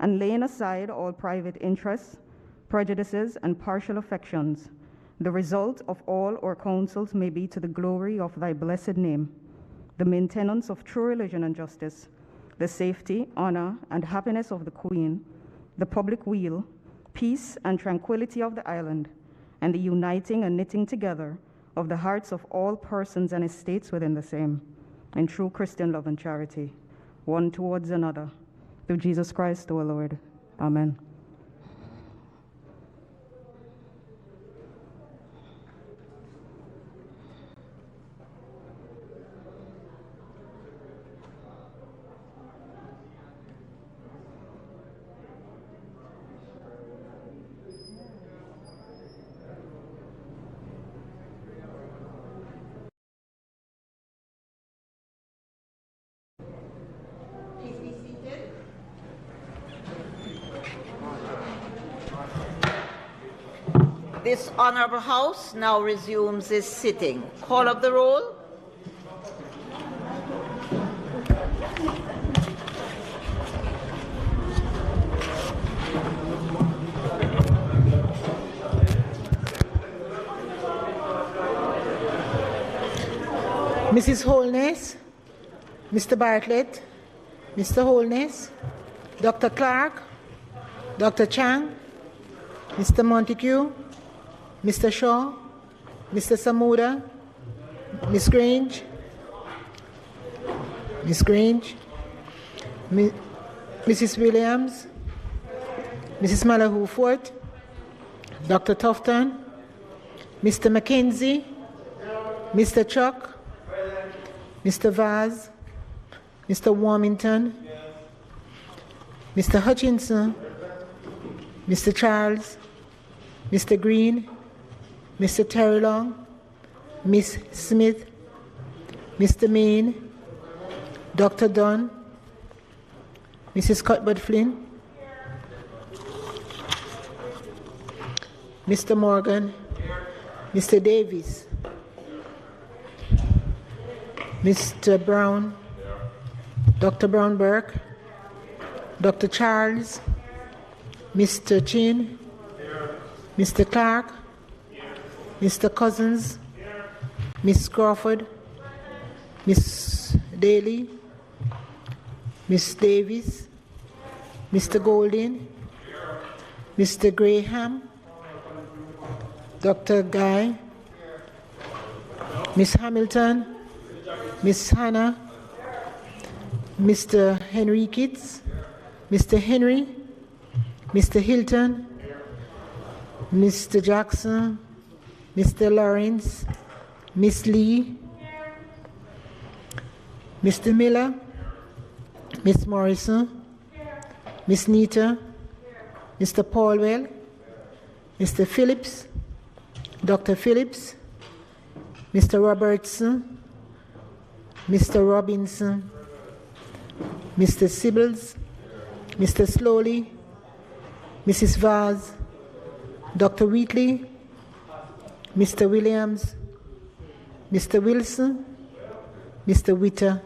and laying aside all private interests, prejudices, and partial affections, the result of all our counsels may be to the glory of thy blessed name, the maintenance of true religion and justice, the safety, honor, and happiness of the Queen, the public weal, peace and tranquility of the island, and the uniting and knitting together of the hearts of all persons and estates within the same, in true Christian love and charity, one towards another, through Jesus Christ our Lord. Amen. This Honourable House now resumes its sitting. Call of the roll. Mrs. Holness, Mr. Bartlett, Mr. Holness, Dr. Clark, Dr. Chang, Mr. Montague, Mr. Shaw, Mr. Samuda, Miss Grange, Mrs. Williams, Mrs. Malahoo Fort, Dr. Tufton, Mr. McKenzie, Mr. Chuck, Mr. Vaz, Mr. Warmington, Mr. Hutchinson, Mr. Charles, Mr. Green, Mr. Terry Long, Miss Smith, Mr. Main, Dr. Dunn, Mrs. Cuthbert Flynn, Mr. Morgan, Mr. Davis, Mr. Brown, Dr. Brown Burke, Dr. Charles, Mr. Chin, Mr. Clark, Mr. Cousins, Miss Crawford, Miss Daly, Miss Davis, Mr. Golding, Mr. Graham, Dr. Guy, Miss Hamilton, Miss Hannah, Mr. Henriquez, Mr. Henry, Mr. Hilton, Mr. Jackson, Mr. Lawrence, Miss Lee, Mr. Miller, Miss Morrison, Miss Nita, Mr. Paulwell, Mr. Phillips, Dr. Phillips, Mr. Robertson, Mr. Robinson, Mr. Sibbles, Mr. Slowly, Mrs. Vaz, Dr. Wheatley, Mr. Williams, Mr. Wilson, Mr. Witter,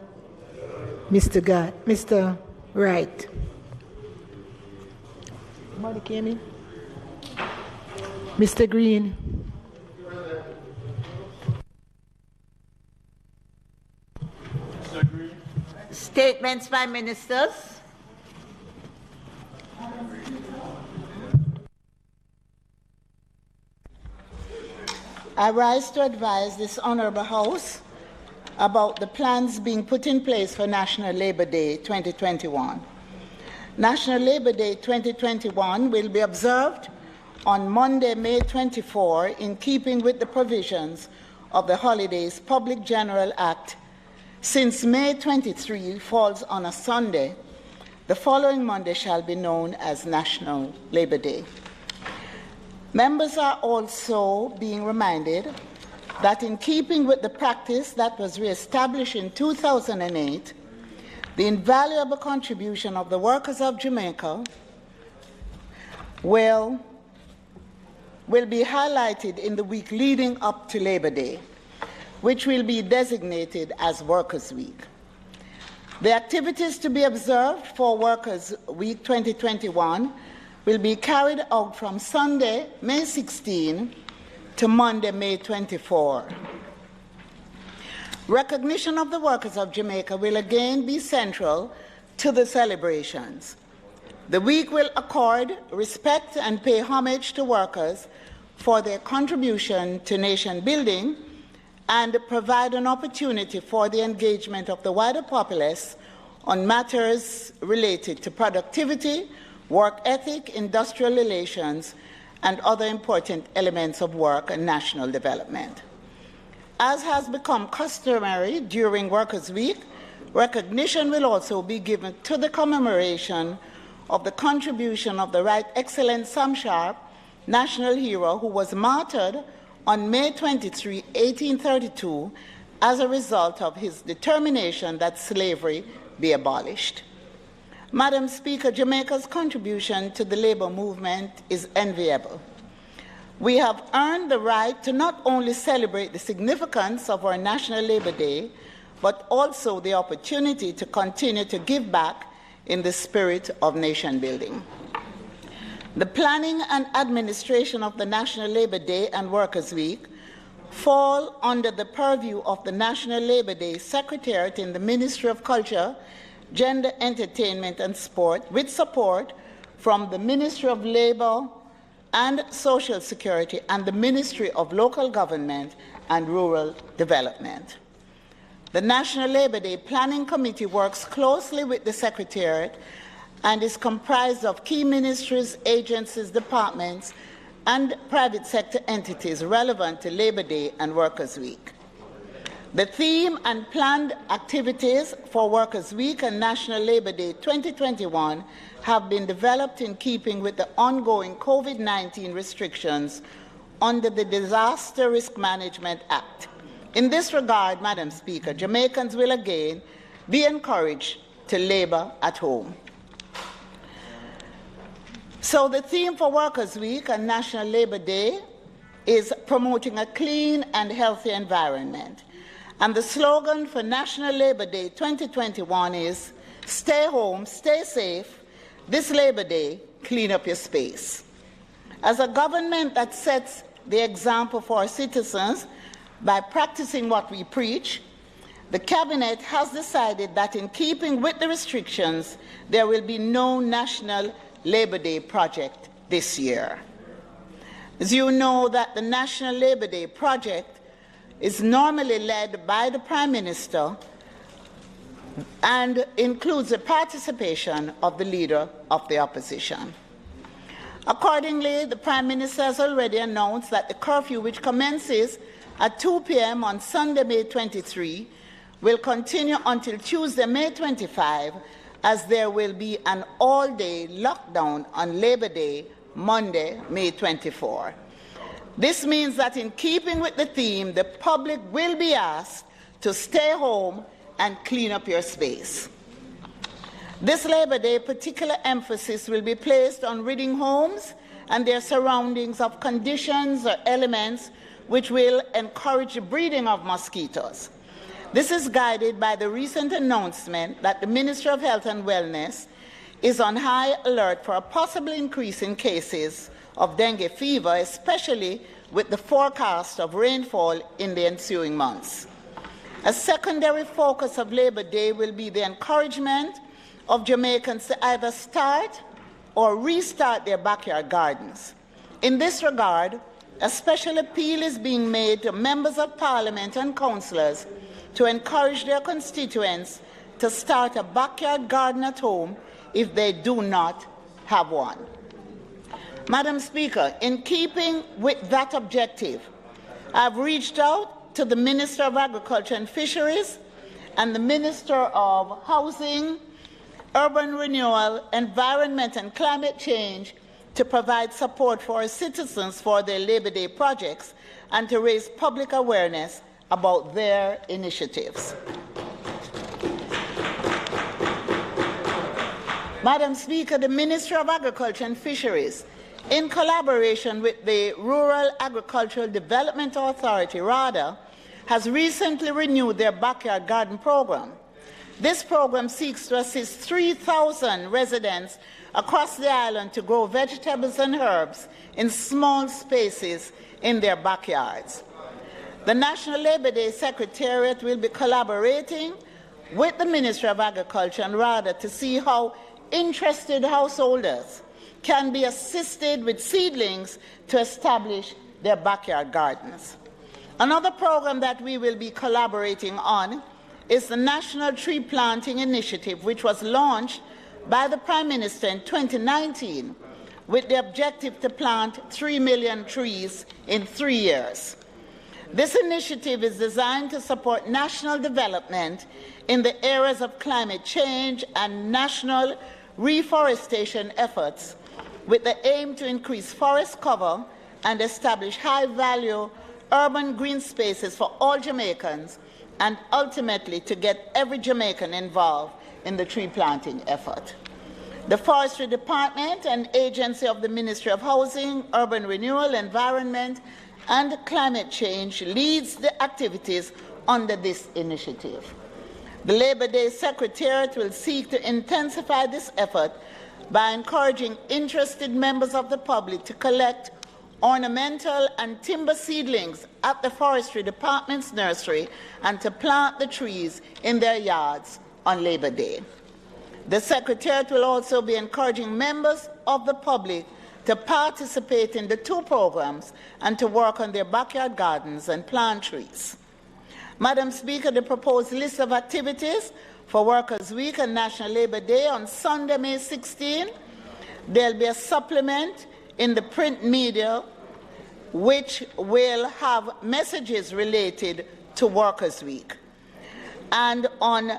Mr. Wright. Somebody came in? Mr. Green. Statements by ministers. I rise to advise this Honourable House about the plans being put in place for National Labour Day 2021. National Labour Day 2021 will be observed on Monday, May 24, in keeping with the provisions of the Holidays Public General Act. Since May 23 falls on a Sunday, the following Monday shall be known as National Labour Day. Members are also being reminded that in keeping with the practice that was re-established in 2008, the invaluable contribution of the workers of Jamaica will be highlighted in the week leading up to Labour Day, which will be designated as Workers' Week. The activities to be observed for Workers' Week 2021 will be carried out from Sunday, May 16 to Monday, May 24. Recognition of the workers of Jamaica will again be central to the celebrations. The week will accord respect and pay homage to workers for their contribution to nation building and provide an opportunity for the engagement of the wider populace on matters related to productivity, work ethic, industrial relations, and other important elements of work and national development. As has become customary during Workers' Week, recognition will also be given to the commemoration of the contribution of the Right Excellent Sam Sharp, national hero who was martyred on May 23, 1832, as a result of his determination that slavery be abolished. Madam Speaker, Jamaica's contribution to the labor movement is enviable. We have earned the right to not only celebrate the significance of our National Labor Day, but also the opportunity to continue to give back in the spirit of nation building. The planning and administration of the National Labor Day and Workers' Week fall under the purview of the National Labor Day Secretariat in the Ministry of Culture, Gender, Entertainment and Sport, with support from the Ministry of Labour and Social Security and the Ministry of Local Government and Rural Development. The National Labor Day Planning Committee works closely with the Secretariat and is comprised of key ministries, agencies, departments, and private sector entities relevant to Labor Day and Workers' Week. The theme and planned activities for Workers' Week and National Labor Day 2021 have been developed in keeping with the ongoing COVID-19 restrictions under the Disaster Risk Management Act. In this regard, Madam Speaker, Jamaicans will again be encouraged to labor at home. So the theme for Workers' Week and National Labor Day is promoting a clean and healthy environment. And the slogan for National Labor Day 2021 is, "Stay home, stay safe. This Labor Day, clean up your space." As a government that sets the example for our citizens by practicing what we preach, the Cabinet has decided that in keeping with the restrictions, there will be no National Labor Day project this year. As you know, that the National Labor Day project is normally led by the Prime Minister and includes the participation of the Leader of the Opposition. Accordingly, the Prime Minister has already announced that the curfew, which commences at 2 p.m. on Sunday, May 23, will continue until Tuesday, May 25, as there will be an all-day lockdown on Labor Day, Monday, May 24. This means that in keeping with the theme, the public will be asked to stay home and clean up your space. This Labor Day, particular emphasis will be placed on ridding homes and their surroundings of conditions or elements which will encourage the breeding of mosquitoes. This is guided by the recent announcement that the Ministry of Health and Wellness is on high alert for a possible increase in cases of dengue fever, especially with the forecast of rainfall in the ensuing months. A secondary focus of Labor Day will be the encouragement of Jamaicans to either start or restart their backyard gardens. In this regard, a special appeal is being made to members of Parliament and councillors to encourage their constituents to start a backyard garden at home if they do not have one. Madam Speaker, in keeping with that objective, I have reached out to the Minister of Agriculture and Fisheries and the Minister of Housing, Urban Renewal, Environment and Climate Change to provide support for our citizens for their Labor Day projects and to raise public awareness about their initiatives. Madam Speaker, the Ministry of Agriculture and Fisheries, in collaboration with the Rural Agricultural Development Authority, RADA, has recently renewed their backyard garden program. This program seeks to assist 3,000 residents across the island to grow vegetables and herbs in small spaces in their backyards. The National Labor Day Secretariat will be collaborating with the Ministry of Agriculture and RADA to see how interested householders can be assisted with seedlings to establish their backyard gardens. Another program that we will be collaborating on is the National Tree Planting Initiative, which was launched by the Prime Minister in 2019 with the objective to plant 3 million trees in 3 years. This initiative is designed to support national development in the areas of climate change and national reforestation efforts with the aim to increase forest cover and establish high-value urban green spaces for all Jamaicans and ultimately to get every Jamaican involved in the tree planting effort. The Forestry Department, an agency of the Ministry of Housing, Urban Renewal, Environment and Climate Change, leads the activities under this initiative. The Labor Day Secretariat will seek to intensify this effort by encouraging interested members of the public to collect ornamental and timber seedlings at the Forestry Department's nursery and to plant the trees in their yards on Labor Day. The Secretariat will also be encouraging members of the public to participate in the two programs and to work on their backyard gardens and plant trees. Madam Speaker, the proposed list of activities for Workers' Week and National Labor Day on Sunday, May 16, there will be a supplement in the print media which will have messages related to Workers' Week. And on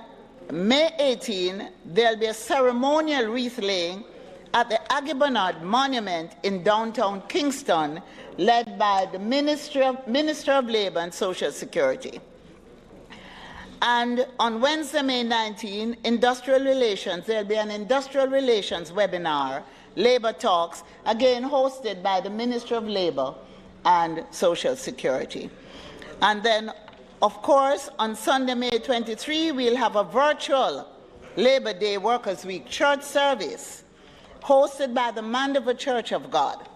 May 18, there will be a ceremonial wreath laying at the Aggie Bernard Monument in downtown Kingston, led by the Minister of Labour and Social Security. And on Wednesday, May 19, Industrial Relations, there will be an Industrial Relations webinar, Labour Talks, again hosted by the Minister of Labour and Social Security. And then, of course, on Sunday, May 23, we'll have a virtual Labor Day Workers' Week church service hosted by the Mandeville Church of God.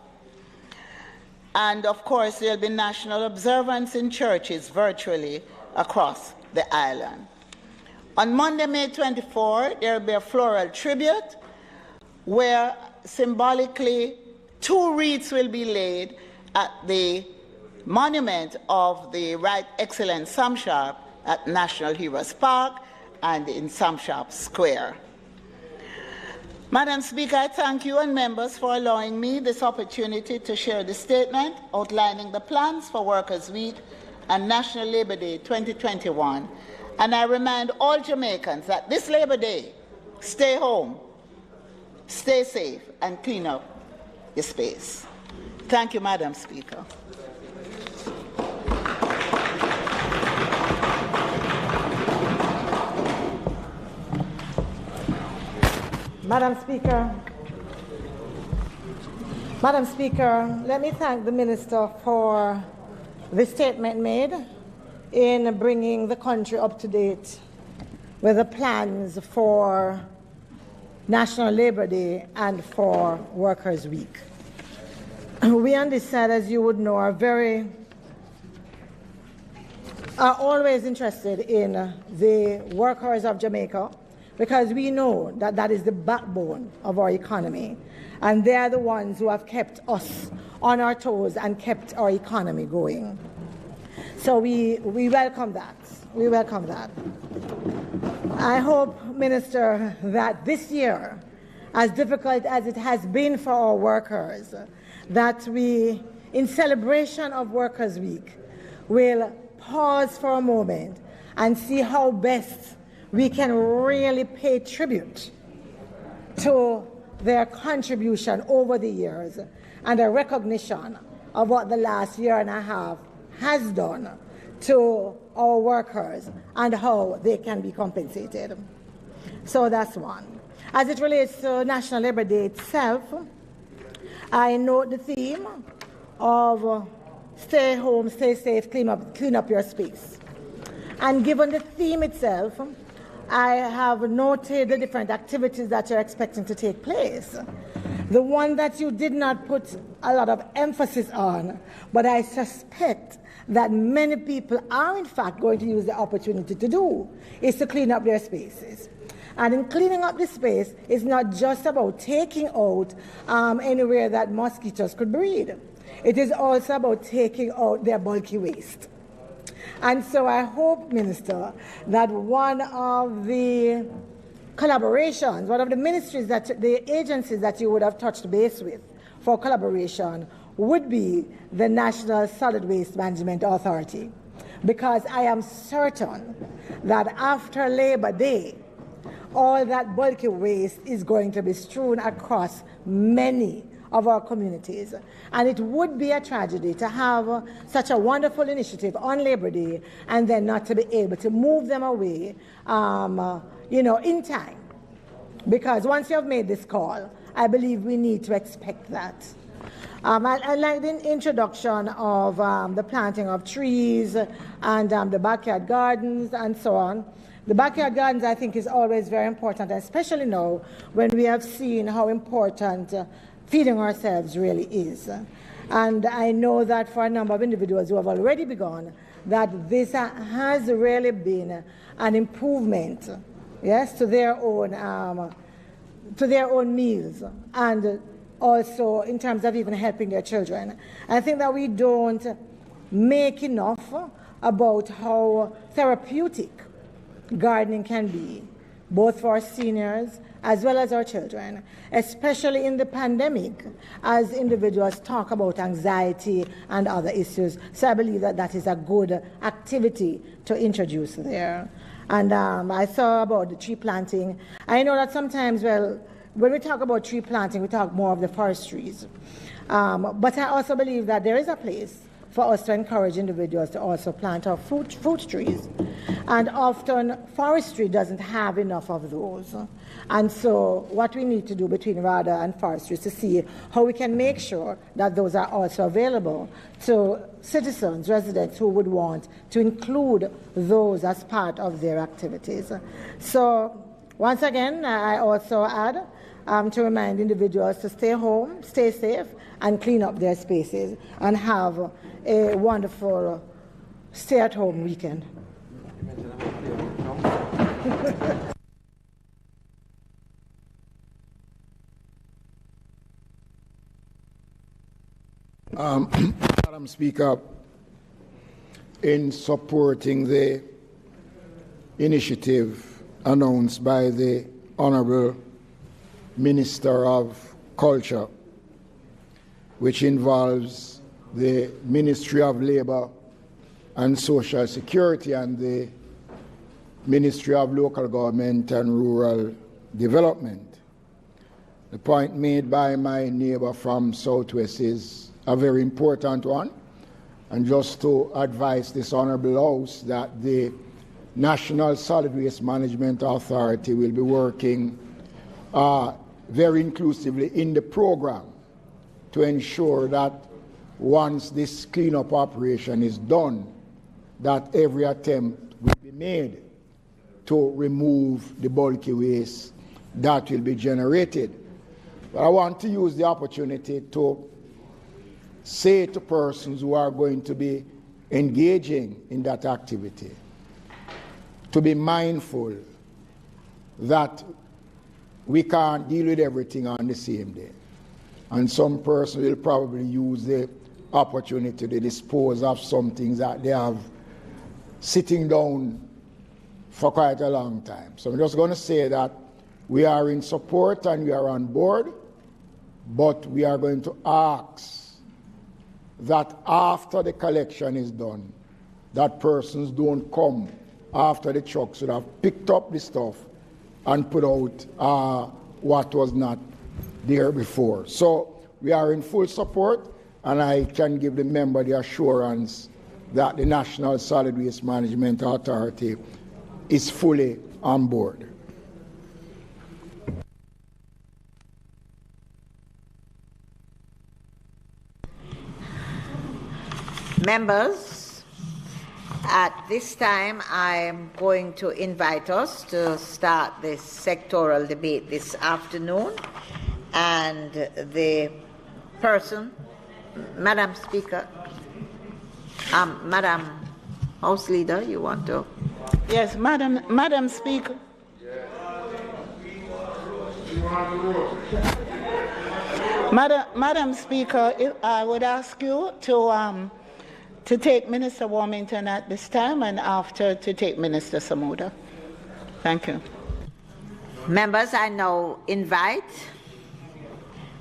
And, of course, there'll be national observance in churches virtually across the island. On Monday, May 24, there will be a floral tribute where symbolically 2 wreaths will be laid at the monument of the Right Excellent Sam Sharp at National Heroes Park and in Sam Sharp Square. Madam Speaker, I thank you and members for allowing me this opportunity to share the statement outlining the plans for Workers' Week and National Labor Day 2021. And I remind all Jamaicans that this Labor Day, stay home, stay safe, and clean up your space. Thank you, Madam Speaker. Madam Speaker, let me thank the Minister for the statement made in bringing the country up to date with the plans for National Labor Day and for Workers' Week. We on this side, as you would know, are always interested in the workers of Jamaica, because we know that that is the backbone of our economy, and they are the ones who have kept us on our toes and kept our economy going. So we welcome that. We welcome that. I hope, Minister, that this year, as difficult as it has been for our workers, that we, in celebration of Workers' Week, will pause for a moment and see how best we can really pay tribute to their contribution over the years and a recognition of what the last year and a half has done to our workers and how they can be compensated. So that's one. As it relates to National Labor Day itself, I note the theme of stay home, stay safe, clean up your space. And given the theme itself, I have noted the different activities that you're expecting to take place. The one that you did not put a lot of emphasis on, but I suspect that many people are in fact going to use the opportunity to do, is to clean up their spaces. And in cleaning up the space, it's not just about taking out anywhere that mosquitoes could breed. It is also about taking out their bulky waste. And so I hope, Minister, that one of the collaborations, one of the ministries, the agencies that you would have touched base with for collaboration would be the National Solid Waste Management Authority. Because I am certain that after Labor Day, all that bulky waste is going to be strewn across many of our communities. And it would be a tragedy to have such a wonderful initiative on Labor Day and then not to be able to move them away, in time. Because once you have made this call, I believe we need to expect that. I like the introduction of the planting of trees and the backyard gardens and so on. The backyard gardens, I think, is always very important, especially now when we have seen how important feeding ourselves really is. And I know that for a number of individuals who have already begun, that this has really been an improvement, yes, to their own meals, and also in terms of even helping their children. I think that we don't make enough about how therapeutic gardening can be, both for our seniors as well as our children, especially in the pandemic, as individuals talk about anxiety and other issues. So I believe that that is a good activity to introduce there. And I saw about the tree planting. I know that sometimes, when we talk about tree planting, we talk more of the forest trees. But I also believe that there is a place for us to encourage individuals to also plant our fruit trees. And often forestry doesn't have enough of those. And so what we need to do between RADA and forestry is to see how we can make sure that those are also available to citizens, residents who would want to include those as part of their activities. So once again, I also add to remind individuals to stay home, stay safe, and clean up their spaces, and have a wonderful stay-at-home weekend. Madam Speaker, in supporting the initiative announced by the Honourable Minister of Culture, which involves the Ministry of Labour and Social Security and the Ministry of Local Government and Rural Development. The point made by my neighbour from Southwest is a very important one, and just to advise this Honourable House that the National Solid Waste Management Authority will be working very inclusively in the program to ensure that once this cleanup operation is done, that every attempt will be made to remove the bulky waste that will be generated. But I want to use the opportunity to say to persons who are going to be engaging in that activity to be mindful that we can't deal with everything on the same day. And some person will probably use the opportunity to dispose of some things that they have sitting down for quite a long time. So I'm just going to say that we are in support and we are on board, but we are going to ask that after the collection is done, that persons don't come after the trucks would have picked up the stuff and put out what was not there before. So we are in full support, and I can give the member the assurance that the National Solid Waste Management Authority is fully on board. Members, At this time, I'm going to invite us to start this sectoral debate this afternoon. And the person, Madam Speaker, Madam House Leader, you want to? Yes, Madam Speaker. Madam Speaker, I would ask you to take Minister Warmington at this time, and after to take Minister Samuda. Thank you. Members, I now invite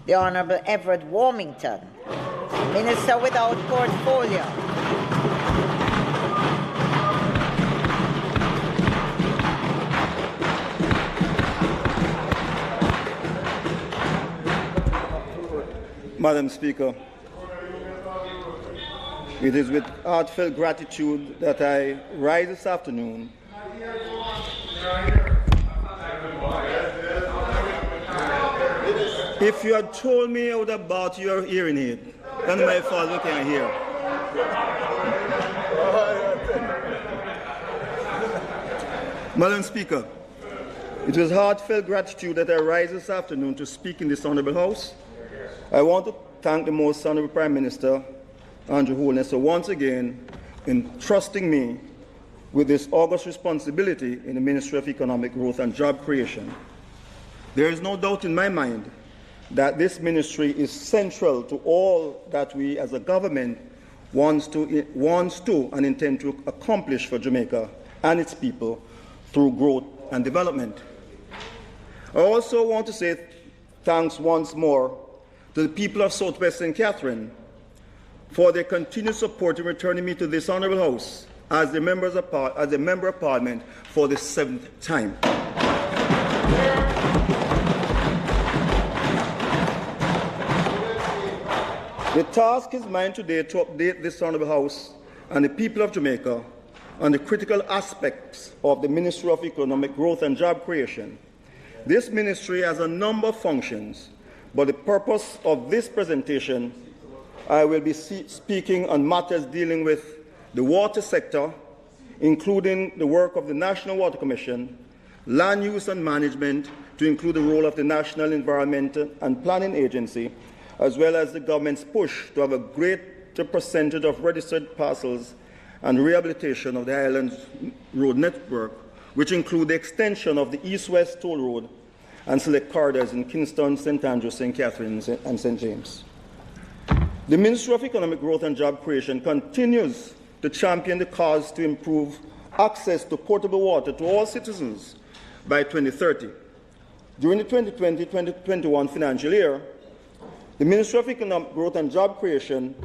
the Honourable Everett Warmington, Minister without portfolio. Madam Speaker, it is with heartfelt gratitude that I rise this afternoon If you had told me I would have bought your hearing aid, then my fault you can't hear. Madam Speaker, it was heartfelt gratitude that I rise this afternoon to speak in this honourable House. I want to thank the Most Honourable Prime Minister, Andrew Holness, once again in trusting me with this august responsibility in the Ministry of Economic Growth and Job Creation. There is no doubt in my mind that this ministry is central to all that we as a government wants to and intend to accomplish for Jamaica and its people through growth and development. I also want to say thanks once more to the people of Southwest St. Catherine for their continued support in returning me to this honourable House as a member of Parliament for the 7th time. The task is mine today to update this honourable House and the people of Jamaica on the critical aspects of the Ministry of Economic Growth and Job Creation. This ministry has a number of functions, but the purpose of this presentation, I will be speaking on matters dealing with the water sector, including the work of the National Water Commission, land use and management, to include the role of the National Environment and Planning Agency, as well as the government's push to have a greater percentage of registered parcels and rehabilitation of the Highlands Road network, which include the extension of the East-West Toll Road and select corridors in Kingston, St. Andrews, St. Catharines, and St. James. The Ministry of Economic Growth and Job Creation continues to champion the cause to improve access to potable water to all citizens by 2030. During the 2020-2021 financial year, the Ministry of Economic Growth and Job Creation,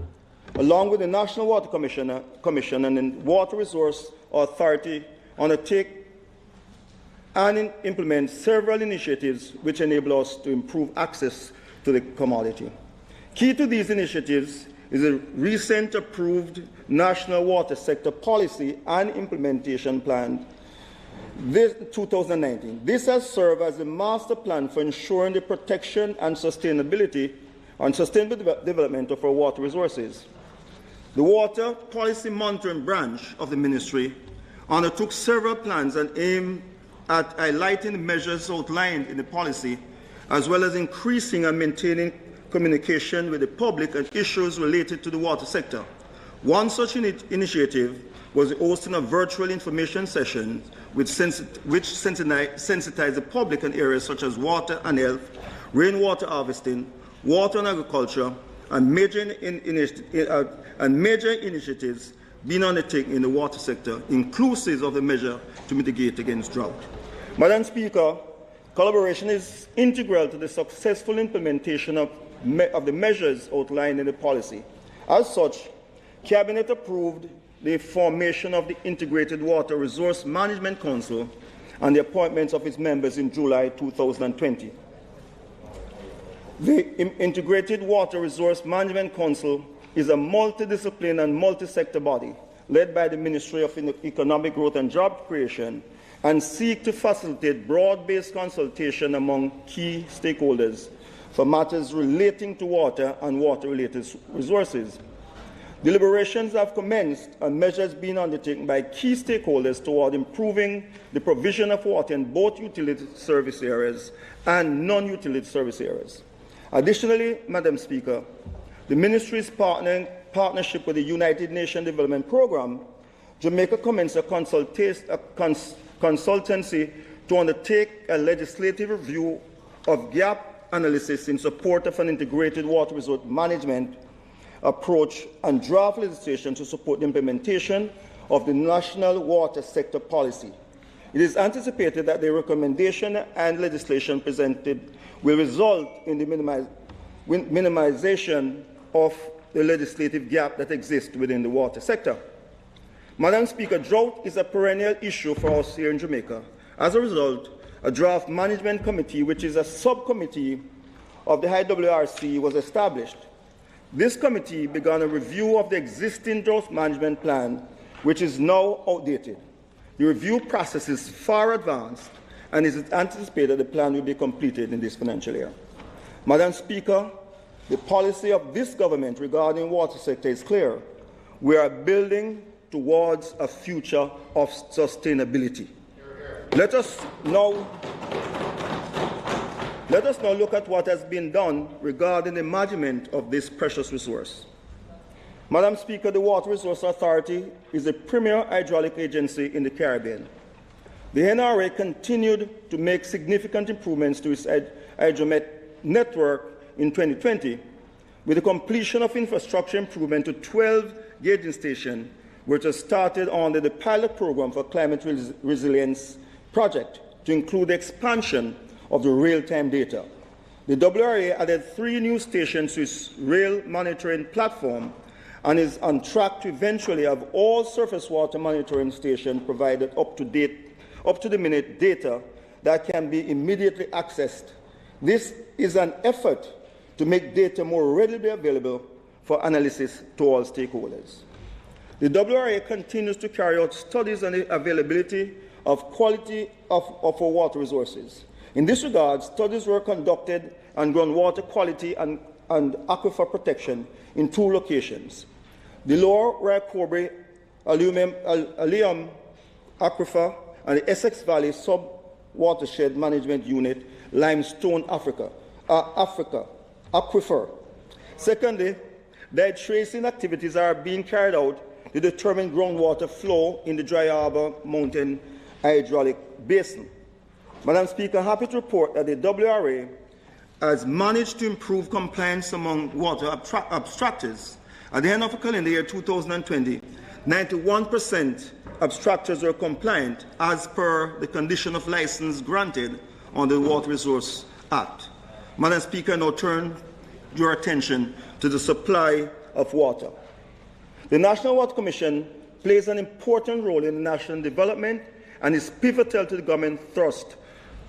along with the National Water Commission and the Water Resource Authority, undertake and implement several initiatives which enable us to improve access to the commodity. Key to these initiatives is a recent approved National Water Sector Policy and Implementation Plan, this 2019. This has served as a master plan for ensuring the protection and sustainability and sustainable development of our water resources. The Water Policy Monitoring Branch of the Ministry undertook several plans and aimed at highlighting the measures outlined in the policy, as well as increasing and maintaining communication with the public on issues related to the water sector. One such initiative was the hosting of virtual information sessions which sensitize the public on areas such as water and health, rainwater harvesting, water and agriculture, and major initiatives being undertaken in the water sector, inclusive of the measure to mitigate against drought. Madam Speaker, collaboration is integral to the successful implementation of the measures outlined in the policy. As such, Cabinet approved the formation of the Integrated Water Resource Management Council and the appointments of its members in July 2020. The Integrated Water Resource Management Council is a multidisciplinary and multi-sector body led by the Ministry of Economic Growth and Job Creation and seek to facilitate broad-based consultation among key stakeholders for matters relating to water and water-related resources. Deliberations have commenced and measures being undertaken by key stakeholders toward improving the provision of water in both utility service areas and non-utility service areas. Additionally, Madam Speaker, the Ministry's partnership with the United Nations Development Programme, Jamaica commenced a consultancy to undertake a legislative review of gap analysis in support of an integrated water resource management approach and draft legislation to support the implementation of the national water sector policy. It is anticipated that the recommendation and legislation presented will result in the minimization of the legislative gap that exists within the water sector. Madam Speaker, drought is a perennial issue for us here in Jamaica. As a result, a draft management committee, which is a subcommittee of the IWRC, was established. This committee began a review of the existing drought management plan, which is now outdated. The review process is far advanced, and it is anticipated the plan will be completed in this financial year. Madam Speaker, the policy of this government regarding the water sector is clear. We are building towards a future of sustainability. Let us now look at what has been done regarding the management of this precious resource. Madam Speaker, the Water Resource Authority is the premier hydraulic agency in the Caribbean. The NRA continued to make significant improvements to its hydromet network in 2020 with the completion of infrastructure improvement to 12 gauging stations, which was started under the pilot program for climate resilience project to include the expansion of the real-time data. The WRA added 3 new stations to its rail monitoring platform and is on track to eventually have all surface water monitoring stations provided up-to-the-minute data that can be immediately accessed. This is an effort to make data more readily available for analysis to all stakeholders. The WRA continues to carry out studies on the availability of quality of our water resources. In this regard, studies were conducted on groundwater quality and aquifer protection in 2 locations: the Lower Rakobre Allium Aquifer and the Essex Valley Sub-Watershed Management Unit Limestone Aquifer. Secondly, their tracing activities are being carried out to determine groundwater flow in the Dry Harbor Mountain Hydraulic Basin. Madam Speaker, I'm happy to report that the WRA has managed to improve compliance among water abstractors. At the end of the calendar year 2020, 91% abstractors were compliant as per the condition of license granted under the Water Resource Act. Madam Speaker, I now turn your attention to the supply of water. The National Water Commission plays an important role in national development and is pivotal to the government thrust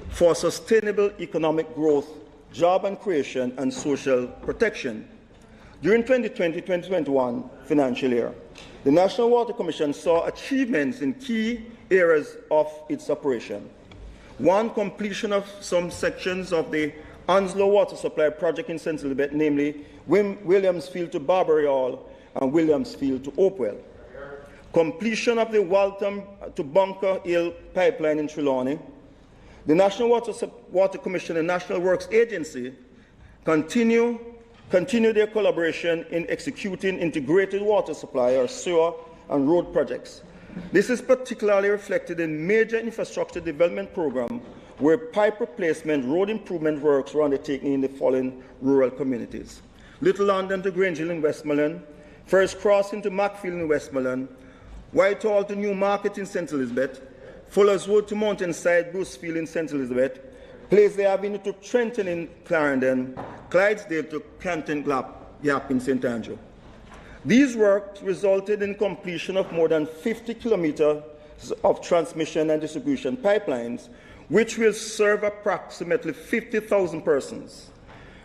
for sustainable economic growth, job and creation, and social protection. During 2020-2021 financial year, the National Water Commission saw achievements in key areas of its operation. 1, completion of some sections of the Onslow Water Supply Project in St. Elizabeth, namely Williamsfield to Barbary Hall and Williamsfield to Hopewell. Completion of the Waltham to Bunker Hill pipeline in Trelawney. The National Water Commission and National Works Agency continue their collaboration in executing integrated water supply or sewer and road projects. This is particularly reflected in major infrastructure development program where pipe replacement, road improvement works were undertaken in the following rural communities: Little London to Grange Hill in Westmoreland, First Crossing to Macfield in Westmoreland, Whitehall to Newmarket in St. Elizabeth, Fuller's Wood to Mountainside, Brucefield in St. Elizabeth, Paisley Avenue to Trenton in Clarendon, Clydesdale to Canton Gap in St. Andrew. These works resulted in completion of more than 50 kilometers of transmission and distribution pipelines, which will serve approximately 50,000 persons.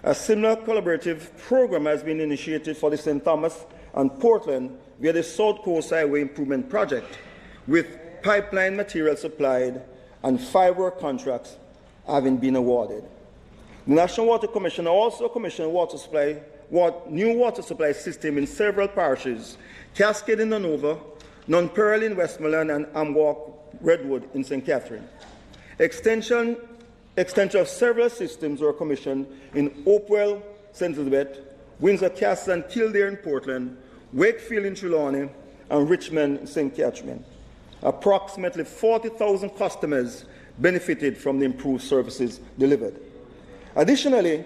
A similar collaborative program has been initiated for the St. Thomas and Portland via the South Coast Highway Improvement Project, with pipeline material supplied and 5 work contracts having been awarded. The National Water Commission also commissioned water supply new water supply system in several parishes, Cascade in Nonova, Nonpearl in Westmoreland, and Amwalk Redwood in St. Catherine. Extension of several systems were commissioned in Hopewell, St. Elizabeth, Windsor Castle and Kildare in Portland, Wakefield in Trelawney, and Richmond in St. Catherine. Approximately 40,000 customers benefited from the improved services delivered. Additionally,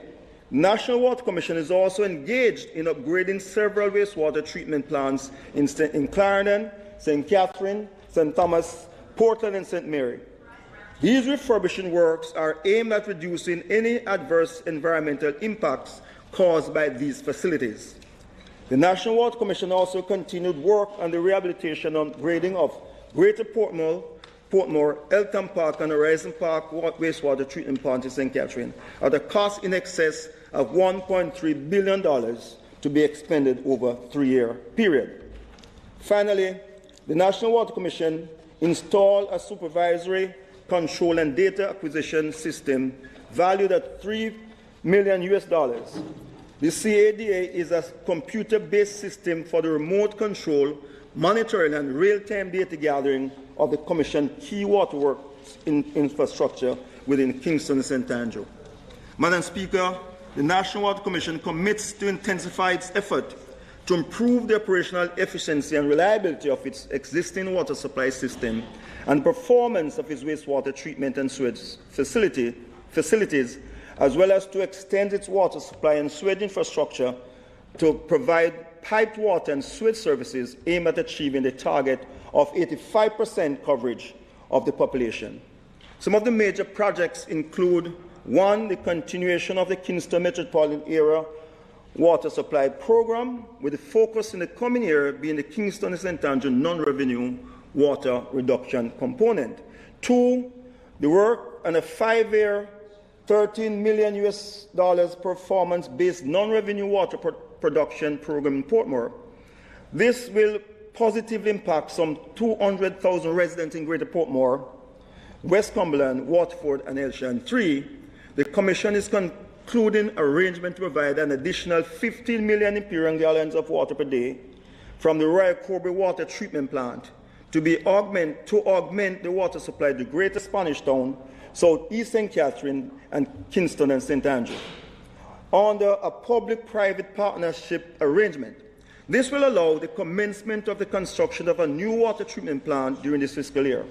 the National Water Commission is also engaged in upgrading several wastewater treatment plants in Clarendon, St. Catherine, St. Thomas, Portland, and St. Mary. These refurbishing works are aimed at reducing any adverse environmental impacts caused by these facilities. The National Water Commission also continued work on the rehabilitation and upgrading of Greater Portmore, Eltham Park, and Horizon Park wastewater treatment plant in St. Catherine at a cost in excess of $1.3 billion to be expended over a 3-year period. Finally, the National Water Commission installed a supervisory, control, and data acquisition system valued at $3 million. The CADA is a computer-based system for the remote control, monitoring, and real-time data gathering of the Commission key waterworks infrastructure within Kingston and St. Andrew. Madam Speaker, the National Water Commission commits to intensify its effort to improve the operational efficiency and reliability of its existing water supply system and performance of its wastewater treatment and sewage facilities, as well as to extend its water supply and sewage infrastructure to provide piped water and sewage services aimed at achieving the target of 85% coverage of the population. Some of the major projects include: 1, the continuation of the Kingston Metropolitan Area Water Supply Program, with the focus in the coming year being the Kingston and St. Andrew non-revenue water reduction component. 2, the work on a 5-year, $13 million performance-based non-revenue water production program in Portmore. This will positively impact some 200,000 residents in Greater Portmore, West Cumberland, Waterford, and Ayrshire. And 3, the Commission is concluding arrangement to provide an additional 15 million imperial gallons of water per day from the Royal Corby Water Treatment Plant to augment the water supply to Greater Spanish Town, South East St. Catherine, and Kingston and St. Andrew, under a public-private partnership arrangement. This will allow the commencement of the construction of a new water treatment plant during this fiscal year.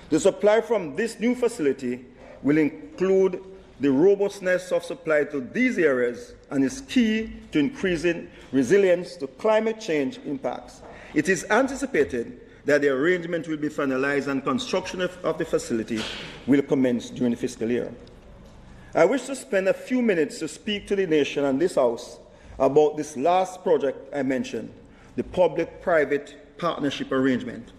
The supply from this new facility will include the robustness of supply to these areas and is key to increasing resilience to climate change impacts. It is anticipated that the arrangement will be finalized and construction of the facility will commence during the fiscal year. I wish to spend a few minutes to speak to the nation and this House about this last project I mentioned, the public-private partnership arrangement.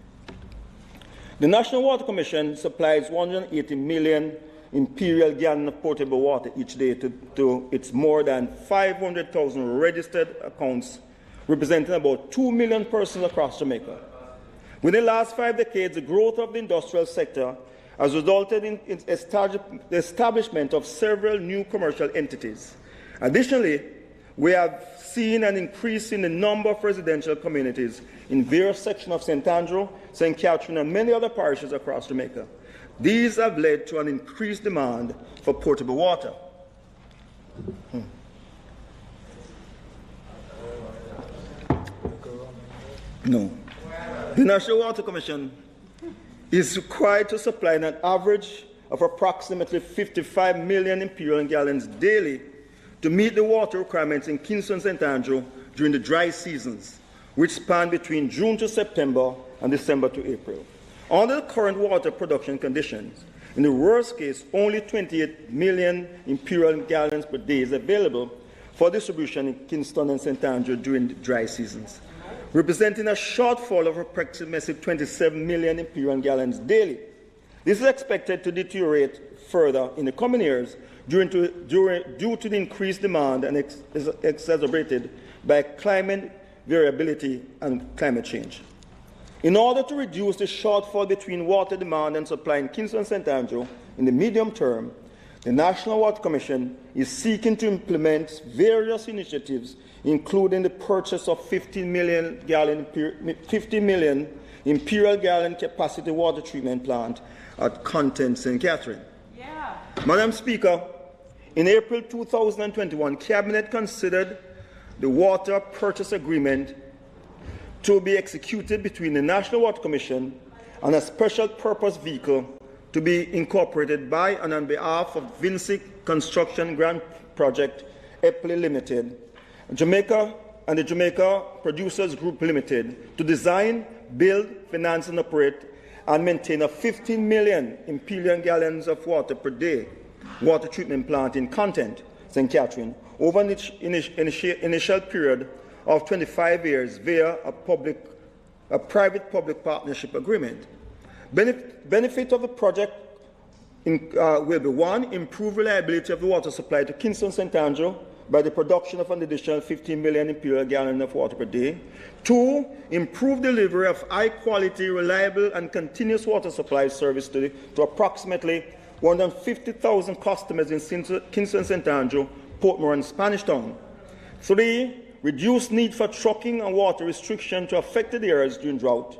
The National Water Commission supplies 180 million imperial gallons of potable water each day to its more than 500,000 registered accounts, representing about 2 million persons across Jamaica. Within the last 5 decades, the growth of the industrial sector has resulted in the establishment of several new commercial entities. Additionally, we have seen an increase in the number of residential communities in various sections of St. Andrew, St. Catherine, and many other parishes across Jamaica. These have led to an increased demand for potable water. No. The National Water Commission is required to supply an average of approximately 55 million imperial gallons daily to meet the water requirements in Kingston and St. Andrew during the dry seasons, which span between June to September and December to April. Under the current water production conditions, in the worst case, only 28 million imperial gallons per day is available for distribution in Kingston and St. Andrew during the dry seasons, representing a shortfall of approximately 27 million imperial gallons daily. This is expected to deteriorate further in the coming years due to the increased demand and exacerbated by climate variability and climate change. In order to reduce the shortfall between water demand and supply in Kingston and St. Andrew in the medium term, The National Water Commission is seeking to implement various initiatives, including the purchase of 50 million imperial gallon capacity water treatment plant at Content St. Catherine. Yeah. Madam Speaker, in April 2021, Cabinet considered the water purchase agreement to be executed between the National Water Commission and a special purpose vehicle to be incorporated by and on behalf of Vincic Construction Grant Project, EPLI Limited, Jamaica and the Jamaica Producers Group Limited, to design, build, finance and operate and maintain a 15 million imperial gallons of water per day water treatment plant in Content, St. Catherine, over an initial period of 25 years via a private-public partnership agreement. Benefit of the project will be: 1, improve reliability of the water supply to Kingston St. Andrew by the production of an additional 15 million imperial gallons of water per day. 2, improve delivery of high-quality, reliable, and continuous water supply service to approximately 150,000 customers in Kingston St. Andrew, Portmore, and Spanish Town. 3, reduce need for trucking and water restriction to affected areas during drought.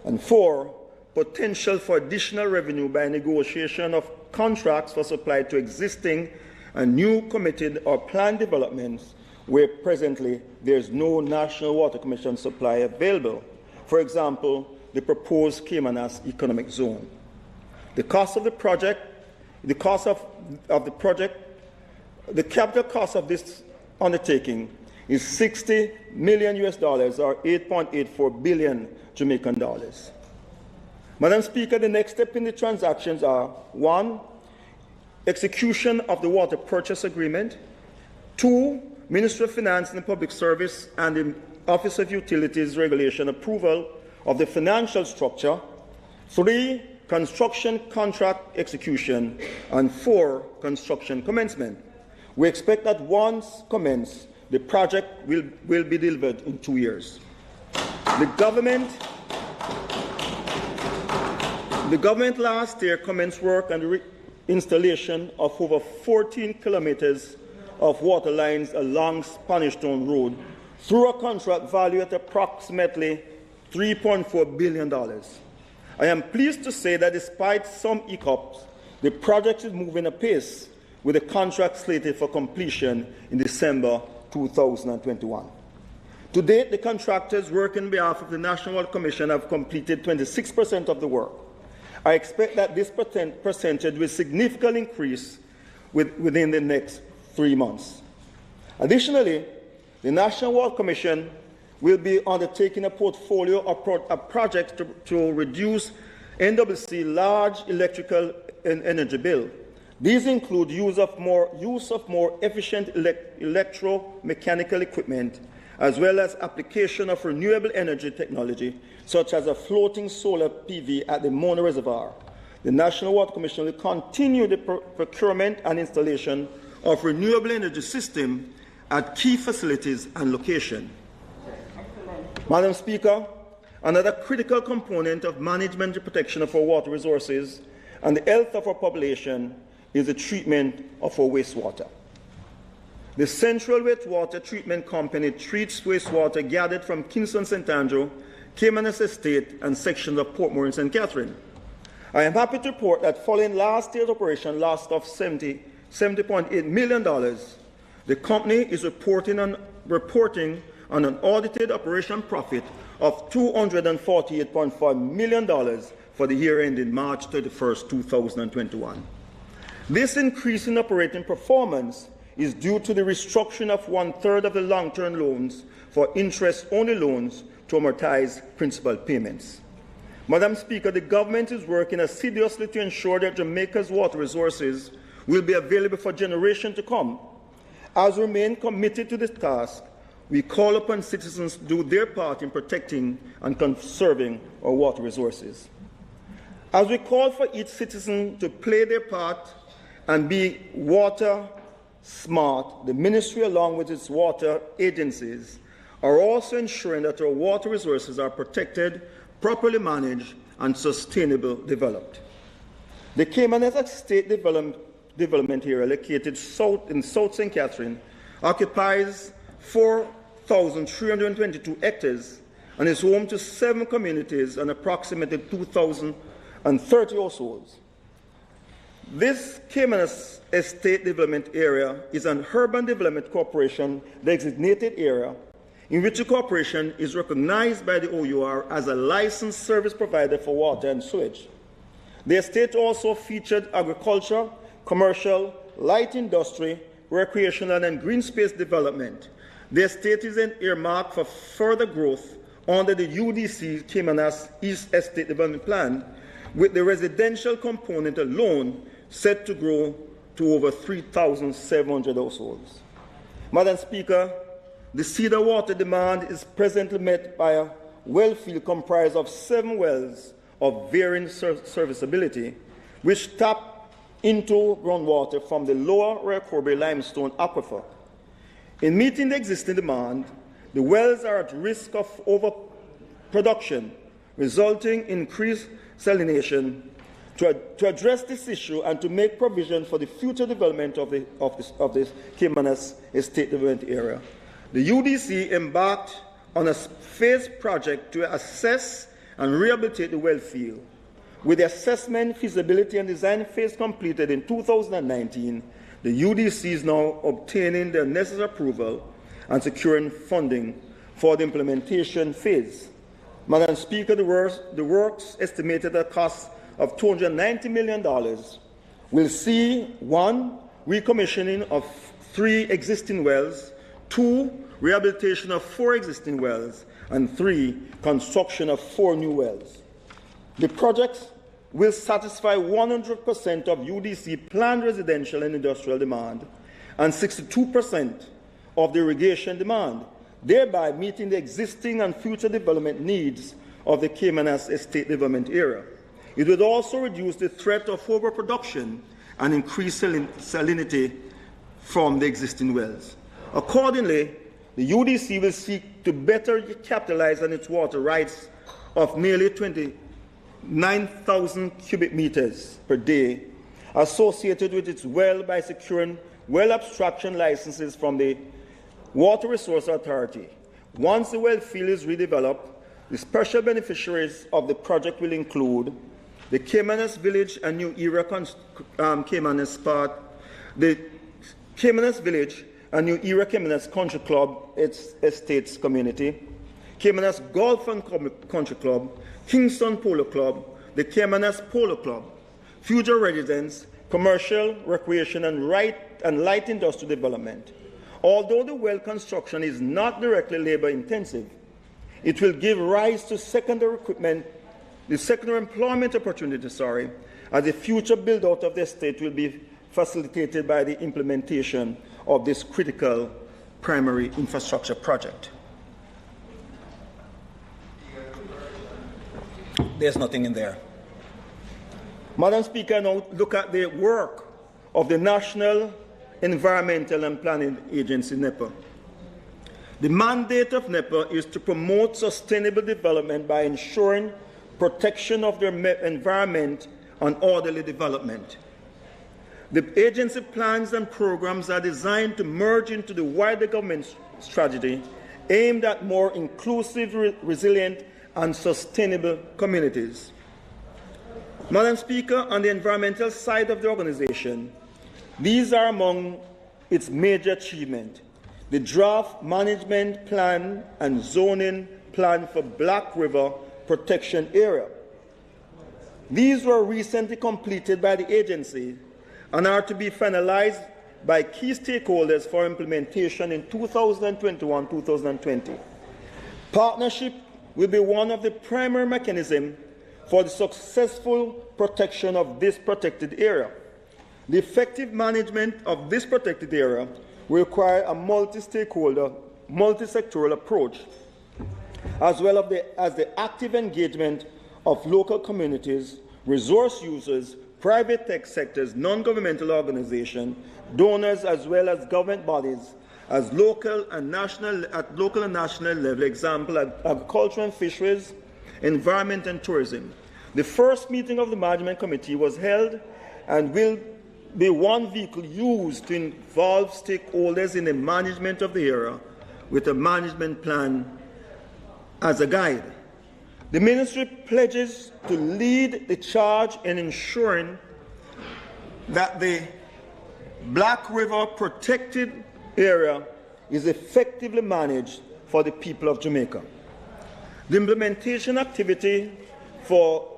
And 4, potential for additional revenue by negotiation of contracts for supply to existing and new committed or planned developments where presently there is no National Water Commission supply available. For example, the proposed Caymanas Economic Zone. The cost of the project, the capital cost of this undertaking is $60 million or 8.84 billion Jamaican dollars. Madam Speaker, the next step in the transactions are: 1, execution of the water purchase agreement; 2, Ministry of Finance and Public Service and the Office of Utilities Regulation approval of the financial structure; 3, construction contract execution; and 4, construction commencement. We expect that once commenced, the project will be delivered in 2 years. The government last year commenced work on the installation of over 14 kilometers of water lines along Spanish Town Road through a contract valued at approximately $3.4 billion. I am pleased to say that despite some hiccups, the project is moving apace, with the contract slated for completion in December 2021. To date, the contractors working on behalf of the National Water Commission have completed 26% of the work. I expect that this percentage will significantly increase within the next 3 months. Additionally, the National Water Commission will be undertaking a portfolio of projects to reduce NWC large electrical and energy bill. These include use of more efficient electromechanical equipment, as well as application of renewable energy technology, such as a floating solar PV at the Mona Reservoir. The National Water Commission will continue the procurement and installation of renewable energy system at key facilities and locations. Madam Speaker, another critical component of management and protection of our water resources and the health of our population is the treatment of our wastewater. The Central Wastewater Treatment Company treats wastewater gathered from Kingston St. Andrew, Caymanas Estate, and sections of Portmore and St. Catherine. I am happy to report that following last year's operation loss of $70.8 million, the company is reporting on an audited operation profit of $248.5 million for the year ending March 31st, 2021. This increase in operating performance is due to the restructuring of 1/3 of the long-term loans for interest-only loans to amortize principal payments. Madam Speaker, the government is working assiduously to ensure that Jamaica's water resources will be available for generations to come. As we remain committed to this task, we call upon citizens to do their part in protecting and conserving our water resources. As we call for each citizen to play their part and be water smart, the Ministry, along with its water agencies, are also ensuring that our water resources are protected, properly managed, and sustainably developed. The Caymanas Estate Development Development Area, located in South St. Catherine, occupies 4,322 hectares and is home to 7 communities and approximately 2,030 households. This Caymanas Estate Development Area is an urban development corporation designated area in which the corporation is recognized by the OUR as a licensed service provider for water and sewage. The estate also featured agriculture, commercial, light industry, recreational, and green space development. The estate is an earmark for further growth under the UDC Caymanas East Estate Development Plan, with the residential component alone set to grow to over 3,700 households. Madam Speaker, the Cedar water demand is presently met by a well field comprised of 7 wells of varying serviceability, which tap into groundwater from the lower Royal limestone aquifer. In meeting the existing demand, the wells are at risk of overproduction, resulting in increased salination. To address this issue and to make provision for the future development of the Caymanas Estate Development Area, the UDC embarked on a phased project to assess and rehabilitate the well field. With the assessment, feasibility, and design phase completed in 2019, the UDC is now obtaining the necessary approval and securing funding for the implementation phase. Madam Speaker, the works estimated at a cost of $290 million will see 1. Recommissioning of 3 existing wells, 2. Rehabilitation of 4 existing wells, and 3. Construction of 4 new wells. The projects will satisfy 100% of UDC planned residential and industrial demand and 62% of the irrigation demand, thereby meeting the existing and future development needs of the Caymanas Estate Development Area. It would also reduce the threat of overproduction and increase salinity from the existing wells. Accordingly, the UDC will seek to better capitalize on its water rights of nearly 29,000 cubic meters per day associated with its well by securing well abstraction licenses from the Water Resource Authority. Once the well field is redeveloped, the special beneficiaries of the project will include the Caymanas Village and New Era Caymanas part, the Caymanas Village and New Era Caymanas Country Club, its estates community, Caymanas Golf and Country Club, Kingston Polo Club, the Caymanas Polo Club, future residents, commercial, recreation, and light industrial development. Although the well construction is not directly labor intensive, it will give rise to secondary employment opportunities, as the future build-out of the estate will be facilitated by the implementation of this critical primary infrastructure project. There's nothing in there. Madam Speaker, now look at the work of the National Environmental and Planning Agency, NEPA. The mandate of NEPA is to promote sustainable development by ensuring protection of the environment and orderly development. The agency plans and programs are designed to merge into the wider government strategy aimed at more inclusive, resilient, and sustainable communities. Madam Speaker, on the environmental side of the organization, these are among its major achievements: the draft management plan and zoning plan for Black River Protection Area. These were recently completed by the agency and are to be finalized by key stakeholders for implementation in 2021-2020. Partnership will be one of the primary mechanisms for the successful protection of this protected area. The effective management of this protected area will require a multi-stakeholder, multi-sectoral approach, as well as the active engagement of local communities, resource users, private tech sectors, non-governmental organizations, donors, as well as government bodies, at local and national level, example, agriculture and fisheries, environment and tourism. The first meeting of the Management Committee was held and will be one vehicle used to involve stakeholders in the management of the area with a management plan as a guide. The ministry pledges to lead the charge in ensuring that the Black River protected area is effectively managed for the people of Jamaica. The implementation activity for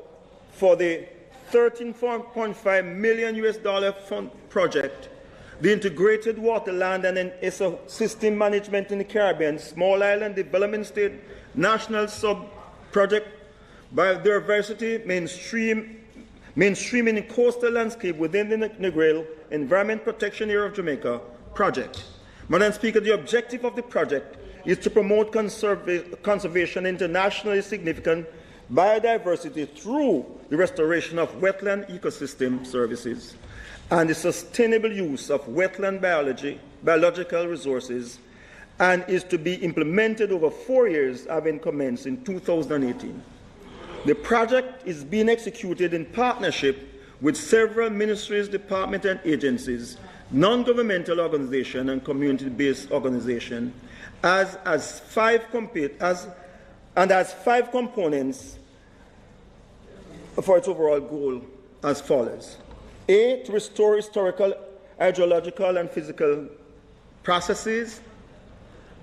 the $13.5 million fund project, the Integrated Water, Land and Ecosystem Management in the Caribbean, Small Island Development State, National Sub-Project, Biodiversity, Mainstreaming in Coastal Landscape within the Negril Environment Protection Area of Jamaica project. Madam Speaker, the objective of the project is to promote conservation internationally significant biodiversity through the restoration of wetland ecosystem services and the sustainable use of wetland biological resources, and is to be implemented over 4 years, having commenced in 2018. The project is being executed in partnership with several ministries, departments, and agencies, non-governmental organizations, and community-based organizations, has 5 components for its overall goal as follows. A, to restore historical, hydrological, and physical processes.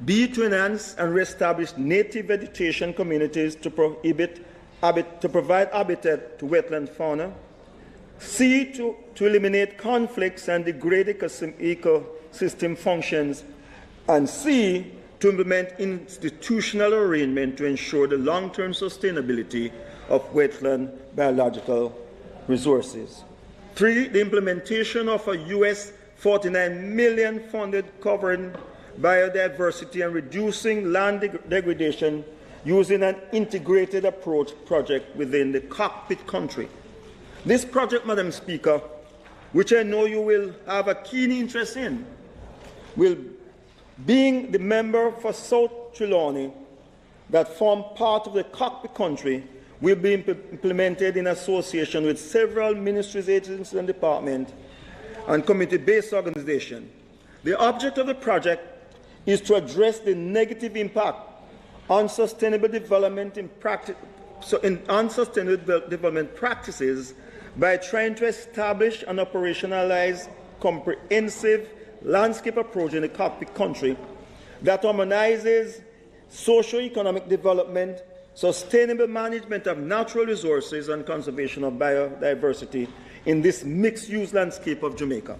B, to enhance and reestablish native vegetation communities to provide habitat to wetland fauna. C, to eliminate conflicts and degrade ecosystem functions. And C, to implement institutional arrangement to ensure the long-term sustainability of wetland biological resources. 3, the implementation of a US $49 million funded covering biodiversity and reducing land degradation using an integrated approach project within the cockpit country. This project, Madam Speaker, which I know you will have a keen interest in, will, being the member for South Trelawney that form part of the cockpit country, will be implemented in association with several ministries, agencies, and departments, and community-based organizations. The object of the project is to address the negative impact on sustainable development practices by trying to establish and operationalize comprehensive landscape approach in the cockpit country that harmonizes socio-economic development, sustainable management of natural resources, and conservation of biodiversity in this mixed-use landscape of Jamaica.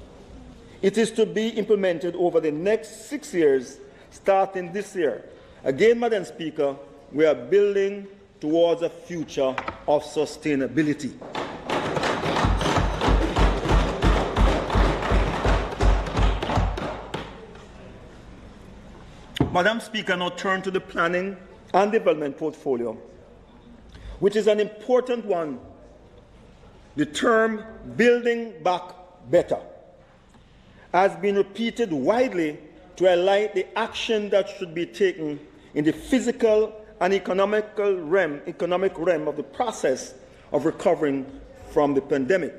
It is to be implemented over the next 6 years, starting this year. Again, Madam Speaker, we are building towards a future of sustainability. Madam Speaker, now turn to the planning and development portfolio, which is an important one. The term building back better has been repeated widely to highlight the action that should be taken in the physical and economic realm of the process of recovering from the pandemic.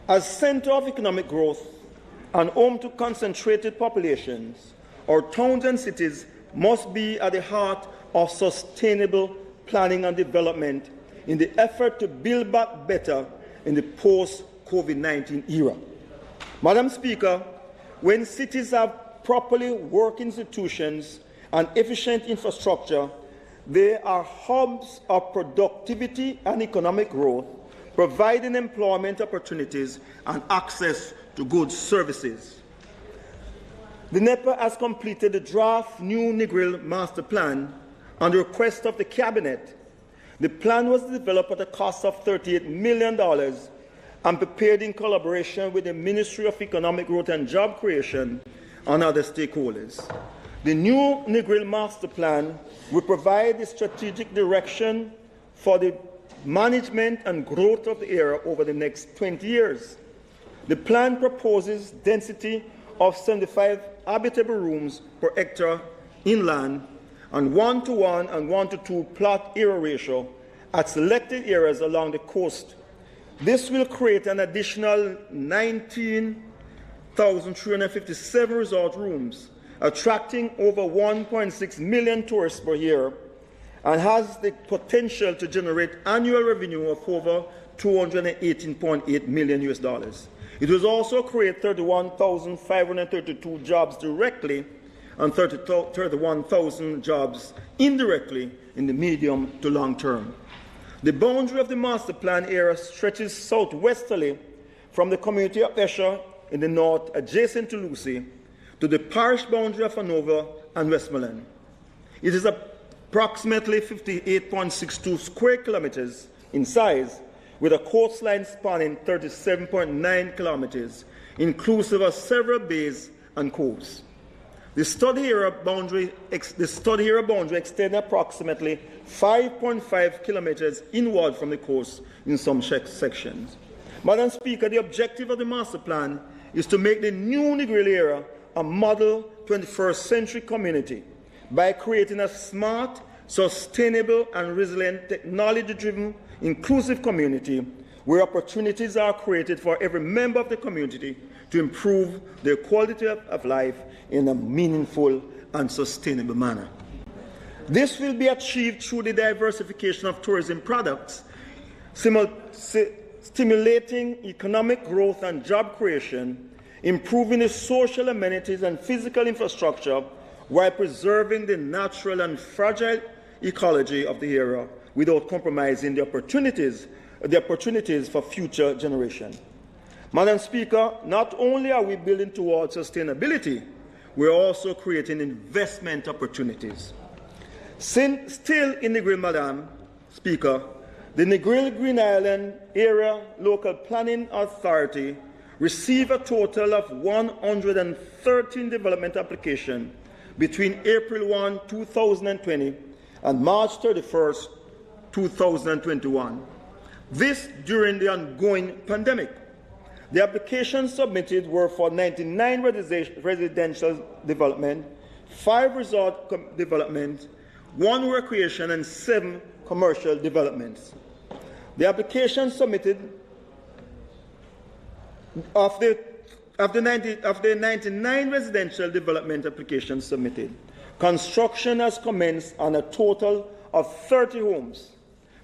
As center of economic growth and home to concentrated populations, our towns and cities must be at the heart of sustainable planning and development in the effort to build back better in the post-COVID-19 era. Madam Speaker, when cities have properly working institutions and efficient infrastructure, they are hubs of productivity and economic growth, providing employment opportunities and access to good services. The NEPA has completed the draft new Negril Master Plan on the request of the Cabinet. The plan was developed at a cost of $38 million and prepared in collaboration with the Ministry of Economic Growth and Job Creation and other stakeholders. The new Negril Master Plan will provide the strategic direction for the management and growth of the area over the next 20 years. The plan proposes density of 75 habitable rooms per hectare inland and 1:1 and 1:2 plot area ratio at selected areas along the coast. This will create an additional 19,357 resort rooms, attracting over 1.6 million tourists per year, and has the potential to generate annual revenue of over $218.8 million. It will also create 31,532 jobs directly and 31,000 jobs indirectly in the medium to long term. The boundary of the master plan area stretches southwesterly from the community of Esher in the north, adjacent to Lucy, to the parish boundary of Hanover and Westmoreland. It is approximately 58.62 square kilometers in size, with a coastline spanning 37.9 kilometers, inclusive of several bays and coves. The study area boundary extends approximately 5.5 kilometers inward from the coast in some sections. Madam Speaker, the objective of the master plan is to make the new Negril area a model 21st century community by creating a smart, sustainable, and resilient, technology-driven, inclusive community where opportunities are created for every member of the community to improve their quality of life in a meaningful and sustainable manner. This will be achieved through the diversification of tourism products, stimulating economic growth and job creation, improving the social amenities and physical infrastructure while preserving the natural and fragile ecology of the area without compromising the opportunities for future generations. Madam Speaker, not only are we building towards sustainability, we are also creating investment opportunities. Still in Negril, Madam Speaker, the Negril Green Island Area Local Planning Authority received a total of 113 development applications between April 1, 2020 and March 31, 2021. This during the ongoing pandemic. The applications submitted were for 99 residential development, 5 resort development, 1 recreation, and 7 commercial developments. The applications submitted of the 99 residential development applications submitted, construction has commenced on a total of 30 homes.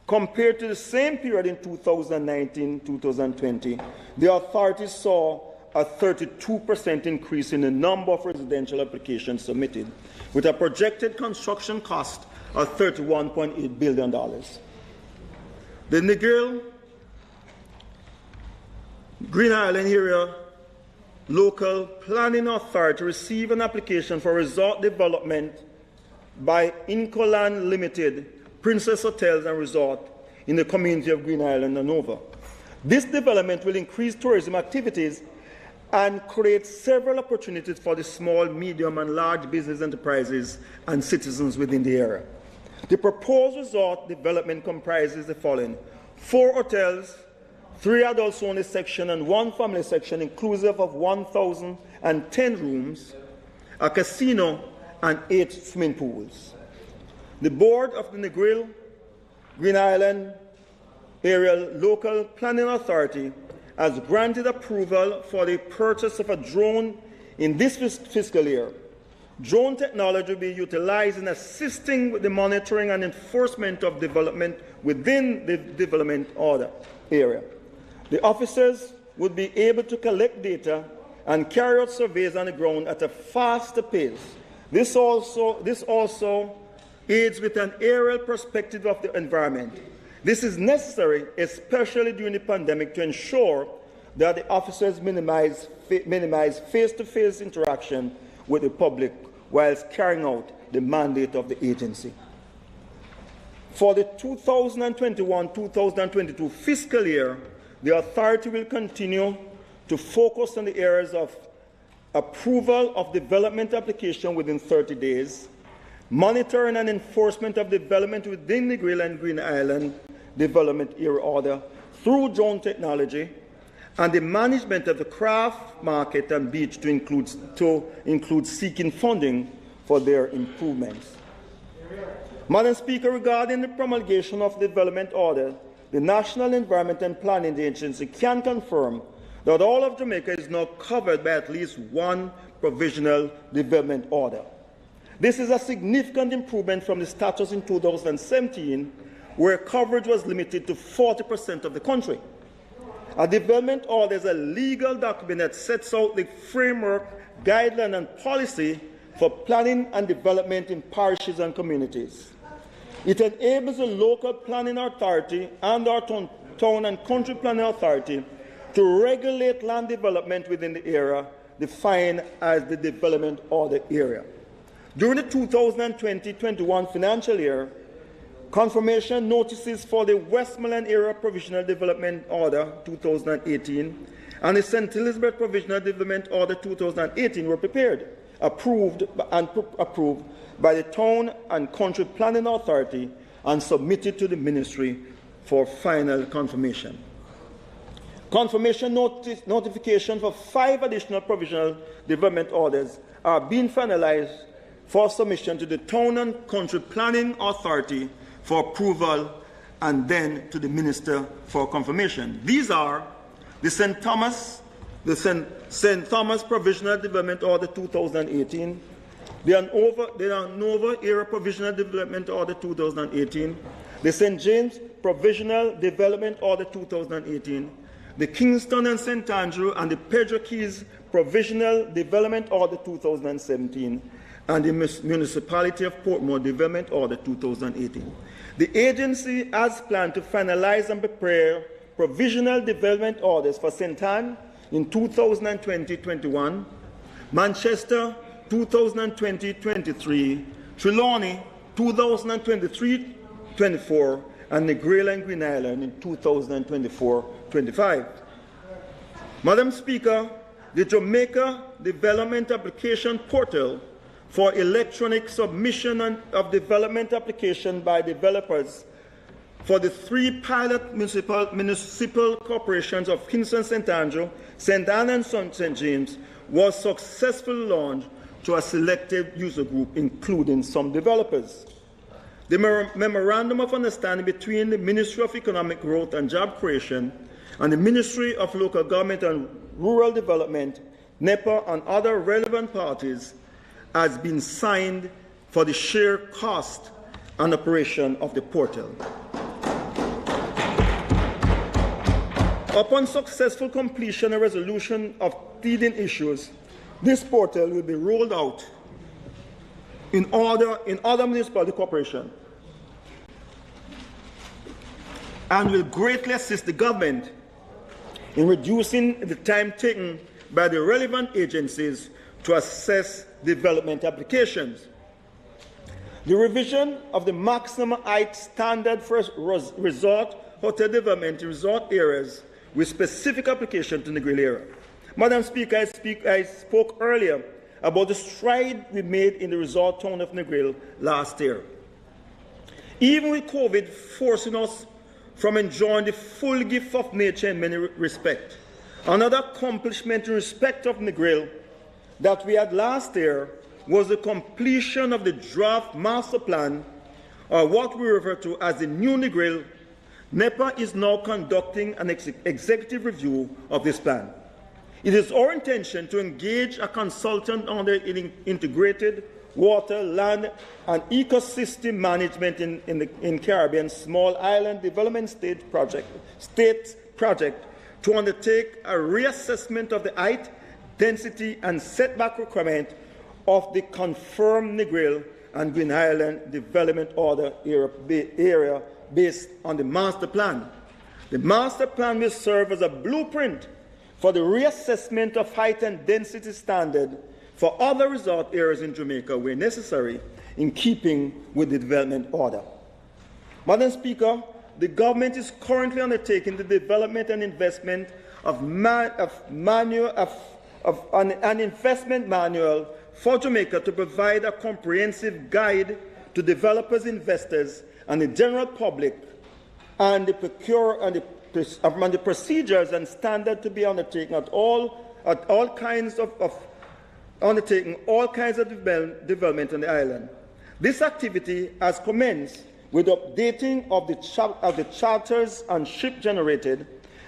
Compared to the same period in 2019-2020, the authority saw a 32% increase in the number of residential applications submitted, with a projected construction cost of $31.8 billion. The Negril Green Island Area Local Planning Authority received an application for resort development by Incoland Limited, Princess Hotels and Resort in the community of Green Island and Hanover. This development will increase tourism activities and create several opportunities for the small, medium, and large business enterprises and citizens within the area. The proposed resort development comprises the following: 4 hotels, 3 adults-only section, and 1 family section, inclusive of 1,010 rooms, a casino, and 8 swimming pools. The board of the Negril Green Island Area Local Planning Authority has granted approval for the purchase of a drone in this fiscal year. Drone technology will be utilized in assisting with the monitoring and enforcement of development within the development order area. The officers would be able to collect data and carry out surveys on the ground at a faster pace. This also aids with an aerial perspective of the environment. This is necessary, especially during the pandemic, to ensure that the officers minimize face-to-face interaction with the public whilst carrying out the mandate of the agency. For the 2021-2022 fiscal year, the authority will continue to focus on the areas of approval of development application within 30 days, monitoring and enforcement of development within the Negril and Green Island Development Area Order through drone technology, and the management of the craft market and beach to include seeking funding for their improvements. Madam Speaker, regarding the promulgation of the development order, the National Environment and Planning Agency can confirm that all of Jamaica is now covered by at least one provisional development order. This is a significant improvement from the status in 2017, where coverage was limited to 40% of the country. A development order is a legal document that sets out the framework, guideline, and policy for planning and development in parishes and communities. It enables the local planning authority and our town and country planning authority to regulate land development within the area defined as the development order area. During the 2020-21 financial year, confirmation notices for the Westmoreland Area Provisional Development Order 2018 and the St. Elizabeth Provisional Development Order 2018 were prepared, approved by the Town and Country Planning Authority and submitted to the Ministry for final confirmation. Confirmation notification for 5 additional provisional development orders are being finalized for submission to the Town and Country Planning Authority for approval and then to the Minister for confirmation. These are the St. Thomas Provisional Development Order 2018, the Anova Area Provisional Development Order 2018, the St. James Provisional Development Order 2018, the Kingston and St. Andrew and the Pedro Keys Provisional Development Order 2017, and the Municipality of Portmore Development Order 2018. The agency has planned to finalize and prepare provisional development orders for St. Anne in 2020-21, Manchester 2020-23, Trelawney 2023-24, and Negril and Green Island in 2024-25. Madam Speaker, the Jamaica Development Application Portal for electronic submission of development application by developers for the 3 pilot municipal corporations of Kingston St. Andrew, St. Anne, and St. James was successfully launched to a selected user group, including some developers. The Memorandum of Understanding between the Ministry of Economic Growth and Job Creation and the Ministry of Local Government and Rural Development, NEPA, and other relevant parties has been signed for the shared cost and operation of the portal. Upon successful completion and resolution of teething issues, this portal will be rolled out in other municipal corporations and will greatly assist the government in reducing the time taken by the relevant agencies to assess development applications. The revision of the maximum height standard for resort hotel development in resort areas with specific application to the Negril area. Madam Speaker, I spoke earlier about the stride we made in the resort town of Negril last year. Even with COVID forcing us from enjoying the full gift of nature in many respects, another accomplishment in respect of Negril that we had last year was the completion of the draft master plan, or what we refer to as the new Negril. NEPA is now conducting an executive review of this plan. It is our intention to engage a consultant on the integrated water, land, and ecosystem management in Caribbean Small Island Development State project to undertake a reassessment of the height, density, and setback requirement of the confirmed Negril and Green Island Development Order area based on the master plan. The master plan will serve as a blueprint for the reassessment of height and density standard for other resort areas in Jamaica where necessary, in keeping with the development order. Madam Speaker, the government is currently undertaking the development and investment of an investment manual for Jamaica to provide a comprehensive guide to developers, investors, and the general public, and the procedures and standards to be undertaken all kinds of development on the island. This activity has commenced with updating of the charters on ship generated,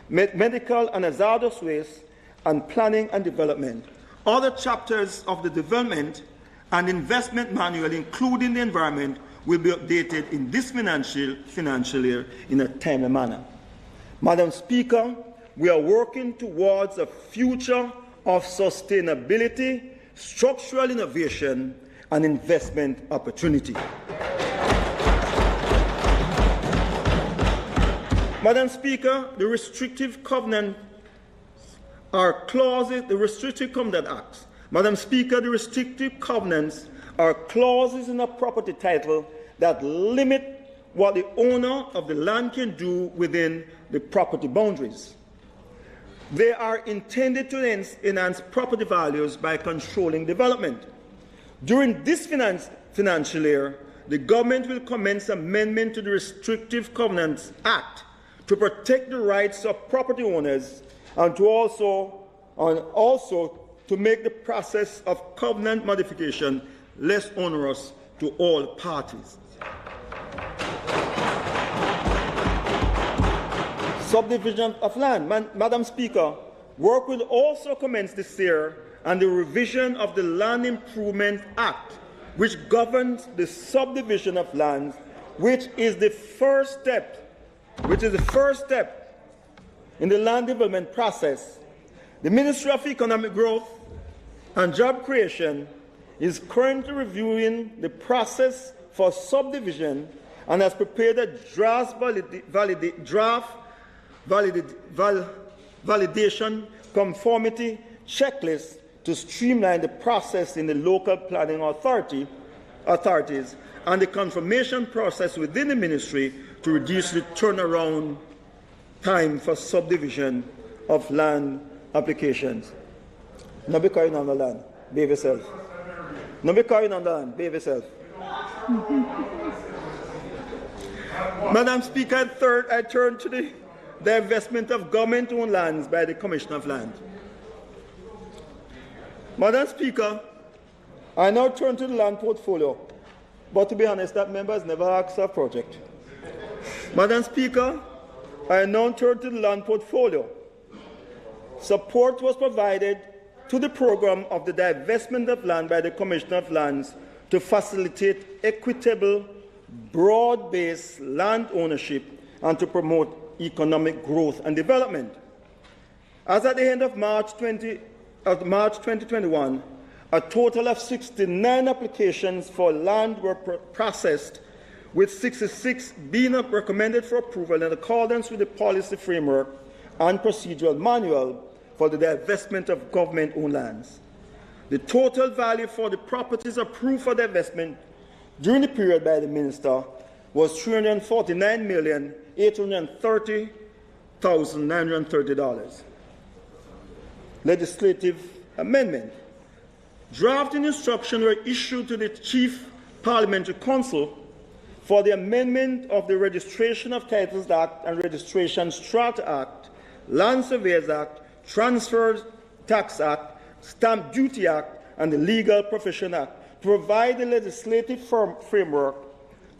medical and hazardous waste, and planning and development. Other chapters of the development and investment manual, including the environment, will be updated in this financial year in a timely manner. Madam Speaker, we are working towards a future of sustainability, structural innovation, and investment opportunity. Madam Speaker, the restrictive covenant are clauses, the Restrictive Covenant Acts. Madam Speaker, the restrictive covenants are clauses in a property title that limit what the owner of the land can do within the property boundaries. They are intended to enhance property values by controlling development. During this financial year, the government will commence amendment to the Restrictive Covenants Act to protect the rights of property owners and to also to make the process of covenant modification less onerous to all parties. Subdivision of land. Madam Speaker, work will also commence this year on the revision of the Land Improvement Act, which governs the subdivision of lands, which is the first step in the land development process. The Ministry of Economic Growth and Job Creation is currently reviewing the process for subdivision and has prepared a draft validation conformity checklist to streamline the process in the local planning authorities and the confirmation process within the ministry to reduce the turnaround time for subdivision of land applications. No be carrying on the land, behave yourself. No be carrying on the land, behave yourself. Madam Speaker, third, I turn to the investment of government-owned lands by the Commission of Land. Madam Speaker, I now turn to the land portfolio, but to be honest, that member has never asked for a project. Madam Speaker, I now turn to the land portfolio. Support was provided to the program of the divestment of land by the Commission of Lands to facilitate equitable, broad-based land ownership and to promote economic growth and development. As at the end of March 2021, a total of 69 applications for land were processed, with 66 being recommended for approval in accordance with the policy framework and procedural manual for the divestment of government-owned lands. The total value for the properties approved for divestment during the period by the Minister was $349,830,930. Legislative amendment. Drafting instructions were issued to the Chief Parliamentary Council for the amendment of the Registration of Titles Act and Registration Strata Act, Land Surveyors Act, Transfer Tax Act, Stamp Duty Act, and the Legal Profession Act to provide the legislative framework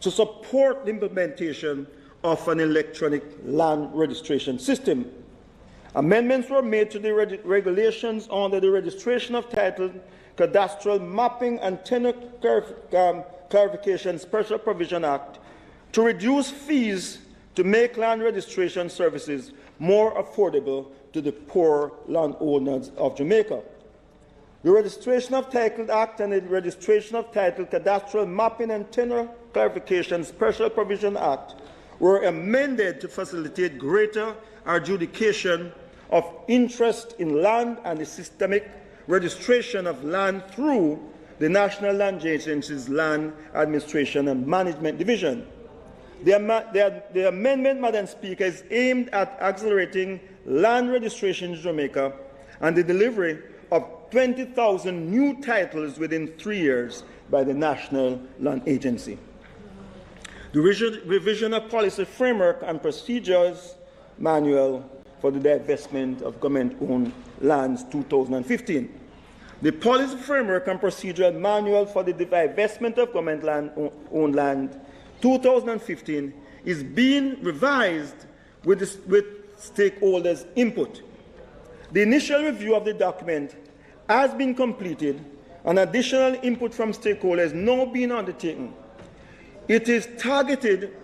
to support the implementation of an electronic land registration system. Amendments were made to the regulations under the Registration of Title, Cadastral Mapping and Tenure Clarification Special Provision Act to reduce fees to make land registration services more affordable to the poor landowners of Jamaica. The Registration of Title Act and the Registration of Title, Cadastral Mapping and Tenure Clarification Special Provision Act were amended to facilitate greater adjudication of interest in land and the systemic registration of land through the National Land Agency's Land Administration and Management Division. The amendment, Madam Speaker, is aimed at accelerating land registration in Jamaica and the delivery of 20,000 new titles within 3 years by the National Land Agency. The revision of policy framework and procedures manual for the divestment of government-owned lands 2015. The policy framework and procedural manual for the divestment of government-owned land 2015 is being revised with stakeholders' input. The initial review of the document has been completed and additional input from stakeholders now being undertaken. It is targeted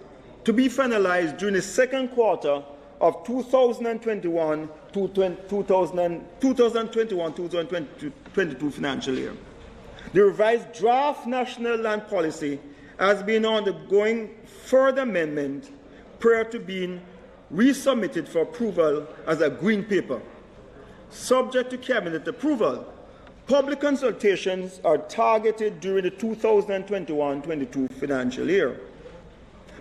to be finalized during the second quarter of 2021-2022 financial year. The revised draft National Land Policy has been undergoing further amendment prior to being resubmitted for approval as a green paper. Subject to Cabinet approval, public consultations are targeted during the 2021-22 financial year.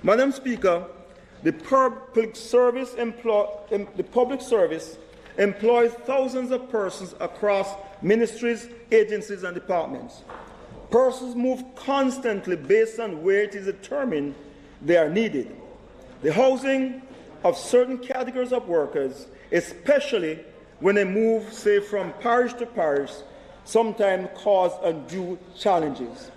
Madam Speaker, the public service employs thousands of persons across ministries, agencies, and departments. Persons move constantly based on where it is determined they are needed. The housing of certain categories of workers, especially when they move, say, from parish to parish, sometimes cause undue challenges.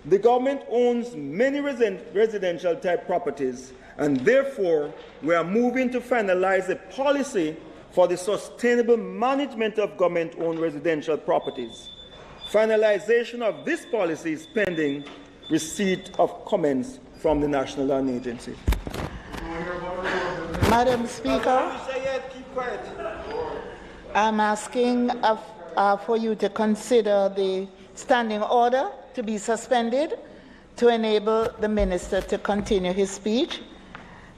The government owns many residential-type properties, and therefore we are moving to finalize a policy for the sustainable management of government-owned residential properties. Finalization of this policy is pending receipt of comments from the National Land Agency. Madam Speaker, I'm asking for you to consider the standing order to be suspended to enable the minister to continue his speech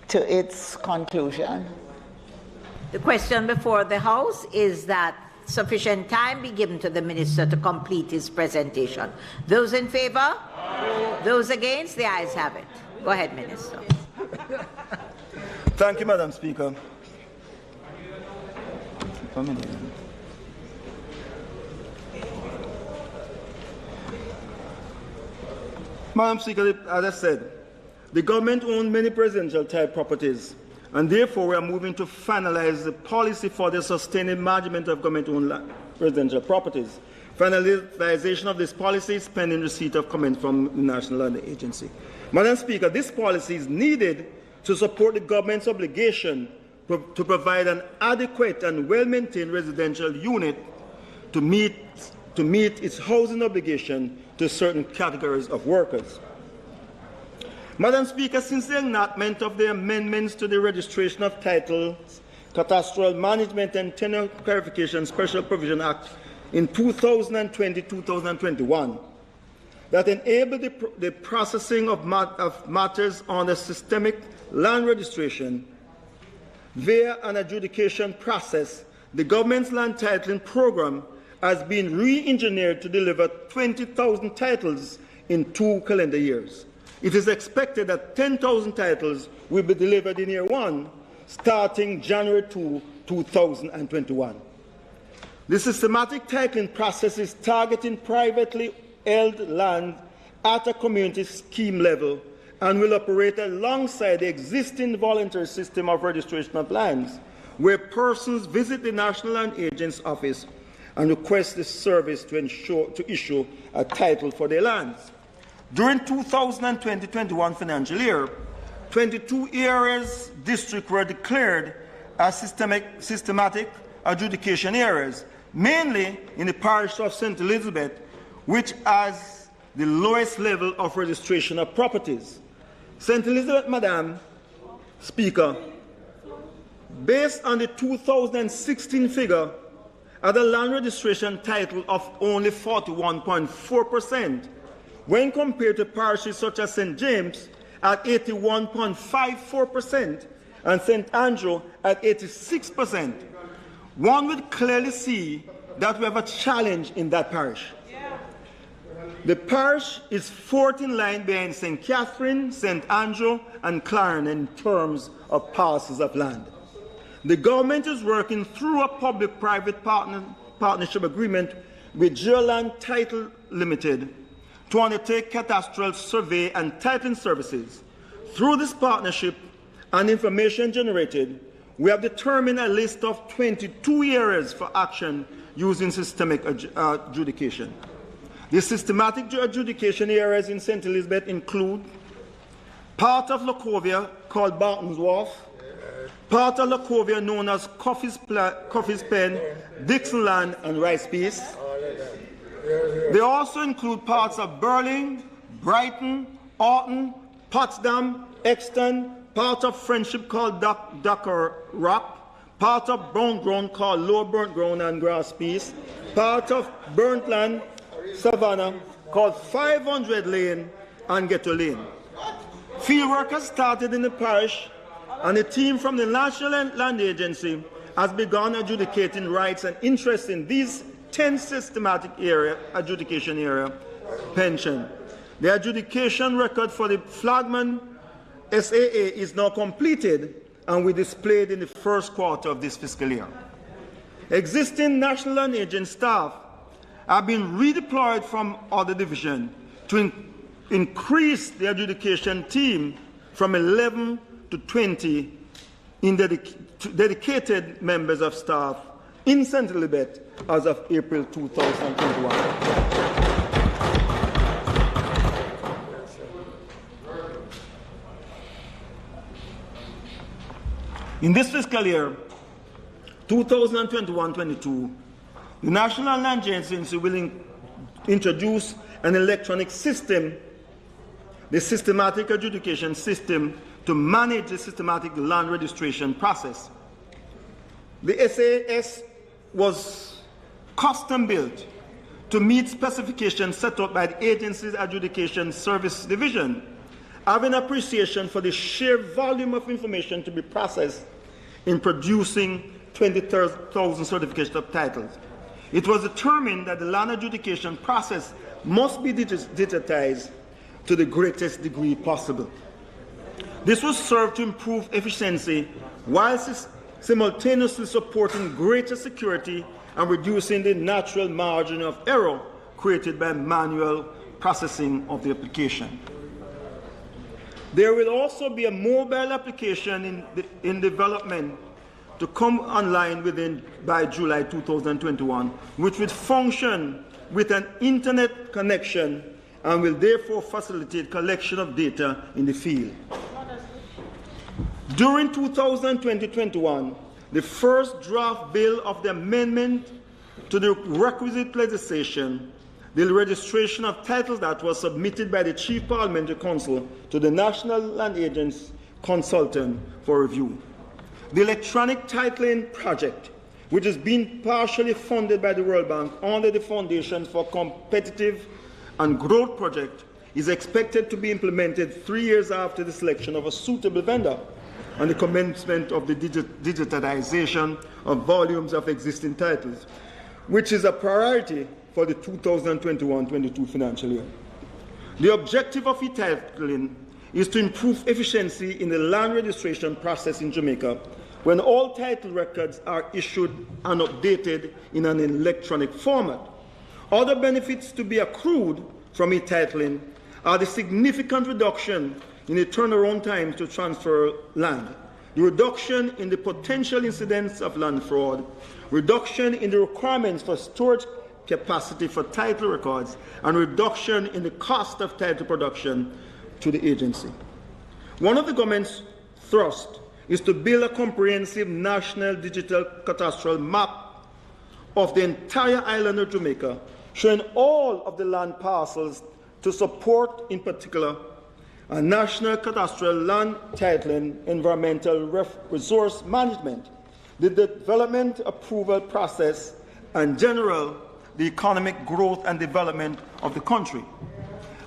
to its conclusion. The question before the House is that sufficient time be given to the minister to complete his presentation. Those in favour? Those against? The ayes have it. Go ahead, Minister. Thank you, Madam Speaker. Madam Speaker, as I said, the government owns many residential-type properties, and therefore we are moving to finalize the policy for the sustained management of government-owned residential properties. Finalization of this policy is pending receipt of comment from the National Land Agency. Madam Speaker, this policy is needed to support the government's obligation to provide an adequate and well-maintained residential unit to meet its housing obligation to certain categories of workers. Madam Speaker, since the enactment of the amendments to the Registration of Titles, Cadastral Management and Tenure Clarification Special Provision Act in 2020-2021 that enabled the processing of matters on the systemic land registration via an adjudication process, the government's land titling program has been re-engineered to deliver 20,000 titles in 2 calendar years. It is expected that 10,000 titles will be delivered in year 1, starting January 2, 2021. The systematic titling process is targeting privately held land at a community scheme level and will operate alongside the existing voluntary system of registration of lands, where persons visit the National Land Agent's office and request the service to issue a title for their lands. During 2020-21 financial year, 22 areas districts were declared as systematic adjudication areas, mainly in the parish of St. Elizabeth, which has the lowest level of registration of properties. St. Elizabeth, Madam Speaker, based on the 2016 figure, had a land registration title of only 41.4%, when compared to parishes such as St. James at 81.54% and St. Andrew at 86%. One would clearly see that we have a challenge in that parish. The parish is 4th in line behind St. Catherine, St. Andrew, and Clarendon in terms of parcels of land. The government is working through a public-private partnership agreement with Geoland Title Limited to undertake cadastral survey and titling services. Through this partnership and information generated, we have determined a list of 22 areas for action using systemic adjudication. The systematic adjudication areas in St. Elizabeth include part of Locovia called Barton's Wharf, part of Locovia known as Coffee's Pen, Dixon Land, and Rice Peace. They also include parts of Burling, Brighton, Orton, Potsdam, Exton, part of Friendship called Ducker Rock, part of Burnt Ground called Lower Burnt Ground and Grass Peace, part of Burnt Land, Savannah, called 500 Lane and Ghetto Lane. Field workers started in the parish, and a team from the National Land Agency has begun adjudicating rights and interests in these 10 systematic adjudication area pension. The adjudication record for the flagman SAA is now completed and will be displayed in the first quarter of this fiscal year. Existing National Land Agency staff have been redeployed from other divisions to increase the adjudication team from 11 to 20 in dedicated members of staff in St. Elizabeth as of April 2021. In this fiscal year, 2021-22, the National Land Agency will introduce an electronic system, the systematic adjudication system, to manage the systematic land registration process. The SAS was custom built to meet specifications set out by the agency's Adjudication Service Division, having appreciation for the sheer volume of information to be processed in producing 20,000 certificates of titles. It was determined that the land adjudication process must be digitized to the greatest degree possible. This will serve to improve efficiency whilst simultaneously supporting greater security and reducing the natural margin of error created by manual processing of the application. There will also be a mobile application in development to come online by July 2021, which will function with an internet connection and will therefore facilitate collection of data in the field. During 2020-21, the first draft bill of the amendment to the requisite legislation, the registration of titles that was submitted by the Chief Parliamentary Council to the National Land Agency consultant for review. The electronic titling project, which is being partially funded by the World Bank under the Foundation for Competitive and Growth Project, is expected to be implemented 3 years after the selection of a suitable vendor and the commencement of the digitization of volumes of existing titles, which is a priority for the 2021-22 financial year. The objective of e-titling is to improve efficiency in the land registration process in Jamaica when all title records are issued and updated in an electronic format. Other benefits to be accrued from e-titling are the significant reduction in the turnaround time to transfer land, the reduction in the potential incidents of land fraud, reduction in the requirements for storage capacity for title records, and reduction in the cost of title production to the agency. One of the government's thrusts is to build a comprehensive national digital cadastral map of the entire island of Jamaica, showing all of the land parcels to support, in particular, a national cadastral land titling, environmental resource management, the development approval process, and general the economic growth and development of the country.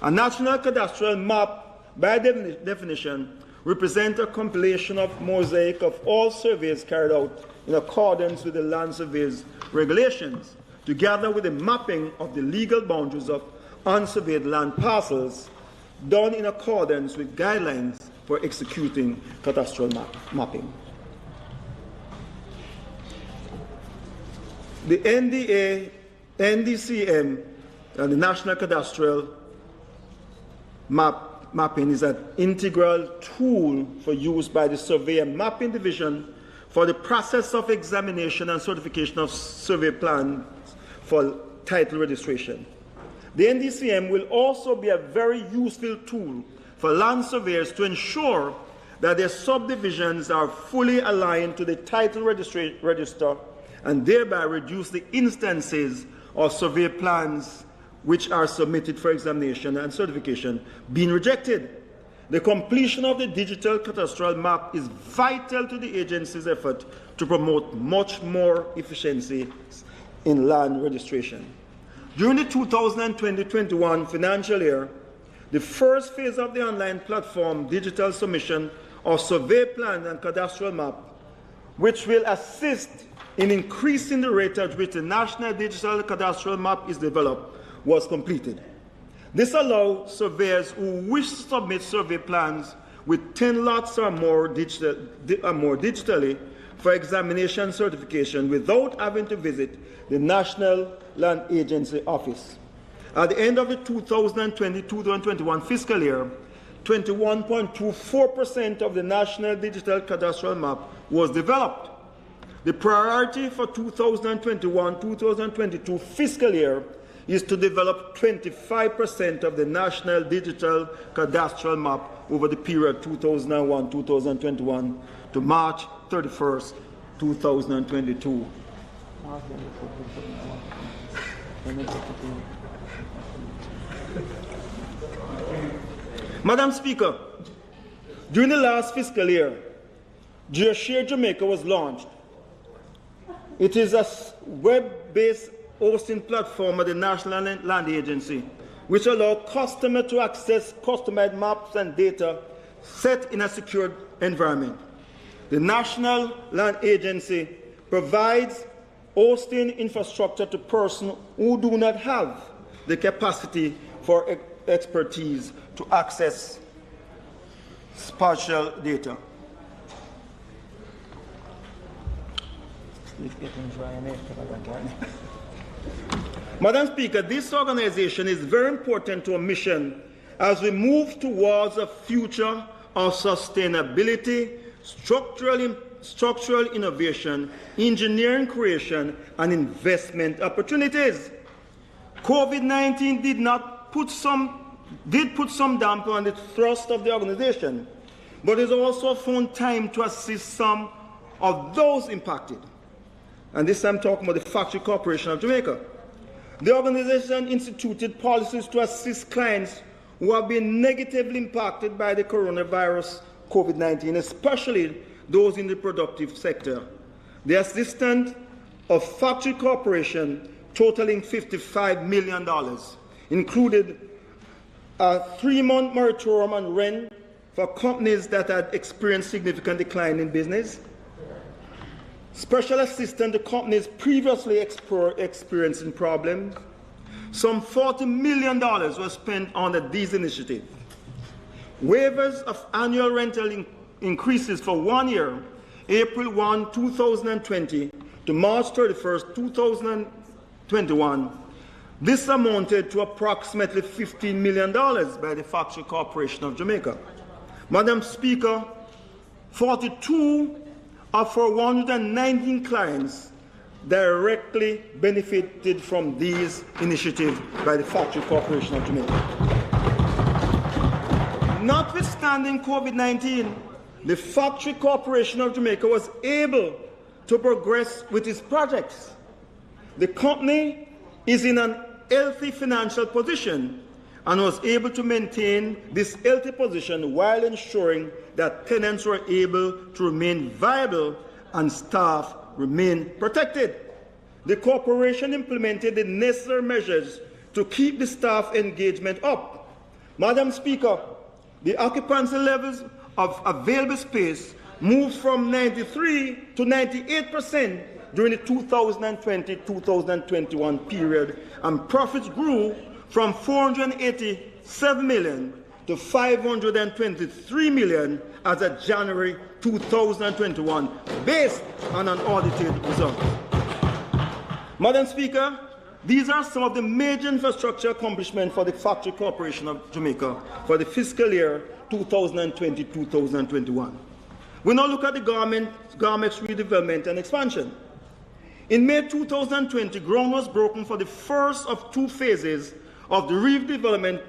A national cadastral map, by definition, represents a compilation of mosaic of all surveys carried out in accordance with the land surveys regulations, together with the mapping of the legal boundaries of unsurveyed land parcels, done in accordance with guidelines for executing cadastral mapping. The NDA, NDCM, and the National Cadastral Mapping is an integral tool for use by the Surveyor Mapping Division for the process of examination and certification of survey plans for title registration. The NDCM will also be a very useful tool for land surveyors to ensure that their subdivisions are fully aligned to the title register and thereby reduce the instances of survey plans which are submitted for examination and certification being rejected. The completion of the digital cadastral map is vital to the agency's effort to promote much more efficiency in land registration. During the 2020-21 financial year, the first phase of the online platform digital submission of survey plan and cadastral map, which will assist in increasing the rate at which the national digital cadastral map is developed, was completed. This allows surveyors who wish to submit survey plans with 10 lots or more digitally for examination certification without having to visit the National Land Agency office. At the end of the 2020-2021 fiscal year, 21.24% of the national digital cadastral map was developed. The priority for 2021-2022 fiscal year is to develop 25% of the national digital cadastral map over the period 2001-2021 to March 31st, 2022. Madam Speaker, during the last fiscal year, GeoShare Jamaica was launched. It is a web-based hosting platform of the National Land Agency, which allows customers to access customized maps and data set in a secured environment. The National Land Agency provides hosting infrastructure to persons who do not have the capacity for expertise to access spatial data. Madam Speaker, this organization is very important to our mission as we move towards a future of sustainability, structural innovation, engineering creation, and investment opportunities. COVID-19 did put some damper on the thrust of the organization, but it also found time to assist some of those impacted. And this time I'm talking about the Factory Corporation of Jamaica. The organization instituted policies to assist clients who have been negatively impacted by the coronavirus COVID-19, especially those in the productive sector. The assistance of Factory Corporation, totaling $55 million, included a 3-month moratorium on rent for companies that had experienced significant decline in business, special assistance to companies previously experiencing problems. Some $40 million was spent on these initiatives. Waivers of annual rental increases for 1 year, April 1, 2020 to March 31st, 2021. This amounted to approximately $15 million by the Factory Corporation of Jamaica. Madam Speaker, 42 of our 119 clients directly benefited from these initiatives by the Factory Corporation of Jamaica. Notwithstanding COVID-19, the Factory Corporation of Jamaica was able to progress with its projects. The company is in an healthy financial position and was able to maintain this healthy position while ensuring that tenants were able to remain viable and staff remain protected. The corporation implemented the necessary measures to keep the staff engagement up. Madam Speaker, the occupancy levels of available space moved from 93 to 98% during the 2020-2021 period, and profits grew from $487 million to $523 million as of January 2021, based on unaudited results. Madam Speaker, these are some of the major infrastructure accomplishments for the Factory Corporation of Jamaica for the fiscal year 2020-2021. We now look at the garments redevelopment and expansion. In May 2020, ground was broken for the first of 2 phases of the redevelopment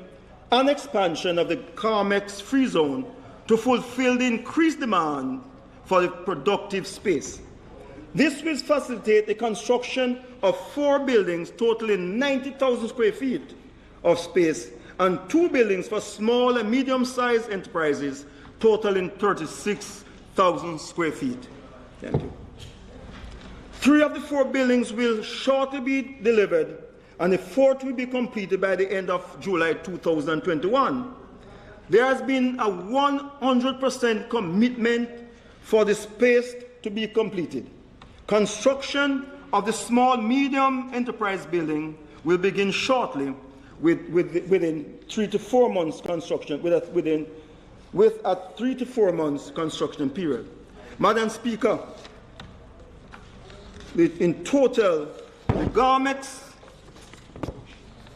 and expansion of the CARMEX free zone to fulfill the increased demand for the productive space. This will facilitate the construction of 4 buildings totaling 90,000 square feet of space and 2 buildings for small and medium-sized enterprises totaling 36,000 square feet. Thank you. 3 of the 4 buildings will shortly be delivered, and the 4th will be completed by the end of July 2021. There has been a 100% commitment for the space to be completed. Construction of the small medium enterprise building will begin shortly within 3 to 4 months construction, with a 3 to 4 months construction period. Madam Speaker, in total, the GARMEX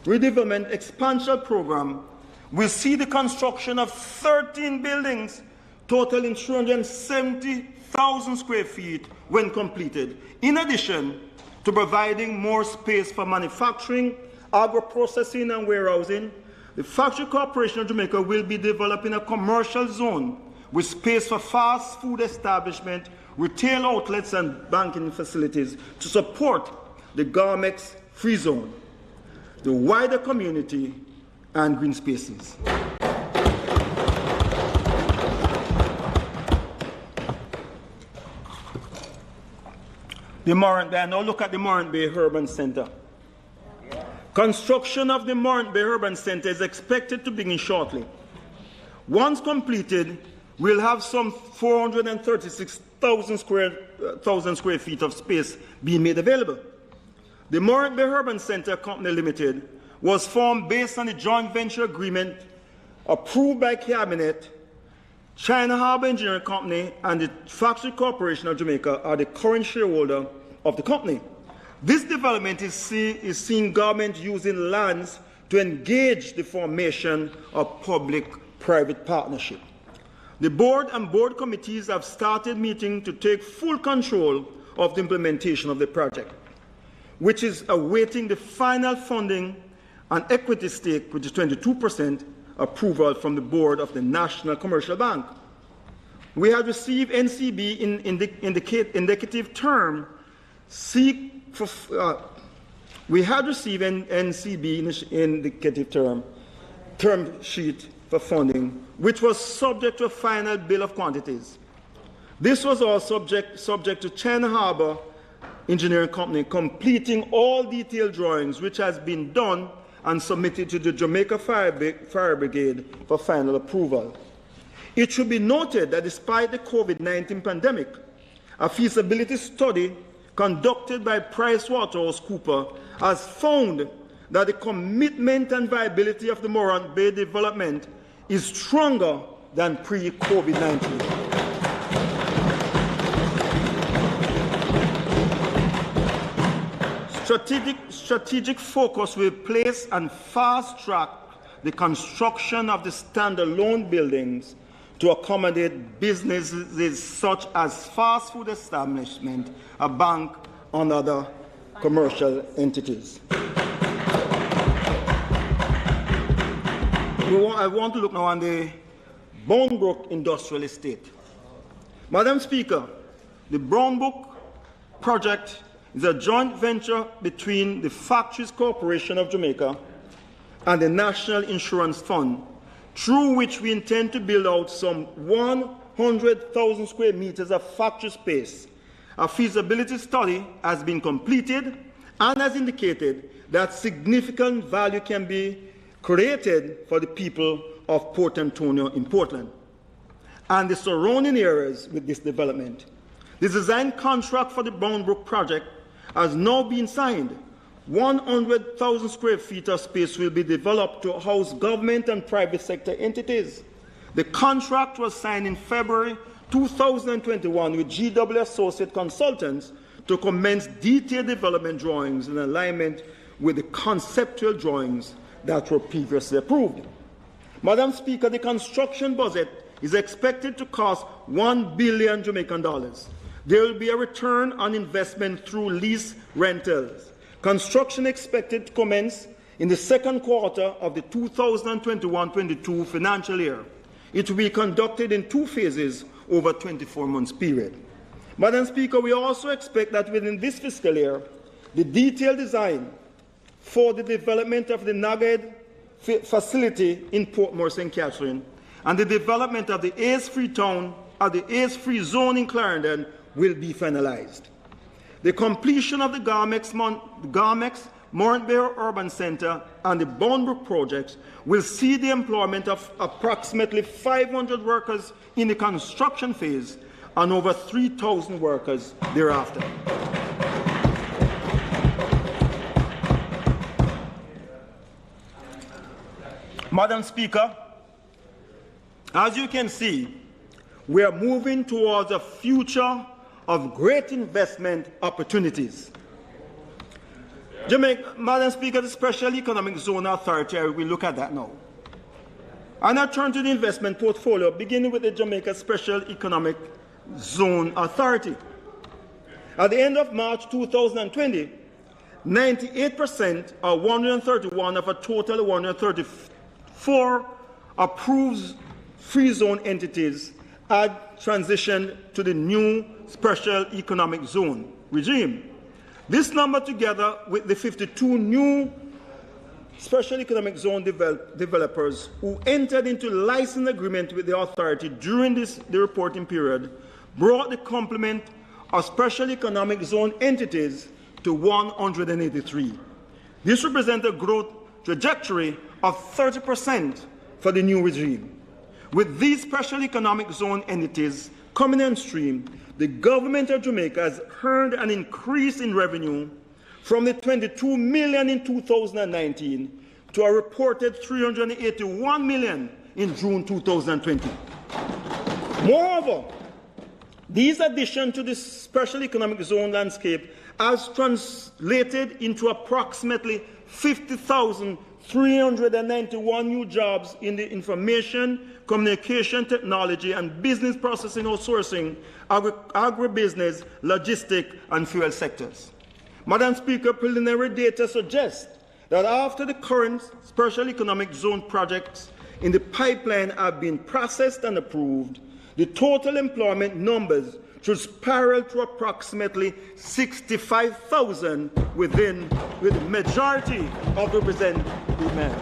redevelopment expansion program will see the construction of 13 buildings totaling 370,000 square feet when completed, in addition to providing more space for manufacturing, agro-processing and warehousing. The Factory Corporation of Jamaica will be developing a commercial zone with space for fast food establishment, retail outlets and banking facilities to support the GARMEX free zone, the wider community and green spaces. I now look at the Morant Bay Urban Center. Construction of the Morant Bay Urban Center is expected to begin shortly. Once completed, we'll have some 436,000 square feet of space being made available. The Morant Bay Urban Center Company Limited was formed based on a joint venture agreement approved by Cabinet. China Harbour Engineering Company and the Factory Corporation of Jamaica are the current shareholder of the company. This development is seeing government using lands to engage the formation of public-private partnership. The board and board committees have started meeting to take full control of the implementation of the project, which is awaiting the final funding and equity stake, which is 22%, approval from the board of the National Commercial Bank. We have received NCB in indicative term indicative term sheet for funding, which was subject to a final bill of quantities. This was all subject to China Harbour Engineering Company completing all detailed drawings, which has been done and submitted to the Jamaica Fire Brigade for final approval. It should be noted that despite the COVID-19 pandemic, a feasibility study conducted by PricewaterhouseCoopers has found that the commitment and viability of the Morant Bay development is stronger than pre-COVID-19. Strategic focus will place and fast-track the construction of the standalone buildings to accommodate businesses such as fast food establishment, a bank, and other commercial entities. I want to look now on the Bournebrook Industrial Estate. Madam Speaker, the Bournebrook project is a joint venture between the Factories Corporation of Jamaica and the National Insurance Fund, through which we intend to build out some 100,000 square meters of factory space. A feasibility study has been completed and has indicated that significant value can be created for the people of Port Antonio in Portland and the surrounding areas with this development. The design contract for the Bournebrook project has now been signed. 100,000 square feet of space will be developed to house government and private sector entities. The contract was signed in February 2021 with GW Associate Consultants to commence detailed development drawings in alignment with the conceptual drawings that were previously approved. Madam Speaker, the construction budget is expected to cost $1 billion Jamaican dollars. There will be a return on investment through lease rentals. Construction expected to commence in the second quarter of the 2021-22 financial year. It will be conducted in 2 phases over a 24 months period. Madam Speaker, we also expect that within this fiscal year, the detailed design for the development of the Nugget facility in Portmore St. Catherine and the development of the AIDS-free town, the AIDS-free zone in Clarendon will be finalized. The completion of the Garmex Morant-Bay Urban Centre and the Boundbrook projects will see the employment of approximately 500 workers in the construction phase and over 3,000 workers thereafter. Madam Speaker, as you can see, we are moving towards a future of great investment opportunities. Jamaica, Madam Speaker, the Special Economic Zone Authority, we look at that now. And I turn to the investment portfolio, beginning with the Jamaica Special Economic Zone Authority. At the end of March 2020, 98% or 131 of a total of 134 approved free zone entities had transitioned to the new Special Economic Zone regime. This number, together with the 52 new Special Economic Zone developers who entered into license agreement with the authority during the reporting period, brought the complement of Special Economic Zone entities to 183. This represents a growth trajectory of 30% for the new regime. With these Special Economic Zone entities coming on stream, the government of Jamaica has earned an increase in revenue from the 22 million in 2019 to a reported 381 million in June 2020. Moreover, these additions to the Special Economic Zone landscape has translated into approximately 50,391 new jobs in the information, communication technology, and business processing outsourcing, agribusiness, logistics, and fuel sectors. Madam Speaker, preliminary data suggests that after the current Special Economic Zone projects in the pipeline have been processed and approved, the total employment numbers should spiral to approximately 65,000 with the majority of represented men.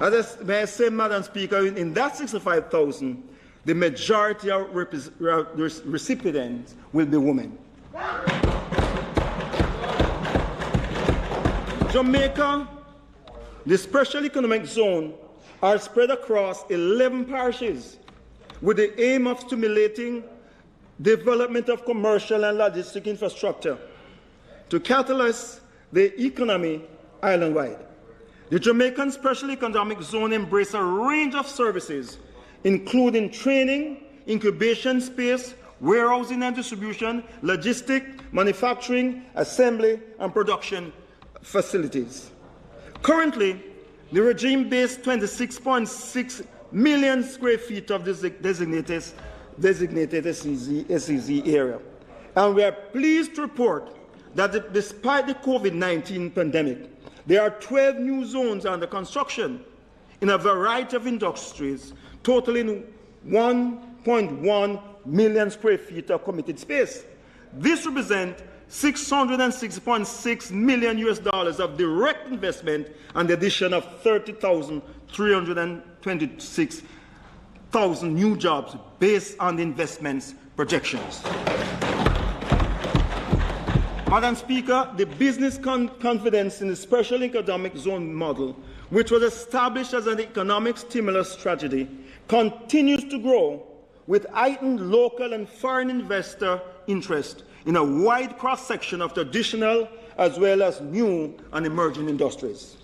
As I say, Madam Speaker, in that 65,000, the majority of recipients will be women. Jamaica, the Special Economic Zone, are spread across 11 parishes with the aim of stimulating development of commercial and logistic infrastructure to catalyze the economy island-wide. The Jamaican Special Economic Zone embraces a range of services, including training, incubation space, warehousing and distribution, logistics, manufacturing, assembly, and production facilities. Currently, the regime based 26.6 million square feet of designated SEZ area. And we are pleased to report that despite the COVID-19 pandemic, there are 12 new zones under construction in a variety of industries, totaling 1.1 million square feet of committed space. This represents $606.6 million of direct investment and the addition of 30,326,000 new jobs based on the investments projections. Madam Speaker, the business confidence in the Special Economic Zone model, which was established as an economic stimulus strategy, continues to grow with heightened local and foreign investor interest in a wide cross-section of traditional as well as new and emerging industries.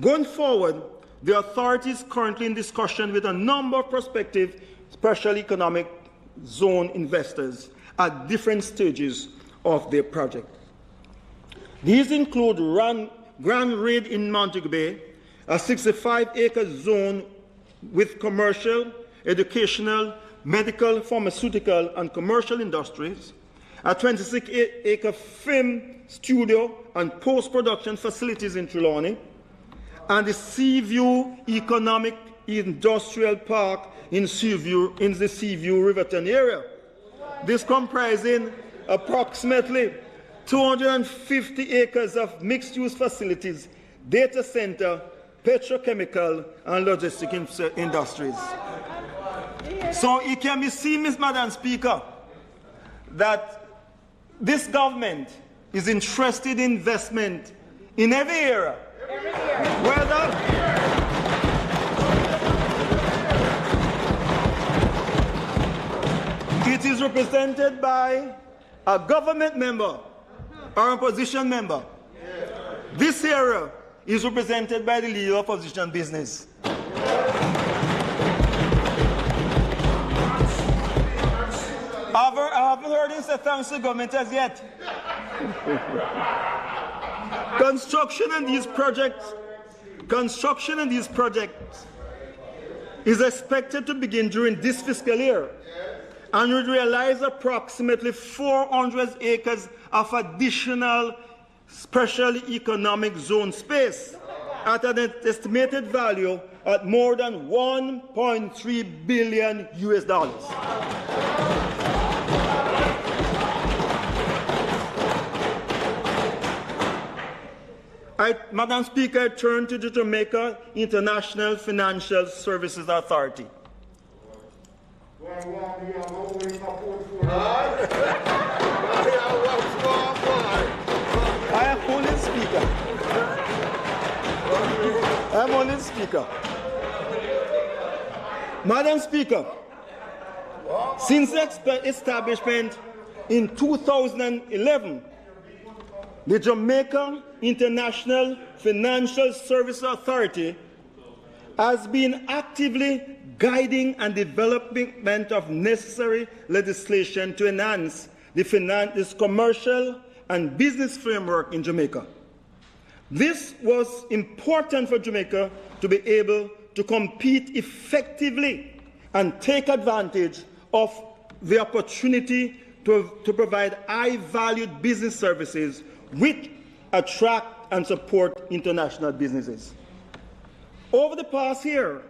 Going forward, the authority is currently in discussion with a number of prospective Special Economic Zone investors at different stages of their project. These include Grand Raid in Montego Bay, a 65-acre zone with commercial, educational, medical, pharmaceutical, and commercial industries, a 26-acre film studio and post-production facilities in Trelawney, and the Seaview Economic Industrial Park in the Seaview Riverton area. This comprising approximately 250 acres of mixed-use facilities, data center, petrochemical, and logistic industries. So it can be seen, Madam Speaker, that this government is interested in investment in every area. Whether it is represented by a government member or an opposition member. This area is represented by the leader of opposition business. I haven't heard him say thanks to the government as yet. Construction in these projects is expected to begin during this fiscal year and would realize approximately 400 acres of additional special economic zone space at an estimated value at more than $1.3 billion US. Madam Speaker, I turn to the Jamaica International Financial Services Authority. I am only speaker. I'm only speaker. Madam Speaker, since the establishment in 2011, the Jamaica International Financial Services Authority has been actively guiding and development of necessary legislation to enhance this commercial and business framework in Jamaica. This was important for Jamaica to be able to compete effectively and take advantage of the opportunity to provide high-valued business services which attract and support international businesses. Over the past year,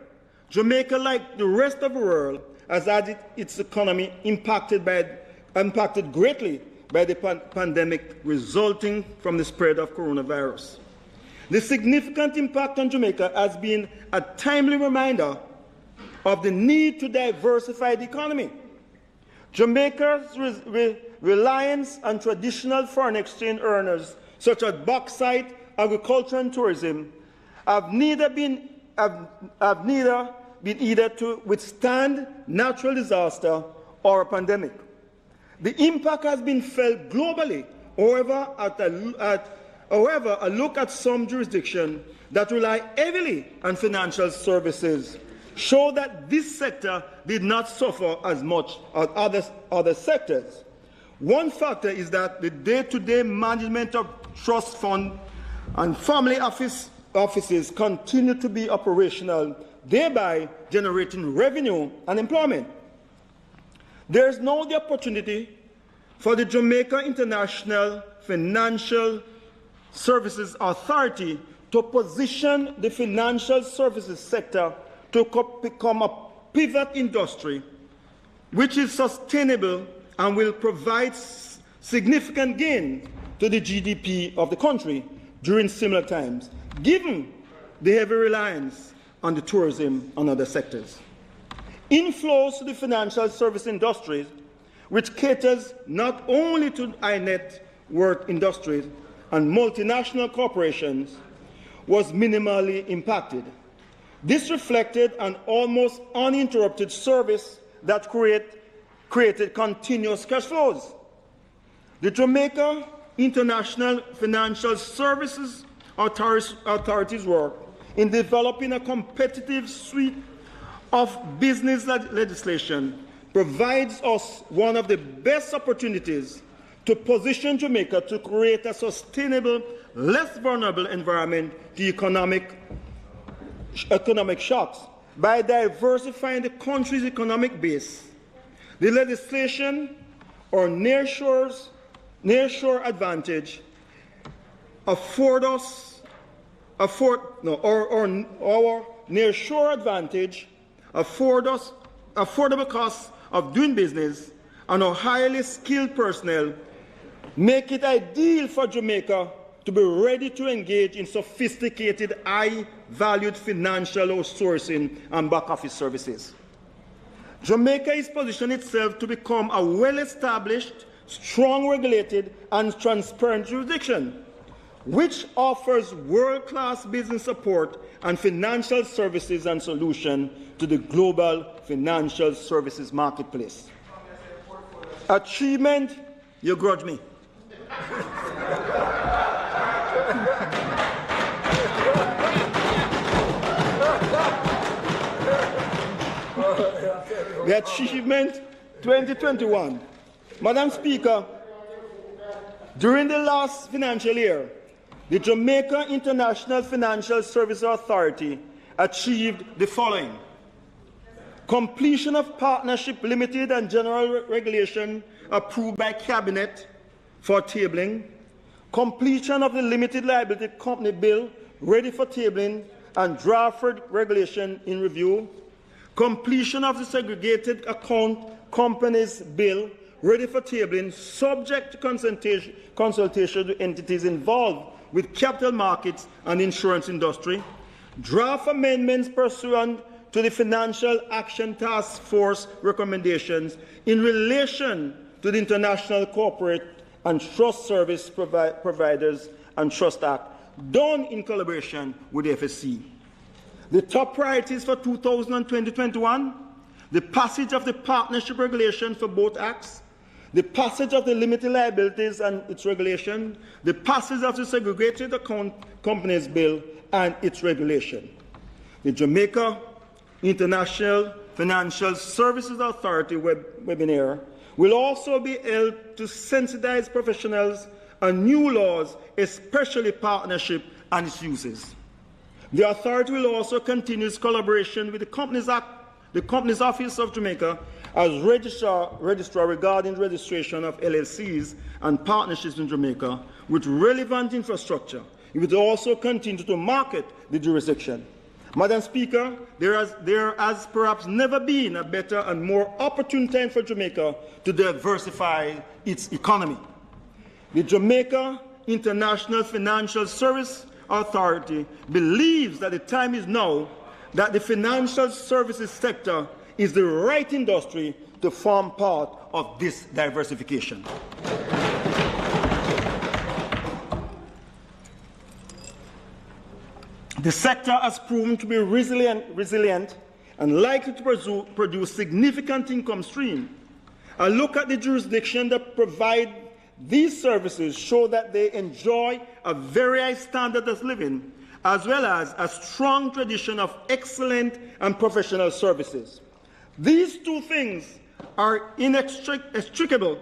Jamaica, like the rest of the world, has had its economy impacted greatly by the pandemic resulting from the spread of coronavirus. The significant impact on Jamaica has been a timely reminder of the need to diversify the economy. Jamaica's reliance on traditional foreign exchange earners such as bauxite, agriculture, and tourism have neither been either to withstand natural disaster or a pandemic. The impact has been felt globally. However, a look at some jurisdictions that rely heavily on financial services show that this sector did not suffer as much as other sectors. One factor is that the day-to-day management of trust fund and family offices continue to be operational, thereby generating revenue and employment. There is now the opportunity for the Jamaica International Financial Services Authority to position the financial services sector to become a pivot industry which is sustainable and will provide significant gain to the GDP of the country during similar times, given the heavy reliance on the tourism and other sectors. Inflows to the financial service industry, which caters not only to high net worth industries and multinational corporations, was minimally impacted. This reflected an almost uninterrupted service that created continuous cash flows. The Jamaica International Financial Services Authority's work in developing a competitive suite of business legislation provides us one of the best opportunities to position Jamaica to create a sustainable, less vulnerable environment to economic shocks by diversifying the country's economic base. The legislation or nearshore advantage afford us our nearshore advantage, affordable costs of doing business, and our highly skilled personnel make it ideal for Jamaica to be ready to engage in sophisticated, high-valued financial outsourcing and back-office services. Jamaica is positioning itself to become a well-established, strong regulated, and transparent jurisdiction, which offers world-class business support and financial services and solutions to the global financial services marketplace. Achievement, you grudge me. The achievement 2021. Madam Speaker, during the last financial year, the Jamaica International Financial Services Authority achieved the following: completion of partnership limited and general regulation approved by Cabinet for tabling, completion of the limited liability company bill ready for tabling and drafted regulation in review, completion of the segregated account companies bill ready for tabling subject to consultation with entities involved with capital markets and insurance industry, draft amendments pursuant to the Financial Action Task Force recommendations in relation to the International Corporate and Trust Service Providers and Trust Act, done in collaboration with the FSC. The top priorities for 2020-21, the passage of the partnership regulation for both acts, the passage of the limited liabilities and its regulation, the passage of the segregated account companies bill and its regulation. The Jamaica International Financial Services Authority webinar will also be held to sensitize professionals on new laws, especially partnership and its uses. The authority will also continue its collaboration with the Companies Act, the Companies Office of Jamaica, as registrar regarding registration of LLCs and partnerships in Jamaica with relevant infrastructure. It will also continue to market the jurisdiction. Madam Speaker, there has perhaps never been a better and more opportune time for Jamaica to diversify its economy. The Jamaica International Financial Service Authority believes that the time is now that the financial services sector is the right industry to form part of this diversification. The sector has proven to be resilient and likely to produce significant income stream. A look at the jurisdictions that provide these services show that they enjoy a very high standard of living, as well as a strong tradition of excellent and professional services. These two things are inextricably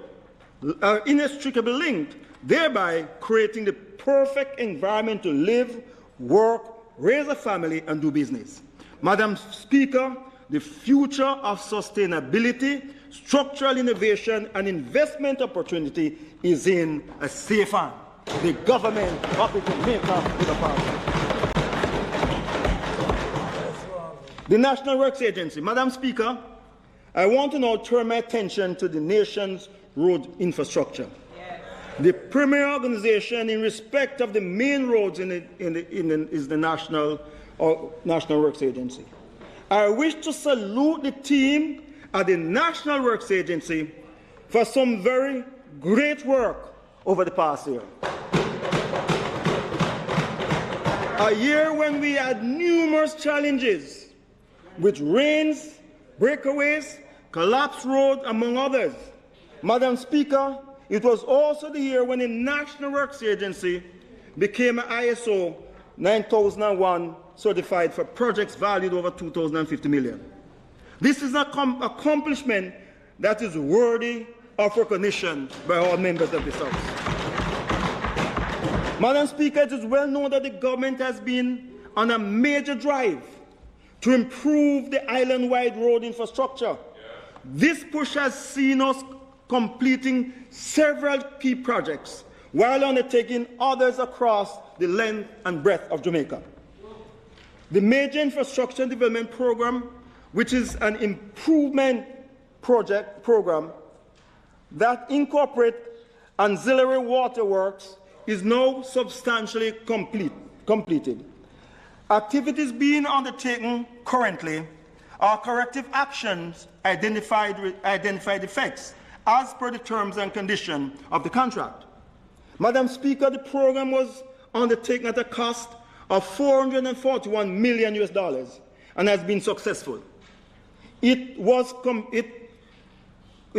linked, thereby creating the perfect environment to live, work, raise a family, and do business. Madam Speaker, the future of sustainability, structural innovation, and investment opportunity is in a safe hand. The government of the Jamaica with a power. The National Works Agency. Madam Speaker, I want to now turn my attention to the nation's road infrastructure. The premier organization in respect of the main roads is the National Works Agency. I wish to salute the team at the National Works Agency for some very great work over the past year. A year when we had numerous challenges with rains, breakaways, collapsed roads, among others. Madam Speaker, it was also the year when the National Works Agency became an ISO 9001 certified for projects valued over $2,050 million. This is an accomplishment that is worthy of recognition by all members of this House. Madam Speaker, it is well known that the government has been on a major drive to improve the island-wide road infrastructure. This push has seen us completing several key projects while undertaking others across the length and breadth of Jamaica. The major infrastructure development program, which is an improvement program that incorporates ancillary waterworks, is now substantially completed. Activities being undertaken currently are corrective actions identified effects as per the terms and conditions of the contract. Madam Speaker, the program was undertaken at a cost of $441 million and has been successful. It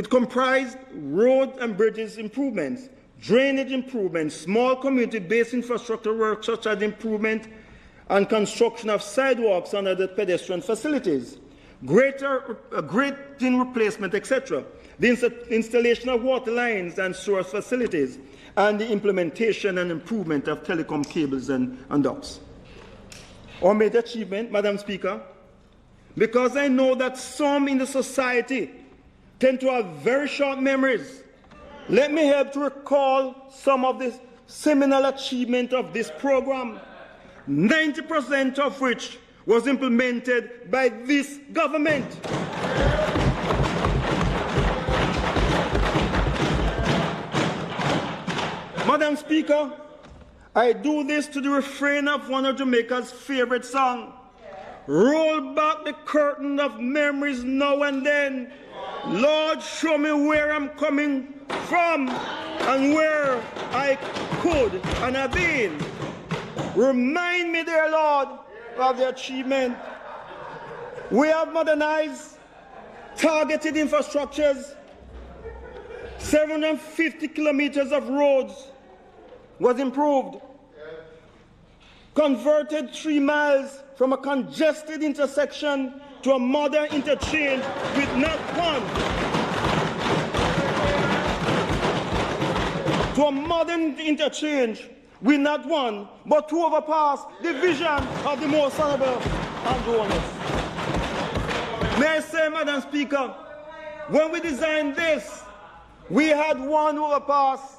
comprised road and bridges improvements, drainage improvements, small community-based infrastructure work such as improvement and construction of sidewalks and other pedestrian facilities, grating replacement, etc., the installation of water lines and sewer facilities, and the implementation and improvement of telecom cables and ducts. Our major achievement, Madam Speaker, because I know that some in the society tend to have very short memories, let me help to recall some of the seminal achievement of this program, 90% of which was implemented by this government. Madam Speaker, I do this to the refrain of one of Jamaica's favorite songs. Roll back the curtain of memories now and then. Lord, show me where I'm coming from and where I could and have been. Remind me, dear Lord, of the achievement. We have modernized targeted infrastructures. 750 kilometers of roads was improved. Converted 3 miles from a congested intersection to a modern interchange with not one. To a modern interchange with not one, but 2 overpass, the vision of the most honorable Andrew Honest. May I say, Madam Speaker, when we designed this, we had 1 overpass.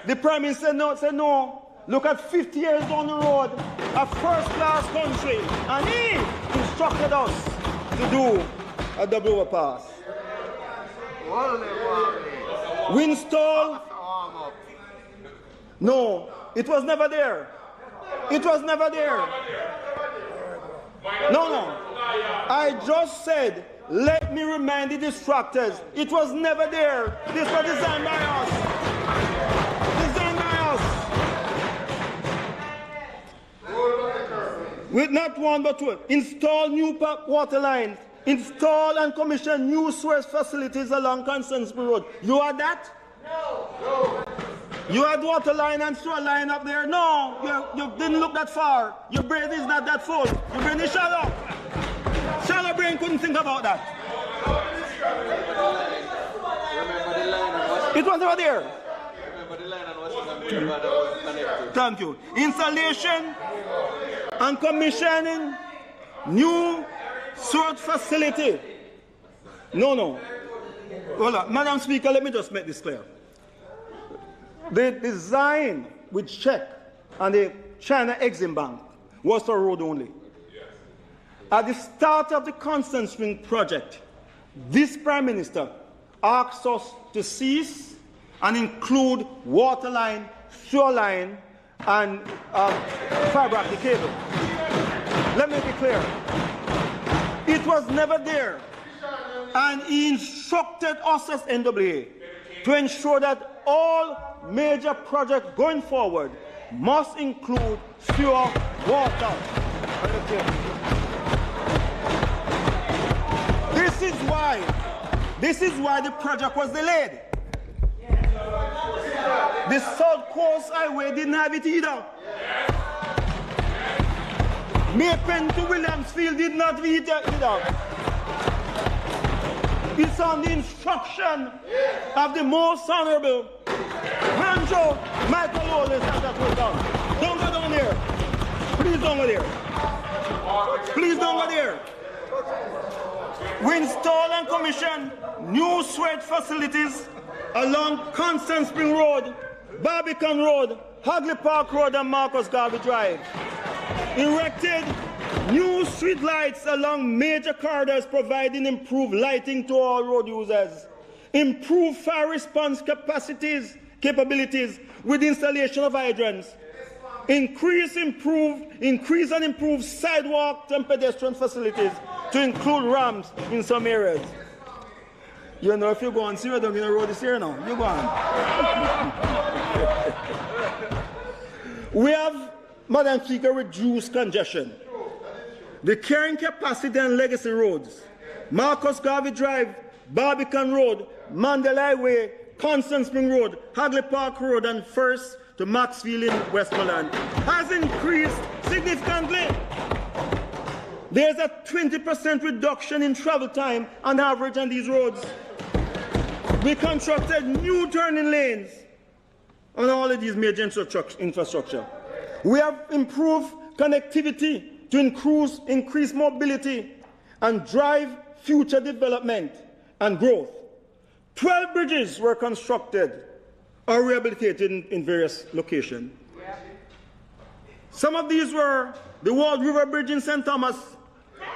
The Prime Minister said no. Look at 50 years down the road, a first-class country, and he instructed us to do a double overpass. We installed. No, it was never there. It was never there. No. I just said, let me remind the distractors, it was never there. This was designed by us. With not 1 but 2, install new water lines, install and commission new sewage facilities along Constance Road. You had that? No. You had water line and sewer line up there? No, you didn't look that far. Your brain is not that full. Your brain is shallow. Shallow brain couldn't think about that. It was never there. Thank you. Installation and commissioning new sewage facility. No. Hold on. Madam Speaker, let me just make this clear. The design with check and the China Exim Bank was for road only. At the start of the Constant Spring project, this Prime Minister asked us to cease and include water line, sewer line, and fiber optic cable. Let me be clear. It was never there. And he instructed us as NWA to ensure that all major projects going forward must include sewer, water, and cable. This is why the project was delayed. The South Coast Highway didn't have it either. Maypen to Williamsfield did not have it either. It's on the instruction of the most honorable Andrew Michael Lawless that was done. Don't go down there. Please don't go there. Please don't go there. We install and commission new sewage facilities along Constant Spring Road, Barbican Road, Hagley Park Road and Marcus Garvey Drive. Erected new street lights along major corridors, providing improved lighting to all road users. Improved fire response capabilities with installation of hydrants. Increase and improve sidewalk and pedestrian facilities to include ramps in some areas. You know, if you go and see where down in the road is here now, you go on. We have, Madam Speaker, reduced congestion. The carrying capacity and legacy roads, Marcus Garvey Drive, Barbican Road, Mandela Highway, Constant Spring Road, Hagley Park Road, and First to Maxfield in Westmoreland, has increased significantly. There's a 20% reduction in travel time on average on these roads. We constructed new turning lanes on all of these major infrastructure. We have improved connectivity to increase mobility and drive future development and growth. 12 bridges were constructed or rehabilitated in various locations. Some of these were the Ward River Bridge in St. Thomas,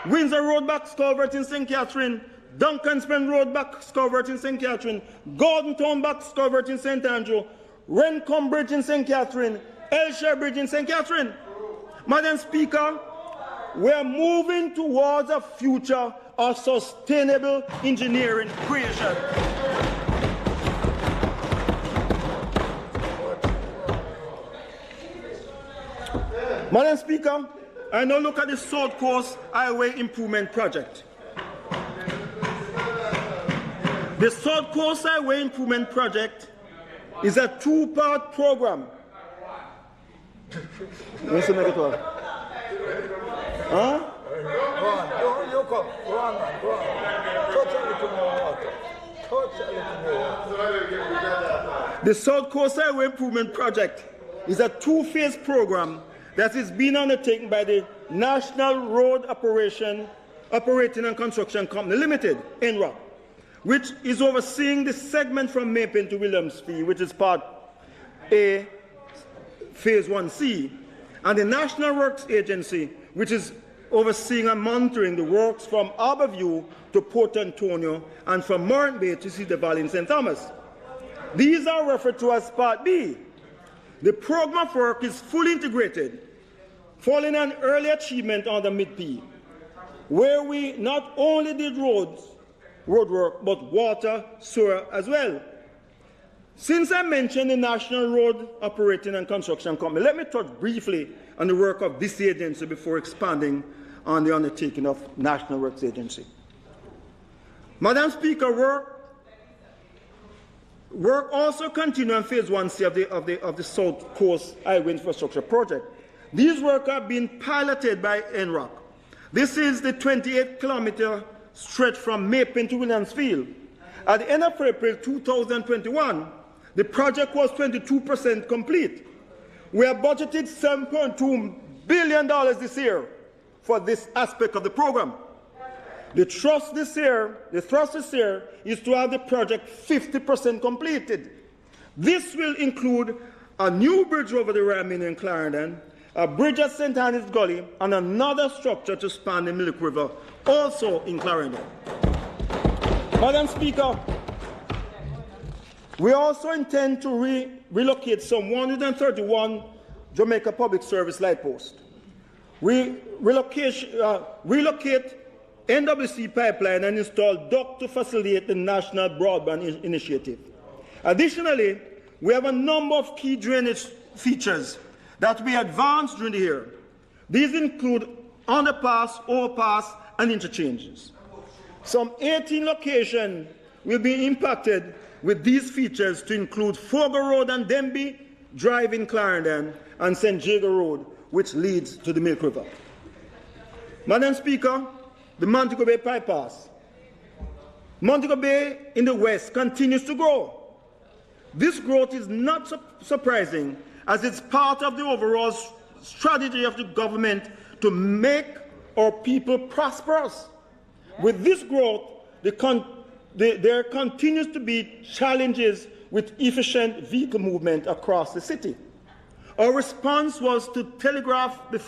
Windsor Road Box Culvert in St. Catherine, Duncan Spring Road Box Culvert in St. Catherine, Gordon Town Box Culvert in St. Andrew, Rencombe Bridge in St. Catherine, Elshire Bridge in St. Catherine. Madam Speaker, we are moving towards a future of sustainable engineering creation. Madam Speaker, I now look at the South Coast Highway Improvement Project. The South Coast Highway Improvement Project is a two-part program. Mr. Megatwa. Huh? The South Coast Highway Improvement Project is a two-phase program that is being undertaken by the National Road Operating and Construction Company Limited, NROC, which is overseeing the segment from Mapen to Williamsfield, which is part A, Phase 1C, and the National Works Agency, which is overseeing and monitoring the works from Harborview to Port Antonio and from Morant Bay to Cedar Valley in St. Thomas. These are referred to as Part B. The program of work is fully integrated, following an early achievement on the Mid-P, where we not only did road work, but water, sewer as well. Since I mentioned the National Road Operating and Construction Company, let me touch briefly on the work of this agency before expanding on the undertaking of National Works Agency. Madam Speaker, work also continues on Phase 1C of the South Coast Highway Infrastructure Project. These work are being piloted by NROC. This is the 28-kilometer stretch from Mapen to Williamsfield. At the end of April 2021, the project was 22% complete. We have budgeted $7.2 billion this year for this aspect of the program. The thrust this year is to have the project 50% completed. This will include a new bridge over the Ramin in Clarendon, a bridge at St. Anne's Gully, and another structure to span the Milk River, also in Clarendon. Madam Speaker, we also intend to relocate some 131 Jamaica Public Service light posts. We relocate NWC pipeline and install duct to facilitate the National Broadband Initiative. Additionally, we have a number of key drainage features that we advanced during the year. These include underpass, overpass, and interchanges. Some 18 locations will be impacted with these features, to include Fogo Road and Denby Drive in Clarendon and St. Jago Road, which leads to the Milk River. Madam Speaker, the Montego Bay bypass. Montego Bay in the west continues to grow. This growth is not surprising, as it's part of the overall strategy of the government to make our people prosperous. With this growth, there continues to be challenges with efficient vehicle movement across the city. Our response was to telegraph is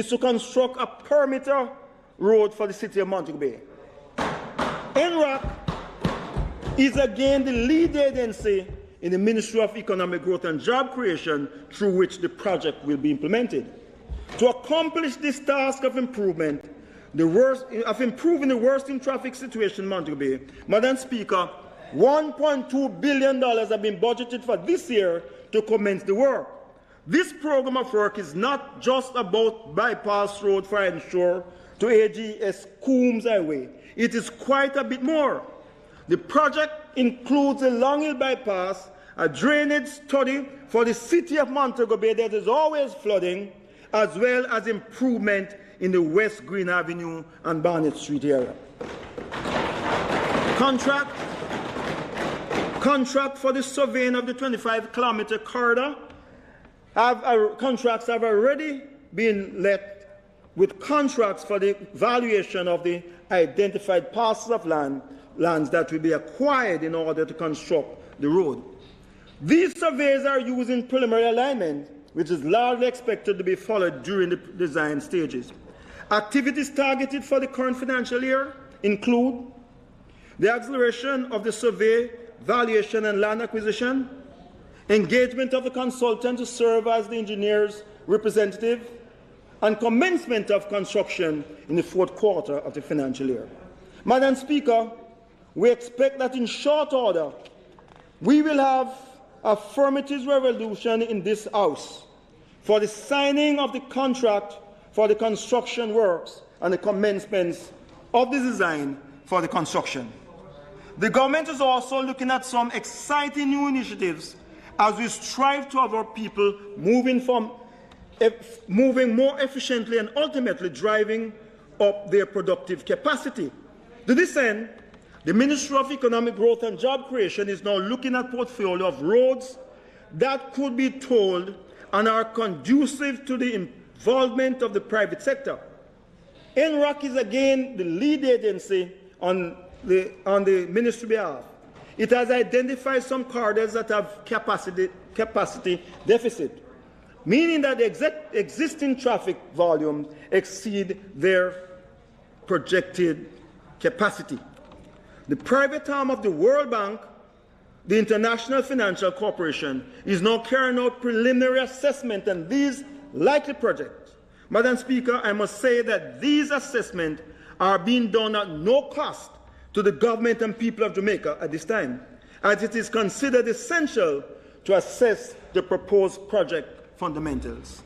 to construct a perimeter road for the city of Montego Bay. NRAC is again the lead agency in the Ministry of Economic Growth and Job Creation through which the project will be implemented. To accomplish this task of improving the worsening traffic situation in Montego Bay, Madam Speaker, $1.2 billion have been budgeted for this year to commence the work. This program of work is not just about bypass road for Ensure to AGS Coombs Highway. It is quite a bit more. The project includes a Long Hill bypass, a drainage study for the city of Montego Bay that is always flooding, as well as improvement in the West Green Avenue and Barnett Street area. Contract for the surveying of the 25-kilometer corridor. Contracts have already been let, with contracts for the valuation of the identified parcels of lands that will be acquired in order to construct the road. These surveys are used in preliminary alignment, which is largely expected to be followed during the design stages. Activities targeted for the current financial year include the acceleration of the survey, valuation and land acquisition, engagement of the consultant to serve as the engineer's representative, and commencement of construction in the fourth quarter of the financial year. Madam Speaker, we expect that in short order, we will have affirmative resolution in this House for the signing of the contract for the construction works and the commencement of the design for the construction. The government is also looking at some exciting new initiatives as we strive to have our people moving more efficiently and ultimately driving up their productive capacity. To this end, the Ministry of Economic Growth and Job Creation is now looking at a portfolio of roads that could be tolled and are conducive to the involvement of the private sector. NRAC is again the lead agency on the ministry behalf. It has identified some corridors that have capacity deficit, meaning that the existing traffic volume exceed their projected capacity. The private arm of the World Bank, the International Financial Corporation, is now carrying out preliminary assessment on these likely projects. Madam Speaker, I must say that these assessments are being done at no cost to the government and people of Jamaica at this time, as it is considered essential to assess the proposed project fundamentals.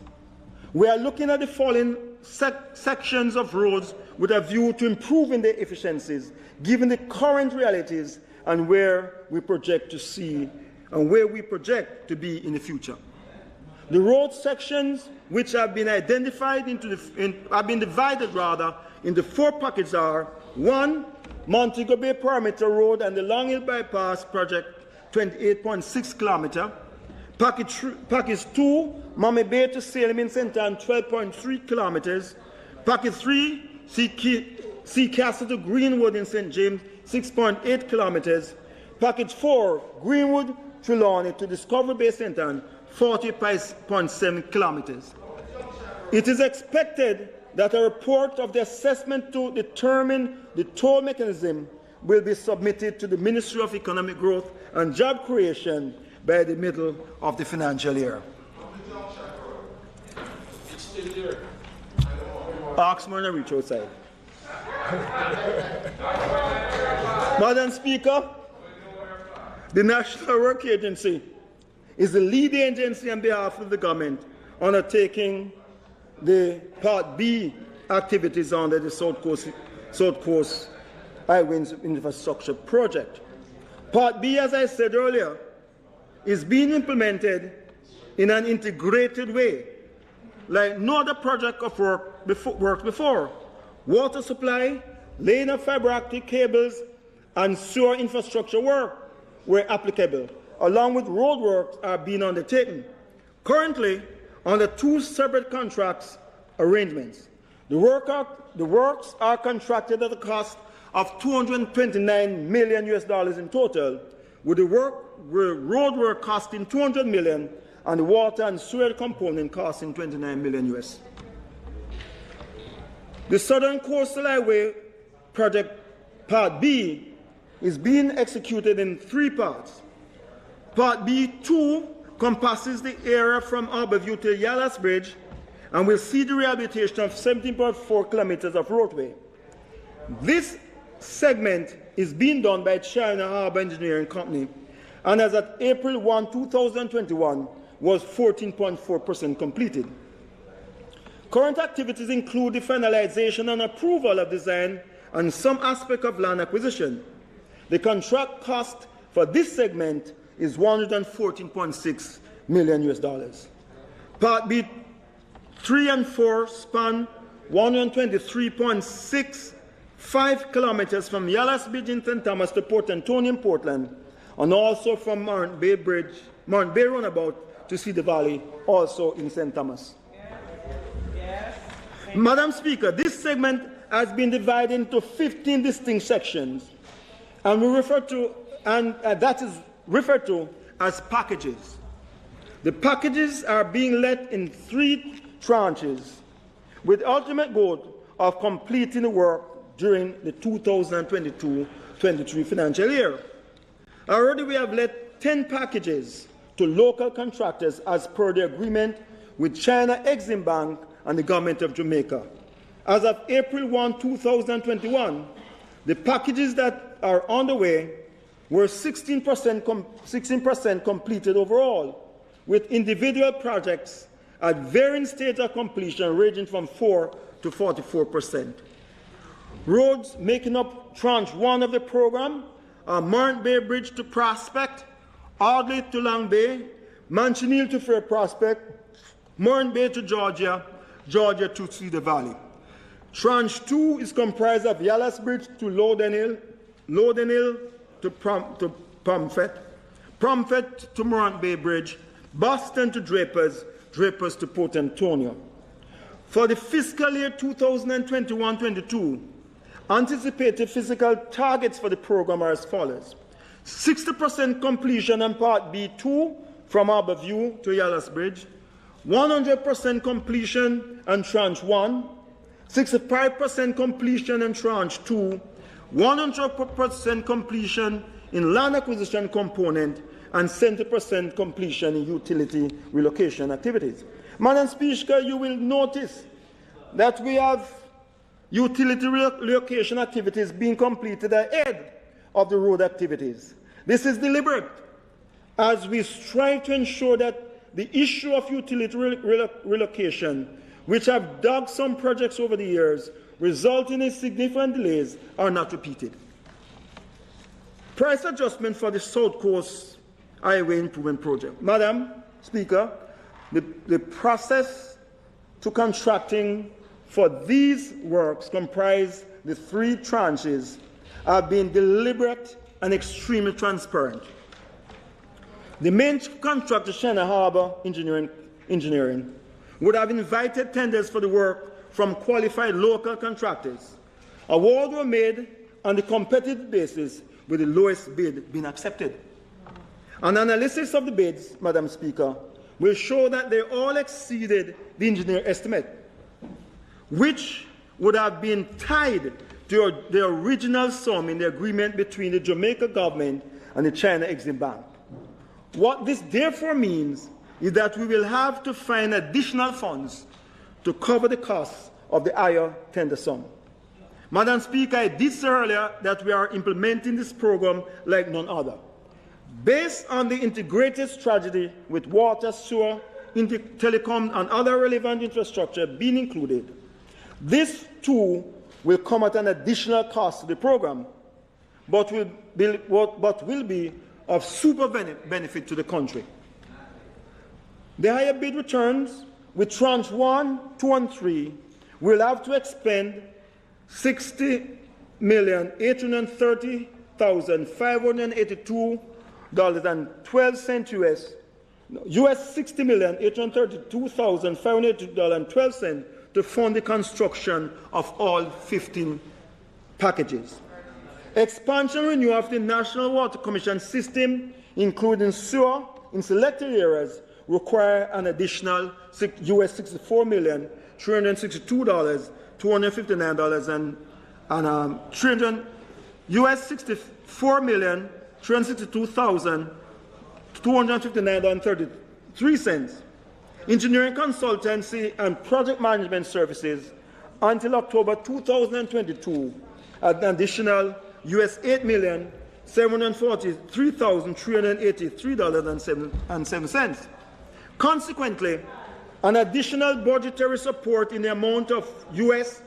We are looking at the following sections of roads with a view to improving their efficiencies, given the current realities and where we project to see and where we project to be in the future. The road sections which have been identified have been divided into four packets are: 1, Montego Bay Perimeter Road and the Long Hill Bypass Project, 28.6 kilometer. Package 2, Mommy Bay to Salem Center, and 12.3 kilometers. Package 3, Sea Castle to Greenwood in St. James, 6.8 kilometers. Package 4, Greenwood Trelawney to Discovery Bay Center, 40.7 kilometers. It is expected that a report of the assessment to determine the toll mechanism will be submitted to the Ministry of Economic Growth and Job Creation by the middle of the financial year. Oxmoor and reach outside. Madam Speaker, the National Work Agency is the lead agency on behalf of the government undertaking the Part B activities under the South Coast Highways Infrastructure Project. Part B, as I said earlier, is being implemented in an integrated way, like no other project of worked before. Water supply, laying of fiber optic cables, and sewer infrastructure work where applicable, along with road works, are being undertaken. Currently, under two separate contracts arrangements, the works are contracted at a cost of $229 million in total, with the road work costing $200 million and the water and sewer component costing $29 million US. The Southern Coastal Highway Project Part B is being executed in 3 parts. Part B2 compasses the area from Harborview to Yallahs Bridge and will see the rehabilitation of 17.4 kilometers of roadway. This segment is being done by China Harbour Engineering Company and as at April 1, 2021 was 14.4% completed. Current activities include the finalization and approval of design and some aspect of land acquisition. The contract cost for this segment is $114.6 million US. Part B 3 and 4 span 123.65 kilometers from Yallahs Bridge in St. Thomas to Port Antonio in Portland, and also from Mount Bay Runabout to Cedar Valley, also in St. Thomas. Madam Speaker, this segment has been divided into 15 distinct sections, and that is referred to as packages. The packages are being let in 3 tranches, with the ultimate goal of completing the work during the 2022-23 financial year. Already we have let 10 packages to local contractors as per the agreement with China Exim Bank and the government of Jamaica. As of April 1, 2021, the packages that are on the way were 16% completed overall, with individual projects at varying states of completion ranging from 4 to 44%. Roads making up tranche 1 of the program are Mount Bay Bridge to Prospect, Ardley to Long Bay, Manchineel to Fair Prospect, Mount Bay to Georgia, Georgia to Cedar Valley. Tranche 2 is comprised of Yallahs Bridge to Loden Hill to Pomfret, Pomfret to Mount Bay Bridge, Boston to Drapers, Drapers to Port Antonio. For the fiscal year 2021-22, anticipated physical targets for the program are as follows: 60% completion on Part B2 from Harborview to Yallahs Bridge, 100% completion on Tranche 1, 65% completion in Tranche 2, 100% completion in land acquisition component, and 70% completion in utility relocation activities. Madam Speaker, you will notice that we have utility relocation activities being completed ahead of the road activities. This is deliberate, as we strive to ensure that the issue of utility relocation, which have dogged some projects over the years, resulting in significant delays, are not repeated. Price adjustment for the South Coast Highway Improvement Project. Madam Speaker, the process to contracting for these works comprise the 3 tranches have been deliberate and extremely transparent. The main contractor, China Harbour Engineering, would have invited tenders for the work from qualified local contractors. Awards were made on the competitive basis, with the lowest bid being accepted. An analysis of the bids, Madam Speaker, will show that they all exceeded the engineer estimate, which would have been tied to the original sum in the agreement between the Jamaica government and the China Exim Bank. What this therefore means is that we will have to find additional funds to cover the costs of the higher tender sum. Madam Speaker, I did say earlier that we are implementing this program like none other. Based on the integrated strategy with water, sewer, telecom, and other relevant infrastructure being included, this too will come at an additional cost to the program, but will be of super benefit to the country. The higher bid returns with tranche 1, 2, and 3 will have to expend $60,830,582.12 US $60,832,582.12 to fund the construction of all 15 packages. expansion and renewal of the National Water Commission system, including sewer in selected areas, require an additional US $64,362,259 and US $64,362,259.33. Engineering consultancy and project management services until October 2022, an additional US $8,743,383.07. Consequently, an additional budgetary support in the amount of US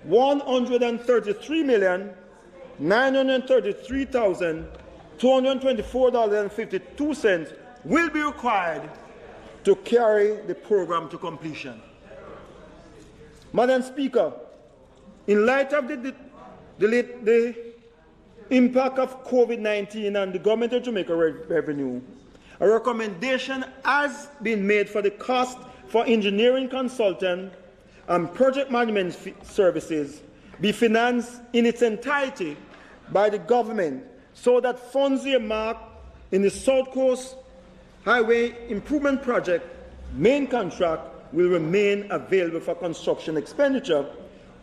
$133,933,224.52 will be required to carry the program to completion. Madam Speaker, in light of the impact of COVID-19 on the government of Jamaica revenue, a recommendation has been made for the cost for engineering consultant and project management services be financed in its entirety by the government so that funds earmarked in the South Coast Highway Improvement Project main contract will remain available for construction expenditure,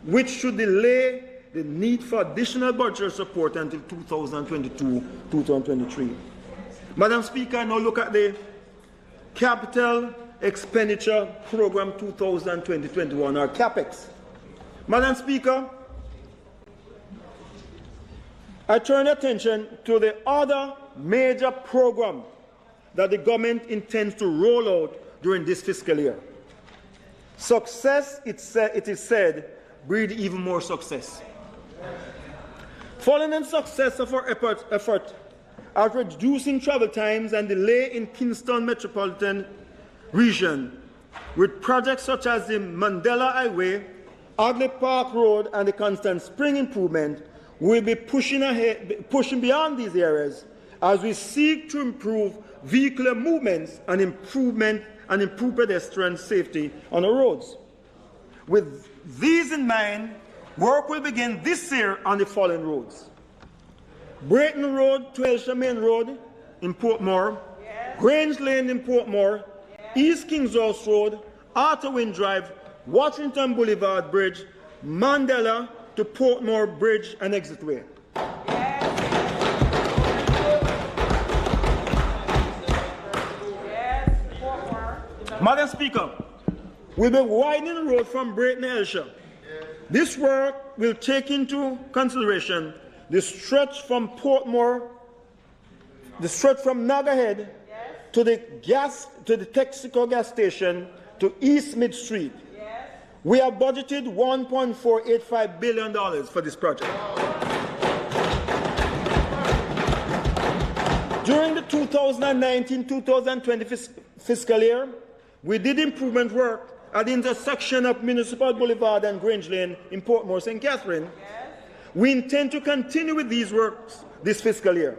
which should delay the need for additional budget support until 2022-2023. Madam Speaker, now look at the Capital Expenditure Program 2020-21, or CAPEX. Madam Speaker, I turn attention to the other major program that the government intends to roll out during this fiscal year. Success, it is said, breed even more success. Following the success of our effort at reducing travel times and delay in Kingston metropolitan region, with projects such as the Mandela Highway, Agley Park Road, and the Constant Spring improvement, we'll be pushing beyond these areas as we seek to improve vehicular movements and improve pedestrian safety on our roads. With these in mind, work will begin this year on the following roads: Brayton Road to Elsha Main Road in Portmore, Grange Lane in Portmore, East Kings House Road, Arthur Wynne Drive, Washington Boulevard Bridge, Mandela to Portmore Bridge and Exitway. Madam Speaker, we'll be widening the road from Brayton to Elsha. This work will take into consideration the stretch from Portmore, the stretch from Nagahead to the Texaco gas station to East Mid Street. We have budgeted $1.485 billion for this project. During the 2019-2020 fiscal year, we did improvement work at the intersection of Municipal Boulevard and Grange Lane in Portmore, St. Catherine. We intend to continue with these works this fiscal year.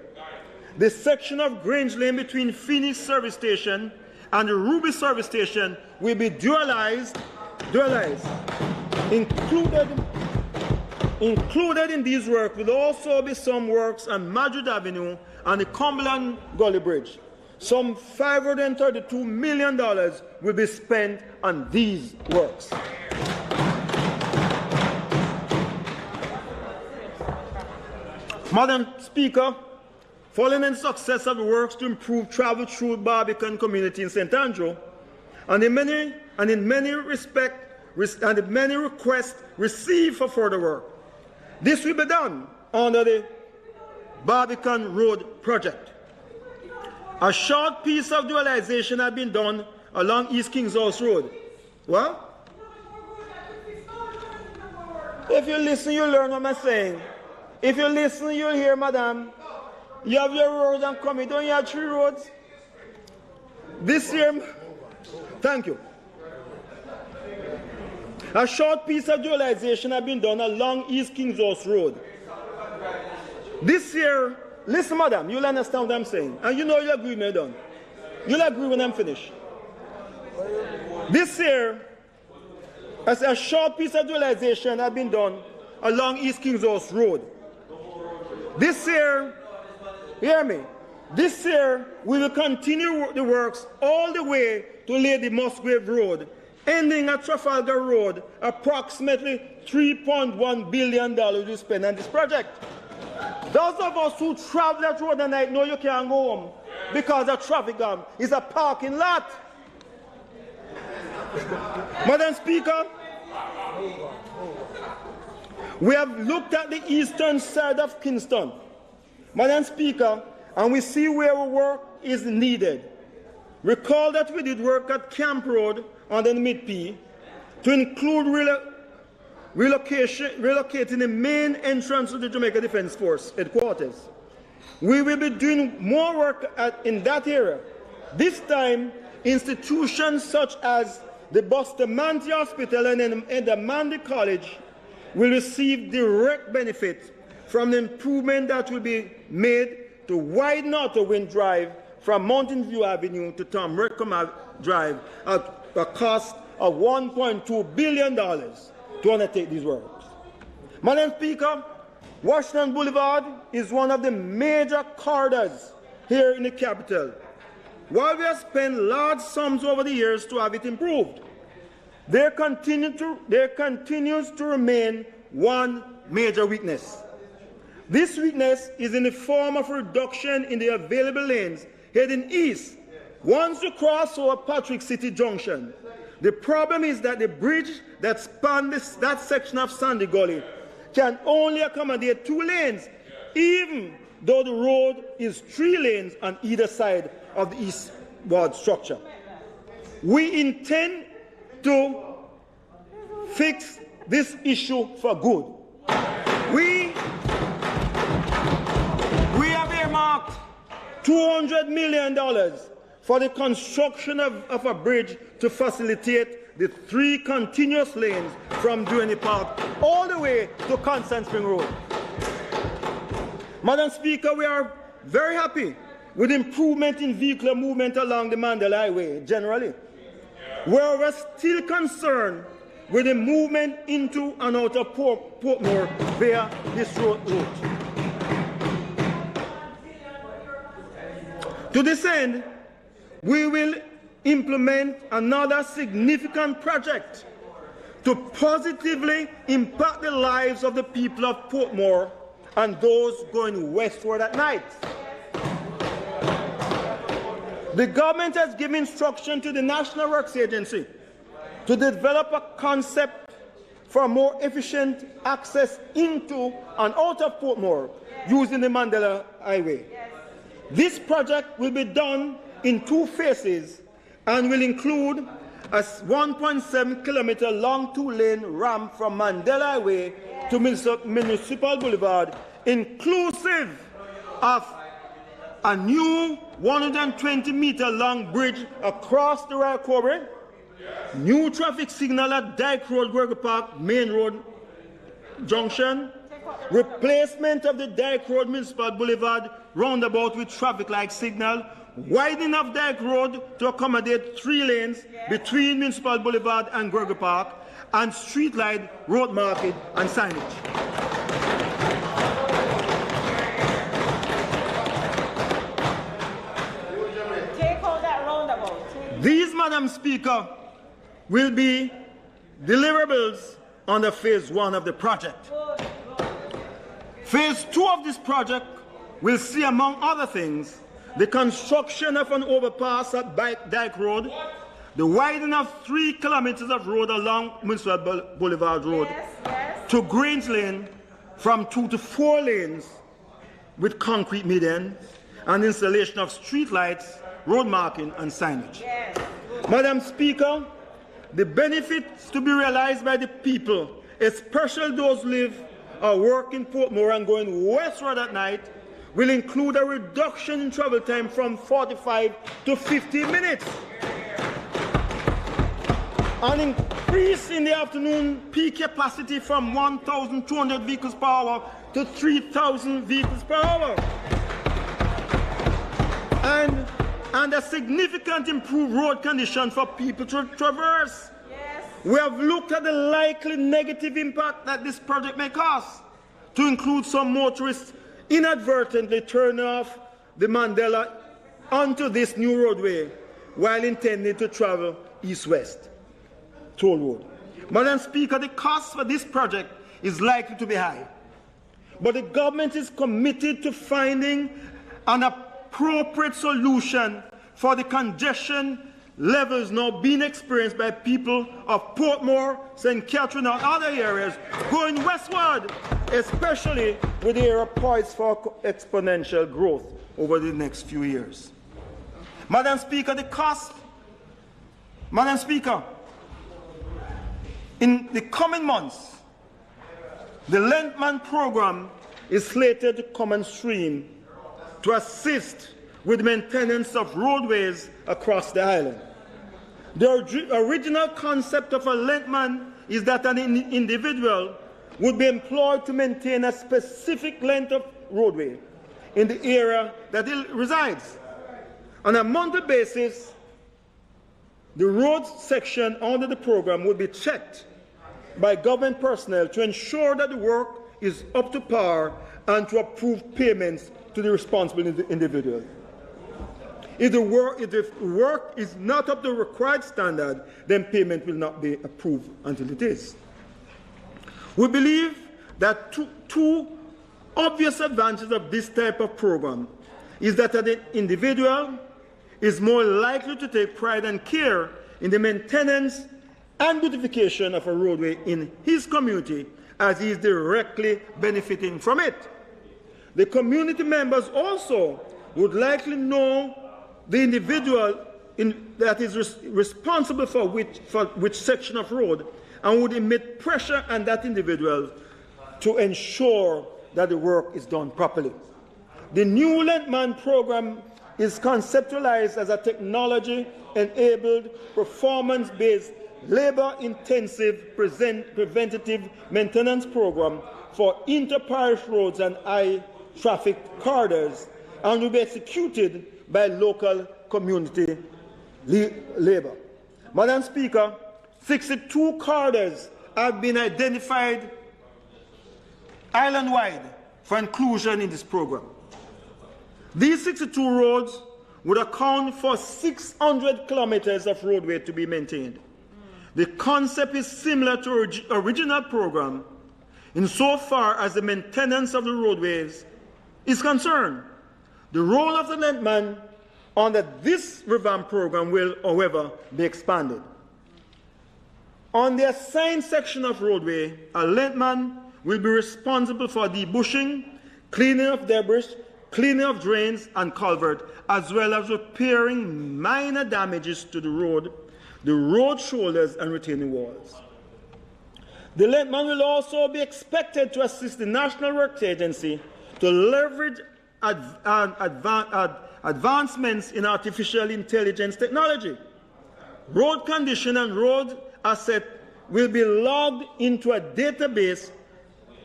The section of Grange Lane between Phoenix Service Station and the Ruby Service Station will be dualized. Included in these works will also be some works on Madrid Avenue and the Cumberland Gully Bridge. Some $532 million will be spent on these works. Madam Speaker, following the success of the works to improve travel through Barbican community in St. Andrew, and in many requests received for further work, this will be done under the Barbican Road project. A short piece of dualization has been done along East Kings House Road. Well, if you listen, you'll learn what I'm saying. If you listen, you'll hear, madam. You have your road and coming. Don't you have 3 roads? This year, thank you. A short piece of dualization has been done along East Kings House Road. This year, listen, madam, you'll understand what I'm saying. And you know you'll agree when I'm done. You'll agree when I'm finished. This year, as a short piece of dualization has been done along East Kings House Road. This year, hear me, this year we will continue the works all the way to Lady Musgrave Road, ending at Trafalgar Road. Approximately $3.1 billion we spend on this project. Those of us who travel that road at night know you can't go home because the traffic jam is a parking lot. Madam Speaker, we have looked at the eastern side of Kingston, Madam Speaker, and we see where our work is needed. Recall that we did work at Camp Road on the Mid-P to include relocating the main entrance to the Jamaica Defence Force headquarters. We will be doing more work in that area. This time, institutions such as the Bustamante Hospital and the Mandy College will receive direct benefit from the improvement that will be made to widen Outer Wind Drive from Mountain View Avenue to Tom Redcombe Drive at a cost of $1.2 billion to undertake these works. Madam Speaker, Washington Boulevard is one of the major corridors here in the capital. While we have spent large sums over the years to have it improved, there continues to remain one major weakness. This weakness is in the form of a reduction in the available lanes heading east once you cross over Patrick City Junction. The problem is that the bridge that spans that section of Sandy Gully can only accommodate 2 lanes, even though the road is 3 lanes on either side of the eastward structure. We intend to fix this issue for good. We have earmarked $200 million for the construction of a bridge to facilitate the 3 continuous lanes from Duane Park all the way to Constant Spring Road. Madam Speaker, we are very happy with improvement in vehicular movement along the Mandela Highway generally. We are still concerned with the movement into and out of Portmore via this route. To this end, we will implement another significant project to positively impact the lives of the people of Portmore and those going westward at night. The government has given instruction to the National Works Agency to develop a concept for more efficient access into and out of Portmore using the Mandela Highway. This project will be done in 2 phases and will include a 1.7 kilometer long 2-lane ramp from Mandela Highway to Municipal Boulevard, inclusive of a new 120-meter long bridge across the Royal Corridor, new traffic signal at Dyke Road, Gregor Park, Main Road Junction, replacement of the Dyke Road Municipal Boulevard roundabout with traffic light signal, widening of Dyke Road to accommodate 3 lanes between Municipal Boulevard and Gregor Park, and street light, road marking, and signage. Take out that roundabout. These, Madam Speaker, will be deliverables under phase 1 of the project. Phase 2 of this project will see, among other things, the construction of an overpass at Dyke Road, the widening of 3 kilometers of road along Municipal Boulevard Road to Grange Lane from 2 to 4 lanes with concrete medians, and installation of street lights, road marking, and signage. Madam Speaker, the benefits to be realized by the people, especially those who live or work in Portmore and going westward at night, will include a reduction in travel time from 45 to 50 minutes, an increase in the afternoon peak capacity from 1,200 vehicles per hour to 3,000 vehicles per hour, and a significant improved road condition for people to traverse. We have looked at the likely negative impact that this project may cause, to include some motorists inadvertently turn off the Mandela onto this new roadway while intending to travel east-west toll road. Madam Speaker, the cost for this project is likely to be high, but the government is committed to finding an appropriate solution for the congestion levels now being experienced by people of Portmore, St. Catherine, and other areas going westward, especially with the area poised for exponential growth over the next few years. Madam Speaker, the cost. Madam Speaker, in the coming months, the Lentman program is slated to come on stream to assist with maintenance of roadways across the island. The original concept of a Lentman is that an individual would be employed to maintain a specific length of roadway in the area that he resides. On a monthly basis, the road section under the program would be checked by government personnel to ensure that the work is up to par and to approve payments to the responsible individual. If the work is not up to the required standard, then payment will not be approved until it is. We believe that two obvious advantages of this type of program is that the individual is more likely to take pride and care in the maintenance and beautification of a roadway in his community as he is directly benefiting from it. The community members also would likely know the individual that is responsible for which section of road and would emit pressure on that individual to ensure that the work is done properly. The new Lentman program is conceptualized as a technology-enabled, performance-based, labor-intensive preventative maintenance program for inter-parish roads and high-traffic corridors and will be executed by local community labor. Madam Speaker, 62 corridors have been identified island-wide for inclusion in this program. These 62 roads would account for 600 kilometers of roadway to be maintained. The concept is similar to the original program insofar as the maintenance of the roadways is concerned. The role of the Lentman under this revamped program will, however, be expanded. On the assigned section of roadway, a Lentman will be responsible for debushing, cleaning of debris, cleaning of drains and culvert, as well as repairing minor damages to the road shoulders and retaining walls. The Lentman will also be expected to assist the National Works Agency to leverage advancements in artificial intelligence technology. Road condition and road asset will be logged into a database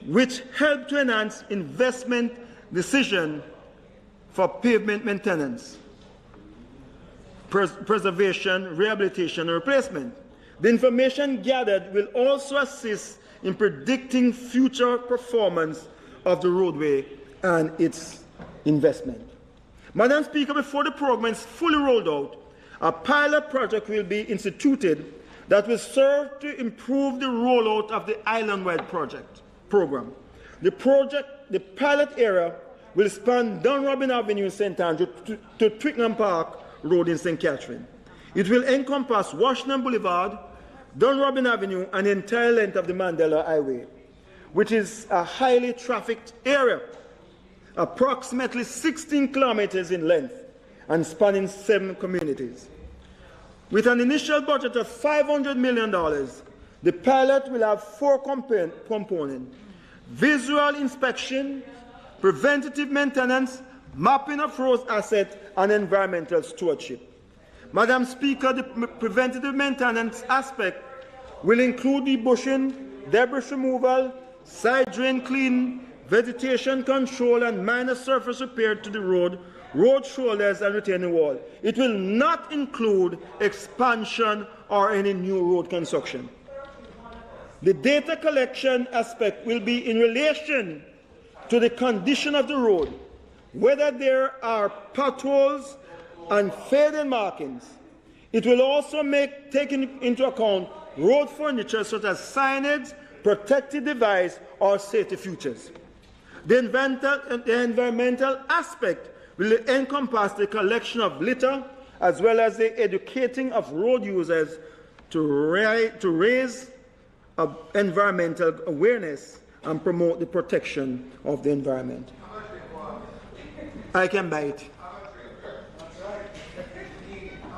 which help to enhance investment decision for pavement maintenance, preservation, rehabilitation, and replacement. The information gathered will also assist in predicting future performance of the roadway and its investment. Madam Speaker, before the program is fully rolled out, a pilot project will be instituted that will serve to improve the rollout of the island-wide program. The pilot area will span Dunrobin Avenue in St. Andrew to Twickenham Park Road in St. Catherine. It will encompass Washington Boulevard, Dunrobin Avenue, and the entire length of the Mandela Highway, which is a highly trafficked area, approximately 16 kilometers in length and spanning 7 communities. With an initial budget of $500 million, the pilot will have 4 components: visual inspection, preventative maintenance, mapping of road assets, and environmental stewardship. Madam Speaker, the preventative maintenance aspect will include debushing, debris removal, side drain cleaning, vegetation control, and minor surface repair to the road shoulders, and retaining wall. It will not include expansion or any new road construction. The data collection aspect will be in relation to the condition of the road, whether there are potholes and faded markings. It will also take into account road furniture such as signage, protective device, or safety features. The environmental aspect will encompass the collection of litter as well as the educating of road users to raise environmental awareness and promote the protection of the environment. I can bite.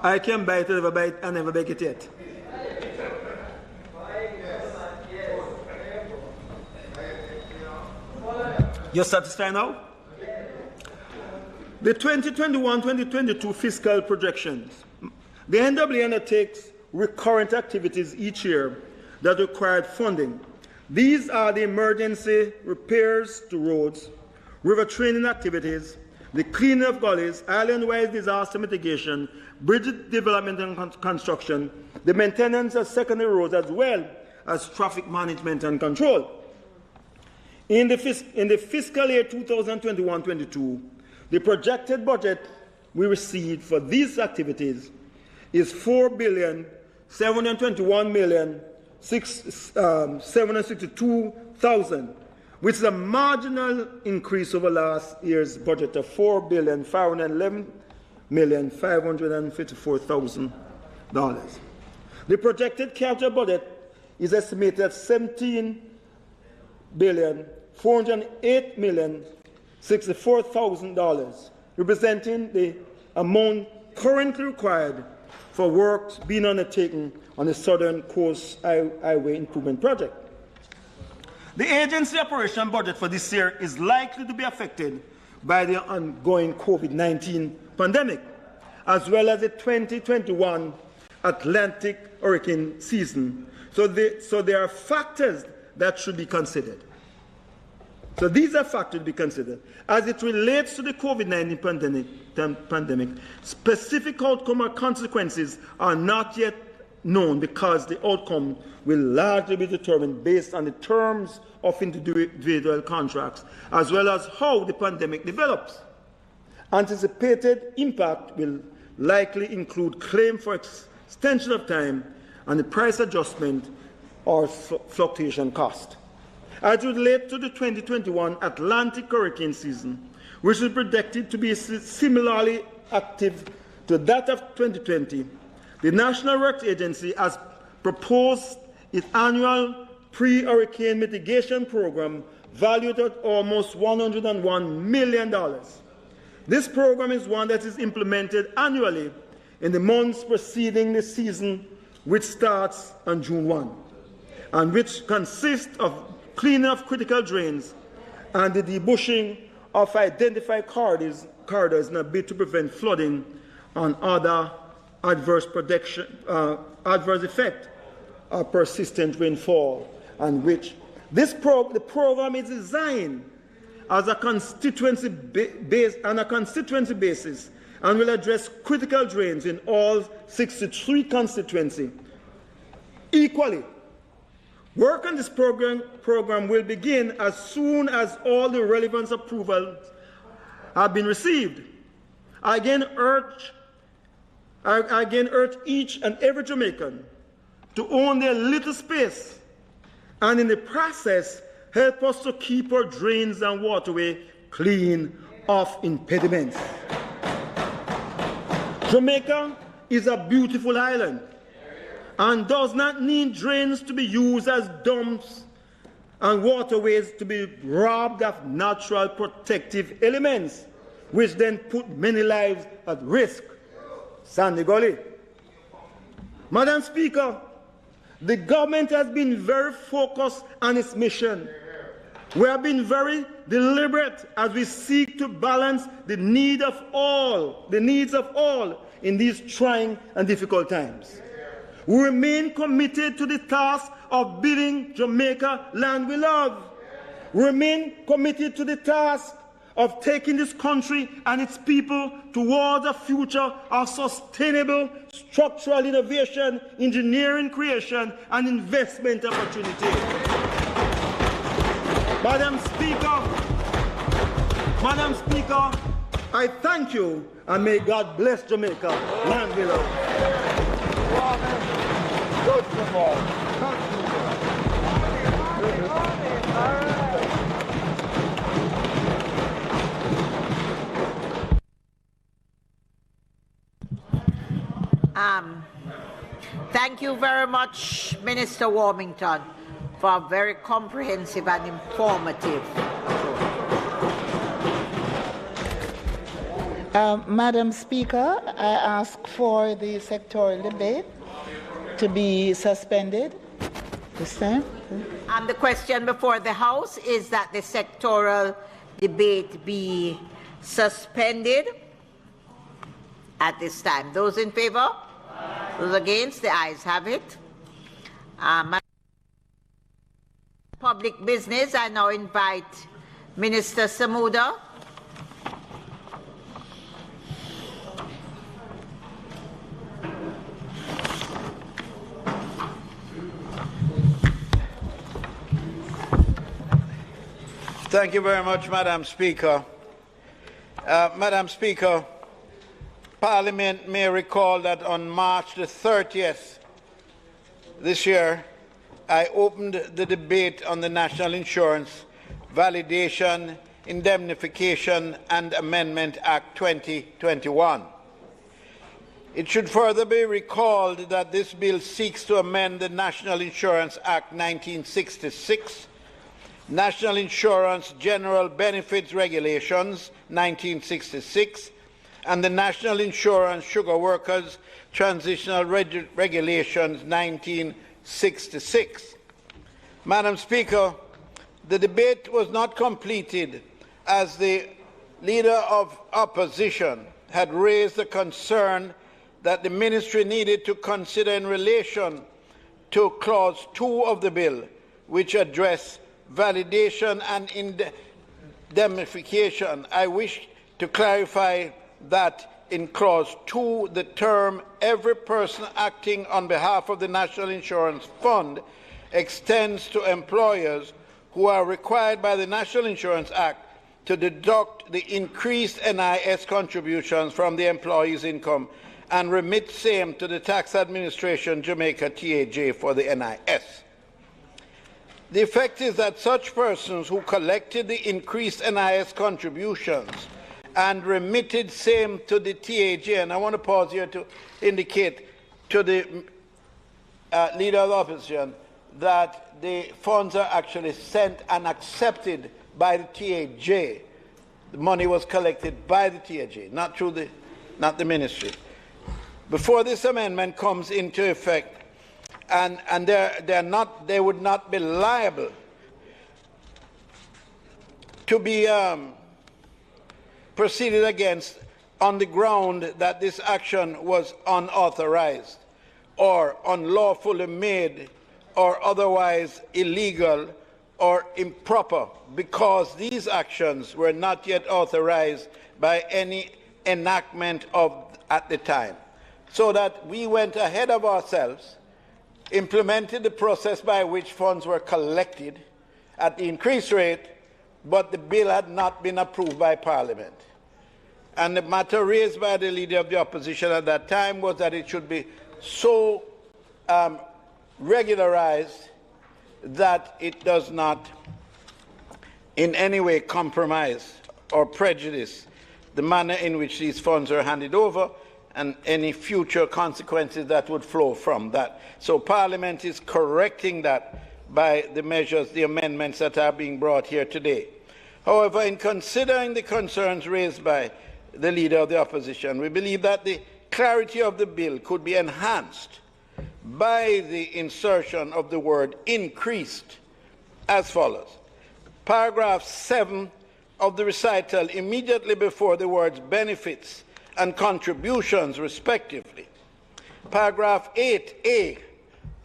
I can bite, I never bake it yet. You're satisfied now? The 2021-2022 fiscal projections. The NWA undertakes recurrent activities each year that required funding. These are the emergency repairs to roads, river training activities, the cleaning of gullies, island-wide disaster mitigation, bridge development and construction, the maintenance of secondary roads, as well as traffic management and control. In the fiscal year 2021-22, the projected budget we received for these activities is $4,721,762,000, which is a marginal increase over last year's budget of $4,511,554,000. The projected capital budget is estimated at $17,408,064,000, representing the amount currently required for works being undertaken on the Southern Coast Highway Improvement Project. The agency operation budget for this year is likely to be affected by the ongoing COVID-19 pandemic, as well as the 2021 Atlantic hurricane season. So there are factors that should be considered. So these are factors to be considered. As it relates to the COVID-19 pandemic, specific outcome or consequences are not yet known because the outcome will largely be determined based on the terms of individual contracts, as well as how the pandemic develops. Anticipated impact will likely include claim for extension of time and the price adjustment or fluctuation cost. As it relates to the 2021 Atlantic hurricane season, which is projected to be similarly active to that of 2020, the National Works Agency has proposed its annual pre-hurricane mitigation program valued at almost $101 million. This program is one that is implemented annually in the months preceding the season, which starts on June 1, and which consists of cleaning of critical drains and the debushing of identified corridors in a bid to prevent flooding and other adverse effect of persistent rainfall, and which the program is designed as a constituency basis and will address critical drains in all 63 constituencies equally. Work on this program will begin as soon as all the relevant approvals have been received. I again urge each and every Jamaican to own their little space and in the process help us to keep our drains and waterway clean of impediments. Jamaica is a beautiful island and does not need drains to be used as dumps and waterways to be robbed of natural protective elements, which then put many lives at risk. Sandy Gully. Madam Speaker, the government has been very focused on its mission. We have been very deliberate as we seek to balance the needs of all in these trying and difficult times. We remain committed to the task of building Jamaica land we love. We remain committed to the task of taking this country and its people towards a future of sustainable structural innovation, engineering creation, and investment opportunity. Madam Speaker, Madam Speaker, I thank you and may God bless Jamaica. Land below. Thank you very much, Minister Warmington, for a very comprehensive and informative. Madam Speaker, I ask for the sectoral debate to be suspended this time. And the question before the House is that the sectoral debate be suspended at this time. Those in favor? Those against? The ayes have it. Public business, I now invite Minister Samuda. Thank you very much, Madam Speaker. Madam Speaker, Parliament may recall that on March the 30th this year, I opened the debate on the National Insurance Validation, Indemnification and Amendment Act 2021. It should further be recalled that this bill seeks to amend the National Insurance Act 1966, National Insurance General Benefits Regulations 1966, and the National Insurance Sugar Workers Transitional Regulations 1966. Madam Speaker, the debate was not completed as the Leader of Opposition had raised a concern that the Ministry needed to consider in relation to Clause 2 of the bill, which addressed validation and indemnification. I wish to clarify that in Clause 2, the term "every person acting on behalf of the National Insurance Fund" extends to employers who are required by the National Insurance Act to deduct the increased NIS contributions from the employee's income and remit same to the Tax Administration Jamaica TAJ for the NIS. The effect is that such persons who collected the increased NIS contributions and remitted same to the TAJ, and I want to pause here to indicate to the Leader of the Opposition that the funds are actually sent and accepted by the TAJ. The money was collected by the TAJ, not the Ministry. Before this amendment comes into effect, and they would not be liable to be proceeded against on the ground that this action was unauthorized or unlawfully made or otherwise illegal or improper, because these actions were not yet authorized by any enactment at the time. So that we went ahead of ourselves, implemented the process by which funds were collected at the increased rate, but the bill had not been approved by Parliament. And the matter raised by the Leader of the Opposition at that time was that it should be so regularized that it does not in any way compromise or prejudice the manner in which these funds are handed over and any future consequences that would flow from that. So Parliament is correcting that by the measures, the amendments that are being brought here today. However, in considering the concerns raised by the Leader of the Opposition, we believe that the clarity of the bill could be enhanced by the insertion of the word "increased" as follows. Paragraph 7 of the recital immediately before the words "benefits" and "contributions" respectively. Paragraph 8A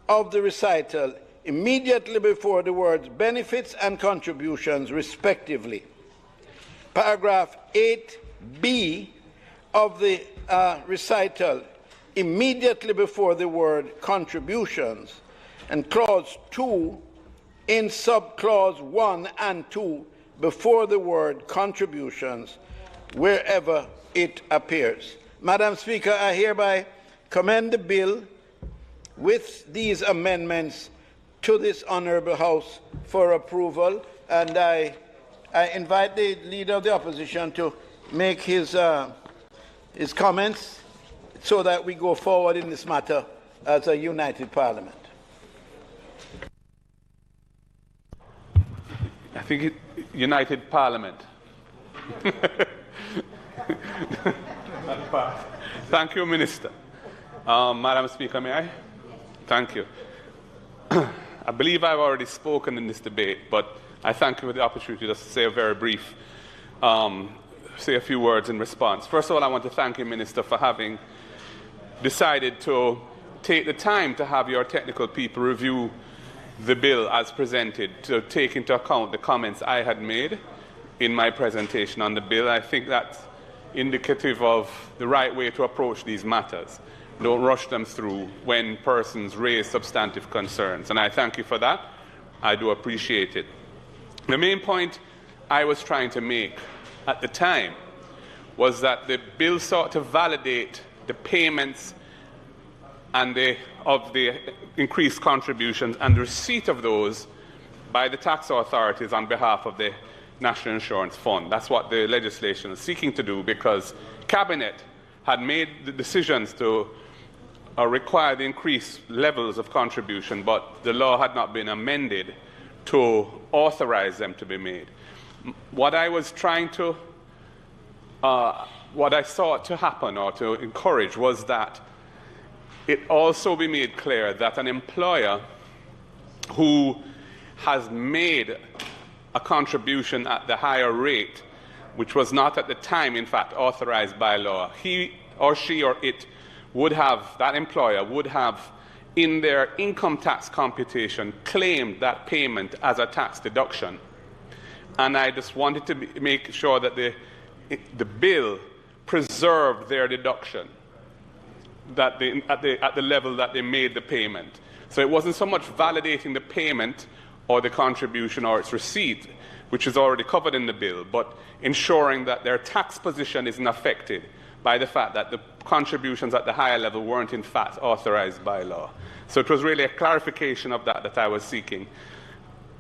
of the recital immediately before the words "benefits" and "contributions" respectively. Paragraph 8B of the recital immediately before the word "contributions," and Clause 2 in subclause 1 and 2 before the word contributions wherever it appears. Madam Speaker, I hereby commend the bill with these amendments to this Honourable House for approval, and I invite the Leader of the Opposition to make his comments so that we go forward in this matter as a united Parliament. I think united Parliament. Thank you, Minister. Madam Speaker, may I? Thank you. I believe I've already spoken in this debate, but I thank you for the opportunity to say a very brief, say a few words in response. First of all, I want to thank you, Minister, for having decided to take the time to have your technical people review the bill as presented, to take into account the comments I had made in my presentation on the bill. I think that's indicative of the right way to approach these matters. Don't rush them through when persons raise substantive concerns, and I thank you for that. I do appreciate it. The main point I was trying to make at the time was that the bill sought to validate the payments and of the increased contributions and the receipt of those by the tax authorities on behalf of the National Insurance Fund. That's what the legislation is seeking to do, because Cabinet had made the decisions to require the increased levels of contribution, but the law had not been amended to authorize them to be made. What I was trying to, what I sought to happen or to encourage was that it also be made clear that an employer who has made a contribution at the higher rate, which was not at the time, in fact, authorized by law, he or she or it would have, that employer would have, in their income tax computation, claimed that payment as a tax deduction. And I just wanted to make sure that the bill preserved their deduction, that at the level that they made the payment. So it wasn't so much validating the payment or the contribution or its receipt, which is already covered in the bill, but ensuring that their tax position isn't affected by the fact that the contributions at the higher level weren't in fact authorized by law. So it was really a clarification of that I was seeking.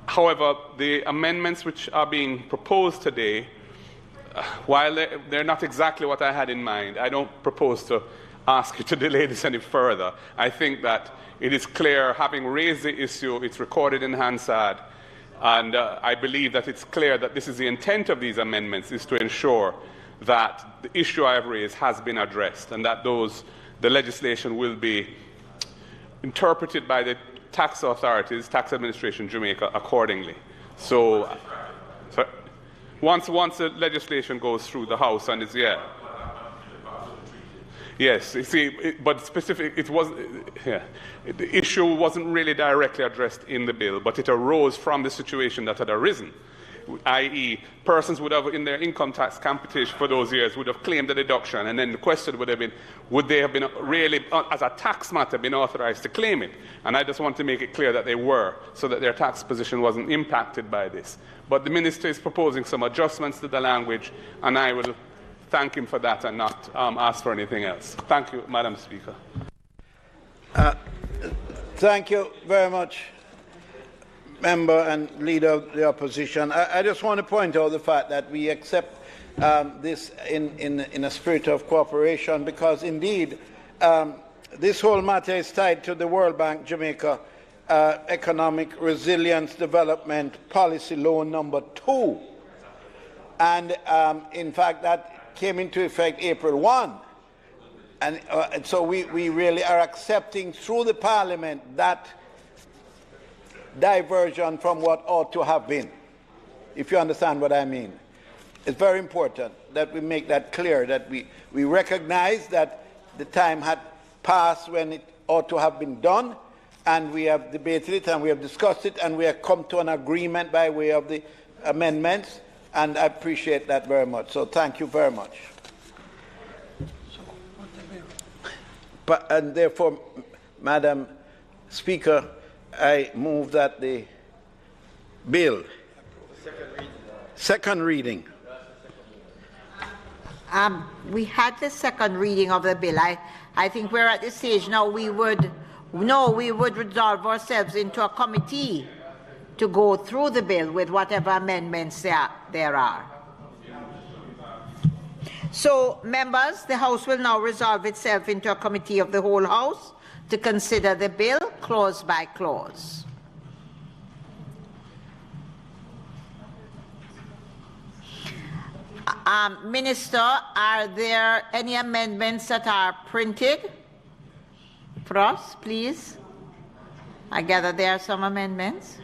However, the amendments which are being proposed today, while they're not exactly what I had in mind, I don't propose to ask you to delay this any further. I think that it is clear, having raised the issue, it's recorded in Hansard, and I believe that it's clear that this is the intent of these amendments, is to ensure that the issue I have raised has been addressed, and that the legislation will be interpreted by the tax authorities, tax administration Jamaica, accordingly. So once the legislation goes through the House and it's yes, you see, but specific, it was, the issue wasn't really directly addressed in the bill, but it arose from the situation that had arisen, i.e., persons would have, in their income tax computation for those years, would have claimed the deduction, and then the question would have been, would they have been really, as a tax matter, been authorized to claim it? And I just want to make it clear that they were, so that their tax position wasn't impacted by this. But the Minister is proposing some adjustments to the language, and I will thank him for that and not ask for anything else. Thank you, Madam Speaker. Thank you very much, Member and Leader of the Opposition. I just want to point out the fact that we accept this in a spirit of cooperation, because indeed this whole matter is tied to the World Bank Jamaica Economic Resilience Development Policy Loan number 2. And in fact, that came into effect April 1. And so we really are accepting through the Parliament that diversion from what ought to have been, if you understand what I mean. It's very important that we make that clear, that we recognize that the time had passed when it ought to have been done, and we have debated it and we have discussed it and we have come to an agreement by way of the amendments, and I appreciate that very much. So thank you very much. And therefore, Madam Speaker, I move that the bill, Second reading. We had the second reading of the bill. I think we're at the stage now we would resolve ourselves into a committee to go through the bill with whatever amendments there are. So, members, the House will now resolve itself into a committee of the whole House to consider the bill clause by clause. Minister, are there any amendments that are printed for us, please? I gather there are some amendments.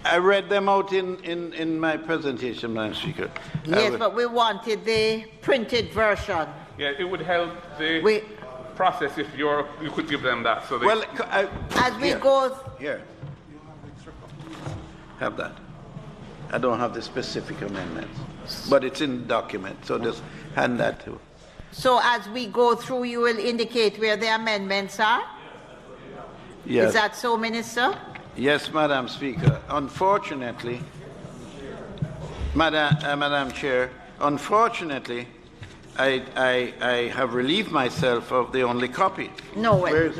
I read them out in my presentation, Madam Speaker. Yes, but we wanted the printed version. Yeah, it would help the process if you could give them that. So they as we go... Here. Have that. I don't have the specific amendments, but it's in the document, so just hand that to. So as we go through, you will indicate where the amendments are? Yes. Is that so, Minister? Yes, Madam Speaker. Unfortunately, Madam Chair, unfortunately, I have relieved myself of the only copy. No, well,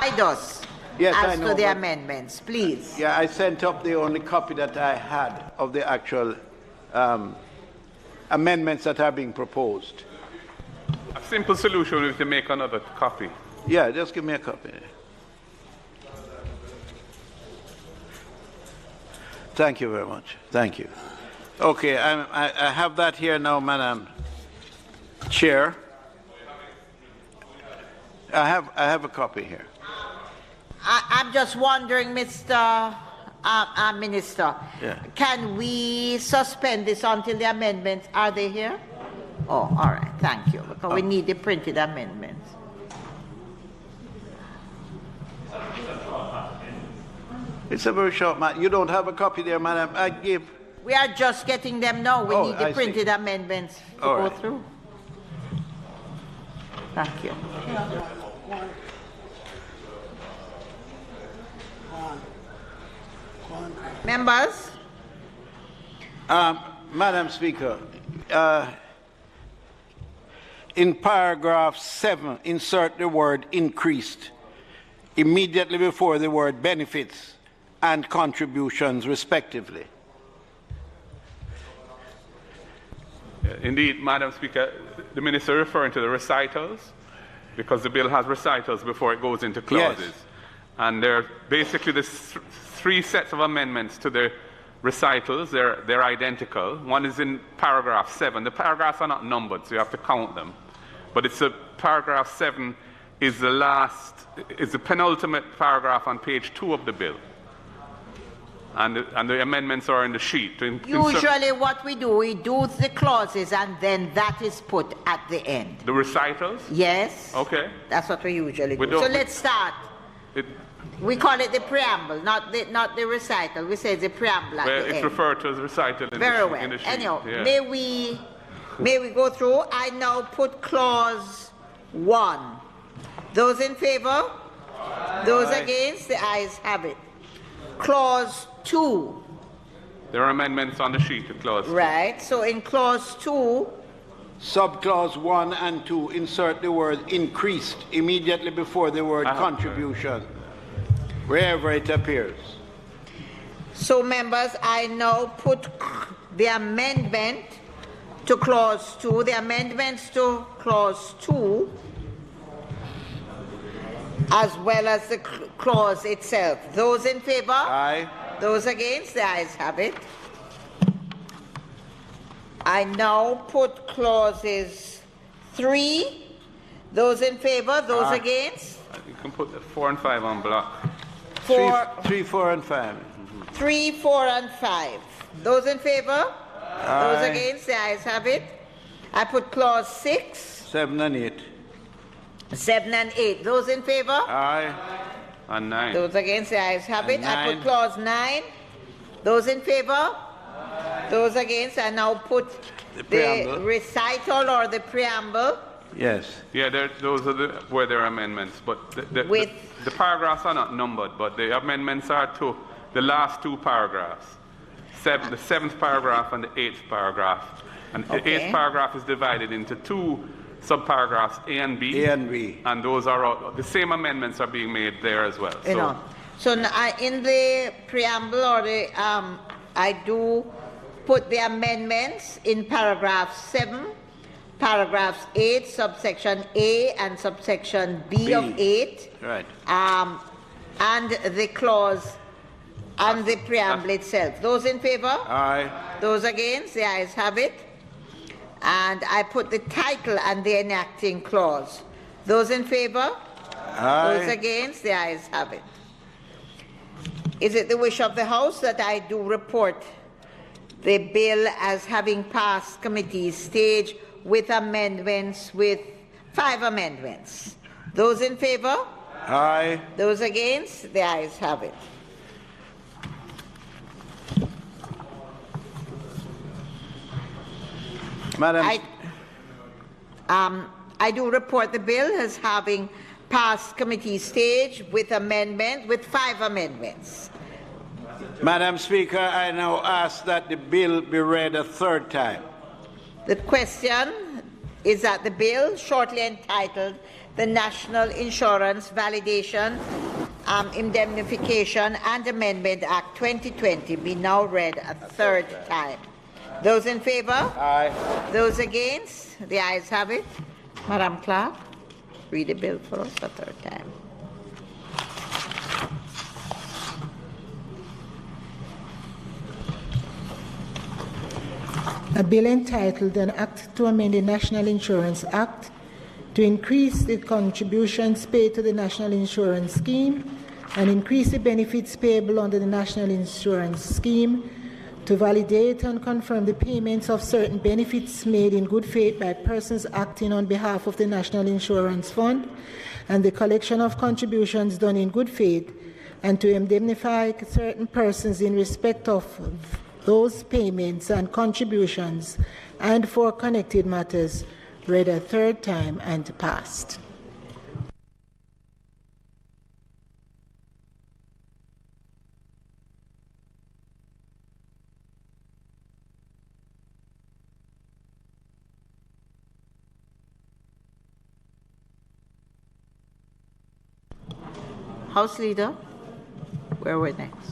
I does. Yes, as I know, to the amendments, please. Yeah, I sent up the only copy that I had of the actual amendments that are being proposed. A simple solution is to make another copy. Yeah, just give me a copy. Thank you very much. Thank you. Okay, I have that here now, Madam Chair. I have a copy here. I'm just wondering, Mr. Minister, can we suspend this until the amendments, are they here? Oh, all right, thank you, because we need the printed amendments. It's a very short matter. You don't have a copy there, Madam? I give. We are just getting them now. We need the printed amendments to go through. Thank you. Members? Madam Speaker, in paragraph 7, insert the word increased immediately before the word benefits and contributions, respectively. Indeed, Madam Speaker, the Minister referring to the recitals, because the bill has recitals before it goes into clauses. Yes. And they're basically the three sets of amendments to the recitals. They're identical. One is in paragraph 7. The paragraphs are not numbered, so you have to count them. But it's paragraph 7 is the penultimate paragraph on page 2 of the bill. And the amendments are in the sheet. Usually what we do the clauses and then that is put at the end. The recitals? Yes. Okay. That's what we usually do. So let's start. We call it the preamble, not the recital. We say the preamble at the end. It's referred to as recital in Very the well. in the sheet. Anyhow, yeah. may we go through? I now put clause 1. Those in favor? Those against? The ayes have it. Clause 2. There are amendments on the sheet to clause 2. Right. So in clause 2, subclause 1 and 2, insert the word increased immediately before the word contribution, wherever it appears. So, members, I now put the amendment to clause 2, the amendments to clause 2, as well as the clause itself. Those in favor? Aye. Those against? The ayes have it. I now put clauses 3. Those in favor? Those against? You can put 4 and 5 on block. 3, 4, and 5. 3, 4, and 5. Those in favor? Aye. Those against? The ayes have it. I put clause 6. 7 and 8. 7 and 8. Those in favor? Aye. And 9. Those against? The ayes have it. 9. I put clause 9. Those in favor? Aye. Those against? I now put the recital or the preamble. Yes. Yeah, those are where there are amendments, but the paragraphs are not numbered, but the amendments are to the last two paragraphs, the 7th paragraph and the 8th paragraph. And the 8th paragraph is divided into two subparagraphs, A and B. A and B. And those are all, the same amendments are being made there as well. So in the preamble, or the, I do put the amendments in paragraph 7, paragraphs 8, subsection A and subsection B of 8. Right. And the clause and the preamble itself. Those in favor? Aye. Those against? The ayes have it. And I put the title and the enacting clause. Those in favor? Aye. Those against? The ayes have it. Is it the wish of the House that I do report the bill as having passed committee stage with amendments, with 5 amendments? Those in favor? Aye. Those against? The ayes have it. Madam. I do report the bill as having passed committee stage with 5 amendments. Madam Speaker, I now ask that the bill be read a 3rd time. The question is that the bill, shortly entitled the National Insurance Validation, Indemnification and Amendment Act 2020, be now read a 3rd time. Those in favor? Aye. Those against? The ayes have it. Madam Clerk, read the bill for us a 3rd time. A bill entitled An Act to Amend the National Insurance Act to increase the contributions paid to the National Insurance Scheme and increase the benefits payable under the National Insurance Scheme, to validate and confirm the payments of certain benefits made in good faith by persons acting on behalf of the National Insurance Fund, and the collection of contributions done in good faith, and to indemnify certain persons in respect of those payments and contributions, and for connected matters, read a 3rd time and passed. House Leader, where we're next.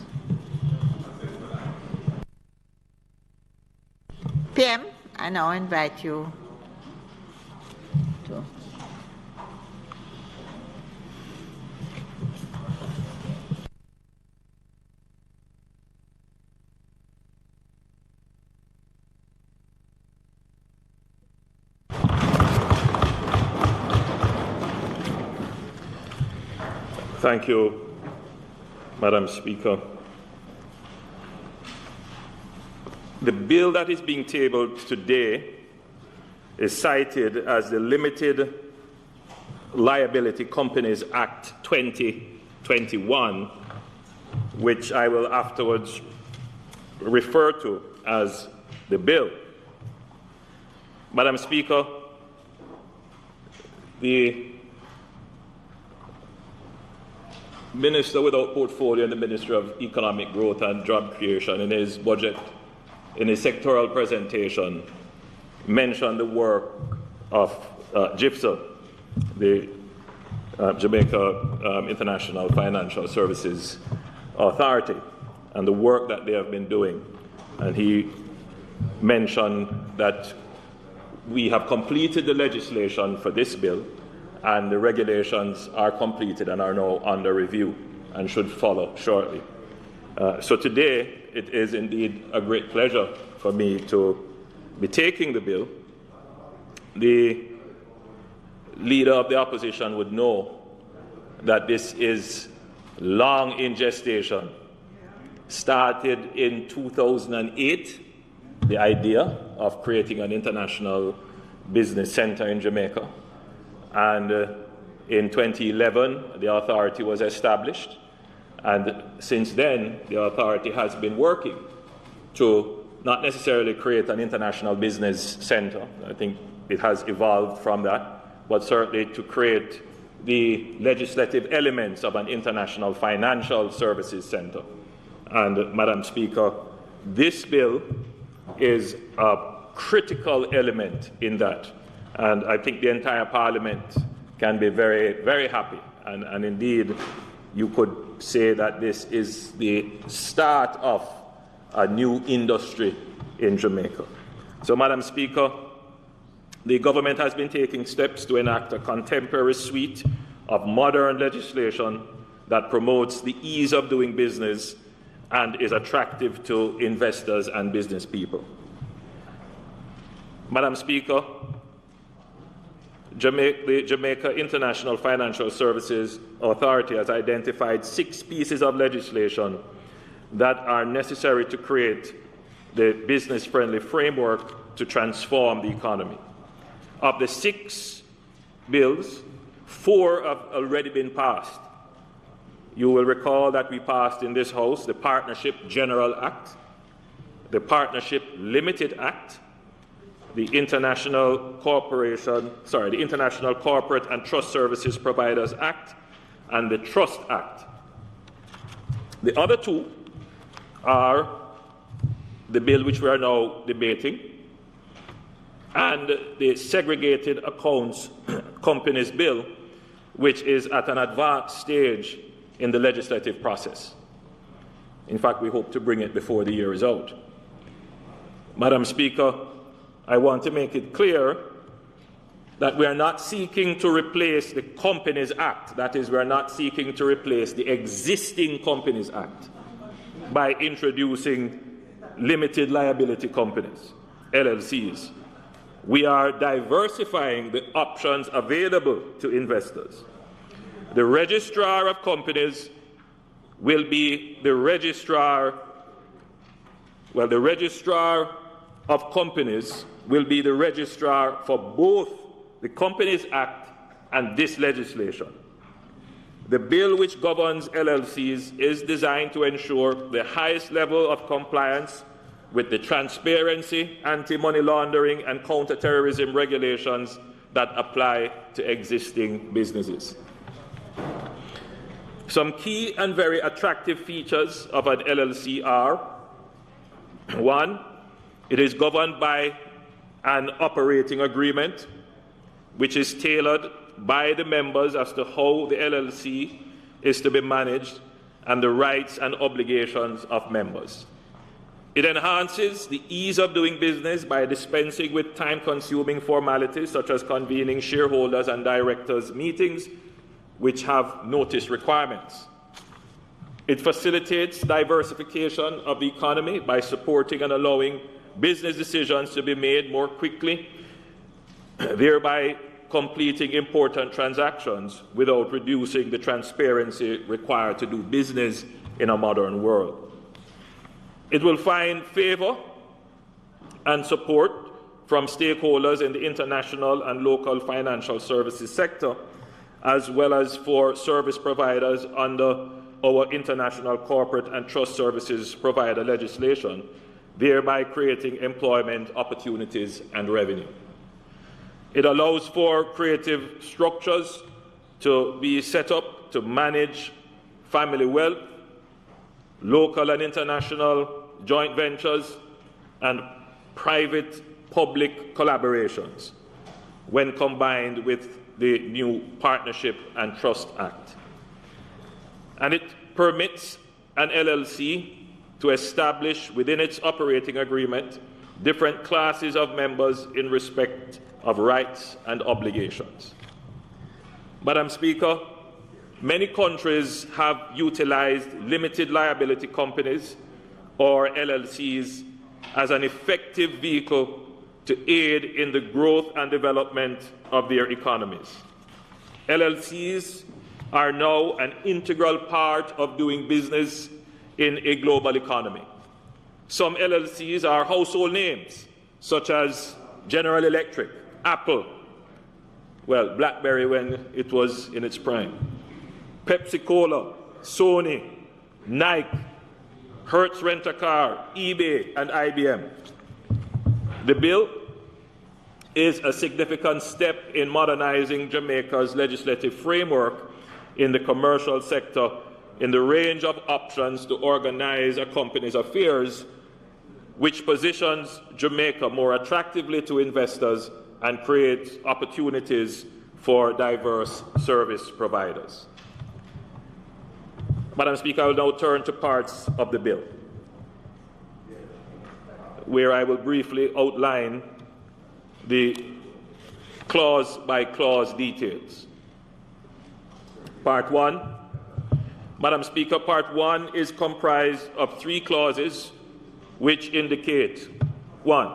PM, I now invite you to. Thank you, Madam Speaker. The bill that is being tabled today is cited as the Limited Liability Companies Act 2021, which I will afterwards refer to as the bill. Madam Speaker, the Minister without portfolio in the Ministry of Economic Growth and Job Creation, in his budget, in his sectoral presentation, mentioned the work of JIFSA, the Jamaica International Financial Services Authority, and the work that they have been doing. And he mentioned that we have completed the legislation for this bill, and the regulations are completed and are now under review and should follow shortly. So today, it is indeed a great pleasure for me to be taking the bill. The leader of the opposition would know that this is long in gestation. Started in 2008, the idea of creating an international business center in Jamaica. And in 2011, the authority was established. And since then, the authority has been working to not necessarily create an international business center. I think it has evolved from that, but certainly to create the legislative elements of an international financial services center. And, Madam Speaker, this bill is a critical element in that. And I think the entire Parliament can be very, very happy. And indeed, you could say that this is the start of a new industry in Jamaica. So, Madam Speaker, the government has been taking steps to enact a contemporary suite of modern legislation that promotes the ease of doing business and is attractive to investors and business people. Madam Speaker, the Jamaica International Financial Services Authority has identified 6 pieces of legislation that are necessary to create the business-friendly framework to transform the economy. Of the 6 bills, 4 have already been passed. You will recall that we passed in this House the Partnership General Act, the Partnership Limited Act, the International Corporate and Trust Services Providers Act, and the Trust Act. The other 2 are the bill which we are now debating and the Segregated Accounts Companies Bill, which is at an advanced stage in the legislative process. In fact, we hope to bring it before the year is out. Madam Speaker, I want to make it clear that we are not seeking to replace the Companies Act. That is, we are not seeking to replace the existing Companies Act by introducing limited liability companies, LLCs. We are diversifying the options available to investors. The registrar of companies will be the registrar of companies will be the registrar for both the Companies Act and this legislation. The bill which governs LLCs is designed to ensure the highest level of compliance with the transparency, anti-money laundering, and counter-terrorism regulations that apply to existing businesses. Some key and very attractive features of an LLC are: 1, it is governed by an operating agreement, which is tailored by the members as to how the LLC is to be managed and the rights and obligations of members. It enhances the ease of doing business by dispensing with time-consuming formalities such as convening shareholders and directors' meetings, which have notice requirements. It facilitates diversification of the economy by supporting and allowing business decisions to be made more quickly, thereby completing important transactions without reducing the transparency required to do business in a modern world. It will find favor and support from stakeholders in the international and local financial services sector, as well as for service providers under our International Corporate and Trust Services Provider legislation, thereby creating employment opportunities and revenue. It allows for creative structures to be set up to manage family wealth, local and international joint ventures, and private-public collaborations when combined with the new Partnership and Trust Act. And it permits an LLC to establish within its operating agreement different classes of members in respect of rights and obligations. Madam Speaker, many countries have utilized limited liability companies, or LLCs, as an effective vehicle to aid in the growth and development of their economies. LLCs are now an integral part of doing business in a global economy. Some LLCs are household names, such as General Electric, Apple, well, BlackBerry when it was in its prime, Pepsi-Cola, Sony, Nike, Hertz Rent-A-Car, eBay, and IBM. The bill is a significant step in modernizing Jamaica's legislative framework in the commercial sector in the range of options to organize a company's affairs, which positions Jamaica more attractively to investors and creates opportunities for diverse service providers. Madam Speaker, I will now turn to parts of the bill, where I will briefly outline the clause-by-clause details. Part 1. Madam Speaker, Part 1 is comprised of 3 clauses which indicate, 1,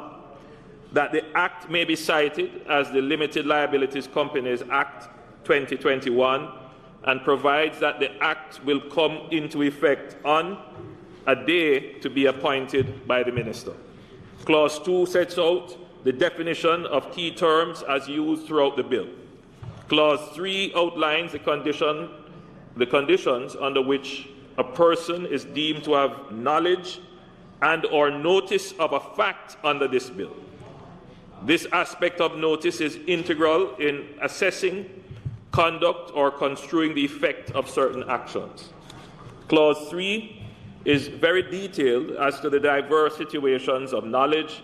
that the Act may be cited as the Limited Liabilities Companies Act 2021 and provides that the Act will come into effect on a day to be appointed by the Minister. Clause 2 sets out the definition of key terms as used throughout the bill. Clause 3 outlines the conditions under which a person is deemed to have knowledge and or notice of a fact under this bill. This aspect of notice is integral in assessing, conduct, or construing the effect of certain actions. Clause 3 is very detailed as to the diverse situations of knowledge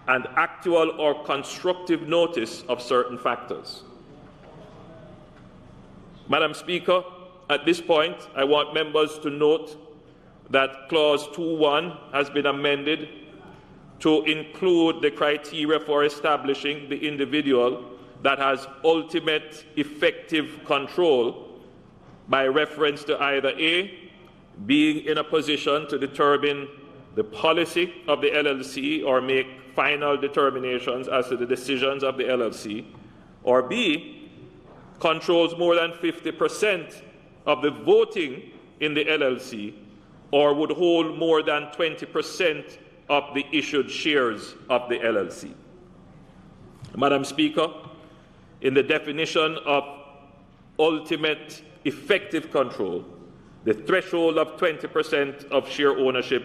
and actual or constructive notice of certain factors. Madam Speaker, at this point, I want members to note that Clause 2.1 has been amended to include the criteria for establishing the individual that has ultimate effective control by reference to either A, being in a position to determine the policy of the LLC or make final determinations as to the decisions of the LLC, or B, controls more than 50% of the voting in the LLC, or would hold more than 20% of the issued shares of the LLC. Madam Speaker, in the definition of ultimate effective control, the threshold of 20% of share ownership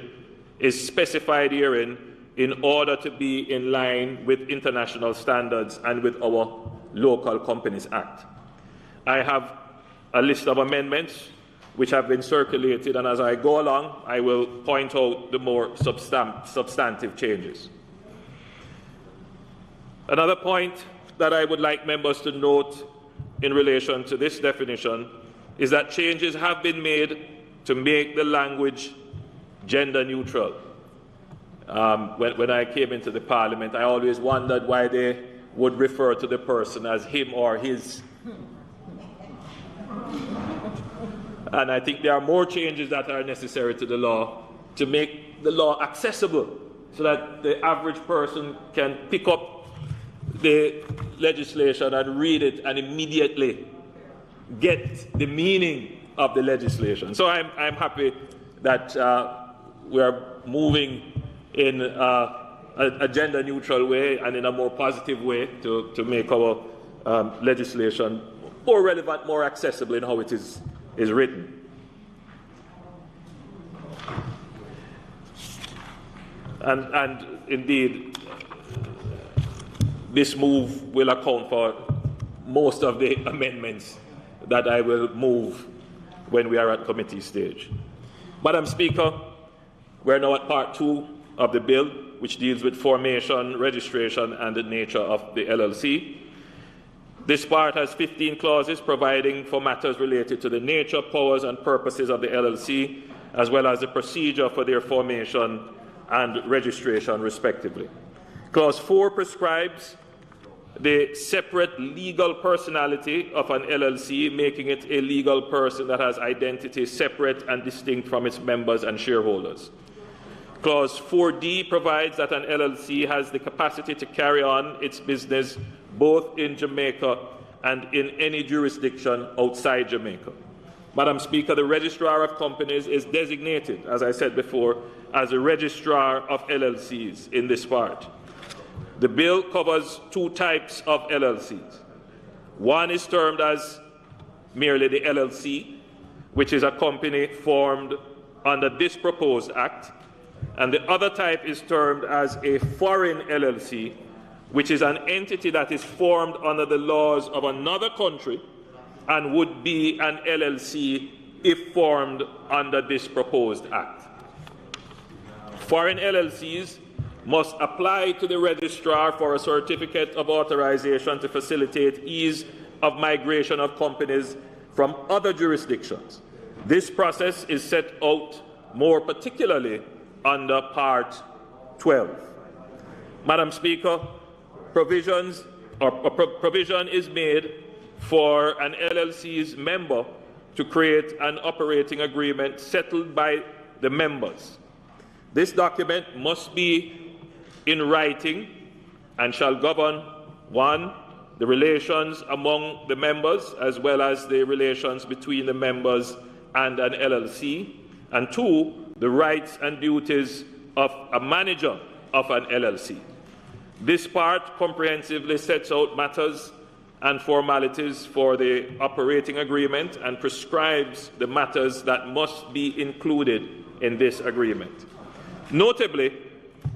is specified herein in order to be in line with international standards and with our Local Companies Act. I have a list of amendments which have been circulated, and as I go along, I will point out the more substantive changes. Another point that I would like members to note in relation to this definition is that changes have been made to make the language gender neutral. When I came into the Parliament, I always wondered why they would refer to the person as him or his. And I think there are more changes that are necessary to the law to make the law accessible so that the average person can pick up the legislation and read it and immediately get the meaning of the legislation. So I'm happy that we are moving in a gender-neutral way and in a more positive way to make our legislation more relevant, more accessible in how it is written. And indeed, this move will account for most of the amendments that I will move when we are at committee stage. Madam Speaker, we are now at part 2 of the bill, which deals with formation, registration, and the nature of the LLC. This part has 15 clauses providing for matters related to the nature, powers, and purposes of the LLC, as well as the procedure for their formation and registration, respectively. Clause 4 prescribes the separate legal personality of an LLC, making it a legal person that has identity separate and distinct from its members and shareholders. Clause 4D provides that an LLC has the capacity to carry on its business both in Jamaica and in any jurisdiction outside Jamaica. Madam Speaker, the Registrar of Companies is designated, as I said before, as a Registrar of LLCs in this part. The bill covers 2 types of LLCs. One is termed as merely the LLC, which is a company formed under this proposed act, and the other type is termed as a foreign LLC, which is an entity that is formed under the laws of another country and would be an LLC if formed under this proposed act. Foreign LLCs must apply to the registrar for a certificate of authorization to facilitate ease of migration of companies from other jurisdictions. This process is set out more particularly under Part 12. Madam Speaker, provision is made for an LLC's member to create an operating agreement settled by the members. This document must be in writing and shall govern 1. The relations among the members as well as the relations between the members and an LLC, and 2. The rights and duties of a manager of an LLC. This part comprehensively sets out matters and formalities for the operating agreement and prescribes the matters that must be included in this agreement. Notably,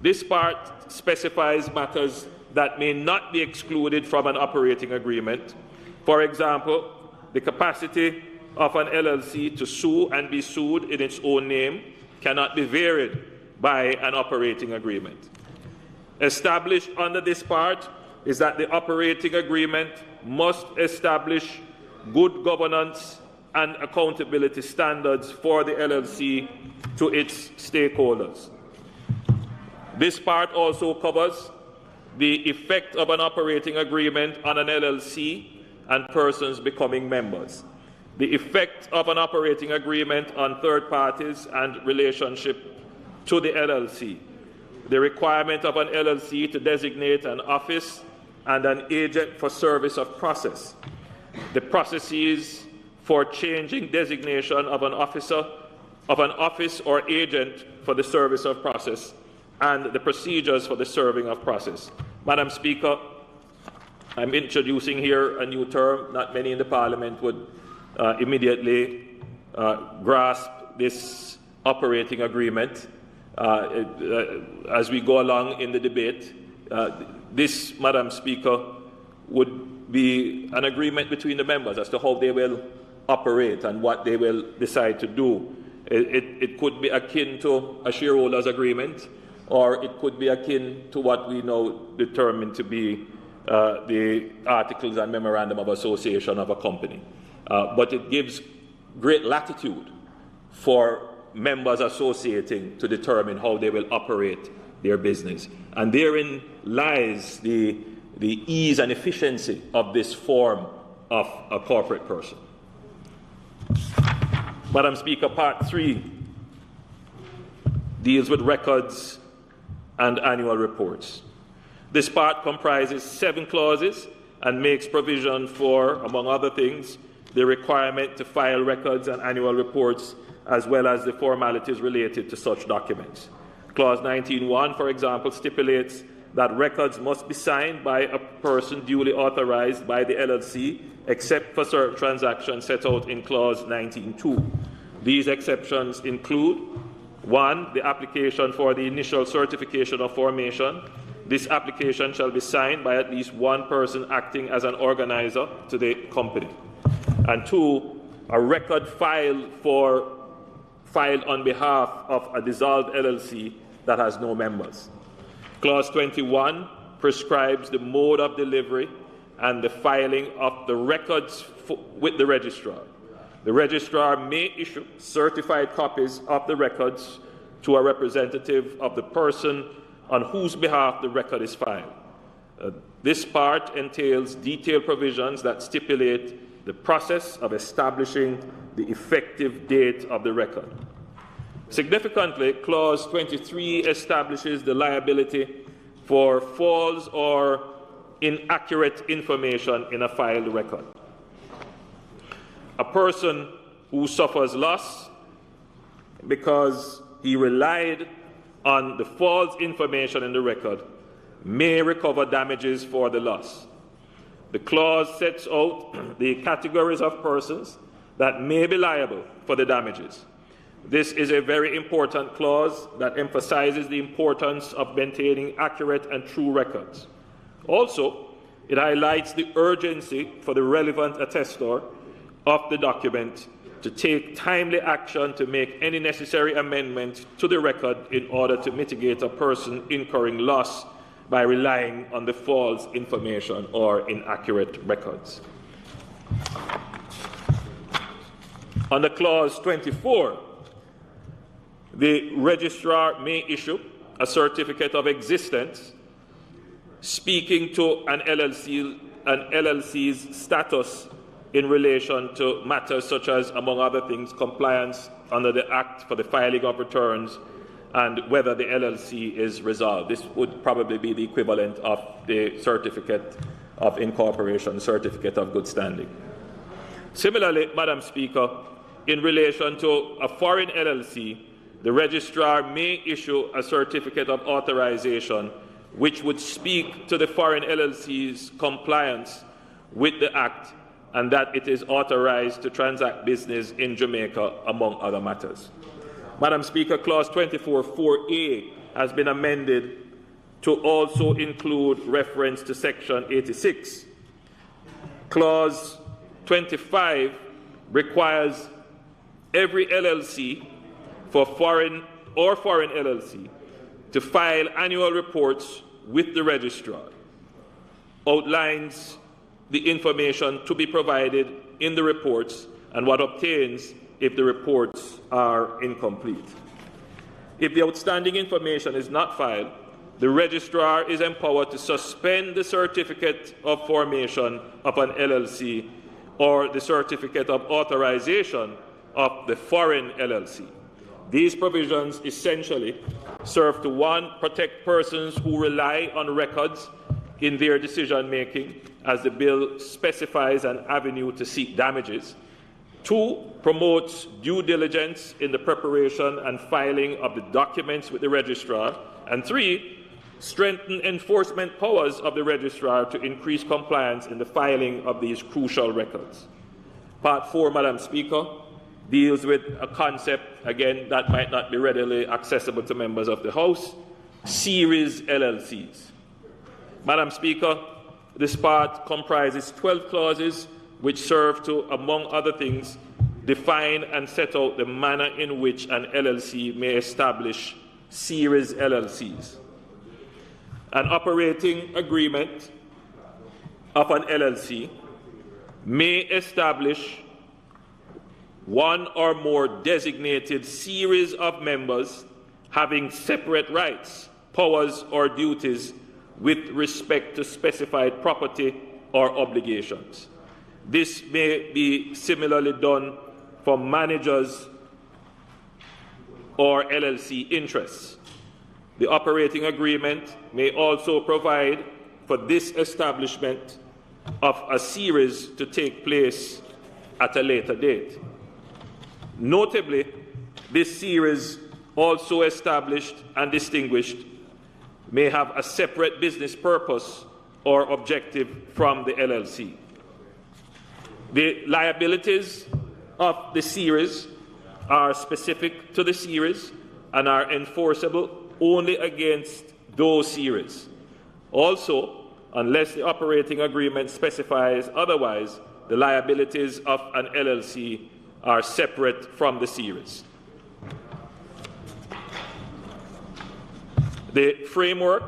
this part specifies matters that may not be excluded from an operating agreement. For example, the capacity of an LLC to sue and be sued in its own name cannot be varied by an operating agreement. Established under this part is that the operating agreement must establish good governance and accountability standards for the LLC to its stakeholders. This part also covers the effect of an operating agreement on an LLC and persons becoming members, the effect of an operating agreement on third parties and relationship to the LLC, the requirement of an LLC to designate an office and an agent for service of process, the processes for changing designation of an office or agent for the service of process, and the procedures for the serving of process. Madam Speaker, I'm introducing here a new term. Not many in the Parliament would immediately grasp this operating agreement. As we go along in the debate, this, Madam Speaker, would be an agreement between the members as to how they will operate and what they will decide to do. It could be akin to a shareholders agreement, or it could be akin to what we now determine to be the Articles and Memorandum of Association of a company. But it gives great latitude for members associating to determine how they will operate their business. And therein lies the ease and efficiency of this form of a corporate person. Madam Speaker, Part 3 deals with records and annual reports. This part comprises 7 clauses and makes provision for, among other things, the requirement to file records and annual reports, as well as the formalities related to such documents. Clause 19.1, for example, stipulates that records must be signed by a person duly authorized by the LLC, except for certain transactions set out in Clause 19.2. These exceptions include 1. The application for the initial certification of formation. This application shall be signed by at least one person acting as an organizer to the company. And 2. A record filed on behalf of a dissolved LLC that has no members. Clause 21 prescribes the mode of delivery and the filing of the records with the registrar. The registrar may issue certified copies of the records to a representative of the person on whose behalf the record is filed. This part entails detailed provisions that stipulate the process of establishing the effective date of the record. Significantly, Clause 23 establishes the liability for false or inaccurate information in a filed record. A person who suffers loss because he relied on the false information in the record may recover damages for the loss. The clause sets out the categories of persons that may be liable for the damages. This is a very important clause that emphasizes the importance of maintaining accurate and true records. Also, it highlights the urgency for the relevant attestor of the document to take timely action to make any necessary amendment to the record in order to mitigate a person incurring loss by relying on the false information or inaccurate records. Under Clause 24, the registrar may issue a certificate of existence speaking to an LLC's status in relation to matters such as, among other things, compliance under the Act for the filing of returns and whether the LLC is resolved. This would probably be the equivalent of the certificate of incorporation, certificate of good standing. Similarly, Madam Speaker, in relation to a foreign LLC, the registrar may issue a certificate of authorization which would speak to the foreign LLC's compliance with the Act and that it is authorized to transact business in Jamaica, among other matters. Madam Speaker, Clause 24(4)(a) has been amended to also include reference to Section 86. Clause 25 requires every LLC for foreign LLC to file annual reports with the registrar, outlines the information to be provided in the reports and what obtains if the reports are incomplete. If the outstanding information is not filed, the registrar is empowered to suspend the certificate of formation of an LLC or the certificate of authorization of the foreign LLC. These provisions essentially serve to, one, protect persons who rely on records in their decision-making, as the bill specifies an avenue to seek damages. Two, promotes due diligence in the preparation and filing of the documents with the registrar. And three, strengthen enforcement powers of the registrar to increase compliance in the filing of these crucial records. Part 4, Madam Speaker, deals with a concept, again, that might not be readily accessible to members of the House: series LLCs. Madam Speaker, this part comprises 12 clauses which serve to, among other things, define and set out the manner in which an LLC may establish series LLCs. An operating agreement of an LLC may establish one or more designated series of members having separate rights, powers, or duties with respect to specified property or obligations. This may be similarly done for managers or LLC interests. The operating agreement may also provide for this establishment of a series to take place at a later date. Notably, this series, also established and distinguished, may have a separate business purpose or objective from the LLC. The liabilities of the series are specific to the series and are enforceable only against those series. Also, unless the operating agreement specifies otherwise, the liabilities of an LLC are separate from the series. The framework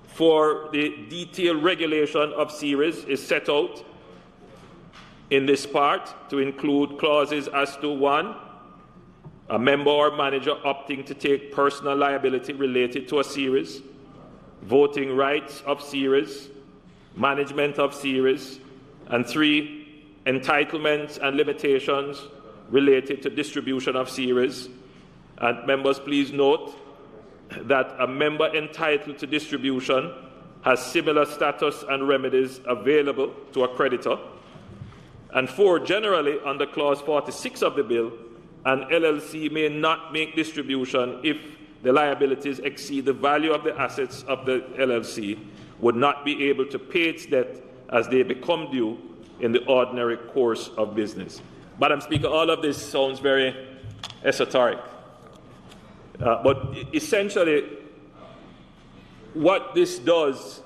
for the detailed regulation of series is set out in this part to include clauses as to: 1, a member or manager opting to take personal liability related to a series, voting rights of series, management of series, and 3, entitlements and limitations related to distribution of series. And members, please note that a member entitled to distribution has similar status and remedies available to a creditor. And 4, generally, under Clause 46 of the bill, an LLC may not make distribution if the liabilities exceed the value of the assets of the LLC, would not be able to pay its debt as they become due in the ordinary course of business. Madam Speaker, all of this sounds very esoteric. But essentially, what this does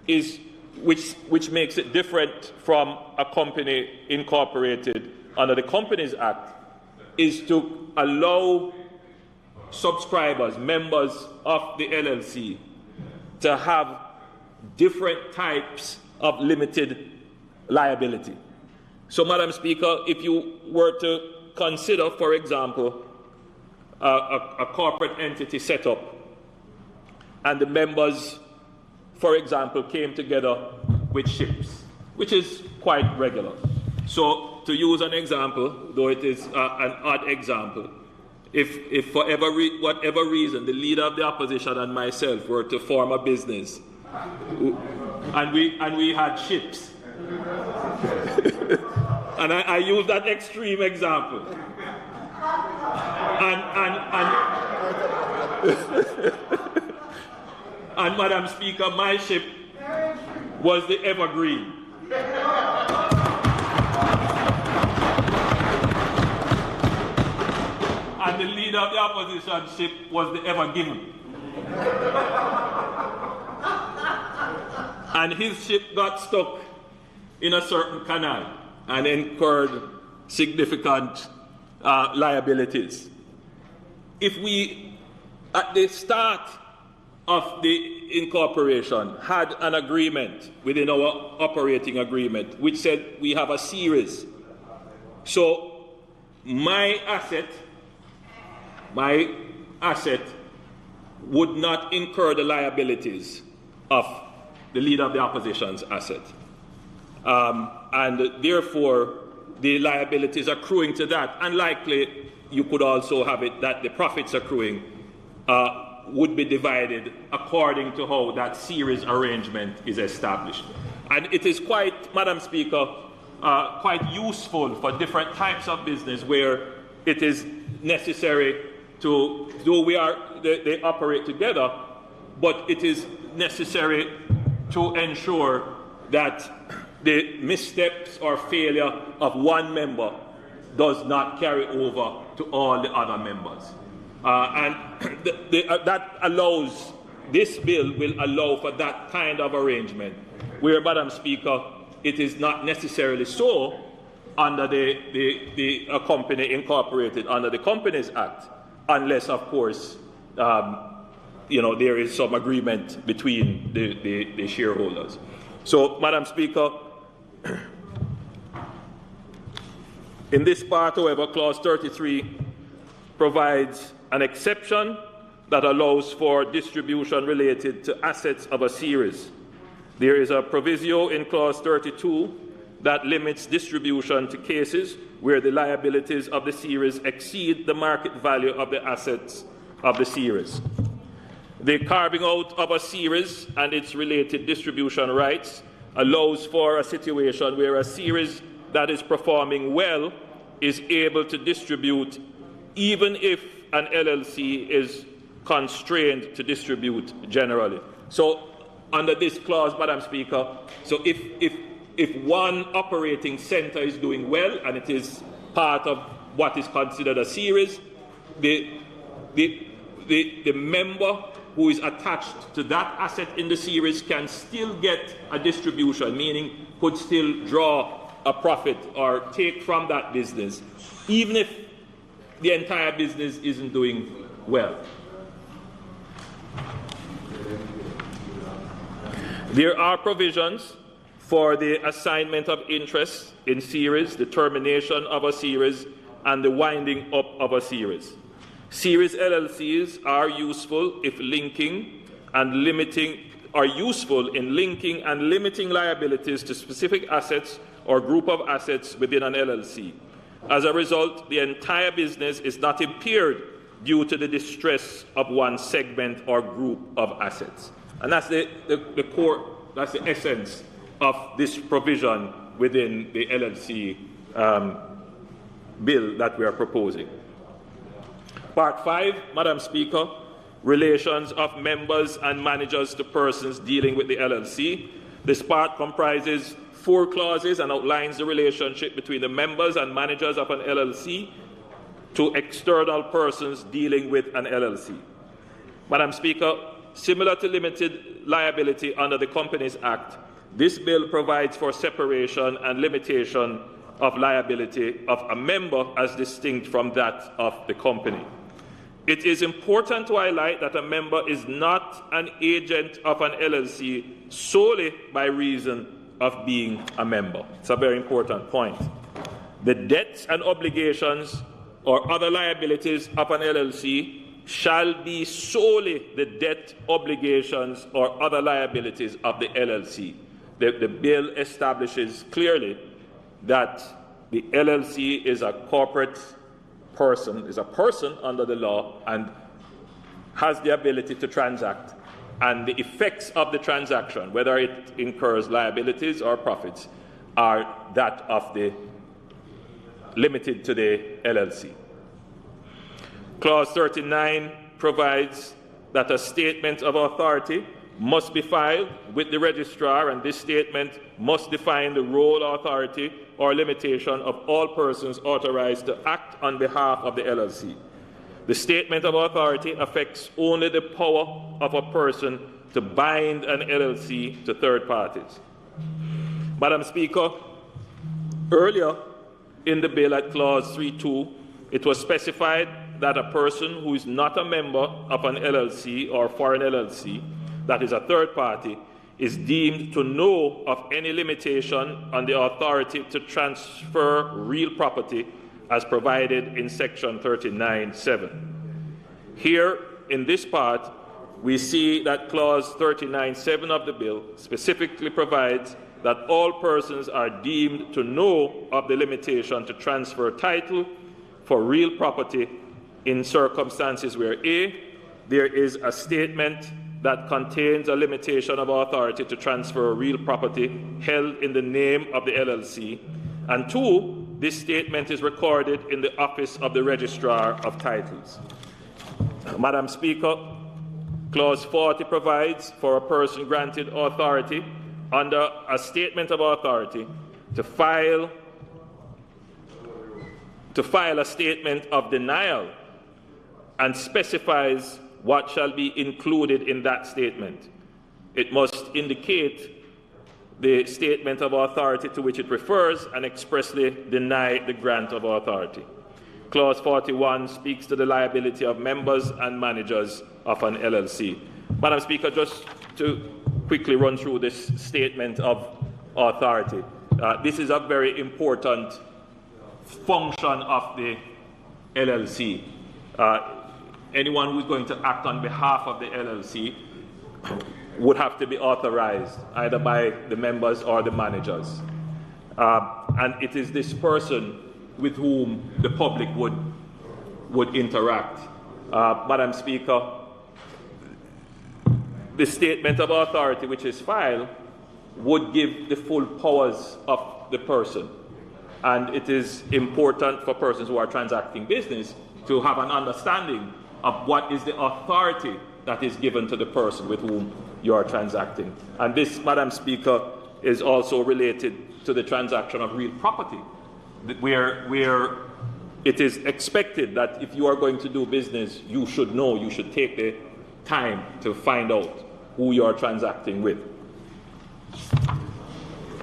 is, which makes it different from a company incorporated under the Companies Act is to allow subscribers, members of the LLC, to have different types of limited liability. So, Madam Speaker, if you were to consider, for example, a corporate entity set up, and the members, for example, came together with ships, which is quite regular. So, to use an example, though it is an odd example, if for whatever reason the leader of the opposition and myself were to form a business, and we had ships, and I use that extreme example, and Madam Speaker, my ship was the Evergreen. And the leader of the opposition ship was the Evergiven. And his ship got stuck in a certain canal and incurred significant liabilities. If we, at the start of the incorporation, had an agreement within our operating agreement which said we have a series, so my asset would not incur the liabilities of the leader of the opposition's asset. And therefore, the liabilities accruing to that, and likely you could also have it that the profits accruing would be divided according to how that series arrangement is established. And it is quite, Madam Speaker, quite useful for different types of business where it is necessary to, though they operate together, but it is necessary to ensure that the missteps or failure of one member does not carry over to all the other members. And that allows, this bill will allow for that kind of arrangement, where, Madam Speaker, it is not necessarily so under the company incorporated under the Companies Act, unless, of course, there is some agreement between the shareholders. So, Madam Speaker, in this part, however, Clause 33 provides an exception that allows for distribution related to assets of a series. There is a proviso in Clause 32 that limits distribution to cases where the liabilities of the series exceed the market value of the assets of the series. The carving out of a series and its related distribution rights allows for a situation where a series that is performing well is able to distribute even if an LLC is constrained to distribute generally. So under this clause, Madam Speaker, so if one operating center is doing well and it is part of what is considered a series, the member who is attached to that asset in the series can still get a distribution, meaning could still draw a profit or take from that business, even if the entire business isn't doing well. There are provisions for the assignment of interest in series, the termination of a series, and the winding up of a series. Series LLCs are useful if linking and limiting liabilities to specific assets or group of assets within an LLC. As a result, the entire business is not impaired due to the distress of one segment or group of assets. And that's the core, that's the essence of this provision within the LLC bill that we are proposing. Part 5, Madam Speaker, relations of members and managers to persons dealing with the LLC. This part comprises 4 clauses and outlines the relationship between the members and managers of an LLC to external persons dealing with an LLC. Madam Speaker, similar to limited liability under the Companies Act, this bill provides for separation and limitation of liability of a member as distinct from that of the company. It is important to highlight that a member is not an agent of an LLC solely by reason of being a member. It's a very important point. The debts and obligations or other liabilities of an LLC shall be solely the debt, obligations, or other liabilities of the LLC. The bill establishes clearly that the LLC is a corporate person, is a person under the law, and has the ability to transact. And the effects of the transaction, whether it incurs liabilities or profits, are that of the limited to the LLC. Clause 39 provides that a statement of authority must be filed with the registrar, and this statement must define the role, authority, or limitation of all persons authorized to act on behalf of the LLC. The statement of authority affects only the power of a person to bind an LLC to third parties. Madam Speaker, earlier in the bill at Clause 3.2, it was specified that a person who is not a member of an LLC or for an LLC, that is a third party, is deemed to know of any limitation on the authority to transfer real property as provided in Section 39(7). Here, in this part, we see that Clause 39(7) of the bill specifically provides that all persons are deemed to know of the limitation to transfer title for real property in circumstances where A, there is a statement that contains a limitation of authority to transfer real property held in the name of the LLC, and 2, this statement is recorded in the office of the Registrar of Titles. Madam Speaker, Clause 40 provides for a person granted authority under a statement of authority to file a statement of denial, and specifies what shall be included in that statement. It must indicate the statement of authority to which it refers and expressly deny the grant of authority. Clause 41 speaks to the liability of members and managers of an LLC. Madam Speaker, just to quickly run through this statement of authority. This is a very important function of the LLC. Anyone who is going to act on behalf of the LLC would have to be authorized either by the members or the managers. And it is this person with whom the public would interact. Madam Speaker, the statement of authority which is filed would give the full powers of the person. And it is important for persons who are transacting business to have an understanding of what is the authority that is given to the person with whom you are transacting. And this, Madam Speaker, is also related to the transaction of real property, where it is expected that if you are going to do business, you should know, you should take the time to find out who you are transacting with.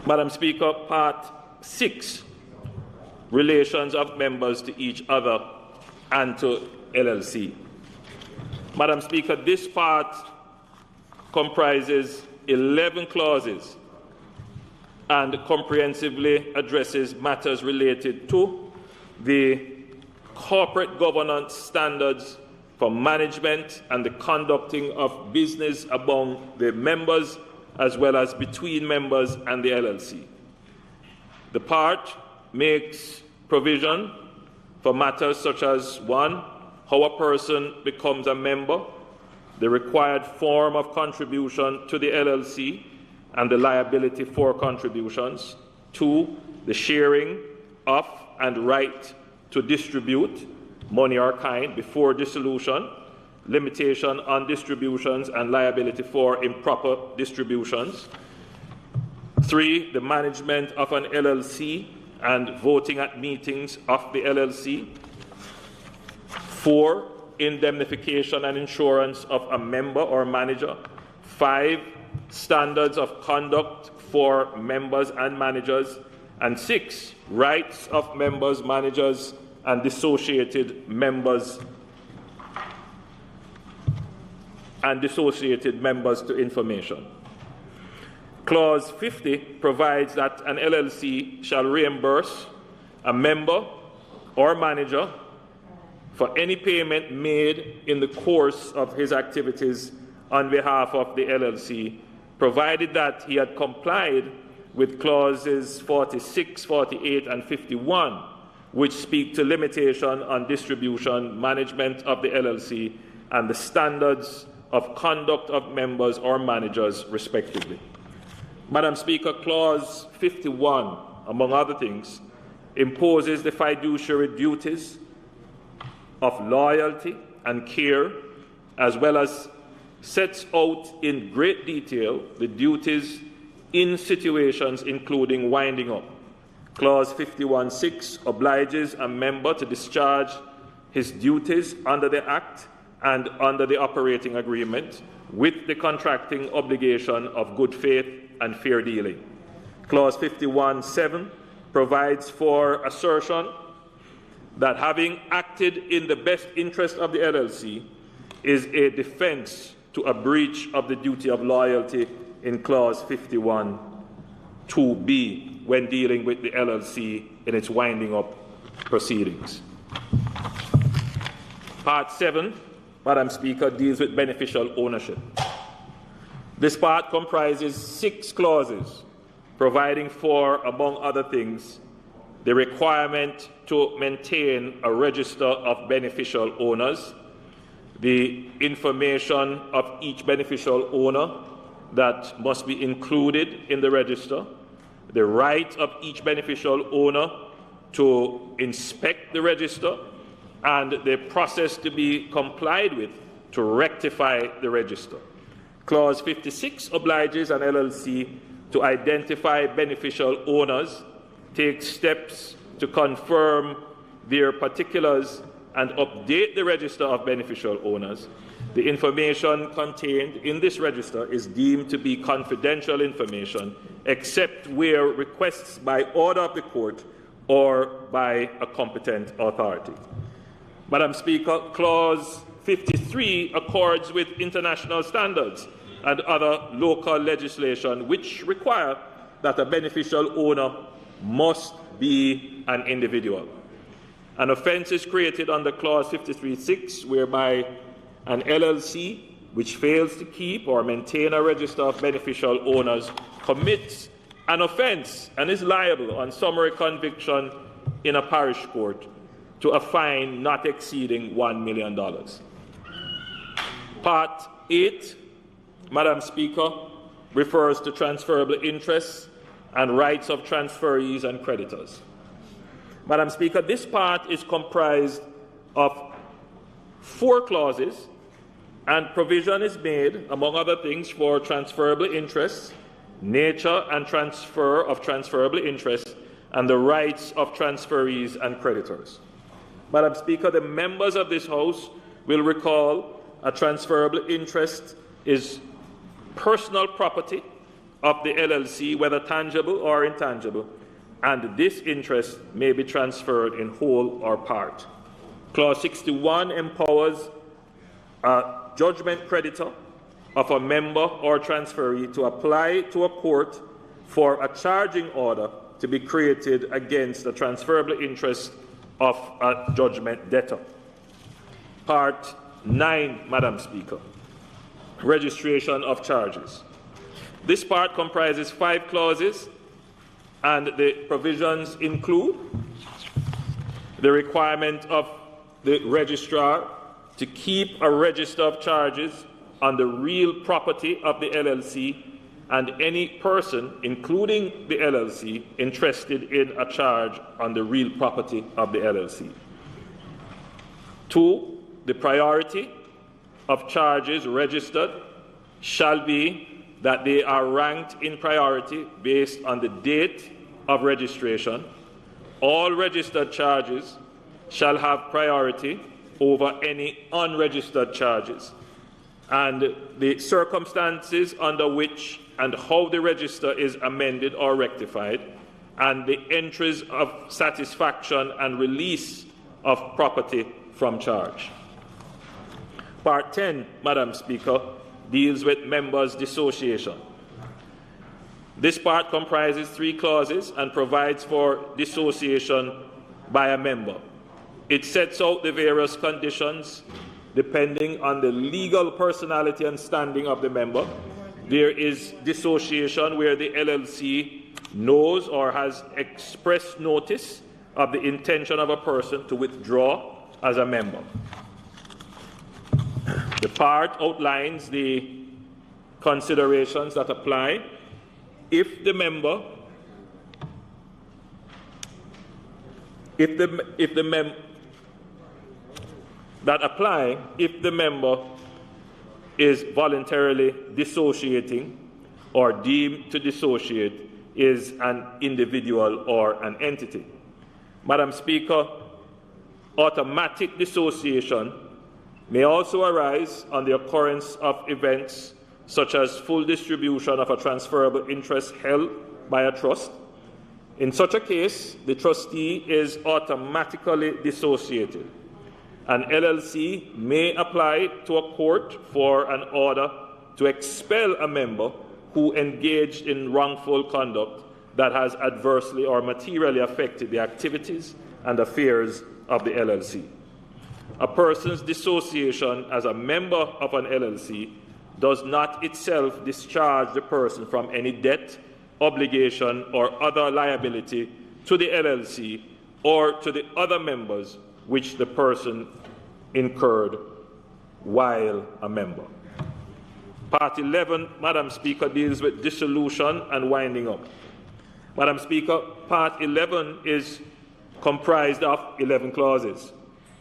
Madam Speaker, Part 6, relations of members to each other and to LLC. Madam Speaker, this part comprises 11 clauses and comprehensively addresses matters related to the corporate governance standards for management and the conducting of business among the members as well as between members and the LLC. The part makes provision for matters such as 1, how a person becomes a member, the required form of contribution to the LLC, and the liability for contributions. 2, the sharing of and right to distribute money or kind before dissolution, limitation on distributions and liability for improper distributions. 3, the management of an LLC and voting at meetings of the LLC. 4, indemnification and insurance of a member or manager. 5, standards of conduct for members and managers. And 6, rights of members, managers, and dissociated members to information. Clause 50 provides that an LLC shall reimburse a member or manager for any payment made in the course of his activities on behalf of the LLC, provided that he had complied with clauses 46, 48, and 51, which speak to limitation on distribution, management of the LLC, and the standards of conduct of members or managers, respectively. Madam Speaker, Clause 51, among other things, imposes the fiduciary duties of loyalty and care, as well as sets out in great detail the duties in situations including winding up. Clause 51(6) obliges a member to discharge his duties under the Act and under the operating agreement with the contracting obligation of good faith and fair dealing. Clause 51(7) provides for assertion that having acted in the best interest of the LLC is a defense to a breach of the duty of loyalty in Clause 51(2)(b) when dealing with the LLC in its winding up proceedings. Part 7, Madam Speaker, deals with beneficial ownership. This part comprises 6 clauses providing for, among other things, the requirement to maintain a register of beneficial owners, the information of each beneficial owner that must be included in the register, the right of each beneficial owner to inspect the register, and the process to be complied with to rectify the register. Clause 56 obliges an LLC to identify beneficial owners, take steps to confirm their particulars, and update the register of beneficial owners. The information contained in this register is deemed to be confidential information, except where requests by order of the court or by a competent authority. Madam Speaker, Clause 53 accords with international standards and other local legislation which require that a beneficial owner must be an individual. An offence is created under Clause 53(6) whereby an LLC which fails to keep or maintain a register of beneficial owners commits an offence and is liable on summary conviction in a parish court to a fine not exceeding $1 million. Part 8, Madam Speaker, refers to transferable interests and rights of transferees and creditors. Madam Speaker, this part is comprised of 4 clauses, and provision is made, among other things, for transferable interests, nature and transfer of transferable interests, and the rights of transferees and creditors. Madam Speaker, the members of this House will recall a transferable interest is personal property of the LLC, whether tangible or intangible, and this interest may be transferred in whole or part. Clause 61 empowers a judgment creditor of a member or transferee to apply to a court for a charging order to be created against the transferable interest of a judgment debtor. Part 9, Madam Speaker, registration of charges. This part comprises 5 clauses, and the provisions include the requirement of the registrar to keep a register of charges on the real property of the LLC and any person, including the LLC, interested in a charge on the real property of the LLC. 2, the priority of charges registered shall be that they are ranked in priority based on the date of registration. All registered charges shall have priority over any unregistered charges, and the circumstances under which and how the register is amended or rectified and the entries of satisfaction and release of property from charge. Part 10, Madam Speaker, deals with members' dissociation. This part comprises 3 clauses and provides for dissociation by a member. It sets out the various conditions depending on the legal personality and standing of the member. There is dissociation where the LLC knows or has expressed notice of the intention of a person to withdraw as a member. The part outlines the considerations that apply if the member is voluntarily dissociating or deemed to dissociate is an individual or an entity. Madam Speaker, automatic dissociation may also arise on the occurrence of events such as full distribution of a transferable interest held by a trust. In such a case, the trustee is automatically dissociated. An LLC may apply to a court for an order to expel a member who engaged in wrongful conduct that has adversely or materially affected the activities and affairs of the LLC. A person's dissociation as a member of an LLC does not itself discharge the person from any debt, obligation, or other liability to the LLC or to the other members which the person incurred while a member. Part 11, Madam Speaker, deals with dissolution and winding up. Madam Speaker, Part 11 is comprised of 11 clauses.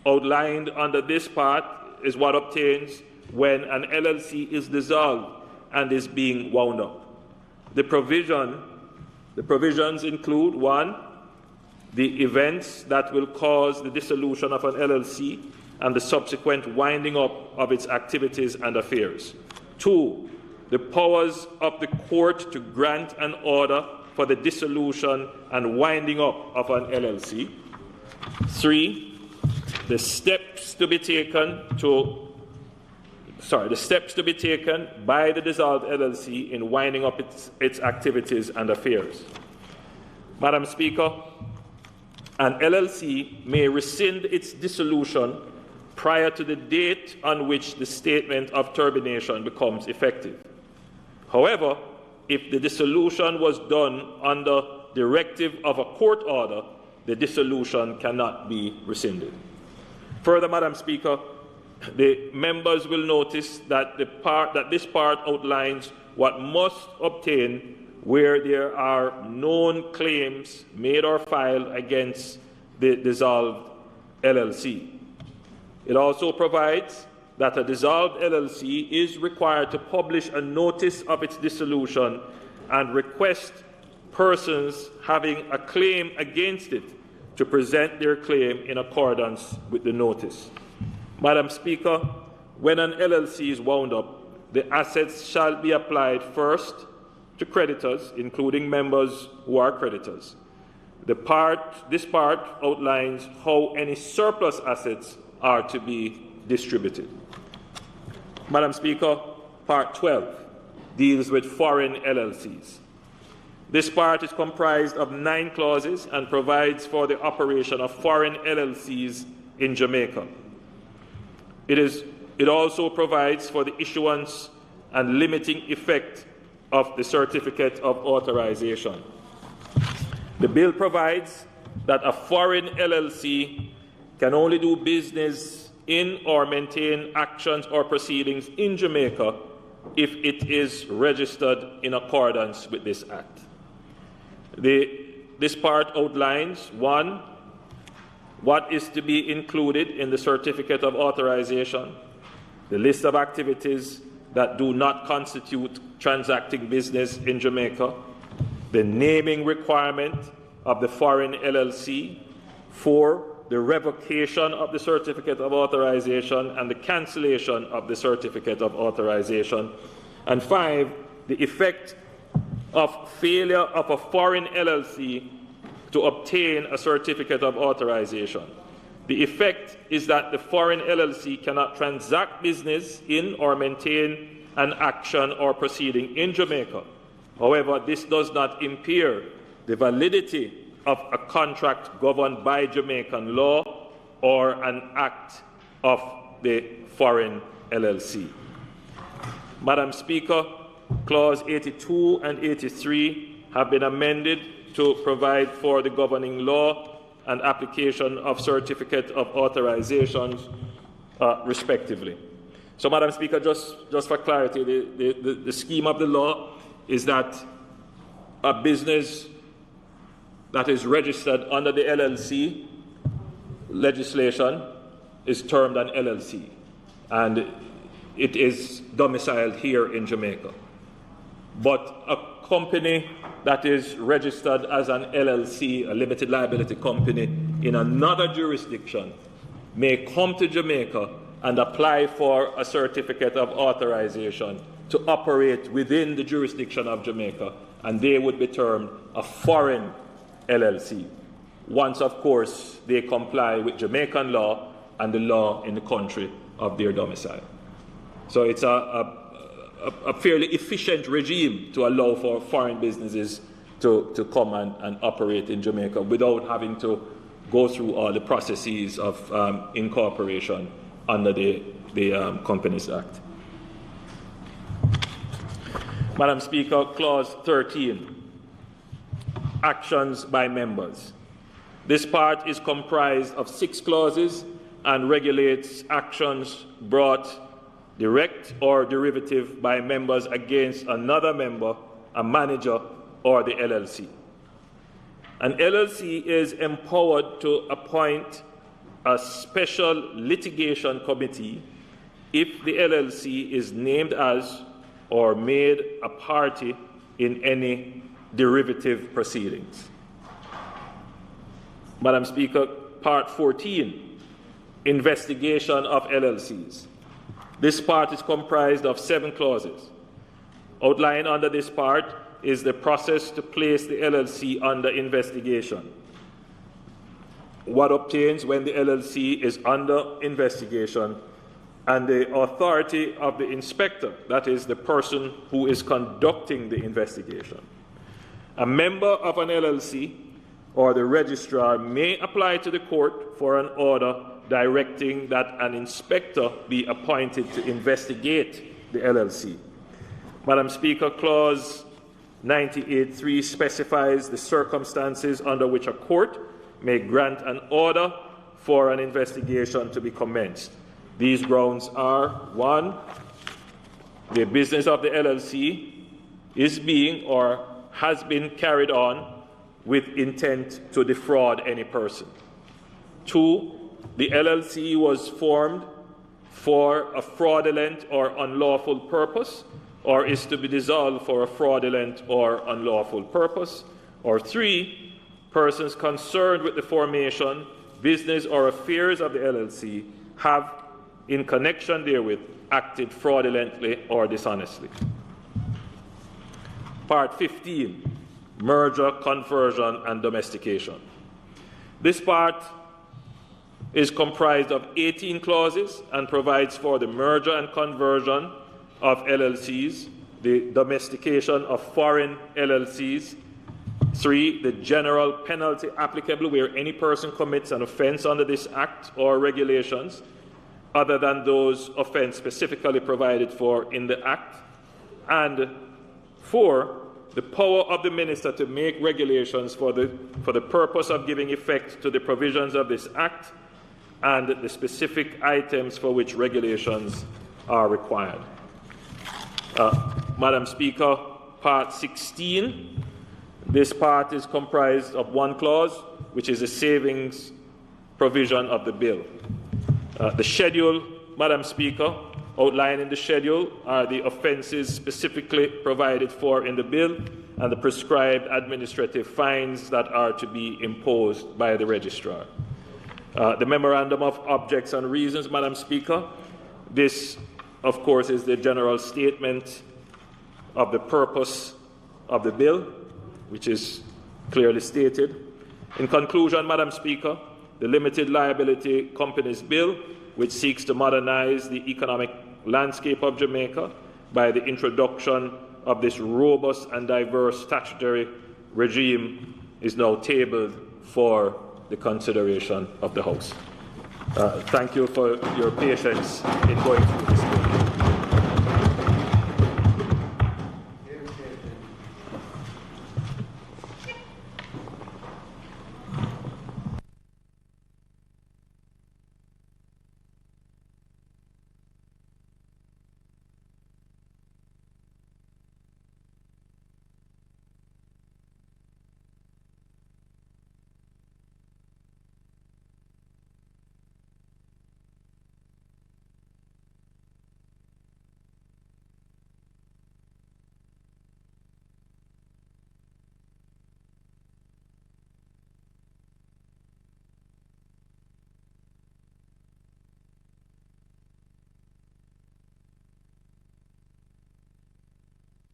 Outlined under this part is what obtains when an LLC is dissolved and is being wound up. The provisions include 1, the events that will cause the dissolution of an LLC and the subsequent winding up of its activities and affairs. 2, the powers of the court to grant an order for the dissolution and winding up of an LLC. 3, the steps to be taken by the dissolved LLC in winding up its activities and affairs. Madam Speaker, an LLC may rescind its dissolution prior to the date on which the statement of termination becomes effective. However, if the dissolution was done under directive of a court order, the dissolution cannot be rescinded. Further, Madam Speaker, the members will notice that this part outlines what must obtain where there are known claims made or filed against the dissolved LLC. It also provides that a dissolved LLC is required to publish a notice of its dissolution and request persons having a claim against it to present their claim in accordance with the notice. Madam Speaker, when an LLC is wound up, the assets shall be applied first to creditors, including members who are creditors. This part outlines how any surplus assets are to be distributed. Madam Speaker, Part 12 deals with foreign LLCs. This part is comprised of 9 clauses and provides for the operation of foreign LLCs in Jamaica. It also provides for the issuance and limiting effect of the certificate of authorization. The bill provides that a foreign LLC can only do business in or maintain actions or proceedings in Jamaica if it is registered in accordance with this Act. This part outlines 1, what is to be included in the certificate of authorization, the list of activities that do not constitute transacting business in Jamaica, the naming requirement of the foreign LLC, 4, the revocation of the certificate of authorization and the cancellation of the certificate of authorization, and 5, the effect of failure of a foreign LLC to obtain a certificate of authorization. The effect is that the foreign LLC cannot transact business in or maintain an action or proceeding in Jamaica. However, this does not impair the validity of a contract governed by Jamaican law or an act of the foreign LLC. Madam Speaker, Clause 82 and 83 have been amended to provide for the governing law and application of certificate of authorizations, respectively. So, Madam Speaker, just for clarity, the scheme of the law is that a business that is registered under the LLC legislation is termed an LLC, and it is domiciled here in Jamaica. But a company that is registered as an LLC, a limited liability company, in another jurisdiction may come to Jamaica and apply for a certificate of authorization to operate within the jurisdiction of Jamaica, and they would be termed a foreign LLC, once, of course, they comply with Jamaican law and the law in the country of their domicile. So it's a fairly efficient regime to allow for foreign businesses to come and operate in Jamaica without having to go through all the processes of incorporation under the Companies Act. Madam Speaker, Clause 13, actions by members. This part is comprised of 6 clauses and regulates actions brought direct or derivative by members against another member, a manager, or the LLC. An LLC is empowered to appoint a special litigation committee if the LLC is named as or made a party in any derivative proceedings. Madam Speaker, Part 14, investigation of LLCs. This part is comprised of 7 clauses. Outlined under this part is the process to place the LLC under investigation. What obtains when the LLC is under investigation, and the authority of the inspector, that is the person who is conducting the investigation. A member of an LLC or the registrar may apply to the court for an order directing that an inspector be appointed to investigate the LLC. Madam Speaker, Clause 98.3 specifies the circumstances under which a court may grant an order for an investigation to be commenced. These grounds are: 1, the business of the LLC is being or has been carried on with intent to defraud any person. 2, the LLC was formed for a fraudulent or unlawful purpose, or is to be dissolved for a fraudulent or unlawful purpose. Or 3, persons concerned with the formation, business, or affairs of the LLC have, in connection therewith, acted fraudulently or dishonestly. Part 15, merger, conversion, and domestication. This part is comprised of 18 clauses and provides for the merger and conversion of LLCs, the domestication of foreign LLCs. 3, the general penalty applicable where any person commits an offense under this act or regulations other than those offense specifically provided for in the act. And 4, the power of the minister to make regulations for the purpose of giving effect to the provisions of this act and the specific items for which regulations are required. Madam Speaker, Part 16. This part is comprised of 1 clause, which is the savings provision of the bill. The schedule, Madam Speaker, outlined in the schedule are the offences specifically provided for in the bill and the prescribed administrative fines that are to be imposed by the registrar. The memorandum of objects and reasons, Madam Speaker, this, of course, is the general statement of the purpose of the bill, which is clearly stated. In conclusion, Madam Speaker, the Limited Liability Companies Bill, which seeks to modernize the economic landscape of Jamaica by the introduction of this robust and diverse statutory regime, is now tabled for the consideration of the House. Thank you for your patience in going through this bill.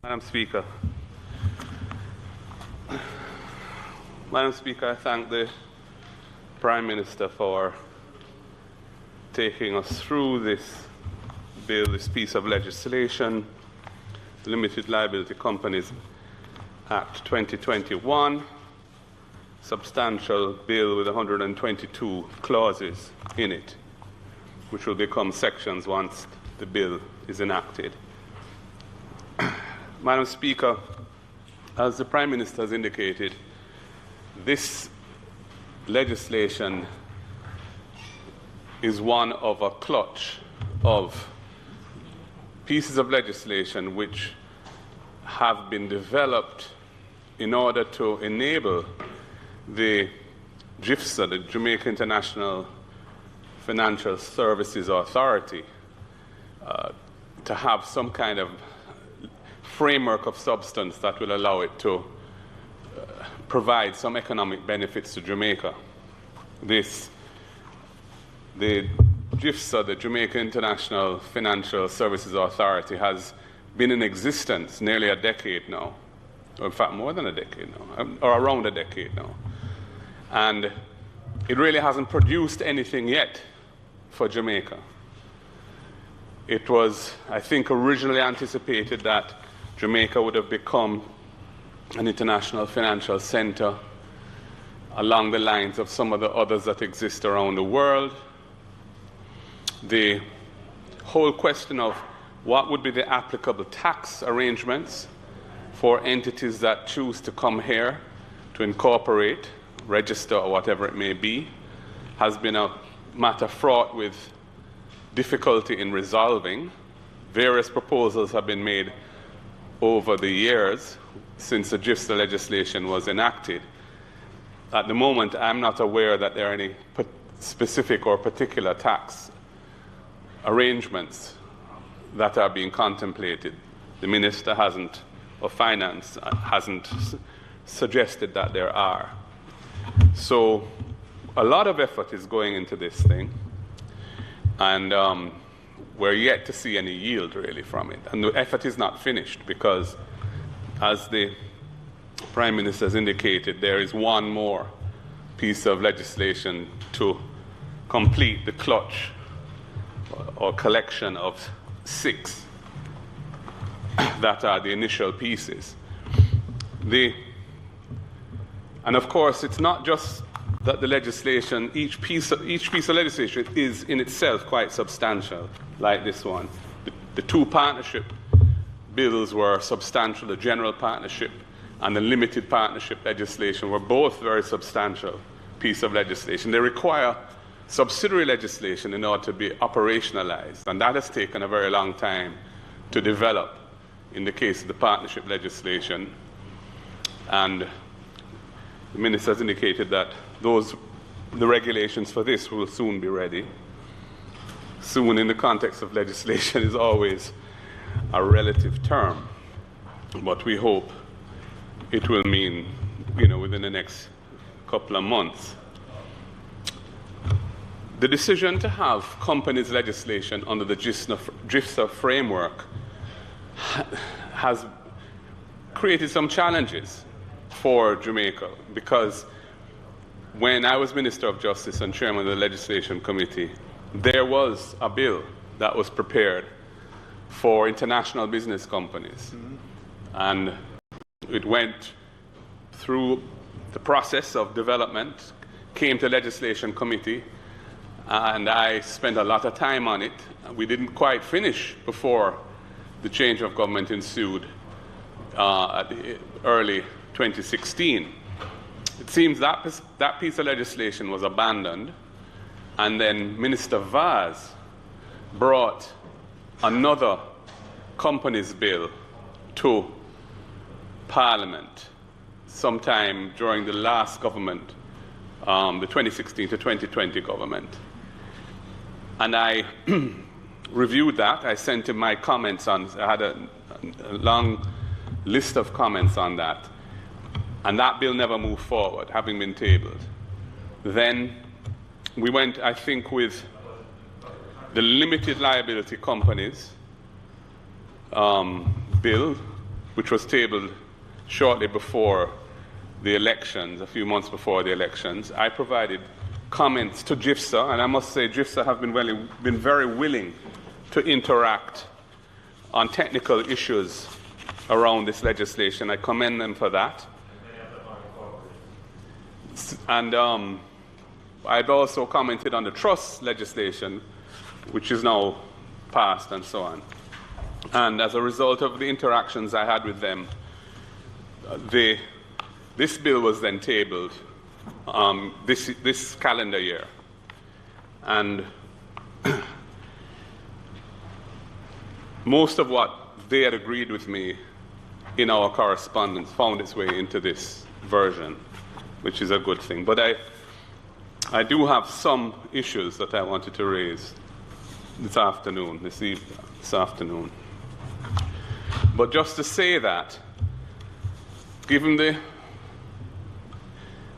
Madam Speaker. Madam Speaker, I thank the Prime Minister for taking us through this bill, this piece of legislation, the Limited Liability Companies Act 2021, substantial bill with 122 clauses in it, which will become sections once the bill is enacted. Madam Speaker, as the Prime Minister has indicated, this legislation is one of a clutch of pieces of legislation which have been developed in order to enable the JIFSA, the Jamaica International Financial Services Authority, to have some kind of framework of substance that will allow it to provide some economic benefits to Jamaica. The JIFSA, the Jamaica International Financial Services Authority, has been in existence nearly a decade now, or in fact more than a decade now, or around a decade now. And it really hasn't produced anything yet for Jamaica. It was, I think, originally anticipated that Jamaica would have become an international financial center along the lines of some of the others that exist around the world. The whole question of what would be the applicable tax arrangements for entities that choose to come here to incorporate, register, or whatever it may be, has been a matter fraught with difficulty in resolving. Various proposals have been made over the years since the JIFSA legislation was enacted. At the moment, I'm not aware that there are any specific or particular tax arrangements that are being contemplated. The Minister of Finance hasn't suggested that there are. So a lot of effort is going into this thing, and we're yet to see any yield really from it. And the effort is not finished because, as the Prime Minister has indicated, there is one more piece of legislation to complete the clutch or collection of 6 that are the initial pieces. And of course, it's not just that the legislation, each piece of legislation is in itself quite substantial, like this one. The 2 partnership bills were substantial. The general partnership and the limited partnership legislation were both very substantial pieces of legislation. They require subsidiary legislation in order to be operationalized, and that has taken a very long time to develop in the case of the partnership legislation. And the Minister has indicated that the regulations for this will soon be ready. Soon, in the context of legislation, is always a relative term, but we hope it will mean, within the next couple of months. The decision to have companies legislation under the JIFSA framework has created some challenges for Jamaica, because when I was Minister of Justice and Chairman of the Legislation Committee, there was a bill that was prepared for international business companies. And it went through the process of development, came to Legislation Committee, and I spent a lot of time on it. We didn't quite finish before the change of government ensued at the early 2016. It seems that that piece of legislation was abandoned, and then Minister Vaz brought another companies bill to Parliament sometime during the last government, the 2016 to 2020 government. And I reviewed that. I sent him my comments on, I had a long list of comments on that. And that bill never moved forward, having been tabled. Then we went, I think, with the limited liability companies bill, which was tabled shortly before the elections, a few months before the elections. I provided comments to GIFSA, and I must say GIFSA have been very willing to interact on technical issues around this legislation. I commend them for that. And I've also commented on the trust legislation, which is now passed and so on. And as a result of the interactions I had with them, this bill was then tabled this calendar year. And most of what they had agreed with me in our correspondence found its way into this version, which is a good thing. But I do have some issues that I wanted to raise this afternoon. But just to say that, given the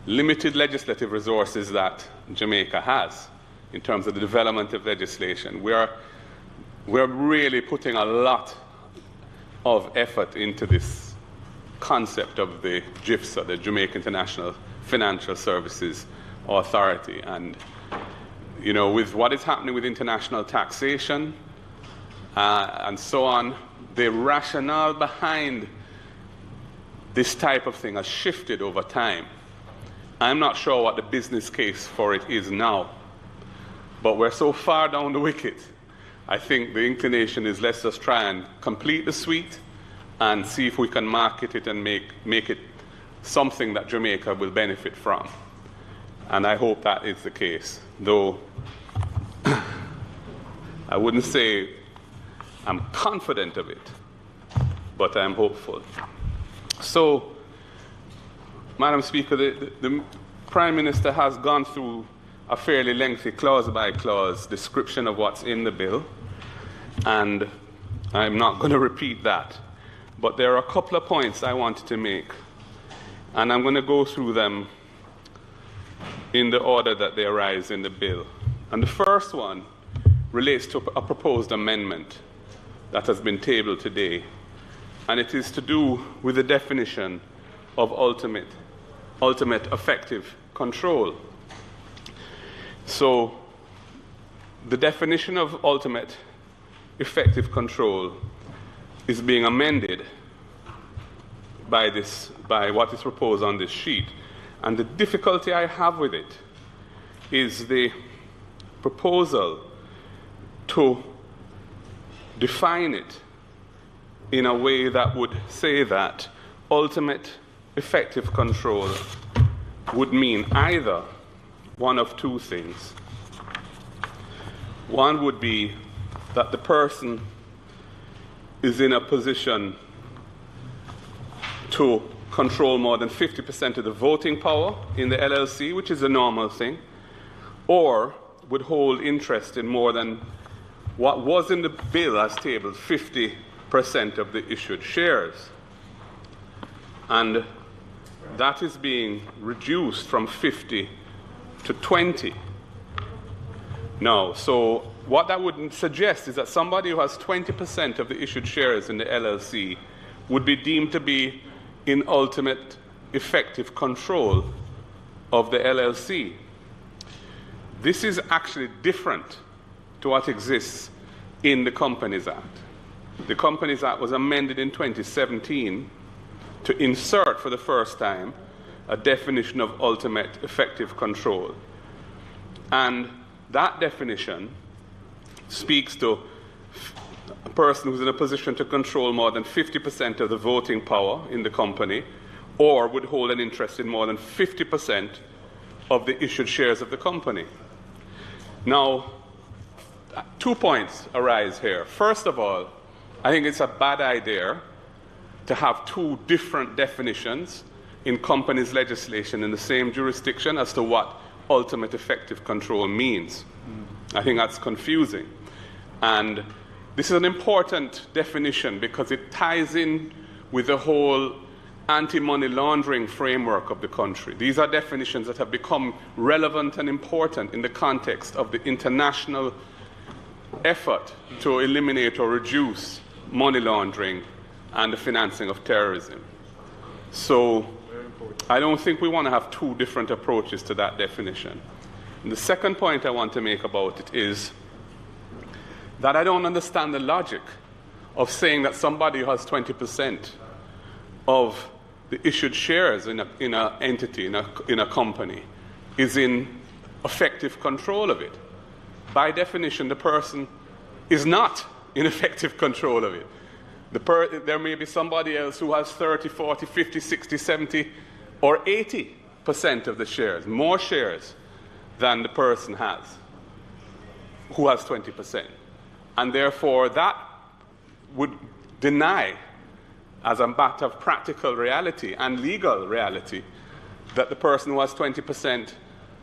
limited legislative resources that Jamaica has in terms of the development of legislation, we're really putting a lot of effort into this concept of the JIFSA, the Jamaica International Financial Services Authority. And, you know, with what is happening with international taxation and so on, the rationale behind this type of thing has shifted over time. I'm not sure what the business case for it is now, but we're so far down the wicket. I think the inclination is let's just try and complete the suite and see if we can market it and make it something that Jamaica will benefit from. And I hope that is the case, though I wouldn't say I'm confident of it, but I'm hopeful. So, Madam Speaker, the Prime Minister has gone through a fairly lengthy clause-by-clause description of what's in the bill, and I'm not going to repeat that. But there are a couple of points I wanted to make, and I'm going to go through them in the order that they arise in the bill. And the first one relates to a proposed amendment that has been tabled today, and it is to do with the definition of ultimate effective control. So the definition of ultimate effective control is being amended by what is proposed on this sheet. And the difficulty I have with it is the proposal to define it in a way that would say that ultimate effective control would mean either one of two things. One would be that the person is in a position to control more than 50% of the voting power in the LLC, which is a normal thing, or would hold interest in more than what was in the bill as tabled, 50% of the issued shares. And that is being reduced from 50 to 20. Now, so what that would suggest is that somebody who has 20% of the issued shares in the LLC would be deemed to be in ultimate effective control of the LLC. This is actually different to what exists in the Companies Act. The Companies Act was amended in 2017 to insert for the first time a definition of ultimate effective control. And that definition speaks to a person who's in a position to control more than 50% of the voting power in the company, or would hold an interest in more than 50% of the issued shares of the company. Now, 2 points arise here. First of all, I think it's a bad idea to have two different definitions in companies legislation in the same jurisdiction as to what ultimate effective control means. I think that's confusing. And this is an important definition because it ties in with the whole anti-money laundering framework of the country. These are definitions that have become relevant and important in the context of the international effort to eliminate or reduce money laundering and the financing of terrorism. So I don't think we want to have two different approaches to that definition. And the second point I want to make about it is that I don't understand the logic of saying that somebody who has 20% of the issued shares in an entity, in a company, is in effective control of it. By definition, the person is not in effective control of it. There may be somebody else who has 30, 40, 50, 60, 70, or 80% of the shares, more shares than the person has, who has 20%. And therefore, that would deny, as a matter of practical reality and legal reality, that the person who has 20%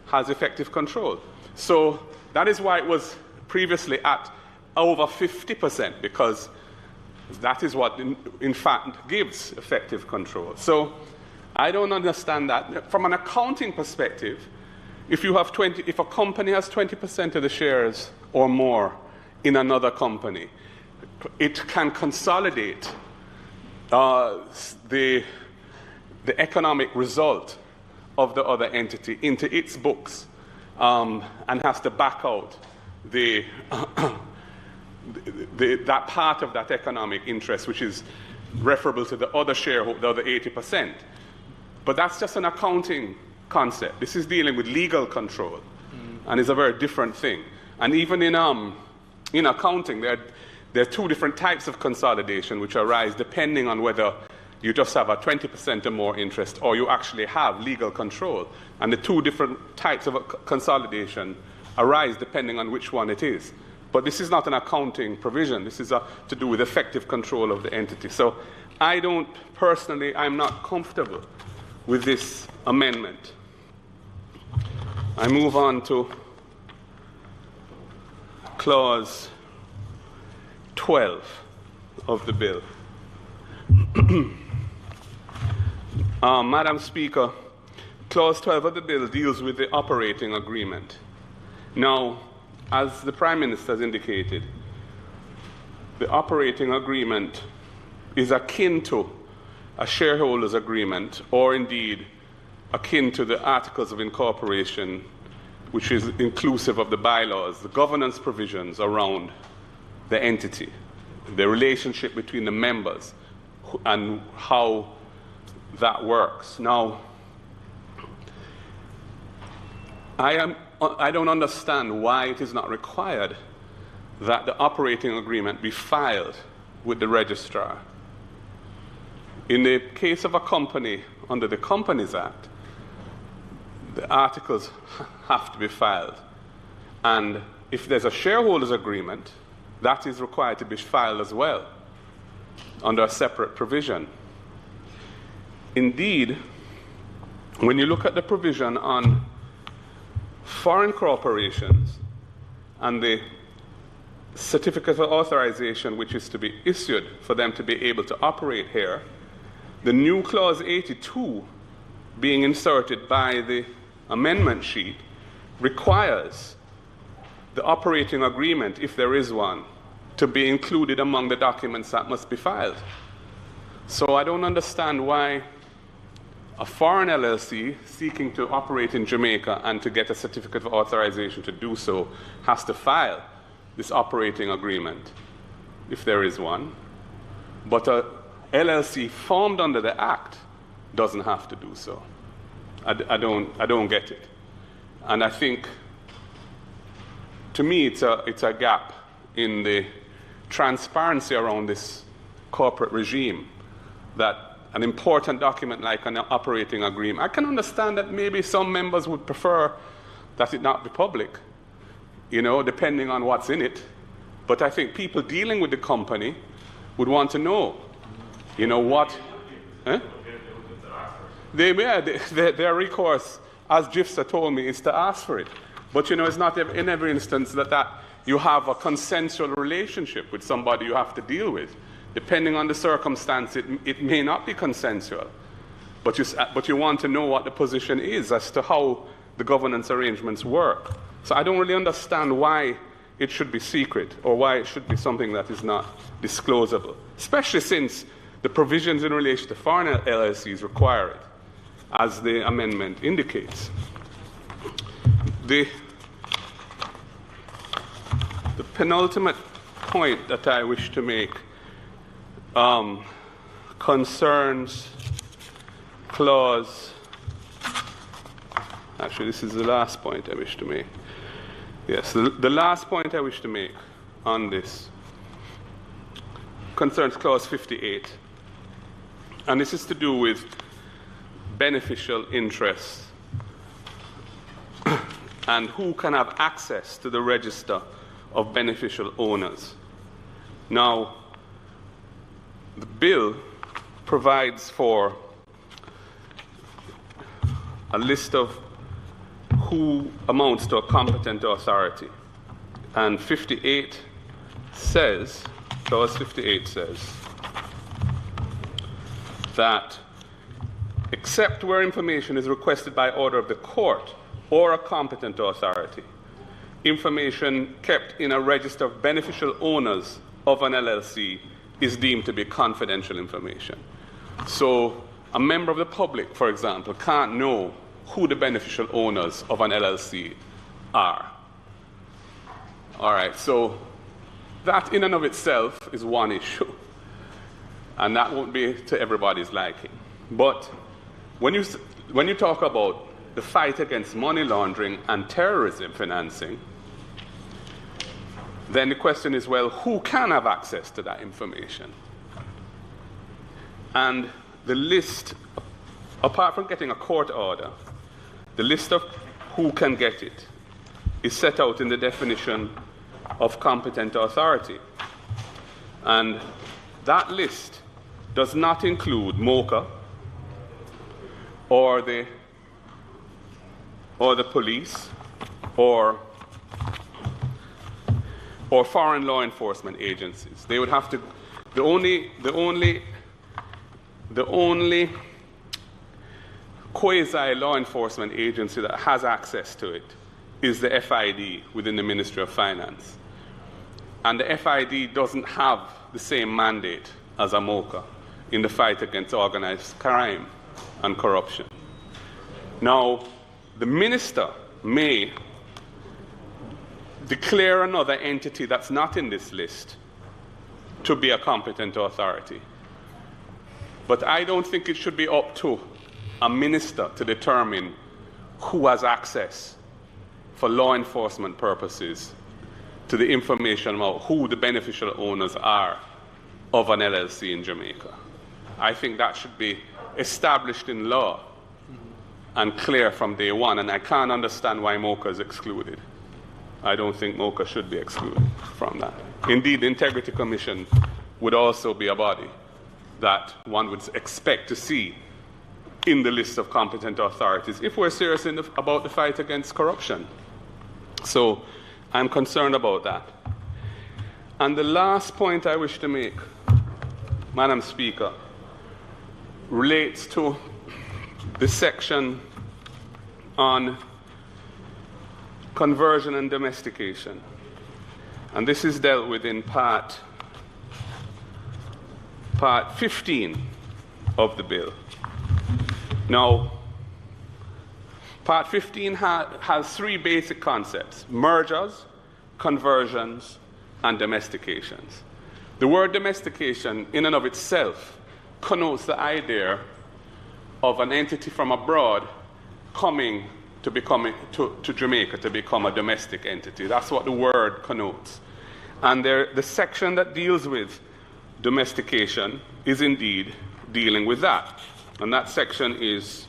has effective control. So that is why it was previously at over 50%, because that is what, in fact, gives effective control. So I don't understand that. From an accounting perspective, if a company has 20% of the shares or more in another company, it can consolidate the economic result of the other entity into its books and has to back out that part of that economic interest which is referable to the other shareholder, the other 80%. But that's just an accounting concept. This is dealing with legal control, and it's a very different thing. And even in accounting, there are two different types of consolidation which arise depending on whether you just have a 20% or more interest or you actually have legal control. And the two different types of consolidation arise depending on which one it is. But this is not an accounting provision. This is to do with effective control of the entity. So I'm not comfortable with this amendment. I move on to Clause 12 of the bill. Madam Speaker, Clause 12 of the bill deals with the operating agreement. Now, as the Prime Minister has indicated, the operating agreement is akin to a shareholders' agreement, or indeed akin to the Articles of Incorporation, which is inclusive of the bylaws, the governance provisions around the entity, the relationship between the members, and how that works. Now, I don't understand why it is not required that the operating agreement be filed with the registrar. In the case of a company under the Companies Act, the articles have to be filed. And if there's a shareholders' agreement, that is required to be filed as well under a separate provision. Indeed, when you look at the provision on foreign corporations and the certificate of authorization which is to be issued for them to be able to operate here, the new Clause 82 being inserted by the amendment sheet requires the operating agreement, if there is one, to be included among the documents that must be filed. So I don't understand why a foreign LLC seeking to operate in Jamaica and to get a certificate of authorization to do so has to file this operating agreement, if there is one. But a LLC formed under the Act doesn't have to do so. I don't get it. And I think, to me, it's a gap in the transparency around this corporate regime, that an important document like an operating agreement, I can understand that maybe some members would prefer that it not be public, depending on what's in it. But I think people dealing with the company would want to know, what. Their recourse, as Gifsa told me, is to ask for it. But it's not in every instance that you have a consensual relationship with somebody you have to deal with. Depending on the circumstance, it may not be consensual. But you want to know what the position is as to how the governance arrangements work. So I don't really understand why it should be secret or why it should be something that is not disclosable, especially since the provisions in relation to foreign LLCs require it, as the amendment indicates. The penultimate point that I wish to make concerns clause. Actually, this is the last point I wish to make. Yes, the last point I wish to make on this concerns clause 58. And this is to do with beneficial interests and who can have access to the register of beneficial owners. Now, the bill provides for a list of who amounts to a competent authority. And 58 says, clause 58 says, that except where information is requested by order of the court or a competent authority, information kept in a register of beneficial owners of an LLC is deemed to be confidential information. So a member of the public, for example, can't know who the beneficial owners of an LLC are. All right, so that in and of itself is one issue. And that won't be to everybody's liking. But when you talk about the fight against money laundering and terrorism financing, then the question is, well, who can have access to that information? And the list, apart from getting a court order, the list of who can get it is set out in the definition of competent authority. And that list does not include MOCA or the police or foreign law enforcement agencies. They would have to, the only quasi law enforcement agency that has access to it is the FID within the Ministry of Finance. And the FID doesn't have the same mandate as a MOCA in the fight against organized crime and corruption. Now, the minister may declare another entity that's not in this list to be a competent authority. But I don't think it should be up to a minister to determine who has access for law enforcement purposes to the information about who the beneficial owners are of an LLC in Jamaica. I think that should be established in law and clear from day one, and I can't understand why MOCA is excluded. I don't think MOCA should be excluded from that. Indeed, the Integrity Commission would also be a body that one would expect to see in the list of competent authorities if we're serious about the fight against corruption. So I'm concerned about that. And the last point I wish to make, Madam Speaker, relates to the section on conversion and domestication. And this is dealt with in part 15 of the bill. Now, Part 15 has three basic concepts: mergers, conversions, and domestications. The word domestication in and of itself connotes the idea of an entity from abroad coming to Jamaica to become a domestic entity. That's what the word connotes. And the section that deals with domestication is indeed dealing with that. And that section is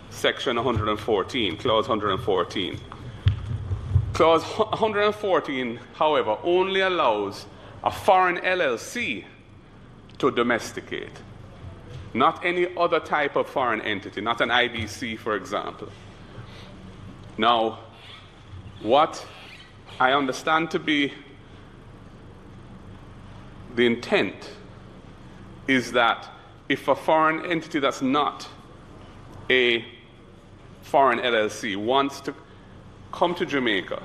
section 114, clause 114. Clause 114, however, only allows a foreign LLC to domesticate, not any other type of foreign entity, not an IBC, for example. Now, what I understand to be the intent is that if a foreign entity that's not a foreign LLC wants to come to Jamaica,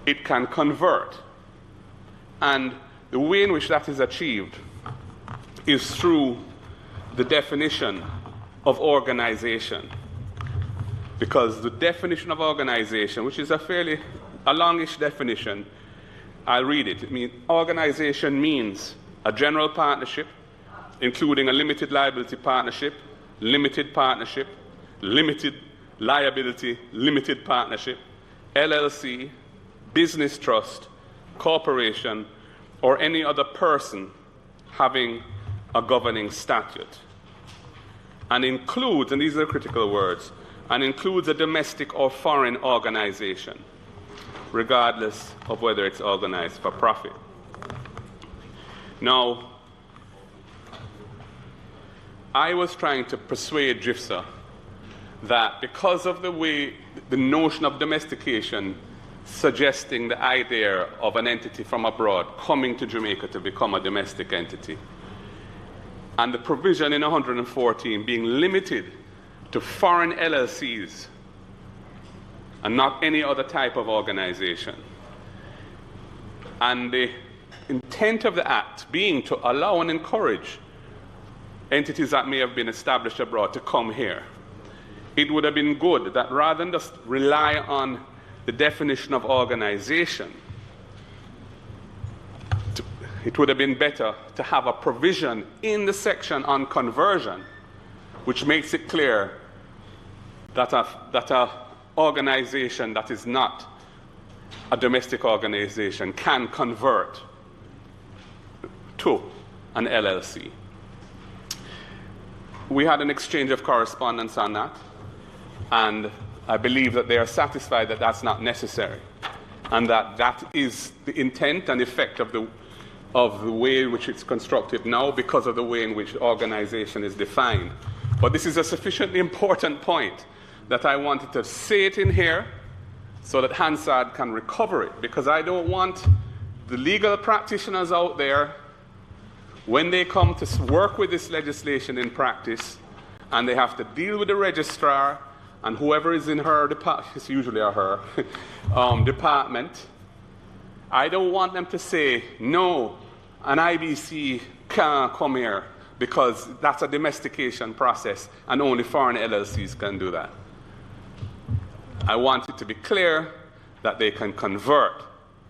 it can convert. And the way in which that is achieved is through the definition of organization. Because the definition of organization, which is a longish definition, I'll read it. Organization means a general partnership, including a limited liability partnership, limited partnership, limited liability, limited partnership, LLC, business trust, corporation, or any other person having a governing statute. And includes, and these are critical words, and includes a domestic or foreign organization, regardless of whether it's organized for profit. Now, I was trying to persuade GIFSA that because of the way the notion of domestication suggesting the idea of an entity from abroad coming to Jamaica to become a domestic entity, and the provision in 114 being limited to foreign LLCs and not any other type of organization, and the intent of the Act being to allow and encourage entities that may have been established abroad to come here, it would have been good that rather than just rely on the definition of organization, it would have been better to have a provision in the section on conversion which makes it clear that a organization that is not a domestic organization can convert to an LLC. We had an exchange of correspondence on that, and I believe that they are satisfied that that's not necessary, and that is the intent and effect of the way in which it's constructed now because of the way in which organization is defined. But this is a sufficiently important point that I wanted to say it in here so that Hansard can recover it, because I don't want the legal practitioners out there, when they come to work with this legislation in practice and they have to deal with the registrar and whoever is in her department, it's usually a her, department, I don't want them to say, no, an IBC can't come here because that's a domestication process and only foreign LLCs can do that. I want it to be clear that they can convert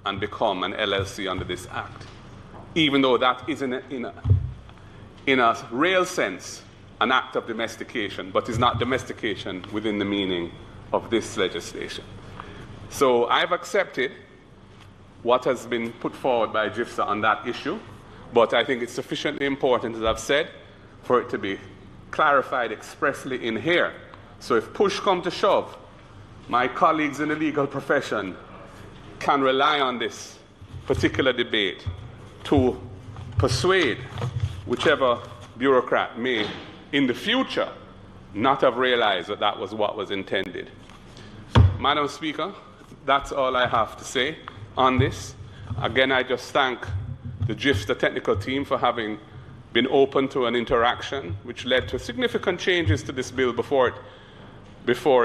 and become an LLC under this Act, even though that is in a real sense an act of domestication, but is not domestication within the meaning of this legislation. So I've accepted what has been put forward by GIFSA on that issue, but I think it's sufficiently important, as I've said, for it to be clarified expressly in here. So if push comes to shove, my colleagues in the legal profession can rely on this particular debate to persuade whichever bureaucrat may, in the future, not have realized that that was what was intended. Madam Speaker, that's all I have to say on this. Again, I just thank the GIFSA technical team for having been open to an interaction which led to significant changes to this bill before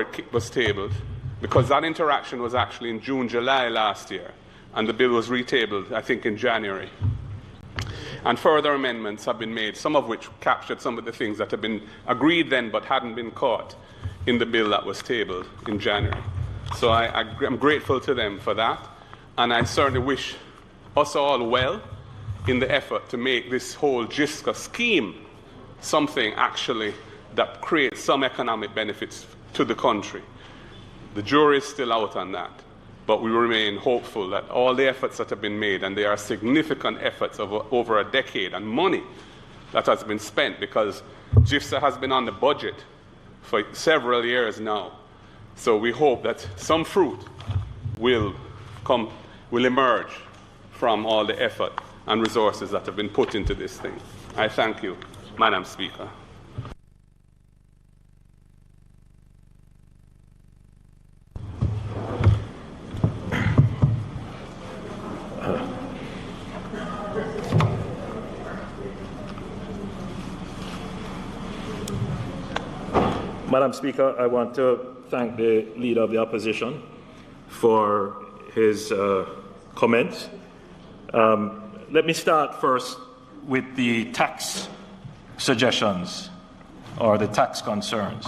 it was tabled, because that interaction was actually in June, July last year, and the bill was retabled, I think, in January. And further amendments have been made, some of which captured some of the things that had been agreed then but hadn't been caught in the bill that was tabled in January. So I'm grateful to them for that, and I certainly wish us all well in the effort to make this whole JISCA scheme something actually that creates some economic benefits to the country. The jury is still out on that, but we remain hopeful that all the efforts that have been made, and they are significant efforts of over a decade, and money that has been spent, because JISCA has been on the budget for several years now. So we hope that some fruit will emerge from all the effort and resources that have been put into this thing. I thank you, Madam Speaker. Madam Speaker, I want to thank the Leader of the Opposition for his comments. Let me start first with the tax suggestions or the tax concerns.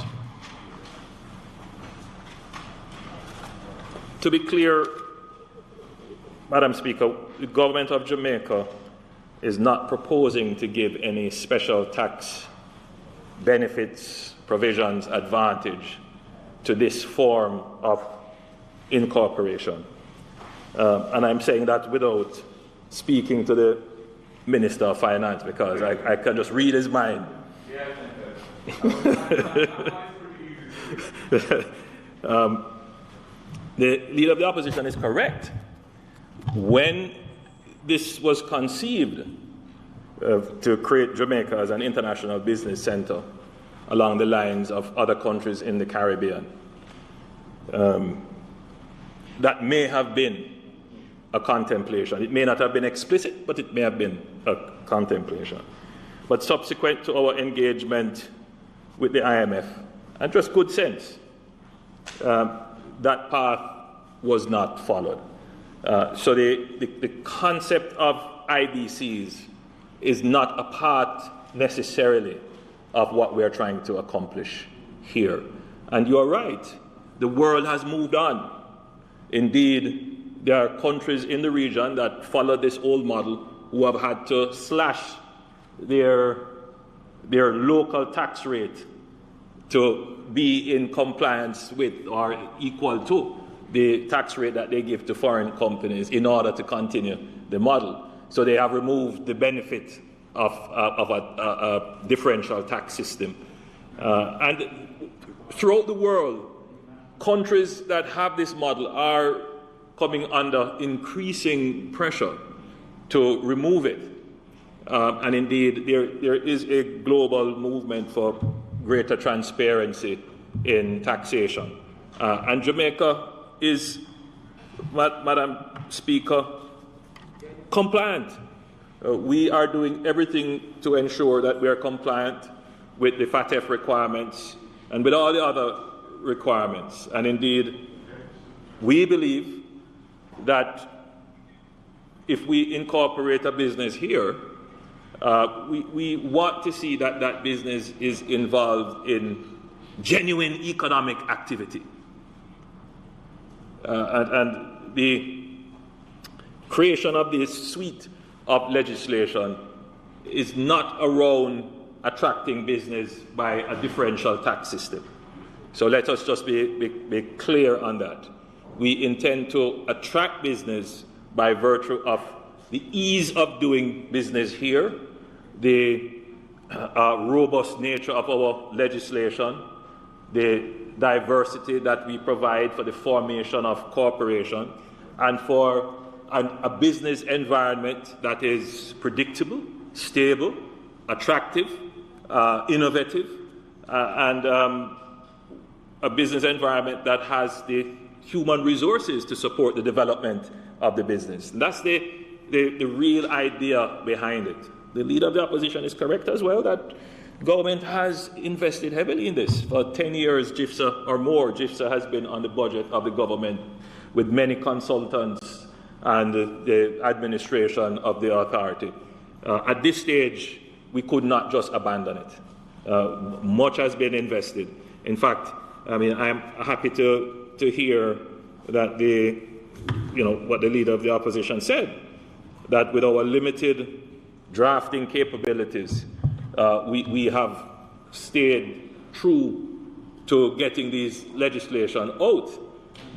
To be clear, Madam Speaker, the government of Jamaica is not proposing to give any special tax benefits, provisions, advantage to this form of incorporation. And I'm saying that without speaking to the Minister of Finance, because I can just read his mind. The Leader of the Opposition is correct. When this was conceived to create Jamaica as an international business center along the lines of other countries in the Caribbean, that may have been a contemplation. It may not have been explicit, but it may have been a contemplation. But subsequent to our engagement with the IMF, and just good sense, that path was not followed. So the concept of IBCs is not a part necessarily of what we're trying to accomplish here. And you're right, the world has moved on. Indeed, there are countries in the region that follow this old model who have had to slash their local tax rate to be in compliance with or equal to the tax rate that they give to foreign companies in order to continue the model. So they have removed the benefit of a differential tax system. And throughout the world, countries that have this model are coming under increasing pressure to remove it. And indeed, there is a global movement for greater transparency in taxation. And Jamaica is, Madam Speaker, compliant. We are doing everything to ensure that we are compliant with the FATF requirements and with all the other requirements. And indeed, we believe that if we incorporate a business here, we want to see that that business is involved in genuine economic activity. And the creation of this suite of legislation is not around attracting business by a differential tax system. So let us just be clear on that. We intend to attract business by virtue of the ease of doing business here, the robust nature of our legislation, the diversity that we provide for the formation of corporation, and for a business environment that is predictable, stable, attractive, innovative, and a business environment that has the human resources to support the development of the business. And that's the real idea behind it. The Leader of the Opposition is correct as well that government has invested heavily in this. For 10 years, GIFSA or more, GIFSA has been on the budget of the government with many consultants and the administration of the authority. At this stage, we could not just abandon it. Much has been invested. In fact, I mean, I'm happy to hear that what the leader of the opposition said, that with our limited drafting capabilities, we have stayed true to getting these legislation out.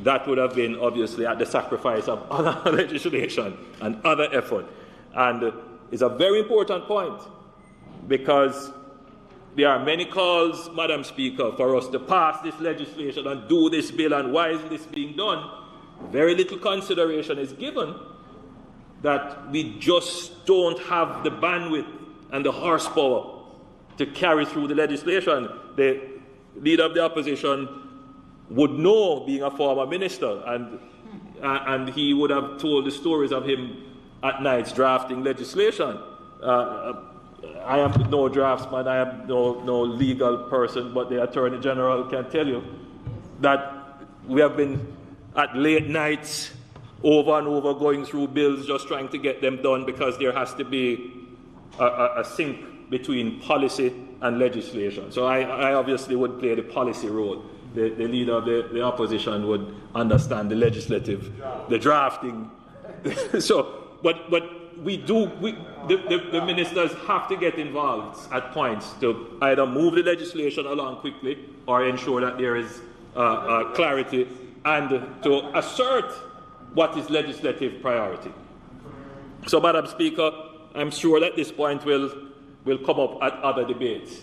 That would have been obviously at the sacrifice of other legislation and other effort. And it's a very important point, because there are many calls, Madam Speaker, for us to pass this legislation and do this bill, and why is this being done? Very little consideration is given that we just don't have the bandwidth and the horsepower to carry through the legislation. The leader of the opposition would know, being a former minister, and he would have told the stories of him at nights drafting legislation. I am no draftsman, I am no legal person, but the Attorney General can tell you that we have been at late nights over and over going through bills, just trying to get them done, because there has to be a sync between policy and legislation. So I obviously would play the policy role. The leader of the opposition would understand the legislative, the drafting. But the ministers have to get involved at points to either move the legislation along quickly or ensure that there is clarity, and to assert what is legislative priority. So, Madam Speaker, I'm sure that this point will come up at other debates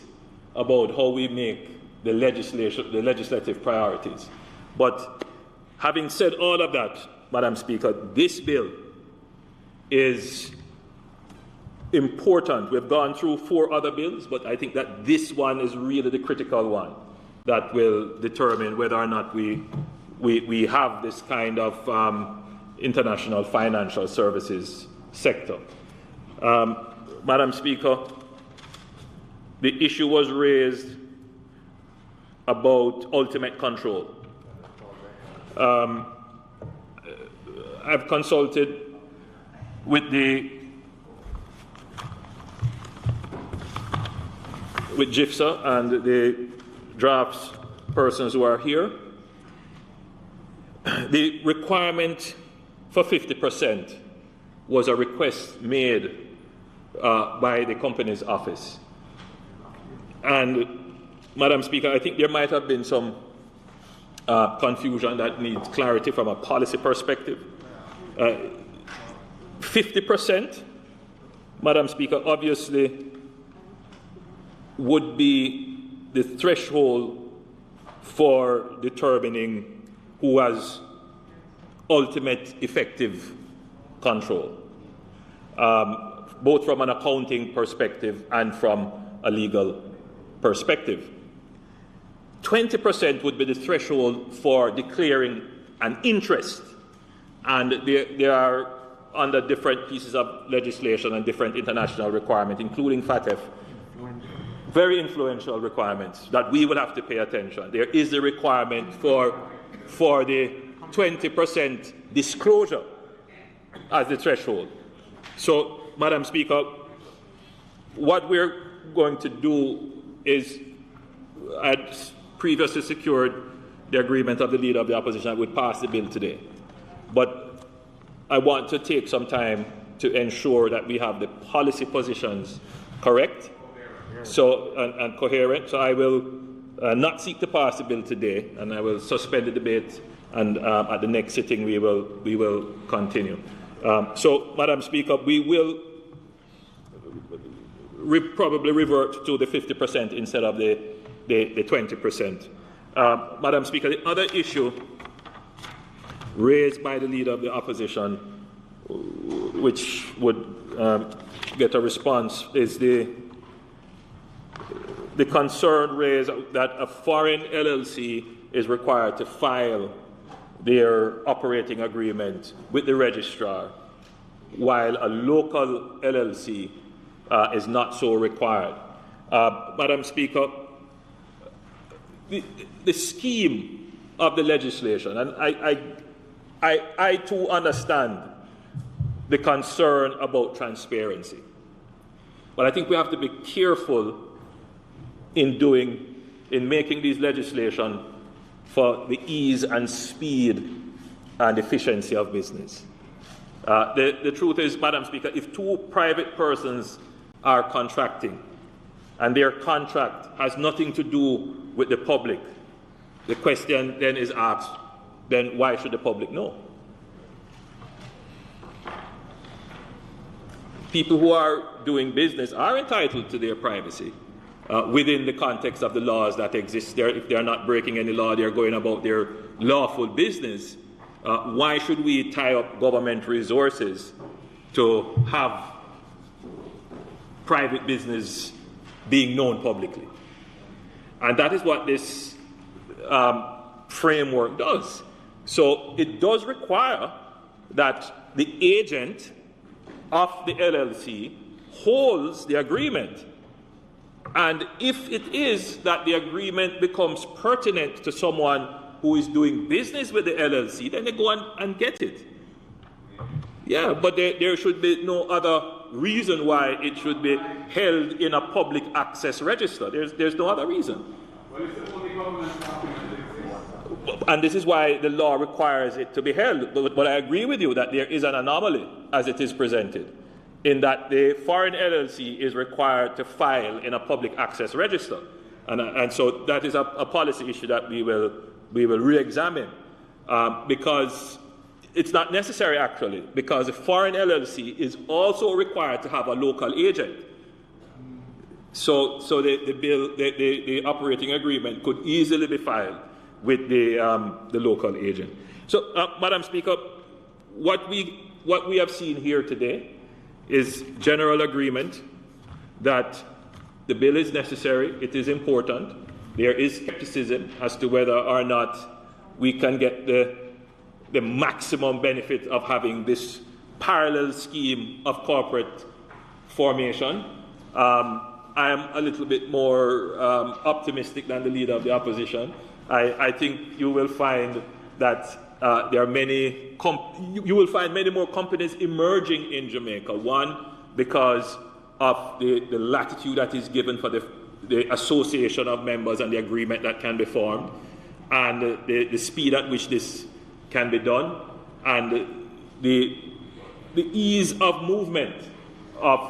about how we make the legislative priorities. But having said all of that, Madam Speaker, this bill is important. We've gone through 4 other bills, but I think that this one is really the critical one that will determine whether or not we have this kind of international financial services sector. Madam Speaker, the issue was raised about ultimate control. I've consulted with GIFSA and the drafts persons who are here. The requirement for 50% was a request made by the Companies Office. And, Madam Speaker, I think there might have been some confusion that needs clarity from a policy perspective. 50%, Madam Speaker, obviously would be the threshold for determining who has ultimate effective control, both from an accounting perspective and from a legal perspective. 20% would be the threshold for declaring an interest, and there are, under different pieces of legislation and different international requirements, including FATF, very influential requirements that we will have to pay attention. There is a requirement for the 20% disclosure as the threshold. So, Madam Speaker, what we're going to do is, I'd previously secured the agreement of the leader of the opposition that would pass the bill today. But I want to take some time to ensure that we have the policy positions correct and coherent. So I will not seek to pass the bill today, and I will suspend the debate, and at the next sitting we will continue. So, Madam Speaker, we will probably revert to the 50% instead of the 20%. Madam Speaker, the other issue raised by the leader of the opposition, which would get a response, is the concern raised that a foreign LLC is required to file their operating agreement with the registrar, while a local LLC is not so required. Madam Speaker, the scheme of the legislation, and I too understand the concern about transparency. But I think we have to be careful in making these legislation for the ease and speed and efficiency of business. The truth is, Madam Speaker, if two private persons are contracting and their contract has nothing to do with the public, the question then is asked, then why should the public know? People who are doing business are entitled to their privacy within the context of the laws that exist there. If they are not breaking any law, they are going about their lawful business. Why should we tie up government resources to have private business being known publicly? And that is what this framework does. So it does require that the agent of the LLC holds the agreement. And if it is that the agreement becomes pertinent to someone who is doing business with the LLC, then they go and get it. Yeah, but there should be no other reason why it should be held in a public access register. There's no other reason. And this is why the law requires it to be held. But I agree with you that there is an anomaly as it is presented, in that the foreign LLC is required to file in a public access register. And so that is a policy issue that we will re-examine, because it's not necessary actually, because the foreign LLC is also required to have a local agent. So the operating agreement could easily be filed with the local agent. So, Madam Speaker, what we have seen here today is general agreement that the bill is necessary, it is important. There is skepticism as to whether or not we can get the maximum benefit of having this parallel scheme of corporate formation. I am a little bit more optimistic than the leader of the opposition. I think you will find that there are many. You will find many more companies emerging in Jamaica. One, because of the latitude that is given for the association of members and the agreement that can be formed, and the speed at which this can be done, and the ease of movement of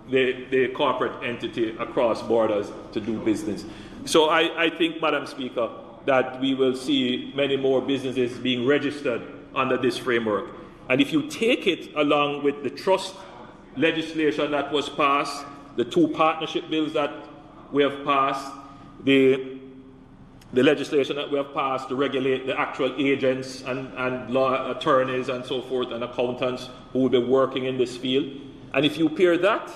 the corporate entity across borders to do business. So I think, Madam Speaker, that we will see many more businesses being registered under this framework. And if you take it along with the trust legislation that was passed, the two partnership bills that we have passed, the legislation that we have passed to regulate the actual agents and law attorneys and so forth and accountants who will be working in this field, and if you pair that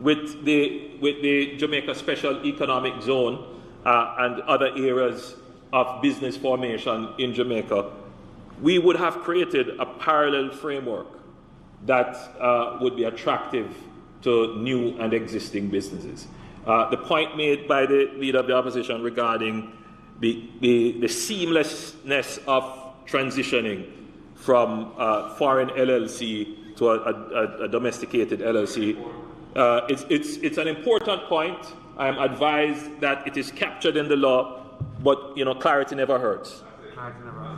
with the Jamaica Special Economic Zone and other areas of business formation in Jamaica, we would have created a parallel framework that would be attractive to new and existing businesses. The point made by the leader of the opposition regarding the seamlessness of transitioning from foreign LLC to a domesticated LLC, it's an important point. I am advised that it is captured in the law, but clarity never hurts.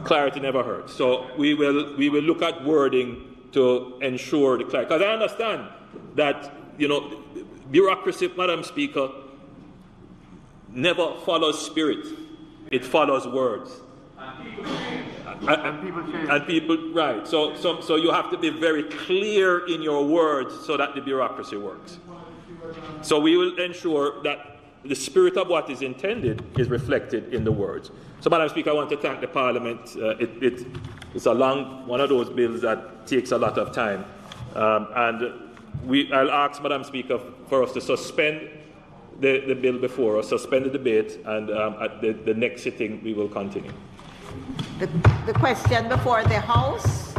Clarity never hurts. So we will look at wording to ensure the clarity. Because I understand that bureaucracy, Madam Speaker, never follows spirit; it follows words. And people, right? So you have to be very clear in your words so that the bureaucracy works. So we will ensure that the spirit of what is intended is reflected in the words. So, Madam Speaker, I want to thank the Parliament. It's a long one of those bills that takes a lot of time, and I'll ask, Madam Speaker, for us to suspend the bill before us, suspend the debate, and at the next sitting we will continue. The question before the House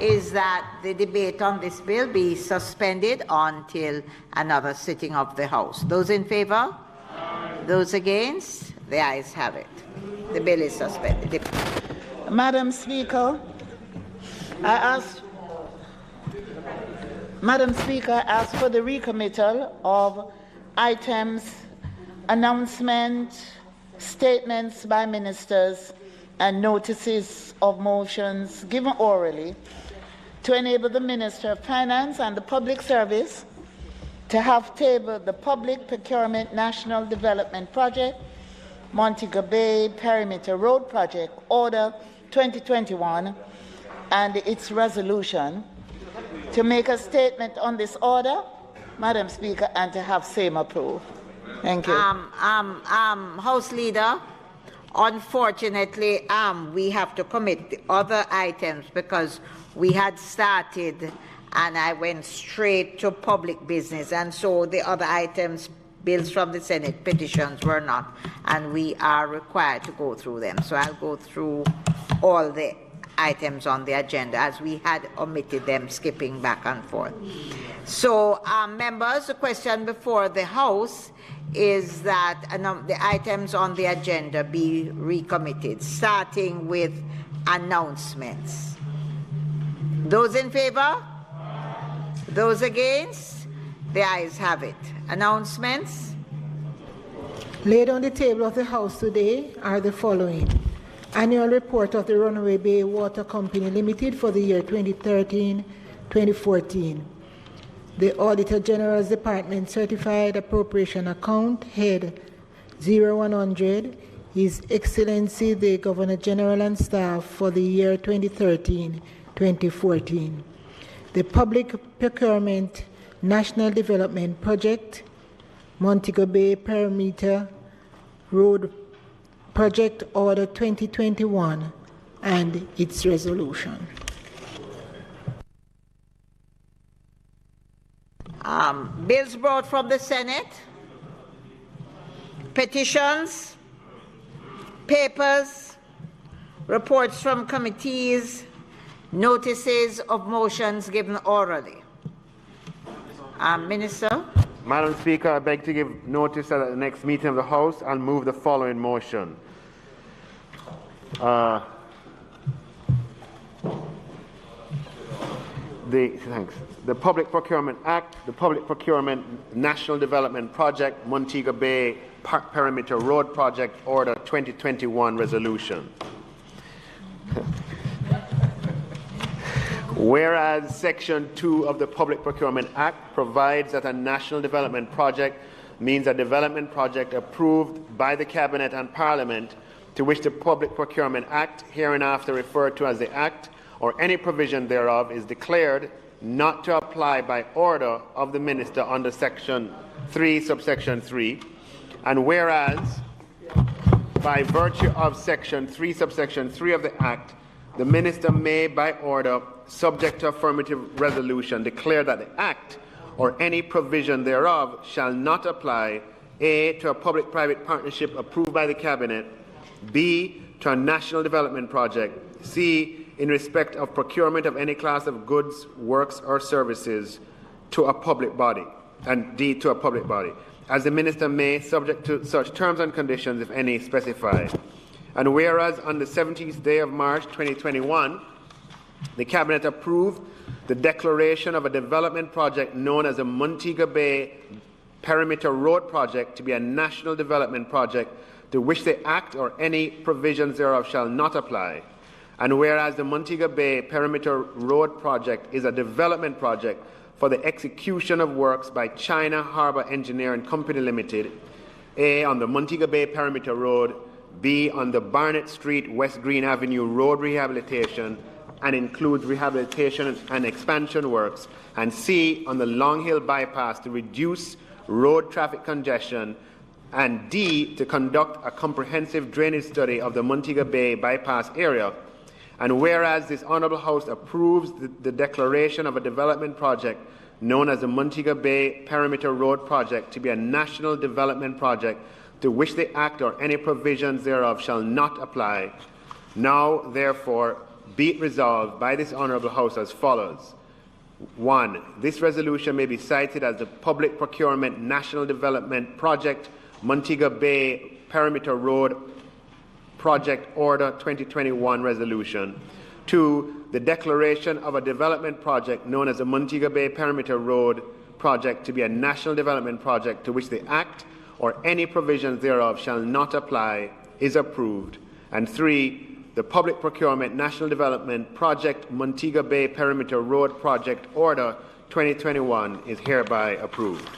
is that the debate on this bill be suspended until another sitting of the House. Those in favour? Those against? The ayes have it. The bill is suspended. Madam Speaker, I ask Madam Speaker, as for the recommittal of items, announcement, statements by ministers, and notices of motions given orally to enable the Minister of Finance and the Public Service to have tabled the Public Procurement National Development Project, Montego Bay Perimeter Road Project, Order 2021, and its resolution, to make a statement on this order, Madam Speaker, and to have same approved. Thank you. House Leader, unfortunately, we have to commit the other items because we had started and I went straight to public business, and so the other items, bills from the Senate, petitions were not, and we are required to go through them. So I'll go through all the items on the agenda as we had omitted them, skipping back and forth. So, members, the question before the House is that the items on the agenda be recommitted, starting with announcements. Those in favor? Those against? The ayes have it. Announcements? Laid on the table of the House today are the following. Annual report of the Runaway Bay Water Company Limited for the year 2013-2014. The Auditor General's Department Certified Appropriation Account, Head 0100, His Excellency the Governor General and Staff for the year 2013-2014. The Public Procurement National Development Project, Montego Bay Perimeter Road Project Order 2021 and its resolution. Bills brought from the Senate, petitions, papers, reports from committees, notices of motions given orally. Minister. Madam Speaker, I beg to give notice that at the next meeting of the House, I'll move the following motion. The Public Procurement Act, the Public Procurement National Development Project, Montego Bay Perimeter Road Project, Order 2021 Resolution. Whereas Section 2 of the Public Procurement Act provides that a national development project means a development project approved by the Cabinet and Parliament, to which the Public Procurement Act, hereinafter referred to as the Act, or any provision thereof, is declared not to apply by order of the Minister under Section 3, subsection 3, and whereas, by virtue of Section 3, subsection 3 of the Act, the Minister may, by order, subject to affirmative resolution, declare that the Act, or any provision thereof, shall not apply, A, to a public-private partnership approved by the Cabinet, B, to a national development project, C, in respect of procurement of any class of goods, works, or services to a public body, and D, to a public body, as the Minister may, subject to such terms and conditions, if any, specified. And whereas on the 17th day of March 2021, the Cabinet approved the declaration of a development project known as the Montego Bay Perimeter Road Project to be a national development project to which the Act or any provisions thereof shall not apply. And whereas the Montego Bay Perimeter Road Project is a development project for the execution of works by China Harbour Engineering Company Limited, A, on the Montego Bay Perimeter Road, B, on the Barnett Street, West Green Avenue road rehabilitation, and includes rehabilitation and expansion works, and C, on the Long Hill bypass to reduce road traffic congestion, and D, to conduct a comprehensive drainage study of the Montego Bay bypass area. And whereas this Honourable House approves the declaration of a development project known as the Montego Bay Perimeter Road Project to be a national development project to which the Act or any provisions thereof shall not apply, now therefore be it resolved by this Honourable House as follows. 1. This resolution may be cited as the Public Procurement National Development Project, Montego Bay Perimeter Road Project Order 2021 Resolution. 2. the declaration of a development project known as the Montego Bay Perimeter Road project to be a national development project to which the Act or any provisions thereof shall not apply is approved. And 3, the Public Procurement National Development Project Montego Bay Perimeter Road Project Order 2021 is hereby approved.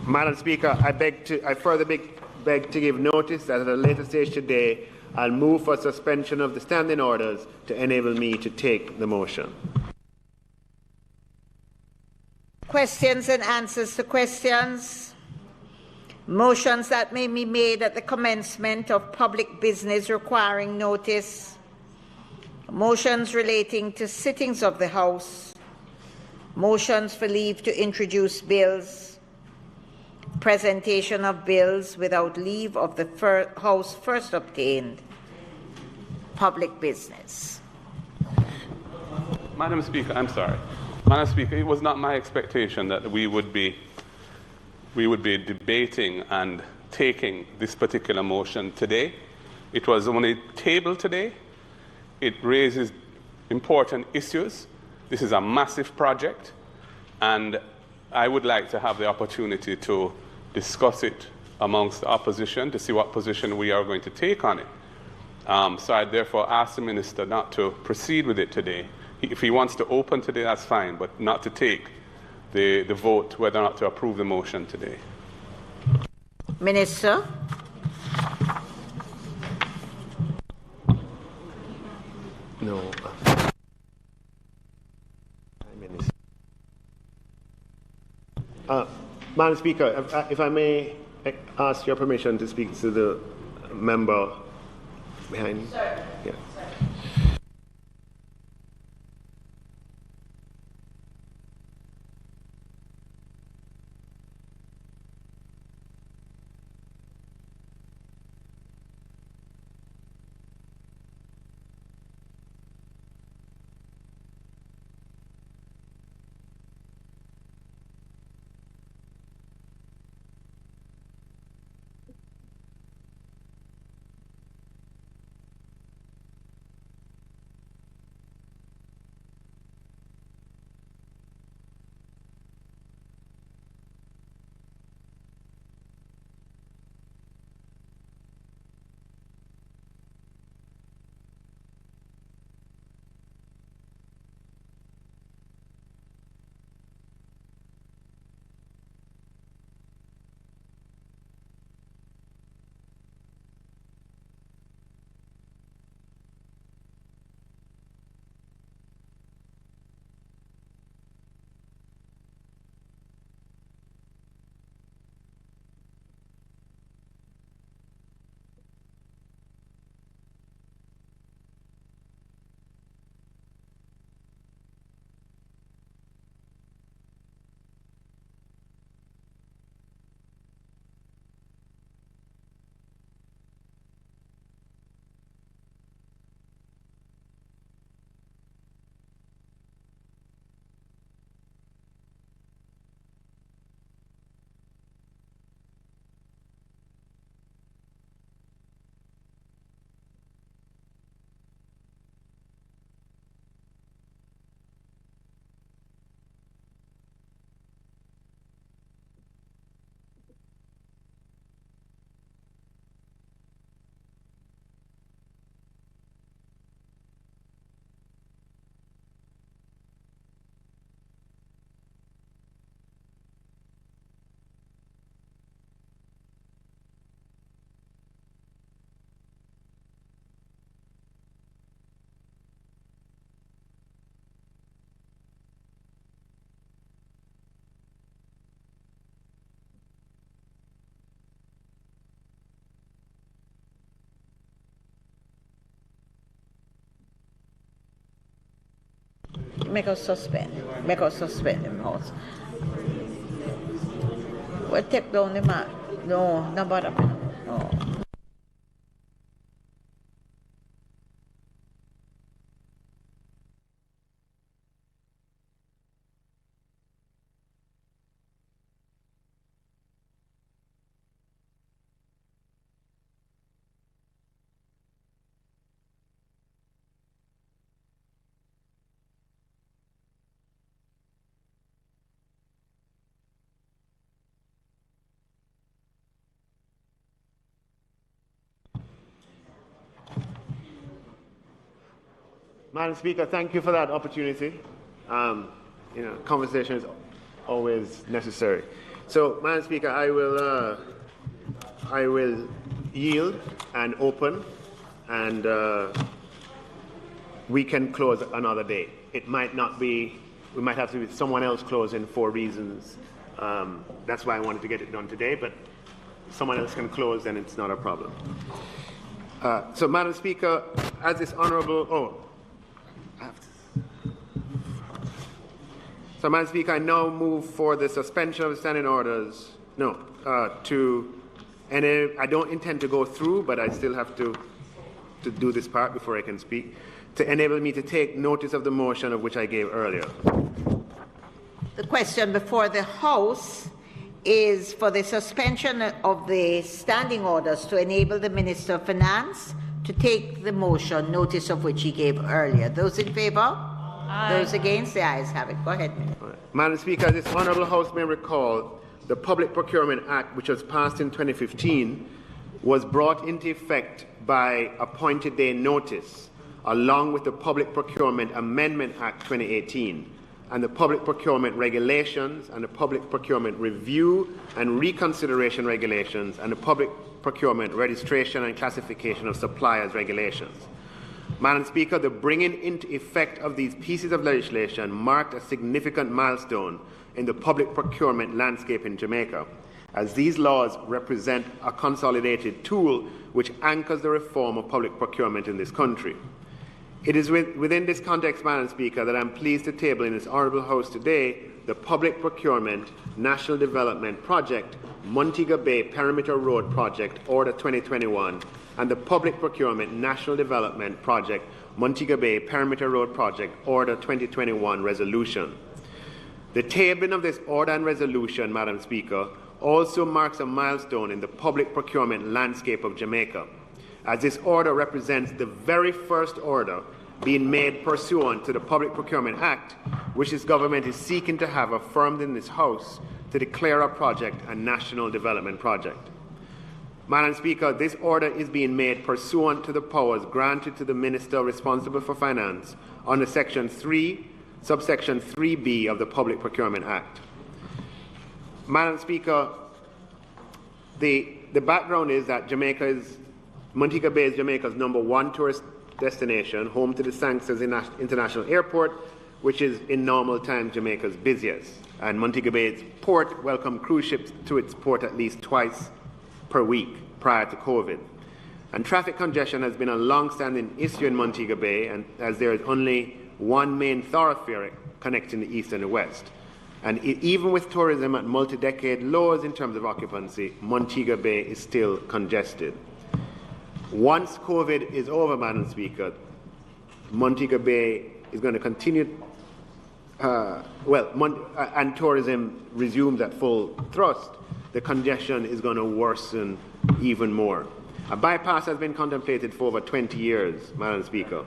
Madam Speaker, I further beg to give notice that at a later stage today, I'll move for suspension of the standing orders to enable me to take the motion. Questions and answers to questions. Motions that may be made at the commencement of public business requiring notice. Motions relating to sittings of the House. Motions for leave to introduce bills. Presentation of bills without leave of the House first obtained. Public business. Madam Speaker, I'm sorry. Madam Speaker, it was not my expectation that we would be debating and taking this particular motion today. It was only tabled today. It raises important issues. This is a massive project, and I would like to have the opportunity to discuss it amongst the opposition to see what position we are going to take on it. So I therefore ask the Minister not to proceed with it today. If he wants to open today, that's fine, but not to take the vote whether or not to approve the motion today. Minister. No. Madam Speaker, if I may ask your permission to speak to the member behind me. Sir. Yeah. Make us suspend the House. We'll take down the man. No, no bother. No. Madam Speaker, thank you for that opportunity. Conversation is always necessary. So, Madam Speaker, I will yield and open, and we can close another day. It might not be. We might have to be someone else closing for reasons. That's why I wanted to get it done today. But someone else can close, then it's not a problem. So, Madam Speaker, as this honourable. So, Madam Speaker, I now move for the suspension of the standing orders. And I don't intend to go through, but I still have to do this part before I can speak, to enable me to take notice of the motion of which I gave earlier. The question before the House is for the suspension of the standing orders to enable the Minister of Finance to take the motion, notice of which he gave earlier. Those in favour? Aye. Those against? The ayes have it. Go ahead, Minister. Madam Speaker, as this Honourable House may recall, the Public Procurement Act, which was passed in 2015, was brought into effect by appointed day notice, along with the Public Procurement Amendment Act 2018, and the Public Procurement Regulations, and the Public Procurement Review and Reconsideration Regulations, and the Public Procurement Registration and Classification of Suppliers Regulations. Madam Speaker, the bringing into effect of these pieces of legislation marked a significant milestone in the public procurement landscape in Jamaica, as these laws represent a consolidated tool which anchors the reform of public procurement in this country. It is within this context, Madam Speaker, that I am pleased to table in this Honourable House today the Public Procurement National Development Project, Montego Bay Perimeter Road Project, Order 2021, and the Public Procurement National Development Project, Montego Bay Perimeter Road Project, Order 2021 Resolution. The tabling of this order and resolution, Madam Speaker, also marks a milestone in the public procurement landscape of Jamaica, as this order represents the very first order being made pursuant to the Public Procurement Act, which this government is seeking to have affirmed in this House to declare a project a national development project. Madam Speaker, this order is being made pursuant to the powers granted to the Minister responsible for Finance under Section 3, Subsection 3B of the Public Procurement Act. Madam Speaker, the background is that Montego Bay is Jamaica's #1 tourist destination, home to the Sanchez International Airport, which is in normal times Jamaica's busiest. And Montego Bay's port welcomed cruise ships to its port at least twice per week prior to COVID. And traffic congestion has been a long-standing issue in Montego Bay, and as there is only one main thoroughfare connecting the east and the west. And even with tourism at multi-decade lows in terms of occupancy, Montego Bay is still congested. Once COVID is over, Madam Speaker, Montego Bay is going to continue, and tourism resumes at full thrust, the congestion is going to worsen even more. A bypass has been contemplated for over 20 years, Madam Speaker.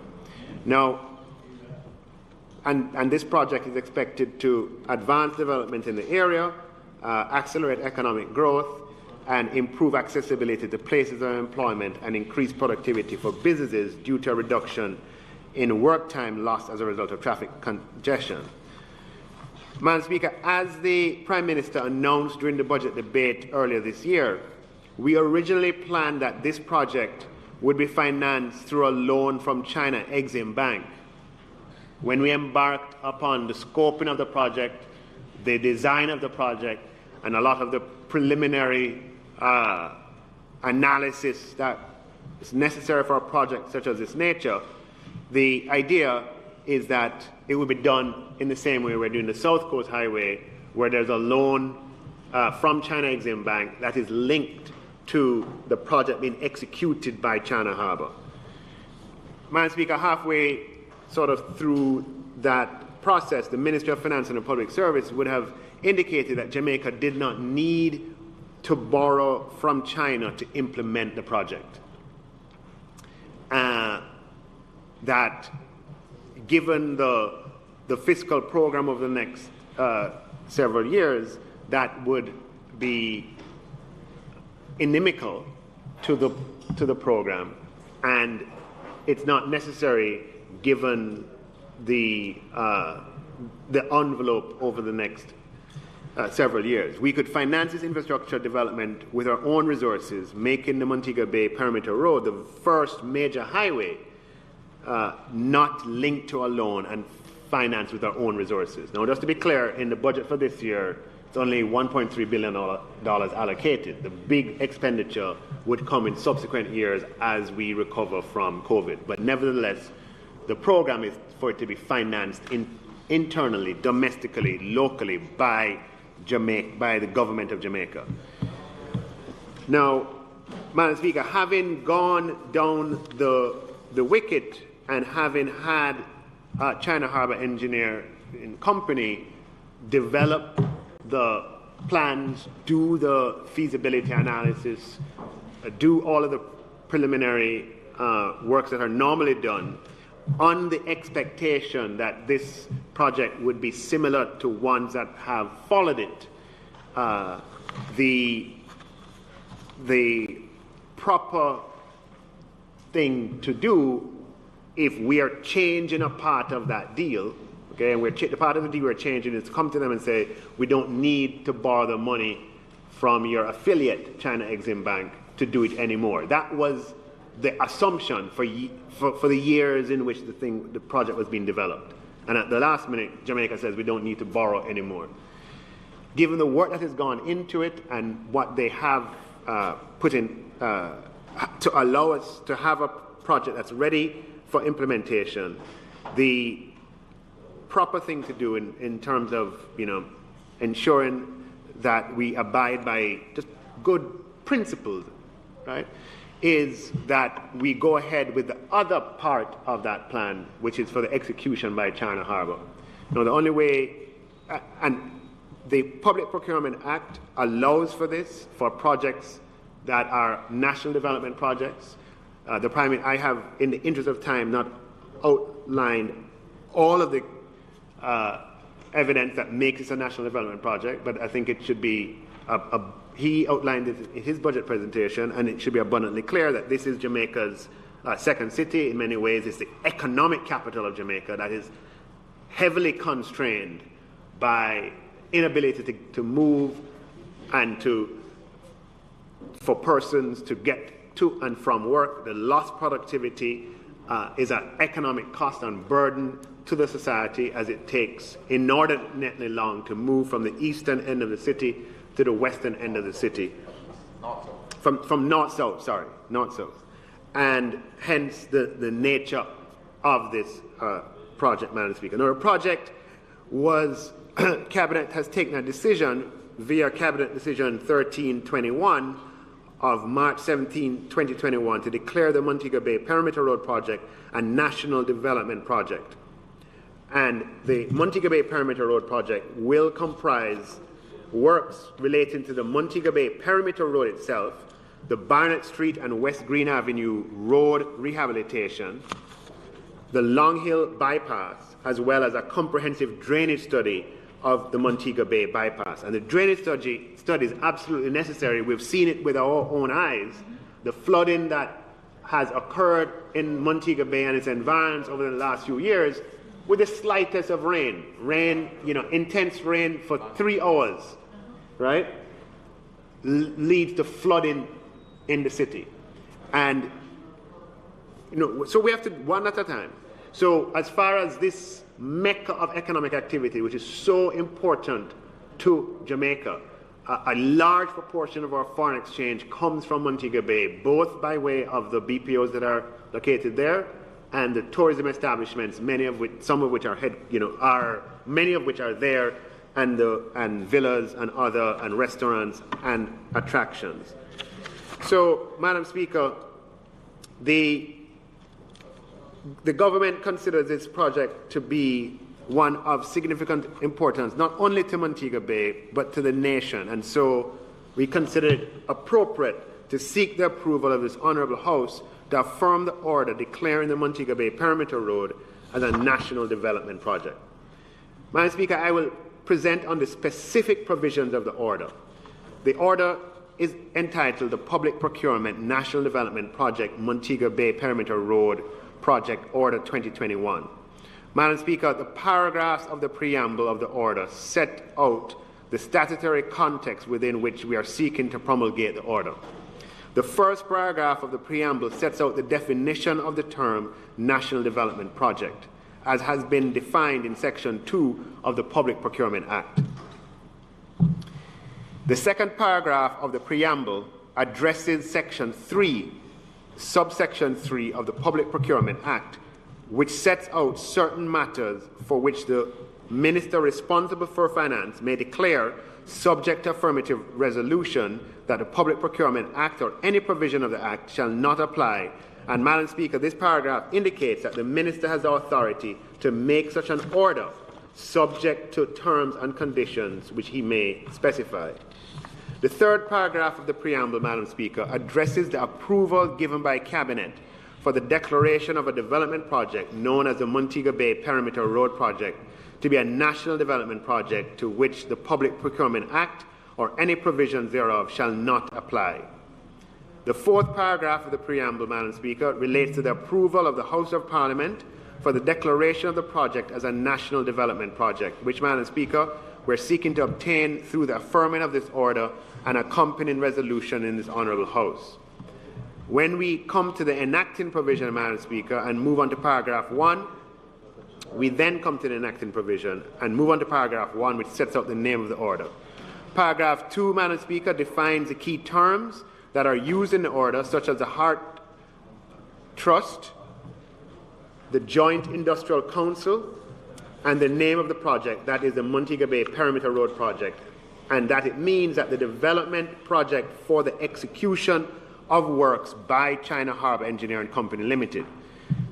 Now, and this project is expected to advance development in the area, accelerate economic growth, and improve accessibility to places of employment and increase productivity for businesses due to a reduction in work time lost as a result of traffic congestion. Madam Speaker, as the Prime Minister announced during the budget debate earlier this year, we originally planned that this project would be financed through a loan from China Exim Bank. When we embarked upon the scoping of the project, the design of the project, and a lot of the preliminary analysis that is necessary for a project such as this nature, the idea is that it will be done in the same way we're doing the South Coast Highway, where there's a loan from China Exim Bank that is linked to the project being executed by China Harbour. Madam Speaker, halfway sort of through that process, the Ministry of Finance and the Public Service would have indicated that Jamaica did not need to borrow from China to implement the project. That given the fiscal program over the next several years, that would be inimical to the program, and it's not necessary given the envelope over the next several years. We could finance this infrastructure development with our own resources, making the Montego Bay Perimeter Road the first major highway not linked to a loan and financed with our own resources. Now, just to be clear, in the budget for this year, it's only $1.3 billion allocated. The big expenditure would come in subsequent years as we recover from COVID. But nevertheless, the program is for it to be financed internally, domestically, locally by the government of Jamaica. Now, Madam Speaker, having gone down the wicket and having had China Harbour Engineering Company develop the plans, do the feasibility analysis, do all of the preliminary works that are normally done, on the expectation that this project would be similar to ones that have followed it, the proper thing to do, if we are changing a part of that deal, okay, and the part of the deal we're changing is to come to them and say, we don't need to borrow the money from your affiliate, China Exim Bank, to do it anymore. That was the assumption for the years in which the project was being developed. And at the last minute, Jamaica says we don't need to borrow anymore. Given the work that has gone into it and what they have put in to allow us to have a project that's ready for implementation, the proper thing to do in terms of ensuring that we abide by just good principles, right, is that we go ahead with the other part of that plan, which is for the execution by China Harbour. Now, the only way, and the Public Procurement Act allows for this for projects that are national development projects. I have, in the interest of time, not outlined all of the evidence that makes it a national development project, but I think it should be he outlined it in his budget presentation, and it should be abundantly clear that this is Jamaica's second city. In many ways, it's the economic capital of Jamaica that is heavily constrained by inability to move and for persons to get to and from work. The lost productivity is an economic cost and burden to the society, as it takes inordinately long to move from the eastern end of the city to the western end of the city. From north-south, and hence the nature of this project, Madam Speaker. Now, the project was, Cabinet has taken a decision via Cabinet Decision 1321 of March 17, 2021, to declare the Montego Bay Perimeter Road project a national development project. And the Montego Bay Perimeter Road project will comprise works relating to the Montego Bay Perimeter Road itself, the Barnett Street and West Green Avenue Road rehabilitation, the Long Hill bypass, as well as a comprehensive drainage study of the Montego Bay bypass. And the drainage study is absolutely necessary. We've seen it with our own eyes. The flooding that has occurred in Montego Bay and its environs over the last few years, with the slightest of rain, intense rain for 3 hours, right, leads to flooding in the city. And, so we have to, one at a time. So as far as this mecca of economic activity, which is so important to Jamaica, a large proportion of our foreign exchange comes from Montego Bay, both by way of the BPOs that are located there and the tourism establishments, many of which are there, and villas and restaurants and attractions. So, Madam Speaker, the government considers this project to be one of significant importance, not only to Montego Bay, but to the nation. And so we consider it appropriate to seek the approval of this Honourable House to affirm the order declaring the Montego Bay Perimeter Road as a national development project. Madam Speaker, I will present on the specific provisions of the order. The order is entitled the Public Procurement National Development Project Montego Bay Perimeter Road Project Order 2021. Madam Speaker, the paragraphs of the preamble of the order set out the statutory context within which we are seeking to promulgate the order. The first paragraph of the preamble sets out the definition of the term National Development Project, as has been defined in Section 2 of the Public Procurement Act. The second paragraph of the preamble addresses Section 3, subsection 3 of the Public Procurement Act, which sets out certain matters for which the Minister responsible for finance may declare, subject to affirmative resolution, that the Public Procurement Act or any provision of the Act shall not apply. And, Madam Speaker, this paragraph indicates that the Minister has the authority to make such an order subject to terms and conditions which he may specify. The third paragraph of the preamble, Madam Speaker, addresses the approval given by Cabinet for the declaration of a development project known as the Montego Bay Perimeter Road Project to be a national development project to which the Public Procurement Act or any provisions thereof shall not apply. The fourth paragraph of the preamble, Madam Speaker, relates to the approval of the House of Parliament for the declaration of the project as a national development project, which, Madam Speaker, we're seeking to obtain through the affirming of this order and accompanying resolution in this Honourable House. When we come to the enacting provision, Madam Speaker, and move on to paragraph 1, we then come to the enacting provision and move on to paragraph 1, which sets out the name of the order. Paragraph 2, Madam Speaker, defines the key terms that are used in the order, such as the Heart Trust, the Joint Industrial Council, and the name of the project, that is the Montego Bay Perimeter Road Project, and that it means that the development project for the execution of works by China Harbour Engineering Company Limited.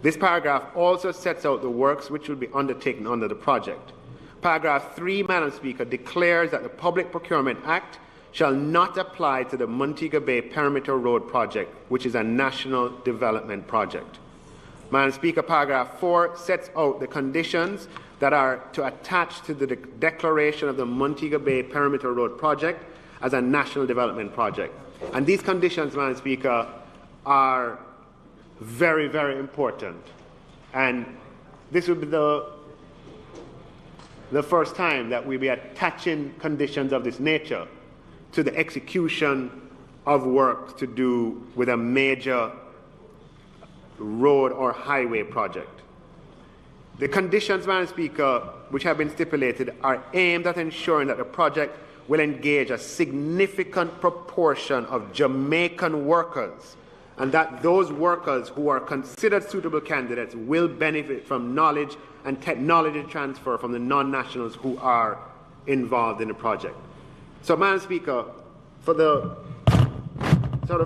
This paragraph also sets out the works which will be undertaken under the project. Paragraph 3, Madam Speaker, declares that the Public Procurement Act shall not apply to the Montego Bay Perimeter Road Project, which is a national development project. Madam Speaker, paragraph 4 sets out the conditions that are to attach to the declaration of the Montego Bay Perimeter Road Project as a national development project. And these conditions, Madam Speaker, are very, very important. And this will be the first time that we'll be attaching conditions of this nature to the execution of work to do with a major road or highway project. The conditions, Madam Speaker, which have been stipulated are aimed at ensuring that the project will engage a significant proportion of Jamaican workers, and that those workers who are considered suitable candidates will benefit from knowledge and technology transfer from the non-nationals who are involved in the project. So, Madam Speaker, for the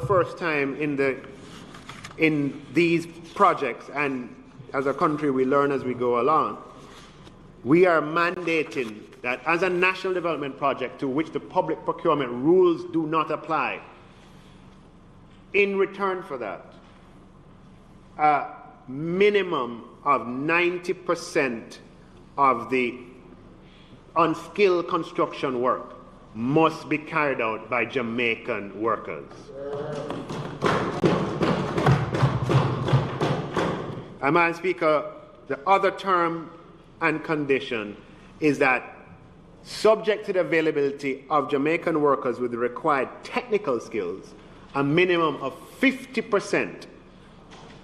first time in these projects, and as a country we learn as we go along, we are mandating that as a national development project to which the public procurement rules do not apply, in return for that, a minimum of 90% of the unskilled construction work must be carried out by Jamaican workers. And, Madam Speaker, the other term and condition is that, subject to the availability of Jamaican workers with the required technical skills, a minimum of 50%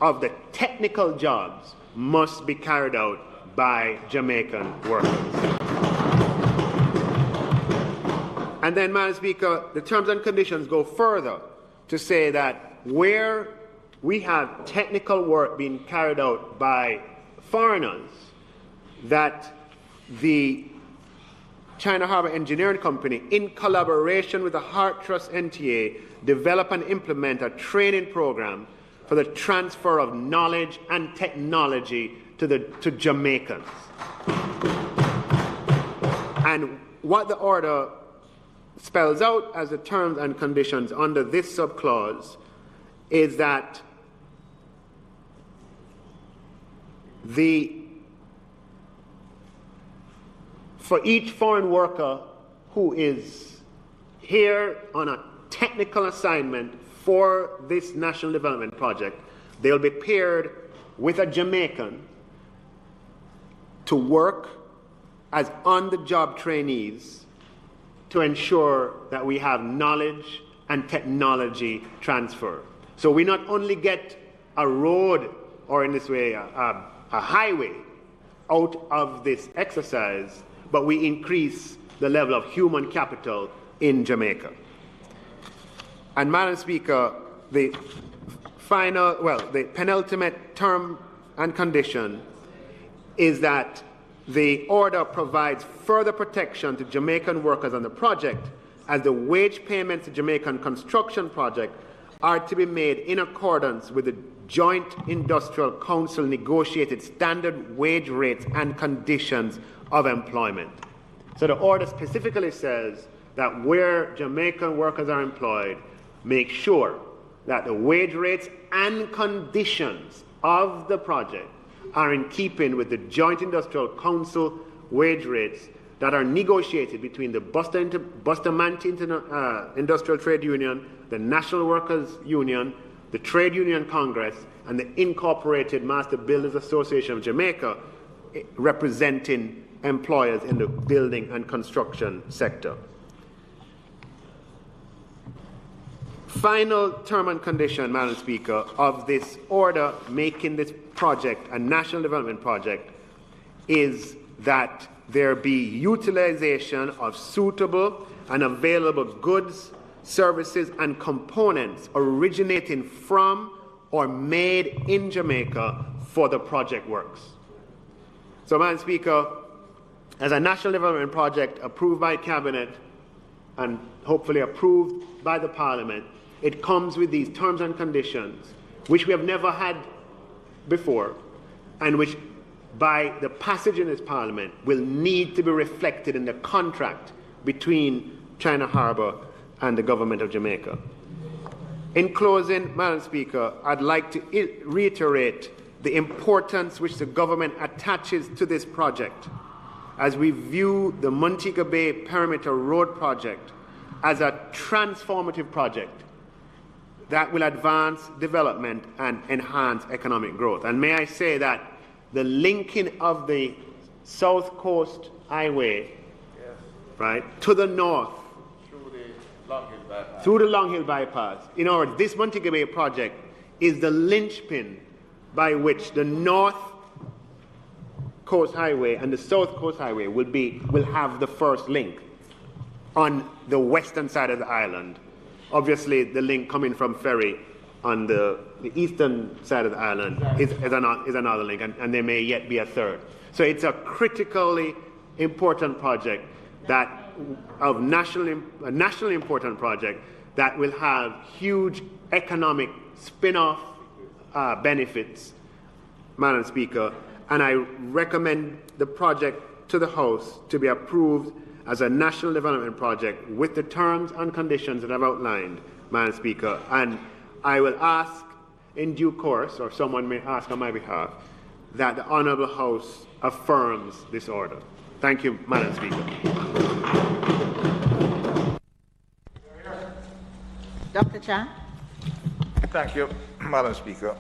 of the technical jobs must be carried out by Jamaican workers. And then, Madam Speaker, the terms and conditions go further to say that where we have technical work being carried out by foreigners, that the China Harbour Engineering Company, in collaboration with the Heart Trust NTA, develop and implement a training program for the transfer of knowledge and technology to Jamaicans. And what the order spells out as the terms and conditions under this subclause is that for each foreign worker who is here on a technical assignment for this national development project, they'll be paired with a Jamaican to work as on-the-job trainees to ensure that we have knowledge and technology transfer. So we not only get a road, or in this way, a highway out of this exercise, but we increase the level of human capital in Jamaica. And Madam Speaker, the penultimate term and condition is that the order provides further protection to Jamaican workers on the project, as the wage payments to Jamaican construction project are to be made in accordance with the Joint Industrial Council negotiated standard wage rates and conditions of employment. So the order specifically says that where Jamaican workers are employed, make sure that the wage rates and conditions of the project are in keeping with the Joint Industrial Council wage rates that are negotiated between the Bustamante Industrial Trade Union, the National Workers Union, the Trade Union Congress, and the Incorporated Master Builders Association of Jamaica, representing employers in the building and construction sector. Final term and condition, Madam Speaker, of this order making this project a national development project is that there be utilization of suitable and available goods, services, and components originating from or made in Jamaica for the project works. So, Madam Speaker, as a national development project approved by Cabinet and hopefully approved by the Parliament, it comes with these terms and conditions, which we have never had before, and which, by the passage in this Parliament, will need to be reflected in the contract between China Harbour and the Government of Jamaica. In closing, Madam Speaker, I'd like to reiterate the importance which the government attaches to this project as we view the Montego Bay Perimeter Road project as a transformative project that will advance development and enhance economic growth. And may I say that the linking of the South Coast Highway, right, to the north, through the Long Hill Bypass, in other words, this Montego Bay project is the linchpin by which the North Coast Highway and the South Coast Highway will have the first link on the western side of the island. Obviously, the link coming from ferry on the eastern side of the island is another link, and there may yet be a third. So it's a critically important project a nationally important project that will have huge economic spin-off benefits, Madam Speaker, and I recommend the project to the House to be approved as a national development project with the terms and conditions that I've outlined, Madam Speaker. And I will ask in due course, or someone may ask on my behalf, that the Honourable House affirms this order. Thank you, Madam Speaker. Dr. Chan. Thank you, Madam Speaker.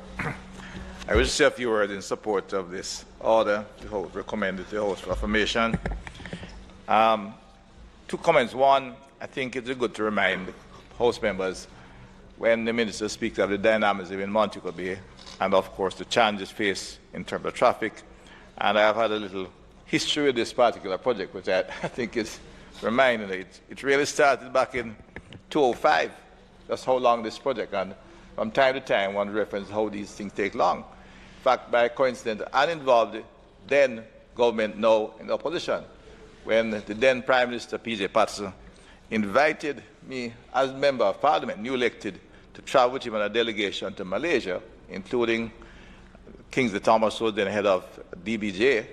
I will say a few words in support of this order. The House recommended to the House for affirmation. 2 comments. One, I think it's good to remind House members when the Minister speaks of the dynamism in Montego Bay and, of course, the challenges faced in terms of traffic. And I have had a little history with this particular project, which I think is reminding it really started back in 2005. That's how long this project, and from time to time one references how these things take long. In fact, by coincidence, I involved the then government, now in opposition, when the then Prime Minister P.J. Patterson invited me as Member of Parliament, new elected, to travel with him on a delegation to Malaysia, including Kingsley Thomas, who was then head of DBJ,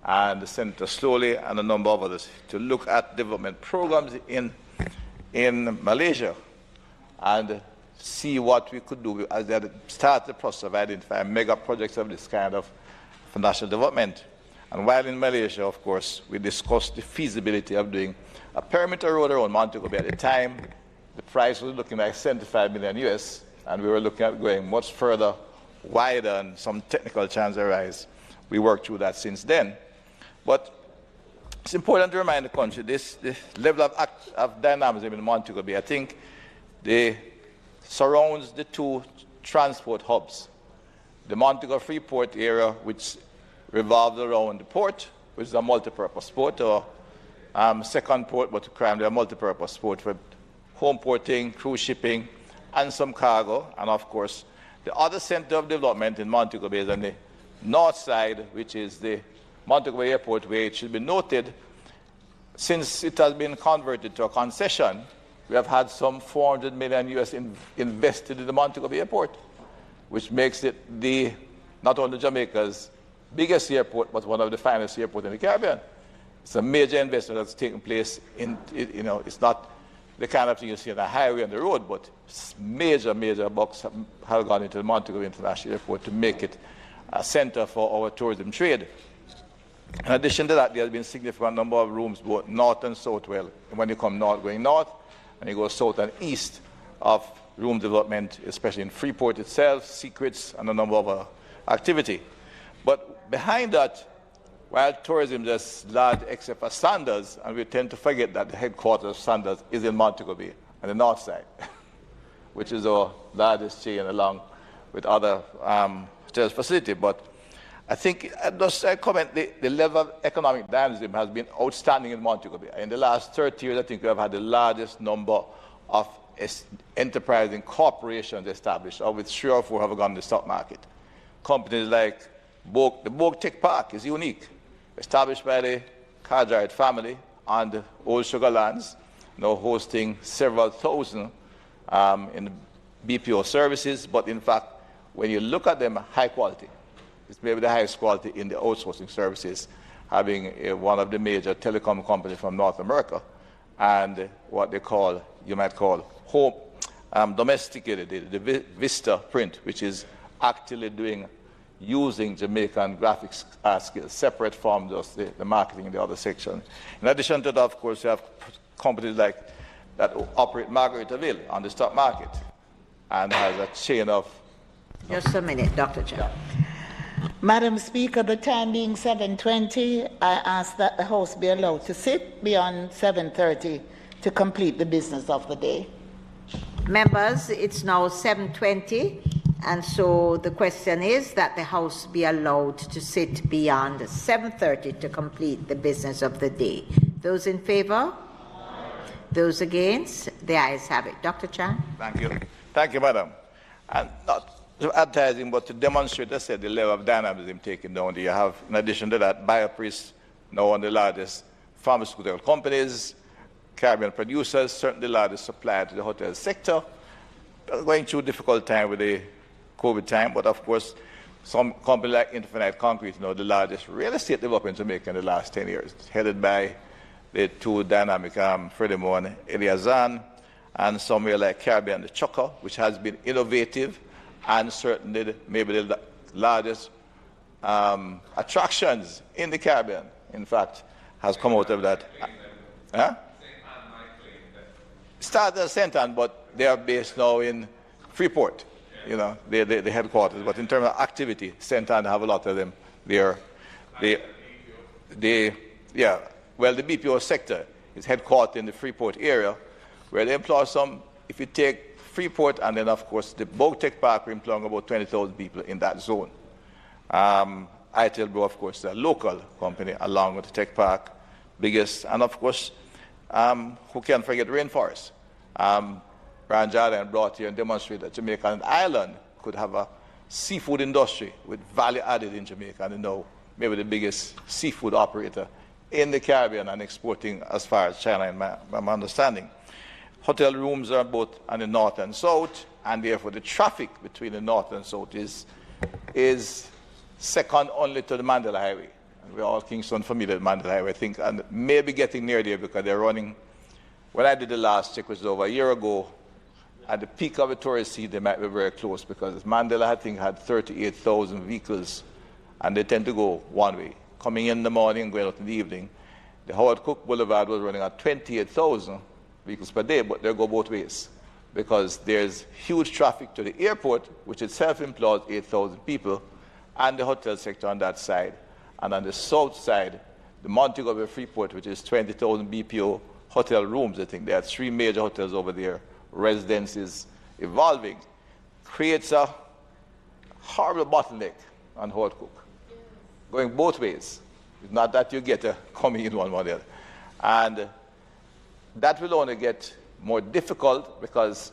and Senator Slowly and a number of others, to look at development programs in Malaysia and see what we could do as they start the process of identifying mega projects of this kind of for national development. And while in Malaysia, of course, we discussed the feasibility of doing a perimeter road around Montego Bay. At the time, the price was looking like $75 million US, and we were looking at going much further wider and some technical challenges arise. We worked through that since then. But it's important to remind the country this level of dynamism in Montego Bay, I think, surrounds the two transport hubs. The Montego Freeport area, which revolves around the port, which is a multi-purpose port, or second port, but currently a multi-purpose port for home porting, cruise shipping, and some cargo. And of course, the other center of development in Montego Bay is on the north side, which is the Montego Bay Airport, where it should be noted, since it has been converted to a concession, we have had some $400 million US invested in the Montego Bay Airport, which makes it not only Jamaica's biggest airport, but one of the finest airports in the Caribbean. It's a major investment that's taking place it's not the kind of thing you see on a highway on the road, but major bucks have gone into the Montego Bay International Airport to make it a center for our tourism trade. In addition to that, there has been a significant number of rooms both north and south. Well, when you come north, going north, and you go south and east of room development, especially in Freeport itself, Secrets, and a number of activity. But behind that, while tourism is large except for Sanders, and we tend to forget that the headquarters of Sanders is in Montego Bay on the north side, which is our largest chain along with other hotels facility. But I think I comment the level of economic dynamism has been outstanding in Montego Bay. In the last 30 years, I think we have had the largest number of enterprising corporations established, of which 3 or 4 have gone to the stock market. Companies like the Bogue Tech Park is unique, established by the Cartwright family on the old Sugar Lands, now hosting several thousand in BPO services, but in fact, when you look at them, high quality. It's maybe the highest quality in the outsourcing services, having one of the major telecom companies from North America, and what they call, you might call, home domesticated, the Vista print, which is actually using Jamaican graphics skills, separate from just the marketing in the other section. In addition to that, of course, you have companies like that operate Margaritaville on the stock market and has a chain of... Just a minute, Dr. Chair. Madam Speaker, the time being 7:20, I ask that the House be allowed to sit beyond 7:30 to complete the business of the day. Members, it's now 7:20, and so the question is that the House be allowed to sit beyond 7:30 to complete the business of the day. Those in favor? Those against? The ayes have it. Dr. Chan. Thank you. Thank you, Madam. And not advertising, but to demonstrate, I said, the level of dynamism taken down. You have, in addition to that, Biopris, now one of the largest pharmaceutical companies, Caribbean producers, certainly the largest supplier to the hotel sector. Going through a difficult time with the COVID time, but of course, some company like Infinite Concrete, the largest real estate developer in Jamaica in the last 10 years, headed by the two dynamic Freddie Moore and Eliazan, and somewhere like Caribbean, the Chucker, which has been innovative, and certainly maybe the largest attractions in the Caribbean, in fact, has come out of that. Started at St. Anne, but they are based now in Freeport, the headquarters. But in terms of activity, St. Anne have a lot of them there. The BPO sector is headquartered in the Freeport area, where they employ some, if you take Freeport, and then, of course, the Bogue Tech Park, we're employing about 20,000 people in that zone. ITLBro, of course, a local company, along with the Tech Park, biggest, and of course, who can forget Rainforest? Brian Jardine brought here and demonstrated that Jamaica and Ireland could have a seafood industry with value added in Jamaica, and maybe the biggest seafood operator in the Caribbean and exporting as far as China, in my understanding. Hotel rooms are both on the north and south, and therefore the traffic between the north and south is second only to the Mandela Highway. And we're all Kingston familiar with Mandela Highway, I think, and maybe getting near there because they're running. When I did the last check, which was over a year ago, at the peak of the tourist season, they might be very close because Mandela, I think, had 38,000 vehicles, and they tend to go one way, coming in the morning and going out in the evening. The Howard Cook Boulevard was running at 28,000 vehicles per day, but they go both ways. because there's huge traffic to the airport, which itself employs 8,000 people, and the hotel sector on that side. And on the south side, the Montego Bay Freeport, which is 20,000 BPO hotel rooms, I think there are 3 major hotels over there, residences evolving, creates a horrible bottleneck on Hot Cook, going both ways. It's not that you get coming in one model. And that will only get more difficult because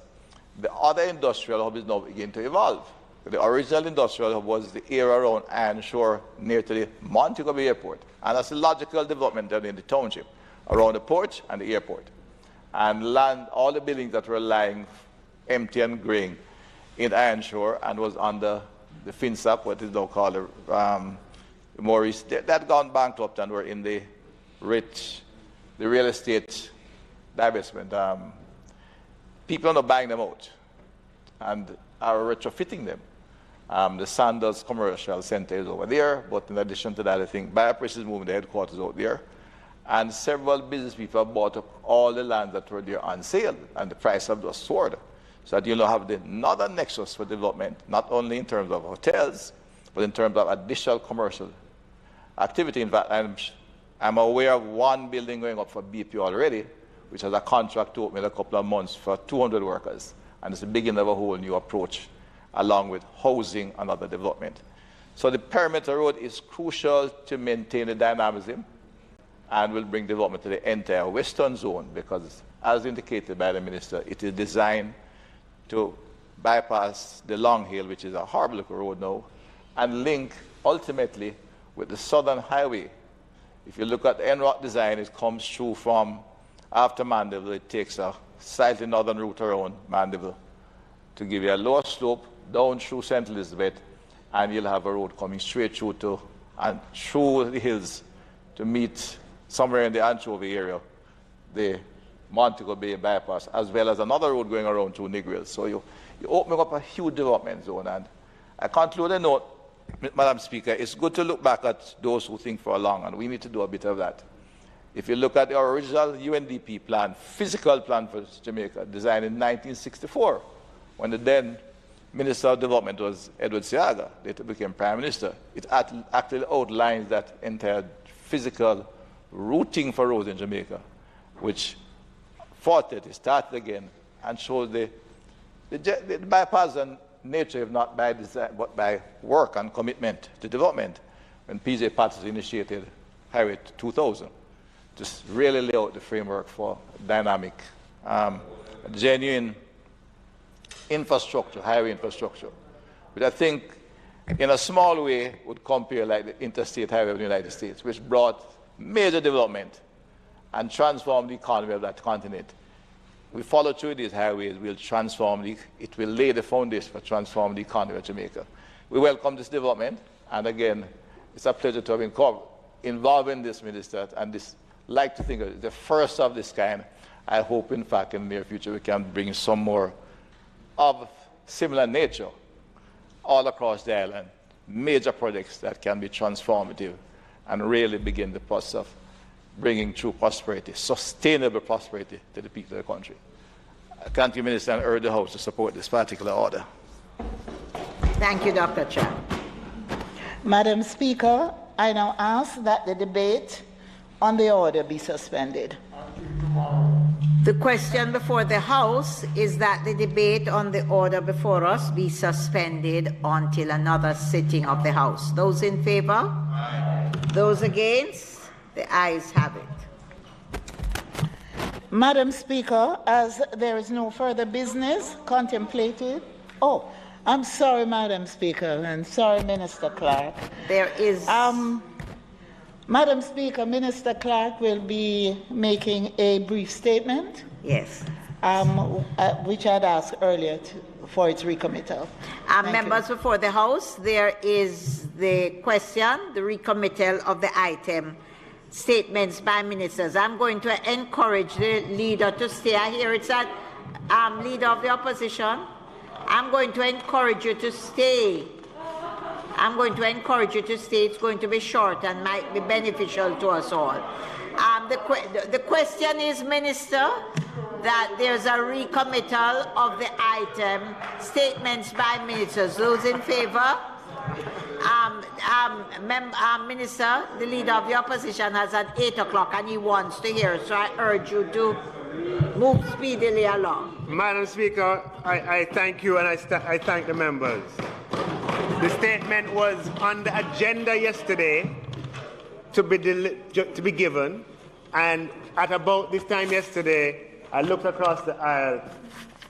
the other industrial hub is now beginning to evolve. The original industrial hub was the area around Iron Shore near to the Montego Bay Airport. And that's a logical development in the township, around the port and the airport. And land all the buildings that were lying empty and graying in Iron Shore and was under the FinSAP, what is now called the Maurice, that gone bankrupt and were in the real estate divestment. People are not buying them out and are retrofitting them. The Sanders Commercial Center is over there, but in addition to that, I think BioPress is moving the headquarters out there. And several business people have bought up all the land that were there on sale, and the price have just soared. So that you'll have another nexus for development, not only in terms of hotels, but in terms of additional commercial activity. In fact, I'm aware of one building going up for BP already, which has a contract to open in a couple of months for 200 workers. And it's the beginning of a whole new approach, along with housing and other development. So the perimeter road is crucial to maintain the dynamism and will bring development to the entire western zone because, as indicated by the minister, it is designed to bypass the Long Hill, which is a horrible road now, and link ultimately with the Southern Highway. If you look at the NROC design, it comes through from after Mandeville. It takes a slightly northern route around Mandeville to give you a lower slope down through St. Elizabeth, and you'll have a road coming straight through to and through the hills to meet somewhere in the Anchovy area, the Montego Bay bypass, as well as another road going around through Negril. So you're opening up a huge development zone. And I conclude a note, Madam Speaker, it's good to look back at those who think for long, and we need to do a bit of that. If you look at the original UNDP plan, physical plan for Jamaica, designed in 1964, when the then Minister of Development was Edward Seaga, later became Prime Minister, it actually outlines that entire physical routing for roads in Jamaica, which fought it, started again, and showed the bipartisan nature, if not by design, but by work and commitment to development, when PJ Patterson initiated Highway 2000, to really lay out the framework for dynamic, genuine infrastructure, highway infrastructure, which I think in a small way would compare like the interstate highway of the United States, which brought major development and transformed the economy of that continent. We follow through these highways, we'll transform it will lay the foundation for transforming the economy of Jamaica. We welcome this development, and again, it's a pleasure to have been involved in this, Minister, and this, like to think of it, the first of this kind. I hope, in fact, in the near future we can bring some more of similar nature all across the island, major projects that can be transformative and really begin the process of bringing true prosperity, sustainable prosperity to the people of the country. I thank you, Minister, and urge the House to support this particular order. Thank you, Dr. Chan. Madam Speaker, I now ask that the debate on the order be suspended. The question before the House is that the debate on the order before us be suspended until another sitting of the House. Those in favor? Aye. Those against? The ayes have it. Madam Speaker, as there is no further business contemplated. Oh, I'm sorry, Madam Speaker, and sorry, Minister Clark. There is. Madam Speaker, Minister Clark will be making a brief statement. Yes. Which I'd asked earlier for its recommittal. Members before the House, there is the question, the recommittal of the item. Statements by ministers. I'm going to encourage the leader to stay. I hear it's a leader of the opposition. I'm going to encourage you to stay. I'm going to encourage you to stay. It's going to be short and might be beneficial to us all. The question is, Minister, that there's a recommittal of the item, statements by ministers. Those in favor? Minister, the leader of the opposition has at 8 o'clock and he wants to hear, so I urge you to move speedily along. Madam Speaker, I thank you and I thank the members. The statement was on the agenda yesterday to be given, and at about this time yesterday, I looked across the aisle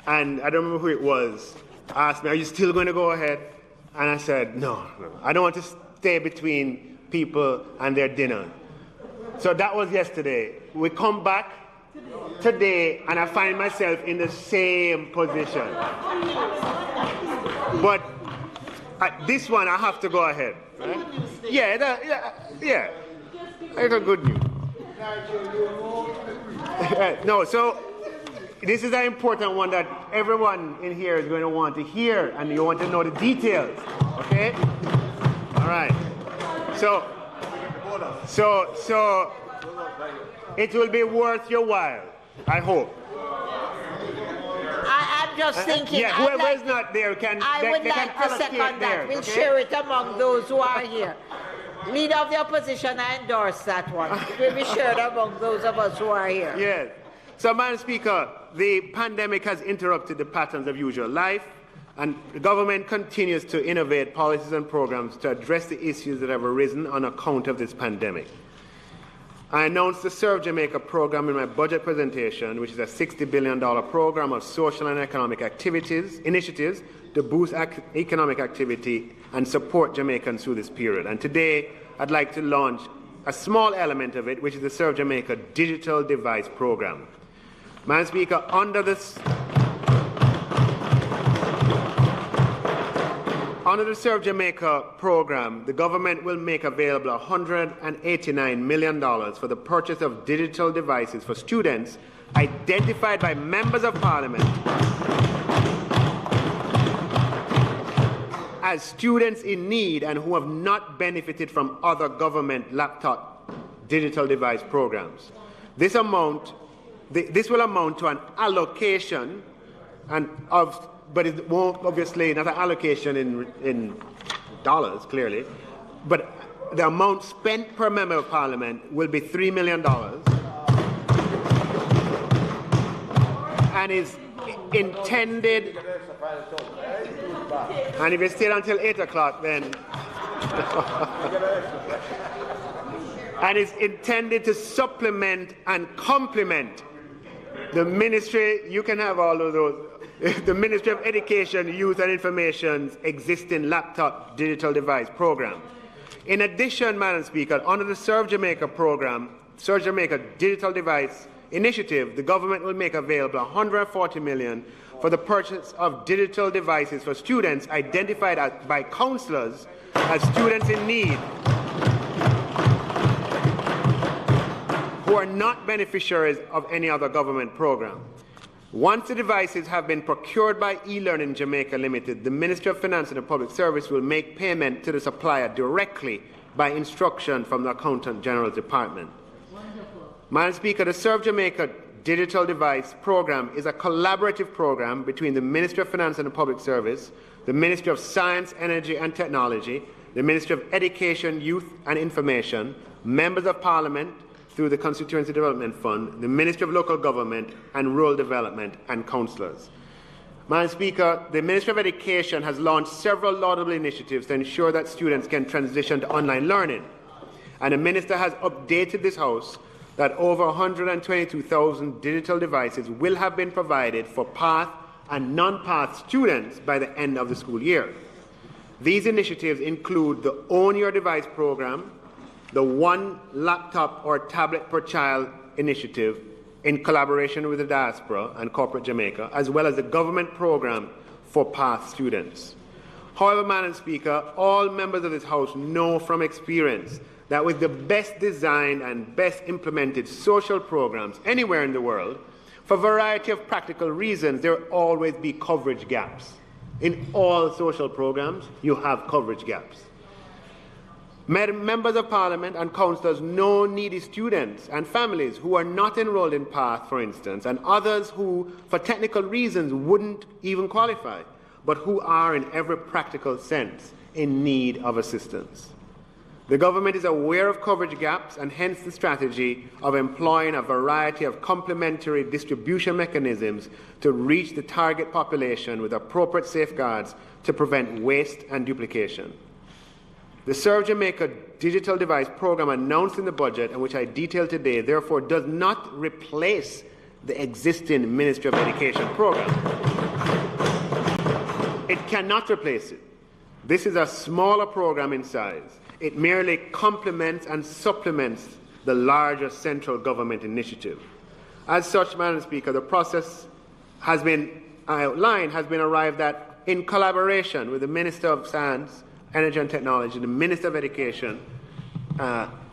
and I don't remember who it was, asked me, are you still going to go ahead? And I said, no, I don't want to stay between people and their dinner. So that was yesterday. We come back today and I find myself in the same position. But this one I have to go ahead. Right? Yeah. It's a good news. No, so this is an important one that everyone in here is going to want to hear, and you want to know the details. Okay? All right. So it will be worth your while, I hope. I'm just thinking. Yeah, whoever is not there can. I would like to second that. We'll share it among those who are here. Leader of the opposition, I endorse that one. It will be shared among those of us who are here. Yes. So, Madam Speaker, the pandemic has interrupted the patterns of usual life, and the government continues to innovate policies and programs to address the issues that have arisen on account of this pandemic. I announced the Serve Jamaica program in my budget presentation, which is a $60 billion program of social and economic initiatives to boost economic activity and support Jamaicans through this period. And today, I'd like to launch a small element of it, which is the Serve Jamaica Digital Device Program. Madam Speaker, under the Serve Jamaica program, the government will make available $189 million for the purchase of digital devices for students identified by members of Parliament as students in need and who have not benefited from other government laptop digital device programs. This will amount to an allocation but it won't, obviously, not an allocation in dollars, clearly, but the amount spent per member of Parliament will be $3 million and is intended, and if you stay until 8 o'clock, then, and is intended to supplement and complement the ministry, you can have all of those, the Ministry of Education, Youth and Information's existing laptop digital device program. In addition, Madam Speaker, under the Serve Jamaica program, Serve Jamaica Digital Device Initiative, the government will make available $140 million for the purchase of digital devices for students identified by councillors as students in need who are not beneficiaries of any other government program. Once the devices have been procured by eLearning Jamaica Limited, the Ministry of Finance and the Public Service will make payment to the supplier directly by instruction from the Accountant General's Department. Madam Speaker, the Serve Jamaica Digital Device Program is a collaborative program between the Ministry of Finance and the Public Service, the Ministry of Science, Energy and Technology, the Ministry of Education, Youth and Information, members of Parliament, through the Constituency Development Fund, the Ministry of Local Government and Rural Development, and councillors. Madam Speaker, the Ministry of Education has launched several laudable initiatives to ensure that students can transition to online learning. And the Minister has updated this House that over 122,000 digital devices will have been provided for PATH and non-PATH students by the end of the school year. These initiatives include the Own Your Device program, the One Laptop or Tablet per Child initiative in collaboration with the diaspora and corporate Jamaica, as well as the government program for PATH students. However, Madam Speaker, all members of this House know from experience that with the best designed and best implemented social programs anywhere in the world, for a variety of practical reasons, there will always be coverage gaps. In all social programs, you have coverage gaps. Members of Parliament and councillors know needy students and families who are not enrolled in PATH, for instance, and others who, for technical reasons, wouldn't even qualify, but who are, in every practical sense, in need of assistance. The government is aware of coverage gaps and hence the strategy of employing a variety of complementary distribution mechanisms to reach the target population with appropriate safeguards to prevent waste and duplication. The Serve Jamaica digital device program announced in the budget and which I detailed today therefore does not replace the existing Ministry of Education program. It cannot replace it. This is a smaller program in size. It merely complements and supplements the larger central government initiative. As such, Madam Speaker, the process has been outlined, has been arrived at in collaboration with the Minister of Science, Energy and Technology, the Minister of Education,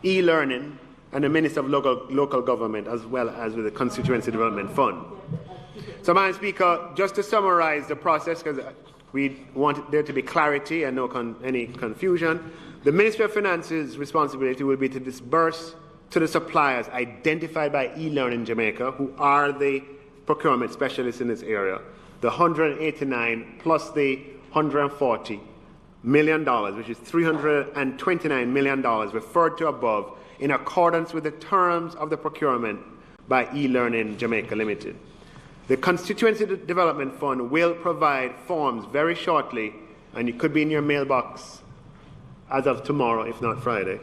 e-learning, and the Minister of Local Government, as well as with the Constituency Development Fund. So, Madam Speaker, just to summarize the process, because we want there to be clarity and any confusion, the Ministry of Finance's responsibility will be to disburse to the suppliers identified by e-learning Jamaica, who are the procurement specialists in this area, the 189 plus the $140 million, which is $329 million referred to above, in accordance with the terms of the procurement by e-learning Jamaica Limited. The Constituency Development Fund will provide forms very shortly, and it could be in your mailbox as of tomorrow, if not Friday,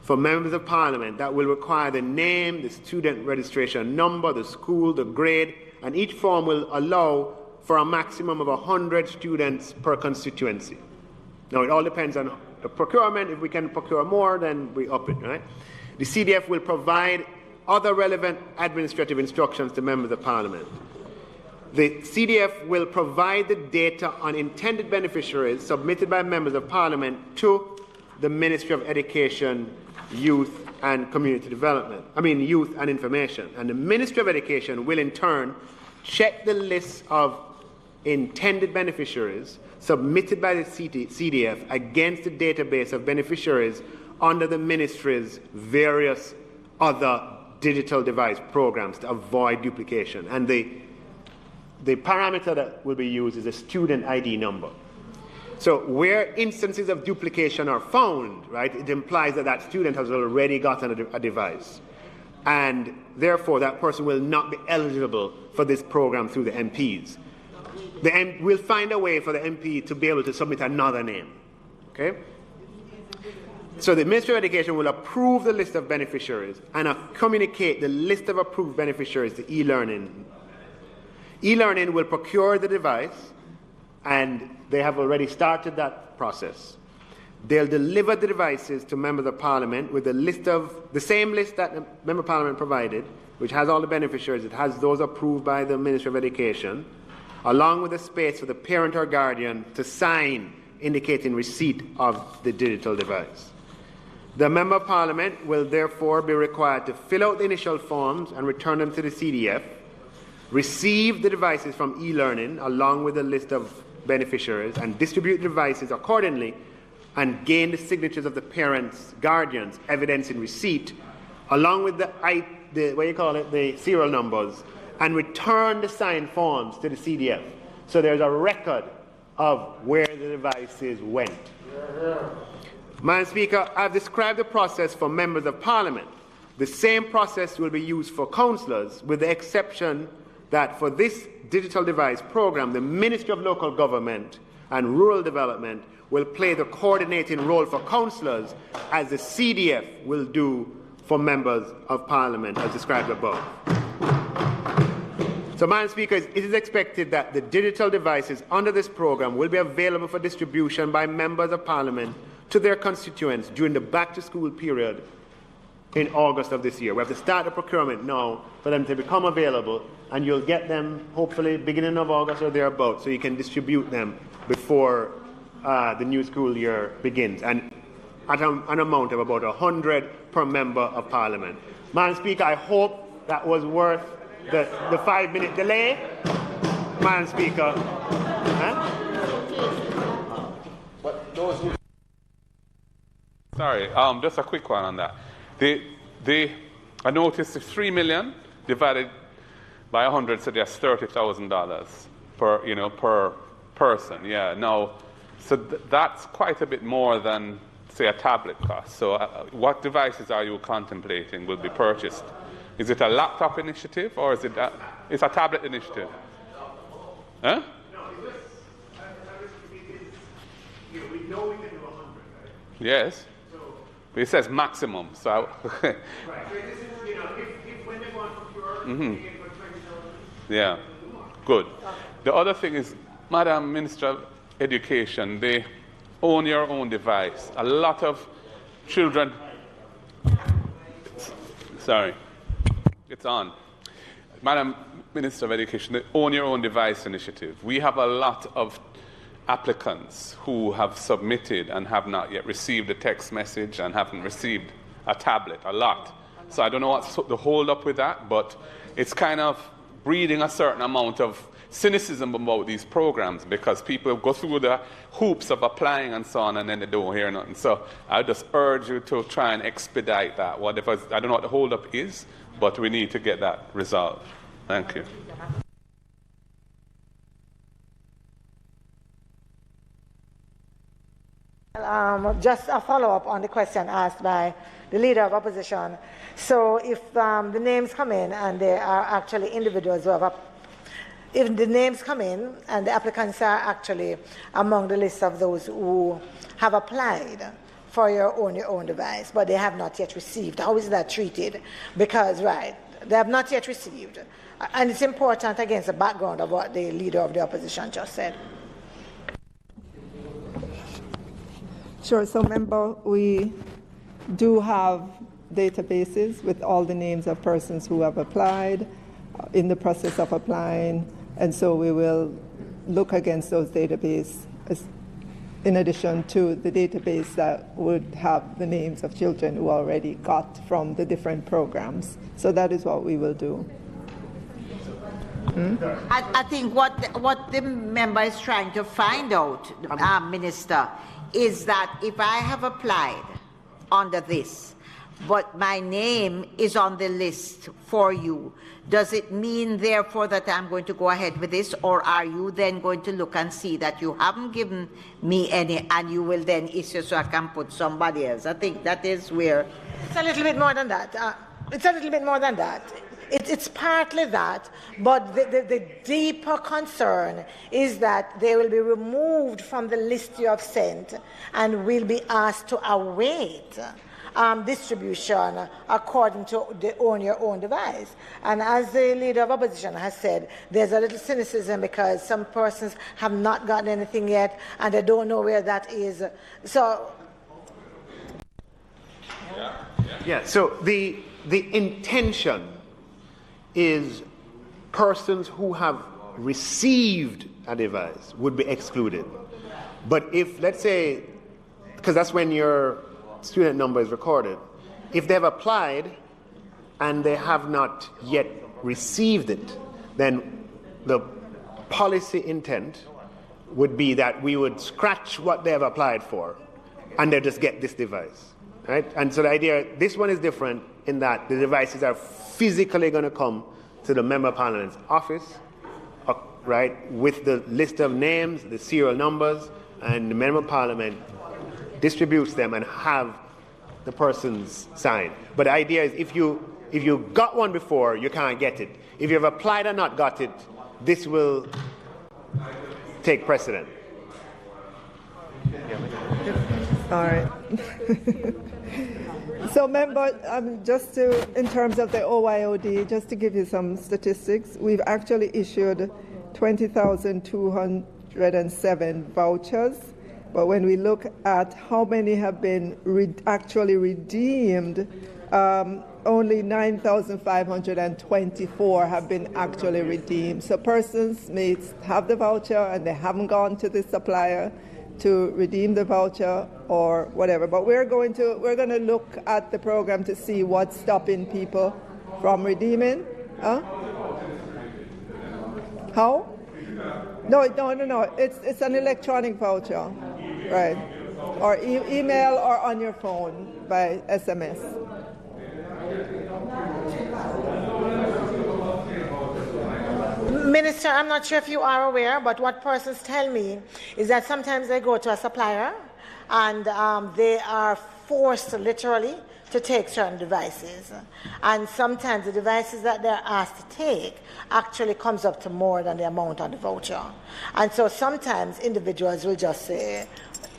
for members of Parliament that will require the name, the student registration number, the school, the grade, and each form will allow for a maximum of 100 students per constituency. Now, it all depends on the procurement. If we can procure more, then we up it, right? The CDF will provide other relevant administrative instructions to members of Parliament. The CDF will provide the data on intended beneficiaries submitted by members of Parliament to the Ministry of Education, Youth and Community Development. Youth and Information. And the Ministry of Education will in turn check the list of intended beneficiaries submitted by the CDF against the database of beneficiaries under the Ministry's various other digital device programs to avoid duplication. And the parameter that will be used is a student ID number. So where instances of duplication are found, right, it implies that that student has already gotten a device. And therefore, that person will not be eligible for this program through the MPs. We'll find a way for the MP to be able to submit another name. Okay? So the Ministry of Education will approve the list of beneficiaries and communicate the list of approved beneficiaries to e-learning. E-learning will procure the device, and they have already started that process. They'll deliver the devices to members of Parliament with the same list that the Member of Parliament provided, which has all the beneficiaries. It has those approved by the Ministry of Education, along with a space for the parent or guardian to sign indicating receipt of the digital device. The Member of Parliament will therefore be required to fill out the initial forms and return them to the CDF, receive the devices from e-learning along with a list of beneficiaries, and distribute the devices accordingly, and gain the signatures of the parents, guardians, evidence in receipt, along with the serial numbers, and return the signed forms to the CDF. So there's a record of where the devices went. Madam Speaker, I've described the process for members of Parliament. The same process will be used for councillors, with the exception that for this digital device program, the Ministry of Local Government and Rural Development will play the coordinating role for councillors, as the CDF will do for members of Parliament, as described above. So, Madam Speaker, it is expected that the digital devices under this program will be available for distribution by members of Parliament to their constituents during the back-to-school period in August of this year. We have to start the procurement now for them to become available, and you'll get them hopefully beginning of August or thereabouts, so you can distribute them before the new school year begins, and at an amount of about 100 per member of Parliament. Madam Speaker, I hope that was worth the 5-minute delay. Madam Speaker. sorry. Just a quick one on that. I noticed the 3 million divided by 100 suggests $30,000 per person. Yeah. Now, so that's quite a bit more than, say, a tablet cost. So, what devices are you contemplating will be purchased? Is it a laptop initiative or is it it's a tablet initiative? Huh? We know we can do 100, right? Yes. But it says maximum. So. Right. So this is, if when they want to procure, they get for 20,000. Yeah. Good. The other thing is, Madam Minister of Education, they own your own device. A lot of children. Sorry. It's on. Madam Minister of Education, the Own Your Own Device initiative. We have a lot of applicants who have submitted and have not yet received a text message and haven't received a tablet, a lot. So I don't know what's the hold up with that, but it's kind of breeding a certain amount of cynicism about these programs because people go through the hoops of applying and so on and then they don't hear nothing. So I just urge you to try and expedite that. Whatever, I don't know what the hold up is, but we need to get that resolved. Thank you. Just a follow-up on the question asked by the Leader of Opposition. So if the names come in and there are actually individuals who have if the names come in and the applicants are actually among the list of those who have applied for your own device, but they have not yet received, how is that treated? Because, right, they have not yet received. And it's important against the background of what the Leader of the Opposition just said. Sure. So, member, we do have databases with all the names of persons who have applied, in the process of applying, and so we will look against those databases in addition to the database that would have the names of children who already got from the different programs. So that is what we will do. I think what the member is trying to find out, Minister, is that if I have applied under this, but my name is on the list for you, does it mean, therefore, that I'm going to go ahead with this, or are you then going to look and see that you haven't given me any, and you will then issue so I can put somebody else? I think that is where... It's a little bit more than that. It's partly that, but the deeper concern is that they will be removed from the list you have sent and will be asked to await distribution according to the Own Your Own Device. And as the Leader of Opposition has said, there's a little cynicism because some persons have not gotten anything yet and they don't know where that is. So... So the intention is persons who have received a device would be excluded. But if, let's say, because that's when your student number is recorded, if they've applied and they have not yet received it, then the policy intent would be that we would scratch what they have applied for and they'll just get this device. Right? And so the idea, this one is different in that the devices are physically going to come to the Member of Parliament's office, right, with the list of names, the serial numbers, and the Member of Parliament distributes them and have the person's sign. But the idea is if you got one before, you can't get it. If you've applied and not got it, this will take precedent. All right. So, member, just to, in terms of the OYOD, just to give you some statistics, we've actually issued 20,207 vouchers. But when we look at how many have been actually redeemed, only 9,524 have been actually redeemed. So persons may have the voucher and they haven't gone to the supplier to redeem the voucher or whatever. But we're going to look at the program to see what's stopping people from redeeming. Huh? How? No. It's an electronic voucher, right? or email or on your phone by SMS. Minister, I'm not sure if you are aware, but what persons tell me is that sometimes they go to a supplier and they are forced literally to take certain devices. And sometimes the devices that they're asked to take actually comes up to more than the amount on the voucher. And so sometimes individuals will just say,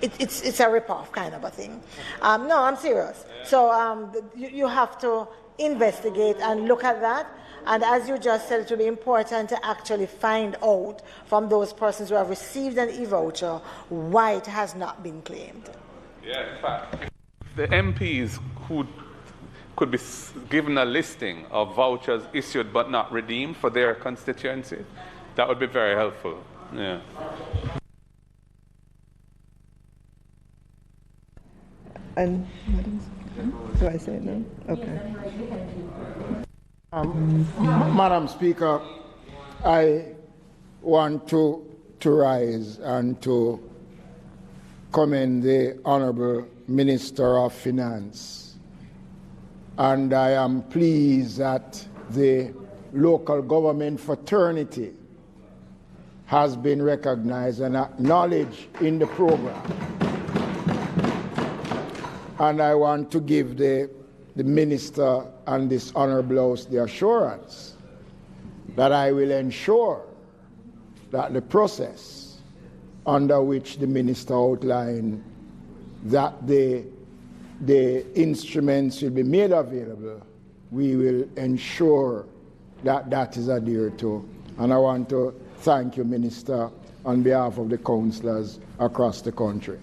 it's a rip-off kind of a thing. No, I'm serious. So you have to investigate and look at that. And as you just said, it will be important to actually find out from those persons who have received an e-voucher why it has not been claimed. Yeah, in fact, the MPs who could be given a listing of vouchers issued but not redeemed for their constituency, that would be very helpful. Yeah. And do I say it now? Okay. Madam Speaker, I want to rise and to commend the Honourable Minister of Finance. And I am pleased that the local government fraternity has been recognized and acknowledged in the program. And I want to give the Minister and this Honourable House the assurance that I will ensure that the process under which the Minister outlined, that the instruments will be made available, we will ensure that that is adhered to. And I want to thank you, Minister, on behalf of the councillors across the country.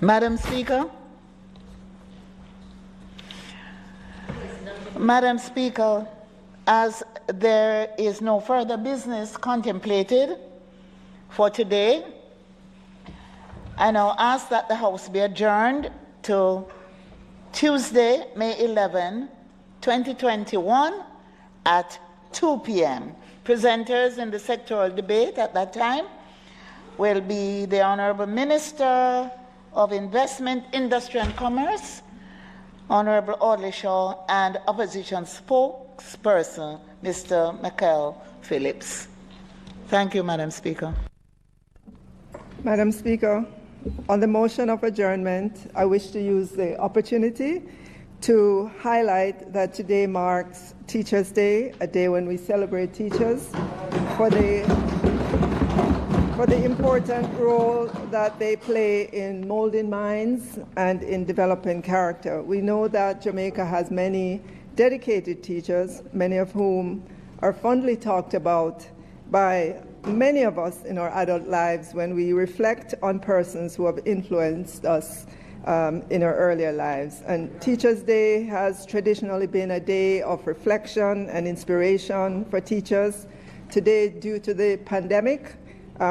Madam Speaker. Madam Speaker, as there is no further business contemplated for today, I now ask that the House be adjourned to Tuesday, May 11, 2021 at 2 p.m. Presenters in the sectoral debate at that time will be the Honourable Minister of Investment, Industry and Commerce, Honourable Audley Shaw, and Opposition spokesperson, Mr. Michael Phillips. Thank you, Madam Speaker. Madam Speaker, on the motion of adjournment, I wish to use the opportunity to highlight that today marks Teachers' Day, a day when we celebrate teachers for the important role that they play in molding minds and in developing character. We know that Jamaica has many dedicated teachers, many of whom are fondly talked about by many of us in our adult lives when we reflect on persons who have influenced us in our earlier lives. And Teachers' Day has traditionally been a day of reflection and inspiration for teachers. Today, due to the pandemic,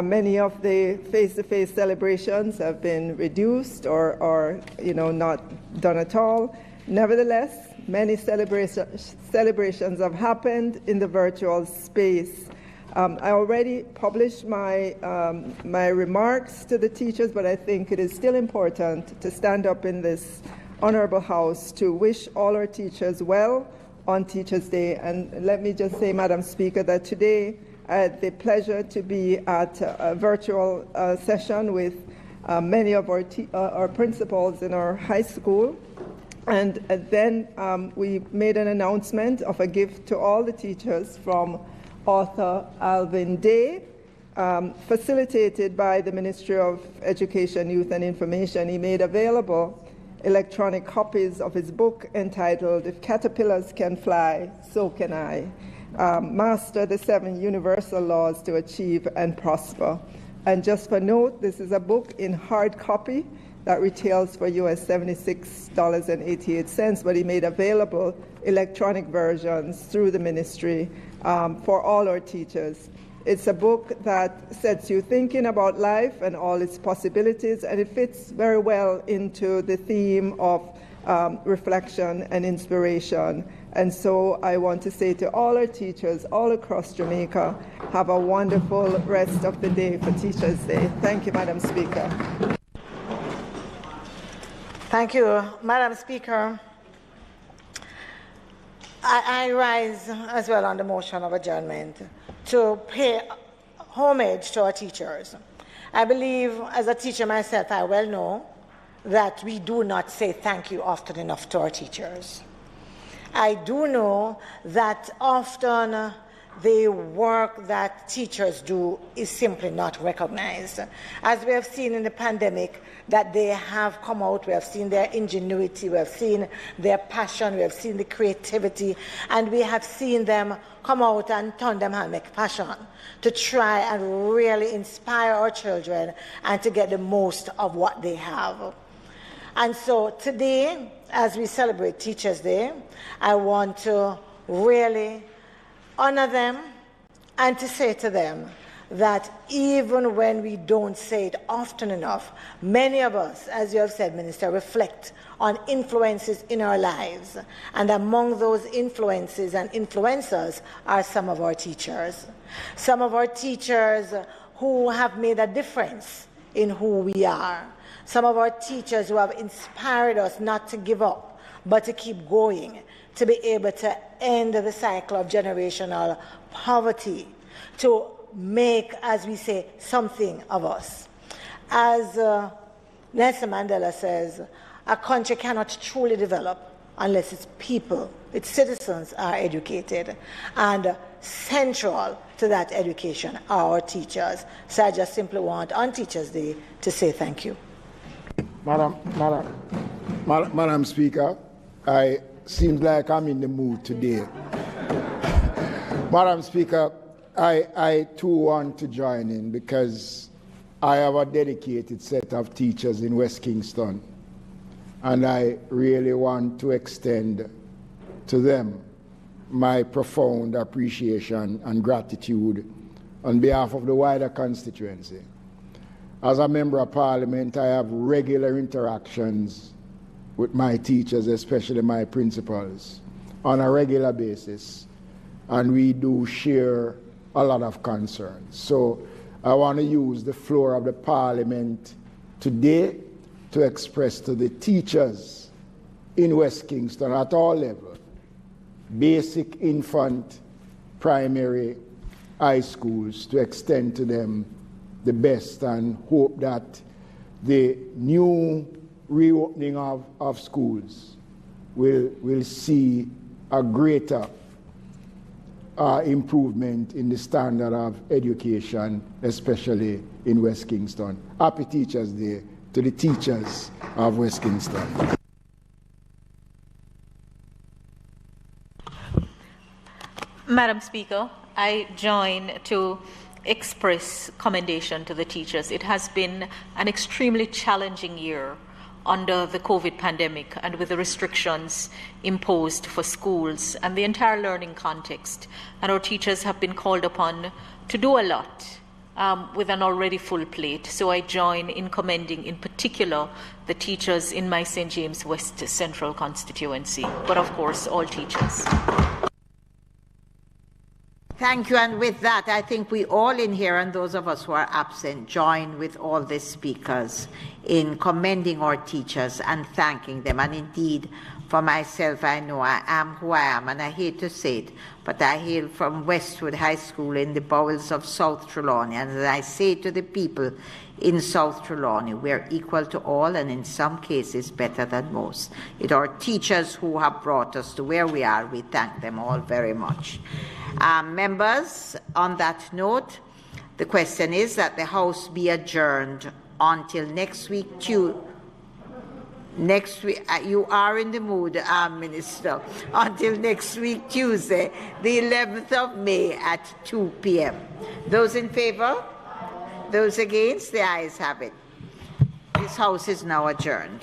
many of the face-to-face celebrations have been reduced or not done at all. Nevertheless, many celebrations have happened in the virtual space. I already published my remarks to the teachers, but I think it is still important to stand up in this honourable house to wish all our teachers well on Teachers' Day. And let me just say, Madam Speaker, that today I had the pleasure to be at a virtual session with many of our principals in our high school. And then we made an announcement of a gift to all the teachers from author Alvin Day, facilitated by the Ministry of Education, Youth and Information. He made available electronic copies of his book entitled If Caterpillars Can Fly, So Can I. Master the 7 Universal Laws to Achieve and Prosper. And just for note, this is a book in hard copy that retails for US $76.88, but he made available electronic versions through the ministry for all our teachers. It's a book that sets you thinking about life and all its possibilities, and it fits very well into the theme of reflection and inspiration. And so I want to say to all our teachers all across Jamaica, have a wonderful rest of the day for Teachers' Day. Thank you, Madam Speaker. Thank you, Madam Speaker. I rise as well on the motion of adjournment to pay homage to our teachers. I believe, as a teacher myself, I well know that we do not say thank you often enough to our teachers. I do know that often the work that teachers do is simply not recognized. As we have seen in the pandemic, that they have come out, we have seen their ingenuity, we have seen their passion, we have seen the creativity, and we have seen them come out and turn them and make passion to try and really inspire our children and to get the most of what they have. And so today, as we celebrate Teachers' Day, I want to really honor them and to say to them that even when we don't say it often enough, many of us, as you have said, Minister, reflect on influences in our lives. And among those influences and influencers are some of our teachers. Some of our teachers who have made a difference in who we are. Some of our teachers who have inspired us not to give up, but to keep going, to be able to end the cycle of generational poverty, to make, as we say, something of us. As Nelson Mandela says, a country cannot truly develop unless its people, its citizens are educated. And central to that education are our teachers. So I just simply want, on Teachers' Day, to say thank you. Madam Speaker, I seems like I'm in the mood today. Madam Speaker, I too want to join in because I have a dedicated set of teachers in West Kingston, and I really want to extend to them my profound appreciation and gratitude on behalf of the wider constituency. As a member of Parliament, I have regular interactions with my teachers, especially my principals, on a regular basis, and we do share a lot of concerns. So I want to use the floor of the Parliament today to express to the teachers in West Kingston at all levels, basic, infant, primary, high schools, to extend to them the best and hope that the new reopening of schools will see a greater improvement in the standard of education, especially in West Kingston. Happy Teachers' Day to the teachers of West Kingston. Madam Speaker, I join to express commendation to the teachers. It has been an extremely challenging year under the COVID pandemic and with the restrictions imposed for schools and the entire learning context. And our teachers have been called upon to do a lot with an already full plate. So I join in commending in particular the teachers in my St. James West Central constituency, but of course all teachers. Thank you. And with that, I think we all in here, and those of us who are absent, join with all the speakers in commending our teachers and thanking them. And indeed, for myself, I know I am who I am, and I hate to say it, but I hail from Westwood High School in the bowels of South Trelawney. And as I say to the people in South Trelawney, we're equal to all, and in some cases better than most. It's our teachers who have brought us to where we are. We thank them all very much. Members, on that note, the question is that the House be adjourned until next week, next week, you are in the mood, Minister, until next week, Tuesday, the 11th of May at 2 p.m. Those in favor? Those against? The ayes have it. This House is now adjourned.